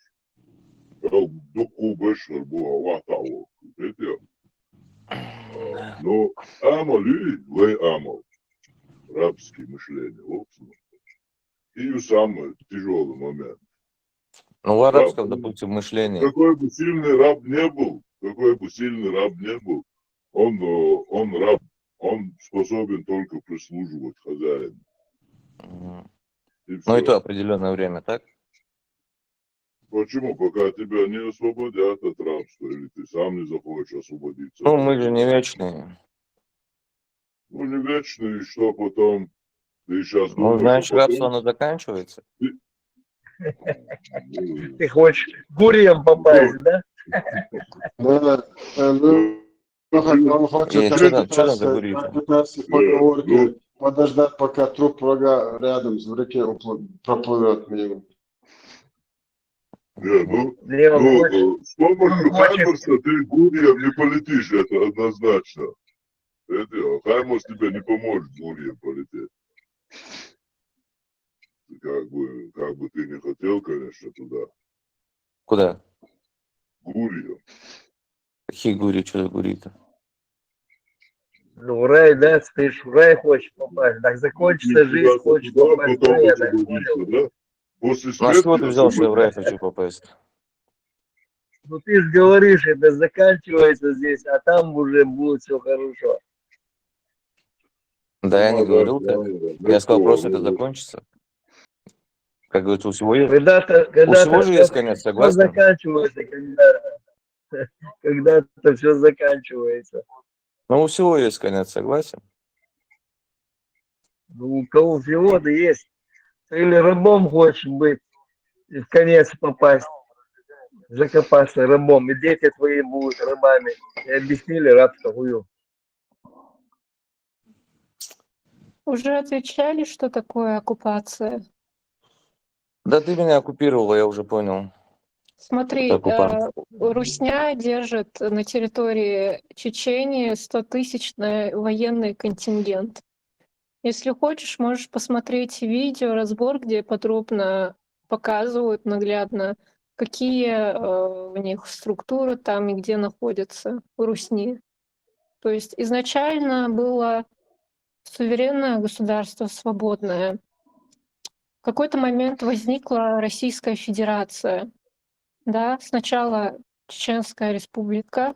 [SPEAKER 2] Хел дуку без шарбу, а ватау. Это ну, аму, лей аму. Рабское мышление, в общем. И самый тяжелый момент.
[SPEAKER 1] Ну, в арабском, допустим, мышлении.
[SPEAKER 2] Какой бы сильный раб не был, он раб, он способен только прислуживать хозяину.
[SPEAKER 1] Ну, и то определенное время, так?
[SPEAKER 2] Почему? Пока тебя не освободят от рабства, или ты сам не захочешь освободиться.
[SPEAKER 1] Ну, мы же не вечные.
[SPEAKER 2] Ну, не вечные, и что потом? Ты сейчас
[SPEAKER 1] Ну,
[SPEAKER 2] думаешь,
[SPEAKER 1] значит,
[SPEAKER 2] потом...
[SPEAKER 1] рабство, оно заканчивается.
[SPEAKER 18] Ты хочешь гурьем попасть, да?
[SPEAKER 10] Да, он хочет капитанской поговорки подождать, пока труп врага рядом в реке проплывет мимо.
[SPEAKER 2] Не, с помощью Хаймерса ты гурьем не полетишь, это однозначно. Хаймерс тебе не поможет гурьем полететь. как бы ты не хотел, конечно, туда.
[SPEAKER 1] Куда?
[SPEAKER 2] Гурию.
[SPEAKER 1] Какие гури, что за гури-то?
[SPEAKER 18] Ну, в рай, да, ты ж в рай хочешь попасть. Так закончится жизнь, хочешь
[SPEAKER 2] Туда,
[SPEAKER 18] попасть в
[SPEAKER 2] потом
[SPEAKER 18] рай, я так
[SPEAKER 2] освободиться,
[SPEAKER 18] понял.
[SPEAKER 2] да? После
[SPEAKER 1] Ну а с чего ты
[SPEAKER 2] смерти
[SPEAKER 1] взял, что я в рай
[SPEAKER 2] освободиться.
[SPEAKER 1] хочу попасть?
[SPEAKER 18] Ну, ты же говоришь, это заканчивается здесь, а там уже будет все хорошо.
[SPEAKER 1] Да, я не говорил так. Я сказал, просто это закончится. Как говорится, у всего есть...
[SPEAKER 18] Когда-то
[SPEAKER 1] же есть конец,
[SPEAKER 18] все
[SPEAKER 1] согласен?
[SPEAKER 18] заканчивается, когда-то все заканчивается.
[SPEAKER 1] Но у всего есть конец, согласен?
[SPEAKER 18] Ну, у кого всего-то есть. Ты или рабом хочешь быть, и в конец попасть, закопаться рабом, и дети твои будут рабами. И объяснили рабство хую.
[SPEAKER 11] Уже отвечали, что такое оккупация?
[SPEAKER 1] Да ты меня оккупировала, я уже понял.
[SPEAKER 11] Смотри,
[SPEAKER 1] Это оккупант.
[SPEAKER 11] Русня держит на территории Чечении 100-тысячный военный контингент. Если хочешь, можешь посмотреть видео, разбор, где подробно показывают наглядно, какие у них структуры там и где находятся у Русни. То есть изначально было суверенное государство, свободное. В какой-то момент возникла Российская Федерация. Да, сначала Чеченская Республика,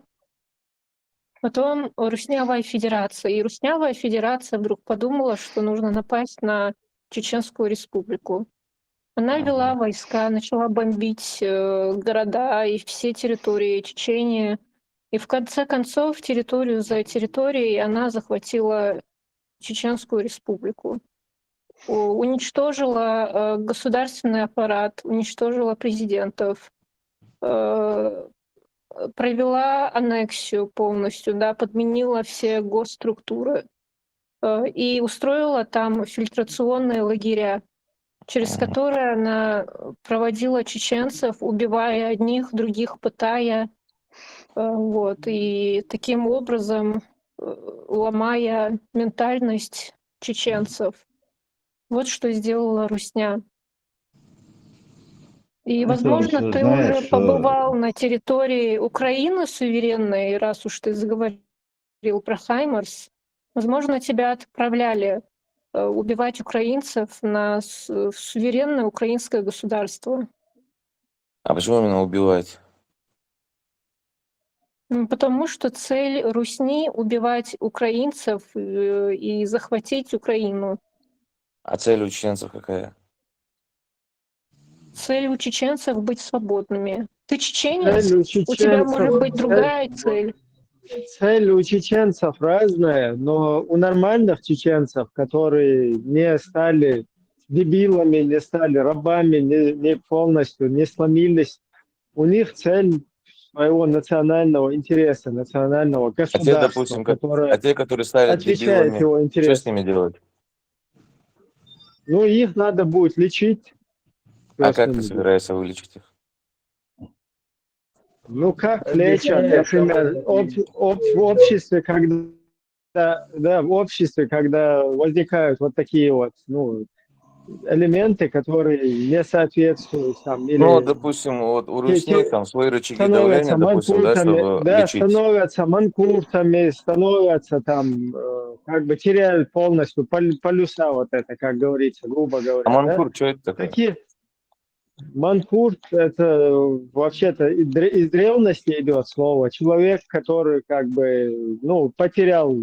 [SPEAKER 11] потом Руснявая Федерация. И Руснявая Федерация вдруг подумала, что нужно напасть на Чеченскую Республику. Она вела войска, начала бомбить города и все территории Чечении. И в конце концов, территорию за территорией она захватила Чеченскую Республику. Уничтожила государственный аппарат, уничтожила президентов, провела аннексию полностью, да, подменила все госструктуры и устроила там фильтрационные лагеря, через которые она проводила чеченцев, убивая одних, других пытая, вот, и таким образом ломая ментальность чеченцев. Вот что сделала Русня. И,
[SPEAKER 6] Это
[SPEAKER 11] возможно,
[SPEAKER 6] всё,
[SPEAKER 11] ты уже
[SPEAKER 6] знаешь,
[SPEAKER 11] побывал на территории Украины суверенной, раз уж ты заговорил про Хаймарс. Возможно, тебя отправляли убивать украинцев в суверенное украинское государство.
[SPEAKER 1] А почему именно убивать?
[SPEAKER 11] Потому что цель Русни — убивать украинцев и захватить Украину.
[SPEAKER 1] А цель у чеченцев какая?
[SPEAKER 11] Цель у чеченцев — быть свободными. Ты чеченец?
[SPEAKER 17] Цель у
[SPEAKER 11] У тебя
[SPEAKER 17] чеченцев,
[SPEAKER 11] может быть другая цель.
[SPEAKER 17] цель у чеченцев разная, но у нормальных чеченцев, которые не стали дебилами, не стали рабами, не полностью, не сломились, у них цель своего национального интереса, национального
[SPEAKER 1] А те,
[SPEAKER 17] государства,
[SPEAKER 1] допустим,
[SPEAKER 17] которое
[SPEAKER 1] те, которые стали
[SPEAKER 17] отвечает
[SPEAKER 1] дебилами,
[SPEAKER 17] его
[SPEAKER 1] что с
[SPEAKER 17] интересам.
[SPEAKER 1] ними делать?
[SPEAKER 17] Ну, их надо будет лечить.
[SPEAKER 1] А как ты собираешься вылечить их?
[SPEAKER 17] Ну, как лечат, например, в обществе, в обществе, когда возникают вот такие вот, ну, элементы, которые не соответствуют там, или
[SPEAKER 1] Ну, допустим, вот у Русни там свои рычаги давления,
[SPEAKER 17] становятся
[SPEAKER 1] допустим, да, чтобы
[SPEAKER 17] да,
[SPEAKER 1] лечить.
[SPEAKER 17] становятся манкуртами, становятся там, как бы теряют полностью полюса, вот это, как говорится, грубо говоря.
[SPEAKER 1] А манкур, что это такое?
[SPEAKER 17] Такие манкурт — это вообще-то из древности идет слово. Человек, который как бы, ну, потерял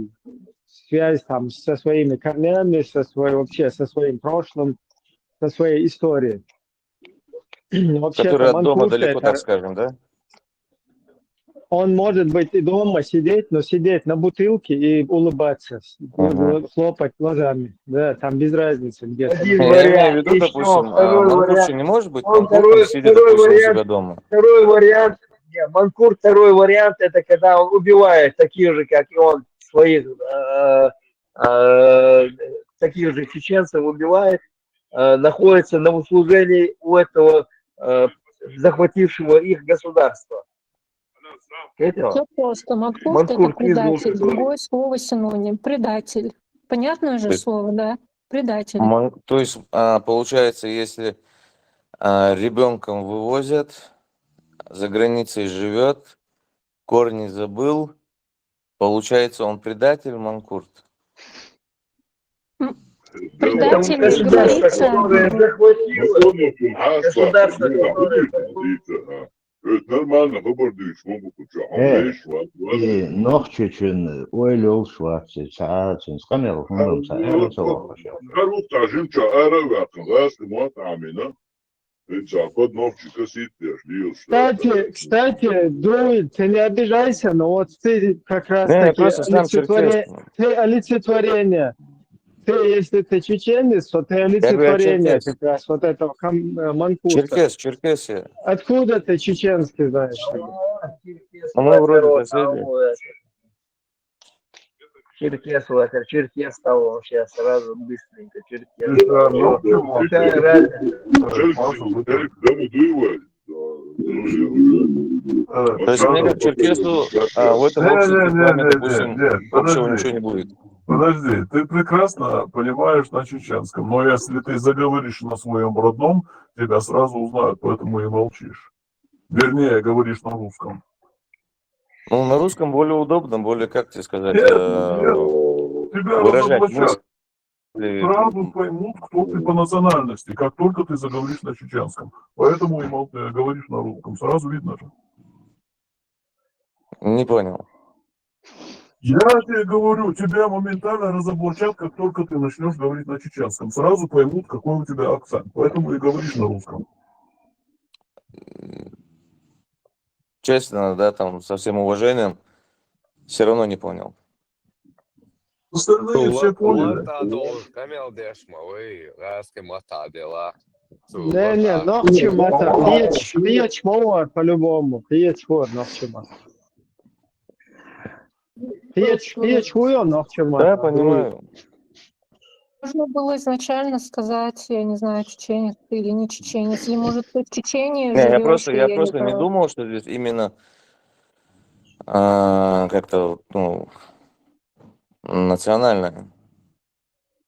[SPEAKER 17] связь там со своими корнями, вообще со своим прошлым, со своей историей. Вообще-то
[SPEAKER 1] Который от дома
[SPEAKER 17] манкурт —
[SPEAKER 1] далеко, так
[SPEAKER 17] это
[SPEAKER 1] скажем, да?
[SPEAKER 17] он может быть и дома сидеть, но сидеть на бутылке и улыбаться, хлопать глазами. Да, там без разницы где-то.
[SPEAKER 18] Один
[SPEAKER 1] Я имею в
[SPEAKER 18] вариант.
[SPEAKER 1] виду,
[SPEAKER 18] Еще
[SPEAKER 1] допустим,
[SPEAKER 18] второй
[SPEAKER 1] манкурт
[SPEAKER 18] вариант.
[SPEAKER 1] не может быть
[SPEAKER 18] Он
[SPEAKER 1] манкуртом, сидя,
[SPEAKER 18] второй
[SPEAKER 1] допустим, у
[SPEAKER 18] вариант.
[SPEAKER 1] себя дома.
[SPEAKER 18] Второй вариант. Нет, манкурт, второй вариант, это когда он убивает таких же, как и он, своих таких же чеченцев убивает, находится на услужении у этого захватившего их государства.
[SPEAKER 11] Все просто. Манкурт — это
[SPEAKER 18] Манкурт из
[SPEAKER 11] предатель.
[SPEAKER 18] двух.
[SPEAKER 11] Другое слово синоним. Предатель. Понятное же слово, да? предатели.
[SPEAKER 1] То есть, получается, если ребенком вывозят, за границей живет, корни забыл, получается, он предатель, Манкурт?
[SPEAKER 11] Предатель не
[SPEAKER 18] Государство,
[SPEAKER 11] говорится.
[SPEAKER 18] которое захватило, государство, которое
[SPEAKER 2] Нормально, хабардыш, могу
[SPEAKER 6] И нох чечен, ойлол шварцы, цаацин, скамел, хундам, цаэл, цалапа.
[SPEAKER 2] Гарук тажим ча аравакан, ласт мот амина. Под новчика сидишь,
[SPEAKER 17] Кстати, Друид, ты не обижайся, но вот ты как раз
[SPEAKER 1] Не, я
[SPEAKER 17] таки
[SPEAKER 1] просто сам черкес.
[SPEAKER 17] ты олицетворение. Ты, если ты чеченец, то ты
[SPEAKER 1] Я
[SPEAKER 17] олицетворение
[SPEAKER 1] черкес.
[SPEAKER 17] как раз вот этого манкурта.
[SPEAKER 1] Черкес я.
[SPEAKER 17] Откуда ты чеченский знаешь?
[SPEAKER 1] Ну, мы вроде соседи.
[SPEAKER 18] Черкес, черкес стал вообще сразу быстренько. Черкес.
[SPEAKER 2] Какая разница?
[SPEAKER 1] То есть мне как черкесу в этом обществе с вами, допустим, общего ничего не будет.
[SPEAKER 10] Подожди, ты прекрасно понимаешь на чеченском, но если ты заговоришь на своем родном, тебя сразу узнают, поэтому и молчишь. Вернее, говоришь на русском.
[SPEAKER 1] Ну, на русском более удобно, более, как тебе сказать,
[SPEAKER 10] Тебя
[SPEAKER 1] выражать
[SPEAKER 10] разоблачат.
[SPEAKER 1] мысли.
[SPEAKER 10] Сразу поймут, кто ты по национальности, как только ты заговоришь на чеченском. Поэтому и говоришь на русском. Сразу видно же.
[SPEAKER 1] Не понял.
[SPEAKER 10] Я тебе говорю, тебя моментально разоблачат, как только ты начнешь говорить на чеченском. Сразу поймут, какой у тебя акцент. Поэтому и говоришь на русском.
[SPEAKER 1] Честно, да, там, со всем уважением, все равно не понял.
[SPEAKER 10] Остальные все поняли.
[SPEAKER 17] Не, нохчимата. Пьеч мова по-любому. Пьеч хор нохчимата. Пьеч хуё нохчимата.
[SPEAKER 1] Да, понимаю.
[SPEAKER 11] Можно было изначально сказать, я не знаю, чеченец ты или не чеченец. Или, может, ты в Чечении
[SPEAKER 1] Не,
[SPEAKER 11] живешь,
[SPEAKER 1] я
[SPEAKER 11] и
[SPEAKER 1] просто не
[SPEAKER 11] знаю.
[SPEAKER 1] думал, что здесь именно как-то, ну, национальное.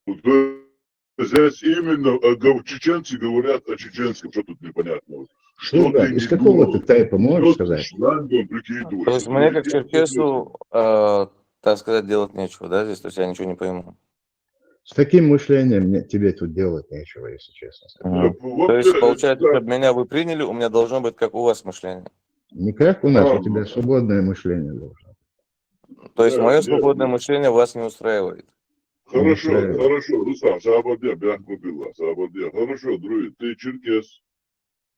[SPEAKER 2] Здесь именно чеченцы говорят о чеченском, что тут непонятного. Что
[SPEAKER 6] Да,
[SPEAKER 2] ты
[SPEAKER 6] из
[SPEAKER 2] не
[SPEAKER 6] какого
[SPEAKER 2] думал?
[SPEAKER 6] ты тайпа можешь
[SPEAKER 2] Что ты
[SPEAKER 6] сказать?
[SPEAKER 2] шлангом прикидываешь?
[SPEAKER 1] То есть мне как черкесу, так сказать, делать нечего, да, здесь? То есть я ничего не пойму.
[SPEAKER 6] С таким мышлением тебе тут делать нечего, если честно.
[SPEAKER 1] То есть, получается, чтобы меня вы приняли, у меня должно быть как у вас мышление.
[SPEAKER 6] Не как у нас, у тебя свободное мышление должно.
[SPEAKER 1] То есть мое свободное мышление вас не устраивает.
[SPEAKER 2] Хорошо, Рустам, Сабаде, Сабаде. Хорошо, Друид, ты черкес.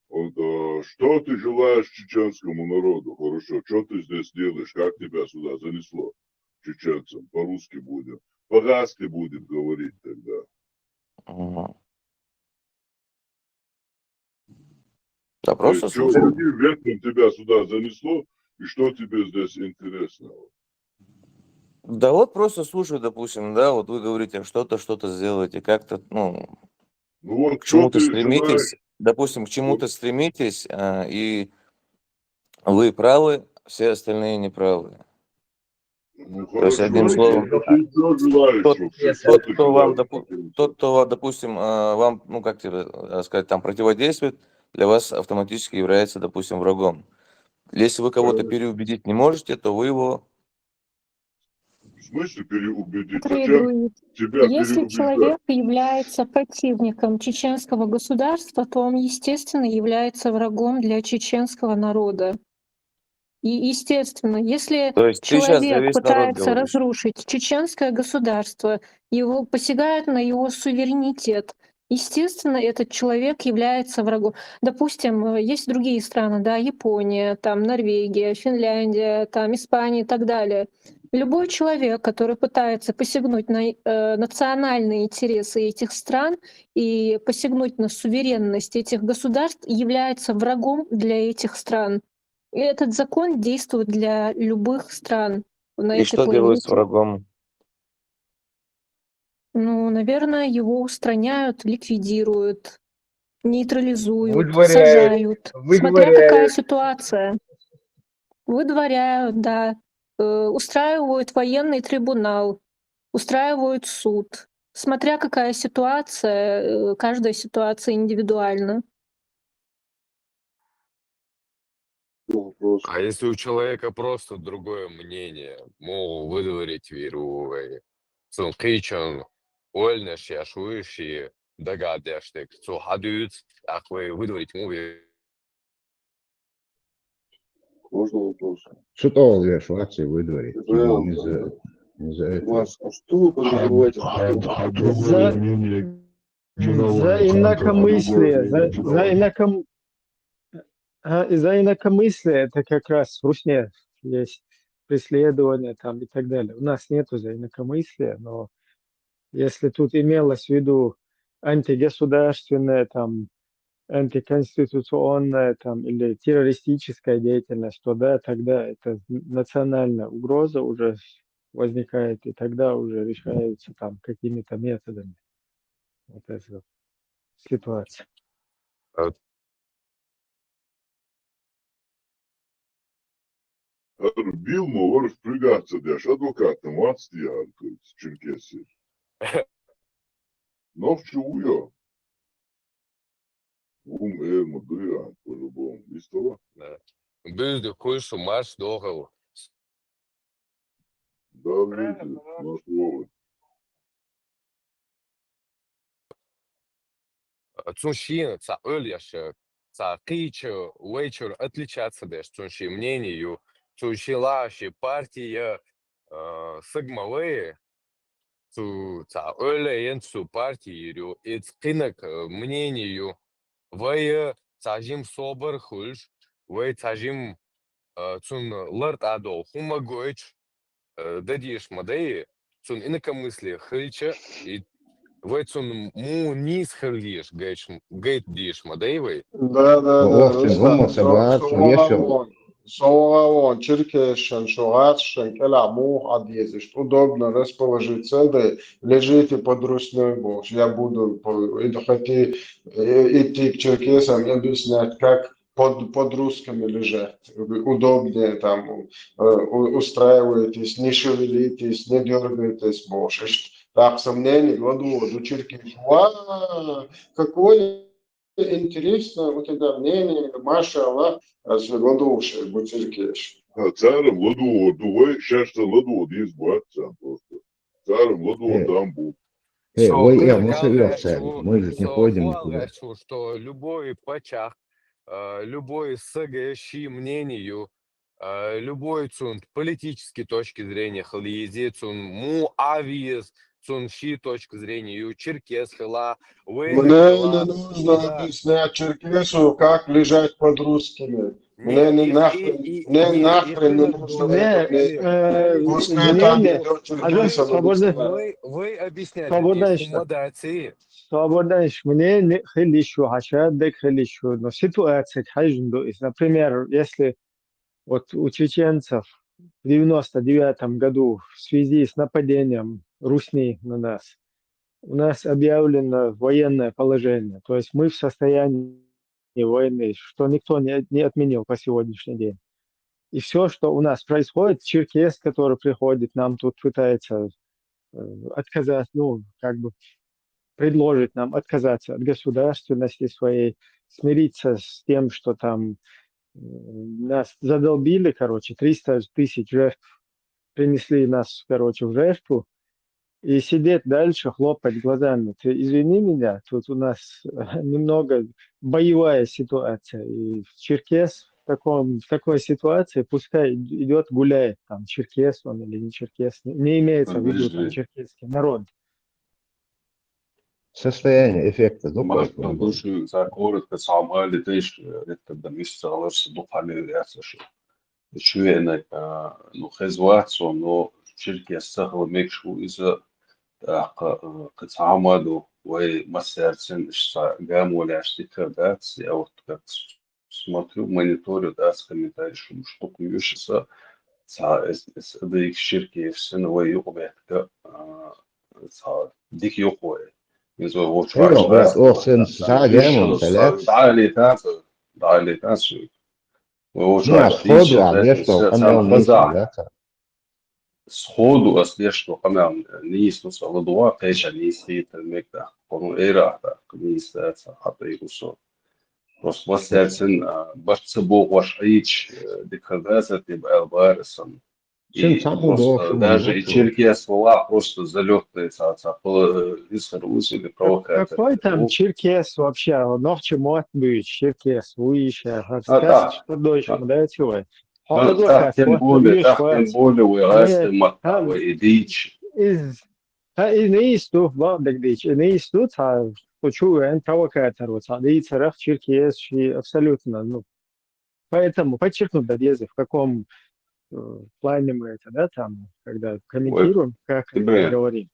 [SPEAKER 2] Вот, что ты желаешь чеченскому народу? Хорошо, что ты здесь делаешь? Как тебя сюда занесло? Чеченцам, по-русски будем. По-гаски будем говорить тогда.
[SPEAKER 1] Да, просто
[SPEAKER 2] что, каким ветром тебя сюда занесло, и что тебе здесь интересного?
[SPEAKER 1] Да вот просто слушаю, допустим, да, вот вы говорите, что-то сделаете, как-то, ну
[SPEAKER 2] вот
[SPEAKER 1] к чему-то
[SPEAKER 2] ты
[SPEAKER 1] стремитесь,
[SPEAKER 2] желаешь?
[SPEAKER 1] допустим, к чему-то стремитесь, и вы правы, все остальные неправы. То есть, одним словом, тот, кто, допустим, вам, ну, как тебе сказать, там, противодействует, для вас автоматически является, допустим, врагом. Если вы кого-то переубедить не можете, то вы его...
[SPEAKER 2] В смысле переубедить?
[SPEAKER 11] Друид,
[SPEAKER 2] Тебя
[SPEAKER 11] если
[SPEAKER 2] переубеждать?
[SPEAKER 11] человек является противником чеченского государства, то он, естественно, является врагом для чеченского народа. И, естественно, если
[SPEAKER 1] То есть ты сейчас за
[SPEAKER 11] человек
[SPEAKER 1] весь народ
[SPEAKER 11] пытается
[SPEAKER 1] говоришь?
[SPEAKER 11] разрушить чеченское государство, его посягает на его суверенитет, естественно, этот человек является врагом. Допустим, есть другие страны, да, Япония, там, Норвегия, Финляндия, там, Испания и так далее. Любой человек, который пытается посягнуть на национальные интересы этих стран и посягнуть на суверенность этих государств, является врагом для этих стран. И этот закон действует для любых стран на
[SPEAKER 1] И
[SPEAKER 11] этой
[SPEAKER 1] что делают с
[SPEAKER 11] планете.
[SPEAKER 1] врагом?
[SPEAKER 11] Ну, наверное, его устраняют, ликвидируют, нейтрализуют,
[SPEAKER 18] Выдворяют.
[SPEAKER 11] сажают. Смотря какая ситуация. Выдворяют, да. Устраивают военный трибунал, устраивают суд. Смотря какая ситуация, каждая ситуация индивидуальна.
[SPEAKER 21] А если у человека просто другое мнение, мол, выдворить веру, сон кричан, ольнеш, яшуешь, догадяшек, что хадуют, ах вы выдворить муви.
[SPEAKER 2] Можно вопрос?
[SPEAKER 6] Что в Швеции выдворить? Не за это.
[SPEAKER 10] Вас, а что вы подразумеваете?
[SPEAKER 17] За, за инакомыслие, за инакомыслие это как раз в Русне есть преследование там и так далее. У нас нету за инакомыслие, но если тут имелось в виду антигосударственное, там, антиконституционная там, или террористическая деятельность, то да, тогда это национальная угроза уже возникает, и тогда уже решается там какими-то методами вот эта ситуация.
[SPEAKER 2] Bilmo var sprigаться дешь адвокатом отстияр, Черкесии. Но в чуя. Эрма дуя, по-любому. Истова?
[SPEAKER 21] Бюзды кульшу марш дохал.
[SPEAKER 2] Да, видите, наш Вова.
[SPEAKER 21] Цуншин, ца ольяша, ца кичу, вечер отличаться дешь, цунши мнению, цунши лаши партия, сагмавые, ца оляен цу партию, и цкинок мнению, вы цажим собор хульш, вы цажим цун ларт адол, хумагойч, дадиш мадеи, цун инакомыслие хыльча, и вы цун му низ хыльиш, гейт диш мадеевой.
[SPEAKER 10] Да,
[SPEAKER 6] Рустам,
[SPEAKER 10] Соловон, Черкешин, Шугатшин, Келаму, Адъездишь. Удобно расположиться, да, лежите под Русной Бог. Я буду идти к черкесам и объяснять, как под русскими лежать. Удобнее там устраиваетесь, не шевелитесь, не дергайтесь больше. Так, сомнений, гладу, черкеш. Какое интересно у тебя мнение, Маша, Аллах, гладуши, бутеркеш.
[SPEAKER 2] Царем ладу, дувай, счастье ладу, есть братца просто. Царем ладу, там был.
[SPEAKER 6] Мы же не ходим никуда.
[SPEAKER 21] Что любой пачах, любой сагающий мнению, любой цунт политической точки зрения халиези, цун му авиез, цун щи точки зрения, черкес хала,
[SPEAKER 10] Мне не нужно объяснять черкесу, как лежать под русскими. Мне нахрен не нужно
[SPEAKER 21] вы объясняете, модации.
[SPEAKER 17] Свободность мне не хилищу, хаша дек хилищу. Но ситуация хажинду, например, если вот у чеченцев в 99 году в связи с нападением Русни на нас, у нас объявлено военное положение. То есть мы в состоянии войны, что никто не отменил по сегодняшний день. И все, что у нас происходит, черкес, который приходит, нам тут пытается отказать, предложить нам отказаться от государственности своей, смириться с тем, что там нас задолбили, 300 тысяч жертв принесли нас, в жертву, и сидеть дальше, хлопать глазами. Ты извини меня, тут у нас немного боевая ситуация. И черкес в такой ситуации пускай идет, гуляет, там, черкес он или не черкес. Не имеется в виду там, черкесский народ.
[SPEAKER 6] Состояние эффекта.
[SPEAKER 22] Души за коротко самали теж это місце аларсы духали ясыш. Чуенек хезвацо, но черкесса мекшу из кцамаду وي مسارцен гамоляшти кадats. Я вот как смотрю, мониторю, с комментарий, что куешься, да их ширки все новые юбетка, дик юхой. сходу أصليشتو كمان نيس نص الضواء قيش نيسي تلميكتا قانون إيرا نيس حتى يوصل بس سن بس بوغ وش ديكادازا تبقى البارسن
[SPEAKER 6] Sen
[SPEAKER 22] и
[SPEAKER 6] sabu
[SPEAKER 22] просто
[SPEAKER 6] došumu
[SPEAKER 22] даже и
[SPEAKER 6] notu.
[SPEAKER 22] черкия слова просто залетные или провокатор.
[SPEAKER 17] Какой там
[SPEAKER 22] Ну,
[SPEAKER 17] черкес вообще? Ногче мот быть, черкес, выше,
[SPEAKER 22] а
[SPEAKER 17] скажешь,
[SPEAKER 22] так,
[SPEAKER 17] что дольше, да, чего?
[SPEAKER 22] так тем более
[SPEAKER 17] Не,
[SPEAKER 22] уйрасты матавы и дичь.
[SPEAKER 17] не иступ, бабдак дичь, не иступ, а хочу, провокатор, вот, а и царах черкес, абсолютно, ну, поэтому подчеркнуть, да, в каком плане мы это, да, там, когда комментируем, как это
[SPEAKER 22] Тебе
[SPEAKER 17] говорим.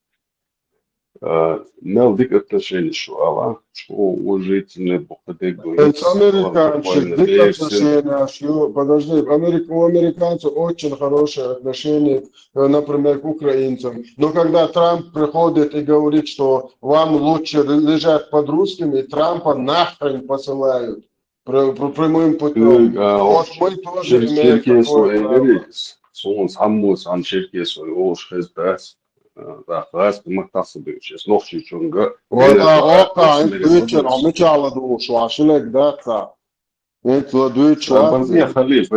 [SPEAKER 22] Мелдик отношения шуала, что уважительные бухты
[SPEAKER 10] Это
[SPEAKER 22] говорится,
[SPEAKER 10] американцы,
[SPEAKER 22] буквально
[SPEAKER 10] дик
[SPEAKER 22] версия.
[SPEAKER 10] отношения, подожди, у американцев очень хорошие отношения, например, к украинцам. Но когда Трамп приходит и говорит, что вам лучше лежать под русскими, Трампа нахрен посылают прямым путем. Вот мы тоже имеем
[SPEAKER 22] Черкия
[SPEAKER 10] такое
[SPEAKER 22] свой
[SPEAKER 10] право.
[SPEAKER 22] говорит, сон саммус, ан Черкия свой уж хезбас. Да, раз мы тасыбы, сейчас ночью чунга.
[SPEAKER 10] Valla Okan Büyükçen Amıçalı doğuşu aşılek da это
[SPEAKER 22] Не, халиф,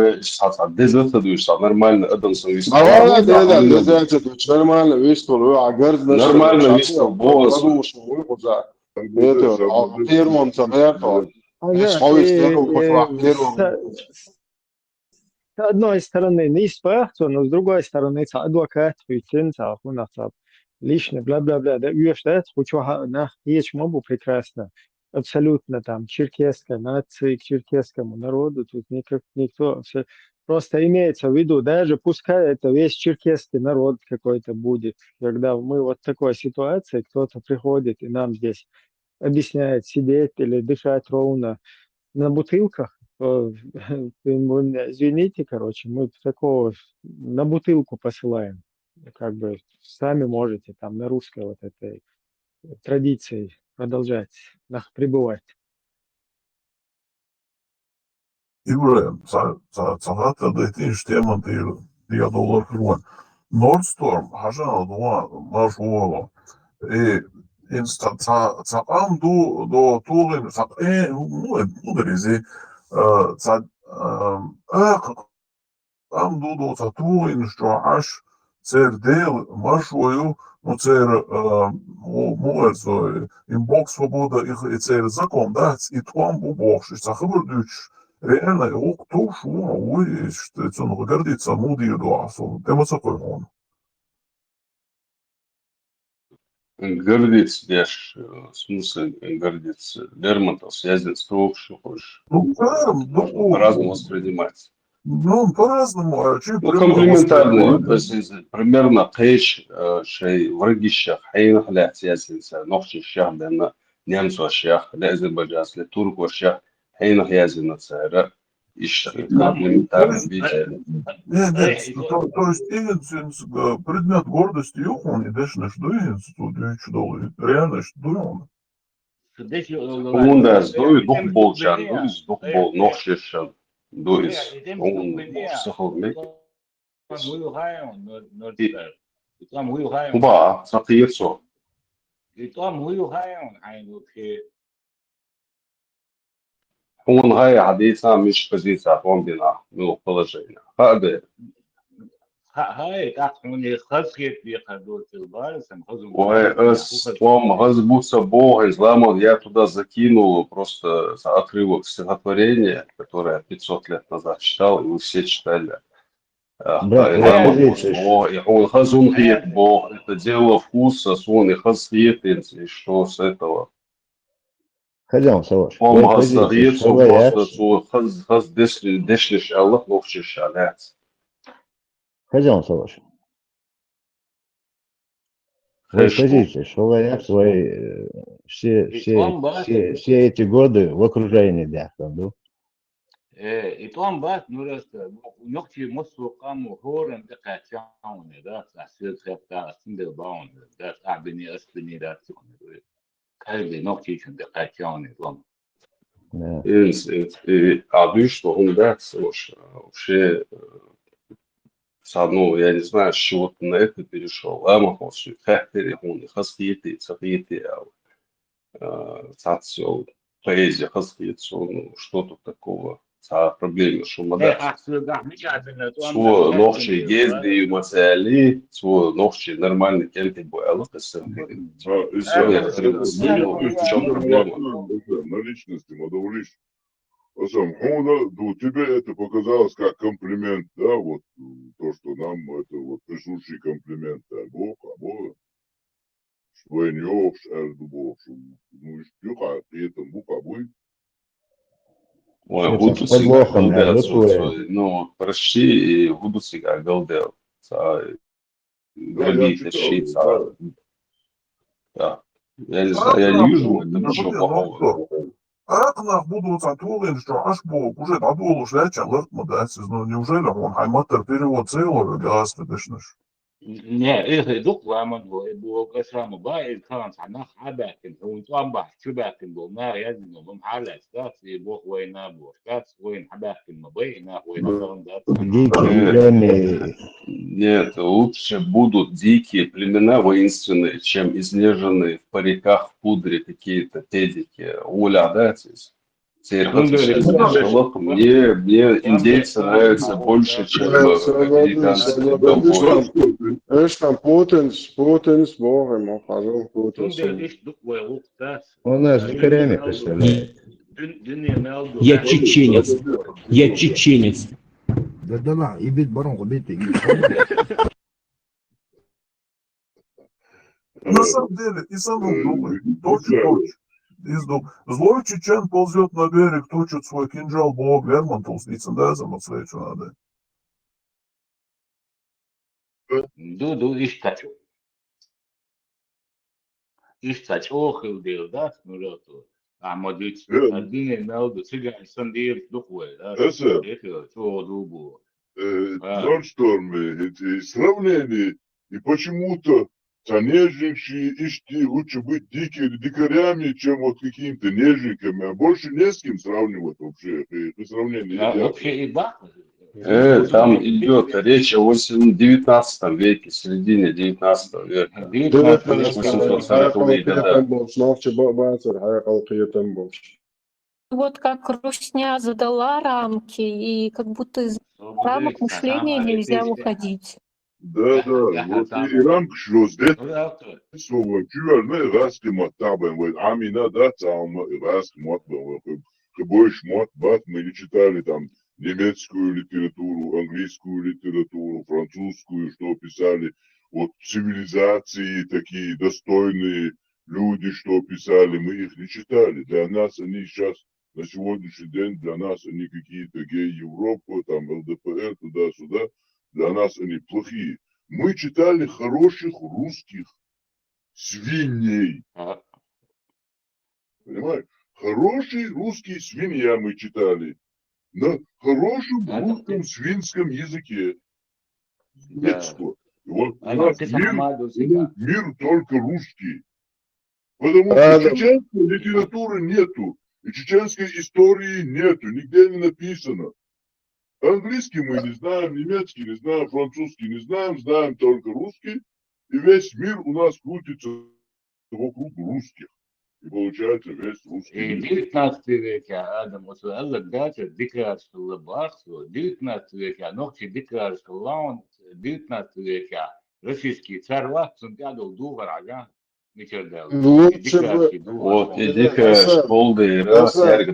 [SPEAKER 22] дезерта душа, нормально, адам свой
[SPEAKER 10] Давай нормально выступил, а
[SPEAKER 22] нормально выступил, босс.
[SPEAKER 10] Это первым это.
[SPEAKER 17] С одной стороны, не исправство, но с другой стороны, адвокат, лицензия, личный, бла-бла-бла, да, уезжает, хочу, на, есть мобу прекрасно, абсолютно там, черкесская нации, к черкесскому народу, тут никто, все, просто имеется в виду, даже пускай это весь черкесский народ какой-то будет, когда мы вот в такой ситуации, кто-то приходит и нам здесь объясняет сидеть или дышать ровно на бутылках, то, извините, короче, мы такого на бутылку посылаем. Как бы сами можете там на русской вот этой традиции продолжать пребывать.
[SPEAKER 8] Игорь, цаната да этиш тема dia dollar kruan. Nordstorm haja doa marshwolo. Insta ta am do turin ta mudrizi ta am do ta turin što aš cer del marshwoju no cer moezo in свобода и cer закон да и твам бобош та хабрдуч реально то шо ой что это ну гордится муди до асо тема сокон
[SPEAKER 22] Гордиться, дешь, в смысле гордиться. Лермонтов связан с того, что хочешь.
[SPEAKER 8] Ну,
[SPEAKER 22] Можно по-разному воспринимать.
[SPEAKER 8] Ну, по-разному, а чё
[SPEAKER 22] Ну,
[SPEAKER 8] прямо
[SPEAKER 22] комплиментарно,
[SPEAKER 8] воспринимать?
[SPEAKER 22] примерно قيش شيء ورقيشة حين خلاه سياسي نقش الشيخ لأن نيمسو الشيخ لأذربيجان لترك والشيخ حين خيازي نتصير إيش комплиментарно видите.
[SPEAKER 8] Нет, то есть Игенс предмет гордости он и даже наш дуинс тут чудовый, реально чудовый.
[SPEAKER 22] Он да, сдует дух болчан, дух бол, нохшешан, дует, он сахалмек. Ба, сатирцо. Он гай حديثا مش позиция бомбина, ну положение. هذا ОС вам разбудится Бог, изламов я туда закинул просто отрывок стихотворения, которое 500 лет назад читал, и вы все читали. И он хазун хиет Бог, это дело вкуса, сон и хаз хиетинс, и что с этого?
[SPEAKER 6] Хозяин Саваш,
[SPEAKER 22] Он хаз хиет, просто хаз дешлиш Аллах, ловчиш алят.
[SPEAKER 6] Хозяин Саваш. Вы позиции, что говорят свои все эти годы в окружении Дахтанду.
[SPEAKER 13] И там бат, ну раз, ногти мосту каму хорен декатяуне, да, асил хепта, синдел баун, да, абини аспини да, каждый ногти чун декатяуне, лом.
[SPEAKER 22] А вы что, он да, вообще Ну, я не знаю, с чего ты на это перешел. Амаховсу, хэхтери, хуны, хасхиты, цахиты, цацел, поэзия хасхитсу, ну, что тут такого? Проблемы, что мадах. Свой ногчий езды, материали, свой ногчий нормальный кельты бояло, все, я говорю, с ним, в чем проблема?
[SPEAKER 2] На личности, мадавлиш. Тебе это показалось как комплимент, да, вот то, что нам это вот присущий комплимент, Бог, что не общ, ну, и при этом буквы.
[SPEAKER 22] Ой,
[SPEAKER 6] Это
[SPEAKER 22] гуду
[SPEAKER 6] с
[SPEAKER 22] сега
[SPEAKER 6] подвохом, да,
[SPEAKER 22] галдел,
[SPEAKER 6] готовы.
[SPEAKER 22] ну, прости, и гуду сега галдел,
[SPEAKER 2] Да, я
[SPEAKER 22] граби,
[SPEAKER 2] читал,
[SPEAKER 22] тащить,
[SPEAKER 2] да.
[SPEAKER 22] да. Я не знаю, я не вижу в этом ничего плохого.
[SPEAKER 8] Аракнах будут атулин, что аж Бог уже надул уже человек модацис, ну неужели он хайматер перевод целого газ, конечно.
[SPEAKER 13] Не, إيه دوك وامن بو كسرام باي كان سنا حباكن هو توام باح شباكن بو ما يزنو بمحالة ستات بو وينا بو ستات وين حباكن ما بينا وين نظرم ذات
[SPEAKER 6] Дикие племя.
[SPEAKER 22] Нет, лучше будут дикие племена воинственные, чем изнеженные в париках, в пудре какие-то педики. Уля, да, здесь? Мне индейцы нравятся больше, чем американские ковбои.
[SPEAKER 6] Он нас с корями представляет.
[SPEAKER 9] Я чеченец. Я чеченец.
[SPEAKER 4] Да, и бит барон, убитый.
[SPEAKER 8] На самом деле, и сам думает, точь. Злой чечен ползет на берег, точит свой кинжал, Бог Лермонтов с лицом, да, замыслить надо.
[SPEAKER 13] Дуду иштачу. Иштачу хилдил, да, смироту. А модич, один мелду, цыган, сандир, духвей, да, это чего дубу.
[SPEAKER 2] Нордшторм, эти сравнения, и почему-то нежнейшие ишки лучше быть дикарями, чем вот какими-то нежниками, а больше не с кем сравнивать вообще. И сравнение
[SPEAKER 13] Вообще и бах.
[SPEAKER 22] Там идет речь о 19 веке, середине 19 века. 840-е годы.
[SPEAKER 11] Вот как Русня задала рамки, и как будто из рамок мышления нельзя выходить.
[SPEAKER 2] Да, вот и рамка что здесь, слово чувствую, раски матабы, вот амина, да, там раски матабы, больше матбат, мы не читали там немецкую литературу, английскую литературу, французскую, что писали, вот цивилизации такие достойные люди, что писали, мы их не читали, для нас они сейчас, на сегодняшний день, для нас они какие-то гей-Европа, там ЛДПР, туда-сюда, для нас они плохие. Мы читали хороших русских свиней. Понимаешь? Хороший русский свинья мы читали. На хорошем русском свинском языке. Детство. Вот у нас мир только русский. Потому что чеченской литературы нету. И чеченской истории нету. Нигде не написано. Английский мы не знаем, немецкий не знаем, французский не знаем, знаем только русский. И весь мир у нас крутится вокруг русских. И получается весь русский
[SPEAKER 13] И
[SPEAKER 2] мир.
[SPEAKER 13] 19 веке Адам Усуэллак дача дикарский лабахсу, 19 веке ногти дикарский лаун, 19 веке российский царь Лахцун гадал дугар, ага.
[SPEAKER 22] Лучше бы, вот, и дикая школда, и раз, я говорю,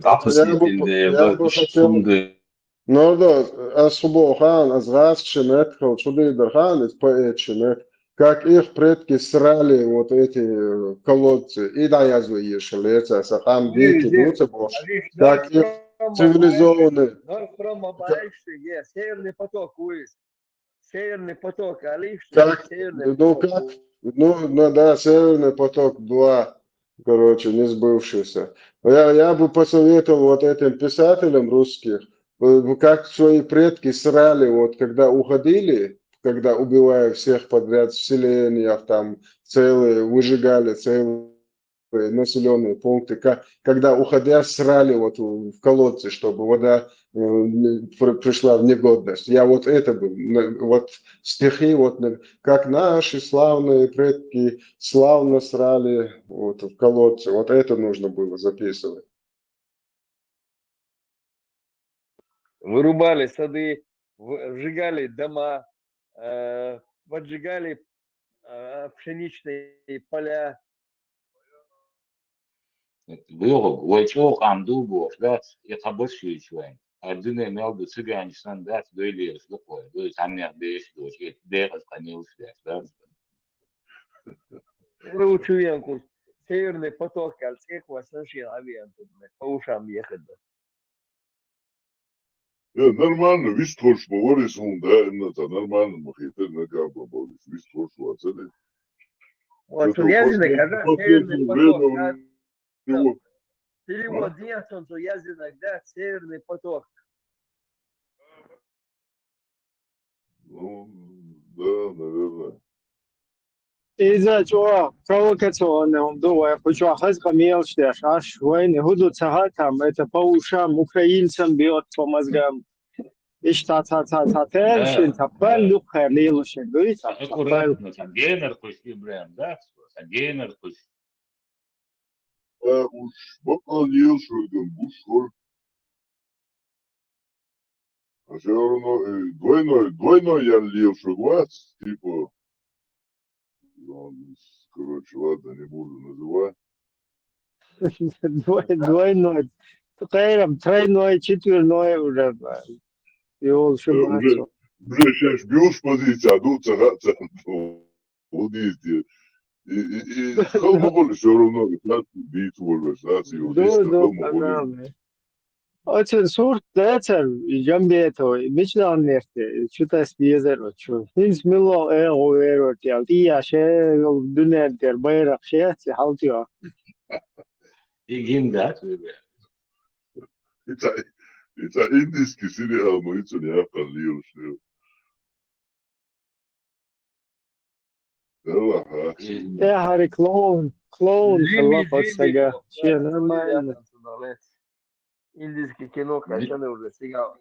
[SPEAKER 10] Ну да, Асубохан, Азгас, Шемет, Холчуды, Дархан, из поэт Шемет, как их предки срали вот эти колодцы, и да я злые шелеца, Сахам, Дики, Дуцебош, как их цивилизованные.
[SPEAKER 18] Северный поток, Луис. Северный поток,
[SPEAKER 10] Как,
[SPEAKER 18] Северный
[SPEAKER 10] ну
[SPEAKER 18] поток.
[SPEAKER 10] как, ну да, Северный поток-2, короче, не сбывшийся. Я бы посоветовал вот этим писателям русских, как свои предки срали, вот когда уходили, когда убивая всех подряд в селениях, там целые, выжигали целые населенные пункты, когда уходя срали вот в колодцы, чтобы вода пришла в негодность. Я вот это бы, вот стихи, вот как наши славные предки славно срали вот в колодцы, вот это нужно было записывать.
[SPEAKER 18] Вырубали сады, сжигали дома, поджигали пшеничные поля.
[SPEAKER 13] Yok, o çok amdu bu. Dat yakabos şüyçüven. Ardın emel de Sıganistan dat böyle yaşlı koy. Böyle tanıyak beş doş. Değer kanıyoruz der.
[SPEAKER 18] Ручуенку. Северный поток, всех воснушил авианту. По ушам ехать.
[SPEAKER 2] Ja, нормально, весь трош говорит, он, да, это нормально, махите, на кабла, говорит, весь трош, вот это.
[SPEAKER 18] Вот
[SPEAKER 2] Это
[SPEAKER 18] Язинок, когда Северный поток, да,
[SPEAKER 2] него,
[SPEAKER 18] перевод делается, то Язинок, да, Северный поток.
[SPEAKER 2] ну, да, наверное.
[SPEAKER 17] إذا جوا провокационным думаю, почему хазка мелочь, аж войны будут сагатам, это по ушам украинцам бьет по мозгам. إيش تا شين تقبل لو خليه لو شين دوي تقبل.
[SPEAKER 13] Аккуратно, там генер пусть брем, да? Генер пусть.
[SPEAKER 2] Уж поклонил, что это бушор. А все равно двойной я лил, что 20, типа, ну, короче, ладно, не буду называть.
[SPEAKER 17] Двойной. Тройной, четверной уже.
[SPEAKER 2] Уже сейчас бьешь позиция, а тут цагаться, вот есть. И холмоголь все равно, как битву, знаете, вот есть холмоголь.
[SPEAKER 17] Очень сорт, это jambeto, Michelin nefte, что-то съездил, что. Инс мило, оверот, я, я ше, дунер, дер, байрак, ше, хаутио.
[SPEAKER 13] И да,
[SPEAKER 2] Это индийский сериал, но это не ахалил, что.
[SPEAKER 17] Я харі клоун, халапа сага, ще нормально.
[SPEAKER 18] Индийский кино, качаны уже, сега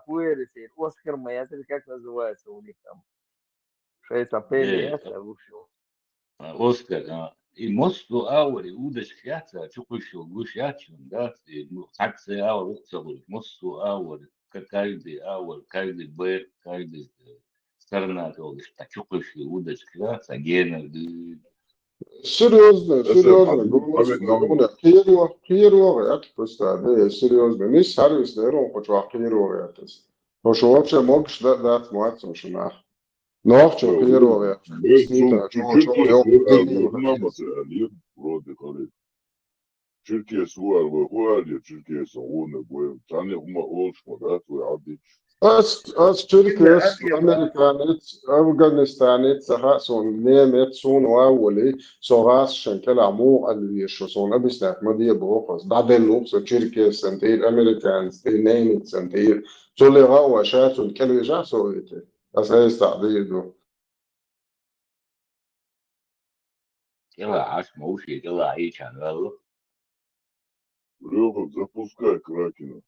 [SPEAKER 18] хуэрisi, Оскар Маятель, как называется у них там? Что это пели, это, в общем.
[SPEAKER 13] Оскар, и мосту аури, удочки, это, чукущу, гущачу, да, и акции аури, целую, мосту аури, каждый аури, каждый бэр, каждый сторона, так, чукущу, удочки, да, генер,
[SPEAKER 10] Серьезно, хируогъят просто, серьезно. Не сервис, дером почва хируогъят. Но что вообще можешь дать муацам шунах. Но в чем хируогъят.
[SPEAKER 2] Türkiye suar ve huar ya Türkiye sonuna bu tane uma oluşma da tu abi.
[SPEAKER 10] Az Türkiye, Amerikanet, Afganistanet, son nemet son أولي صغاس شنكل عمو اللي شو صون أبيس مدية بروقس بعدين نوصل تركيا سنتير أمريكان سنتين سنتير سولي غاوة شاتو الكل جا سويته أساس تعديده.
[SPEAKER 13] Дела, аж муши, дела, и чанвелу.
[SPEAKER 2] Лёха, запускай Кракена.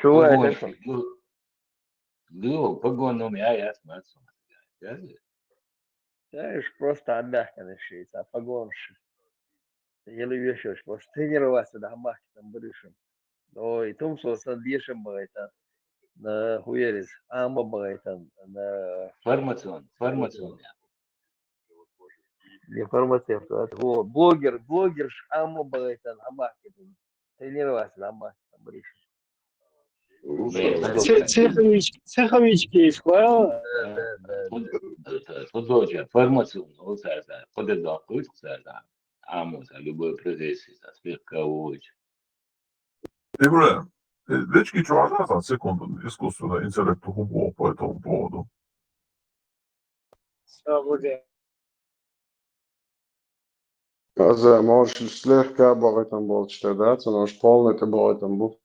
[SPEAKER 18] Чего это?
[SPEAKER 13] Ну, погону я смотрю.
[SPEAKER 18] Знаешь, просто отдохнешь, а погонши. Еле вещешь, просто тренироваться, да, махи там брышем. Но и том, что садишем, это, на хуерис, ама, это, на...
[SPEAKER 13] Формацион.
[SPEAKER 18] Информация, вот, блогер, ама, это, на махи, тренироваться, на махи там брышем.
[SPEAKER 17] Цеховички схвал.
[SPEAKER 13] Подожди, формацион, вот это, подедокует, это, амус, любой профессии, спирковой.
[SPEAKER 8] Игорь, дечки, что важно, секунду, искусственного интеллекта Гугла по этому поводу?
[SPEAKER 10] Also, можешь слегка об этом был читать, но уж полный это был этом был.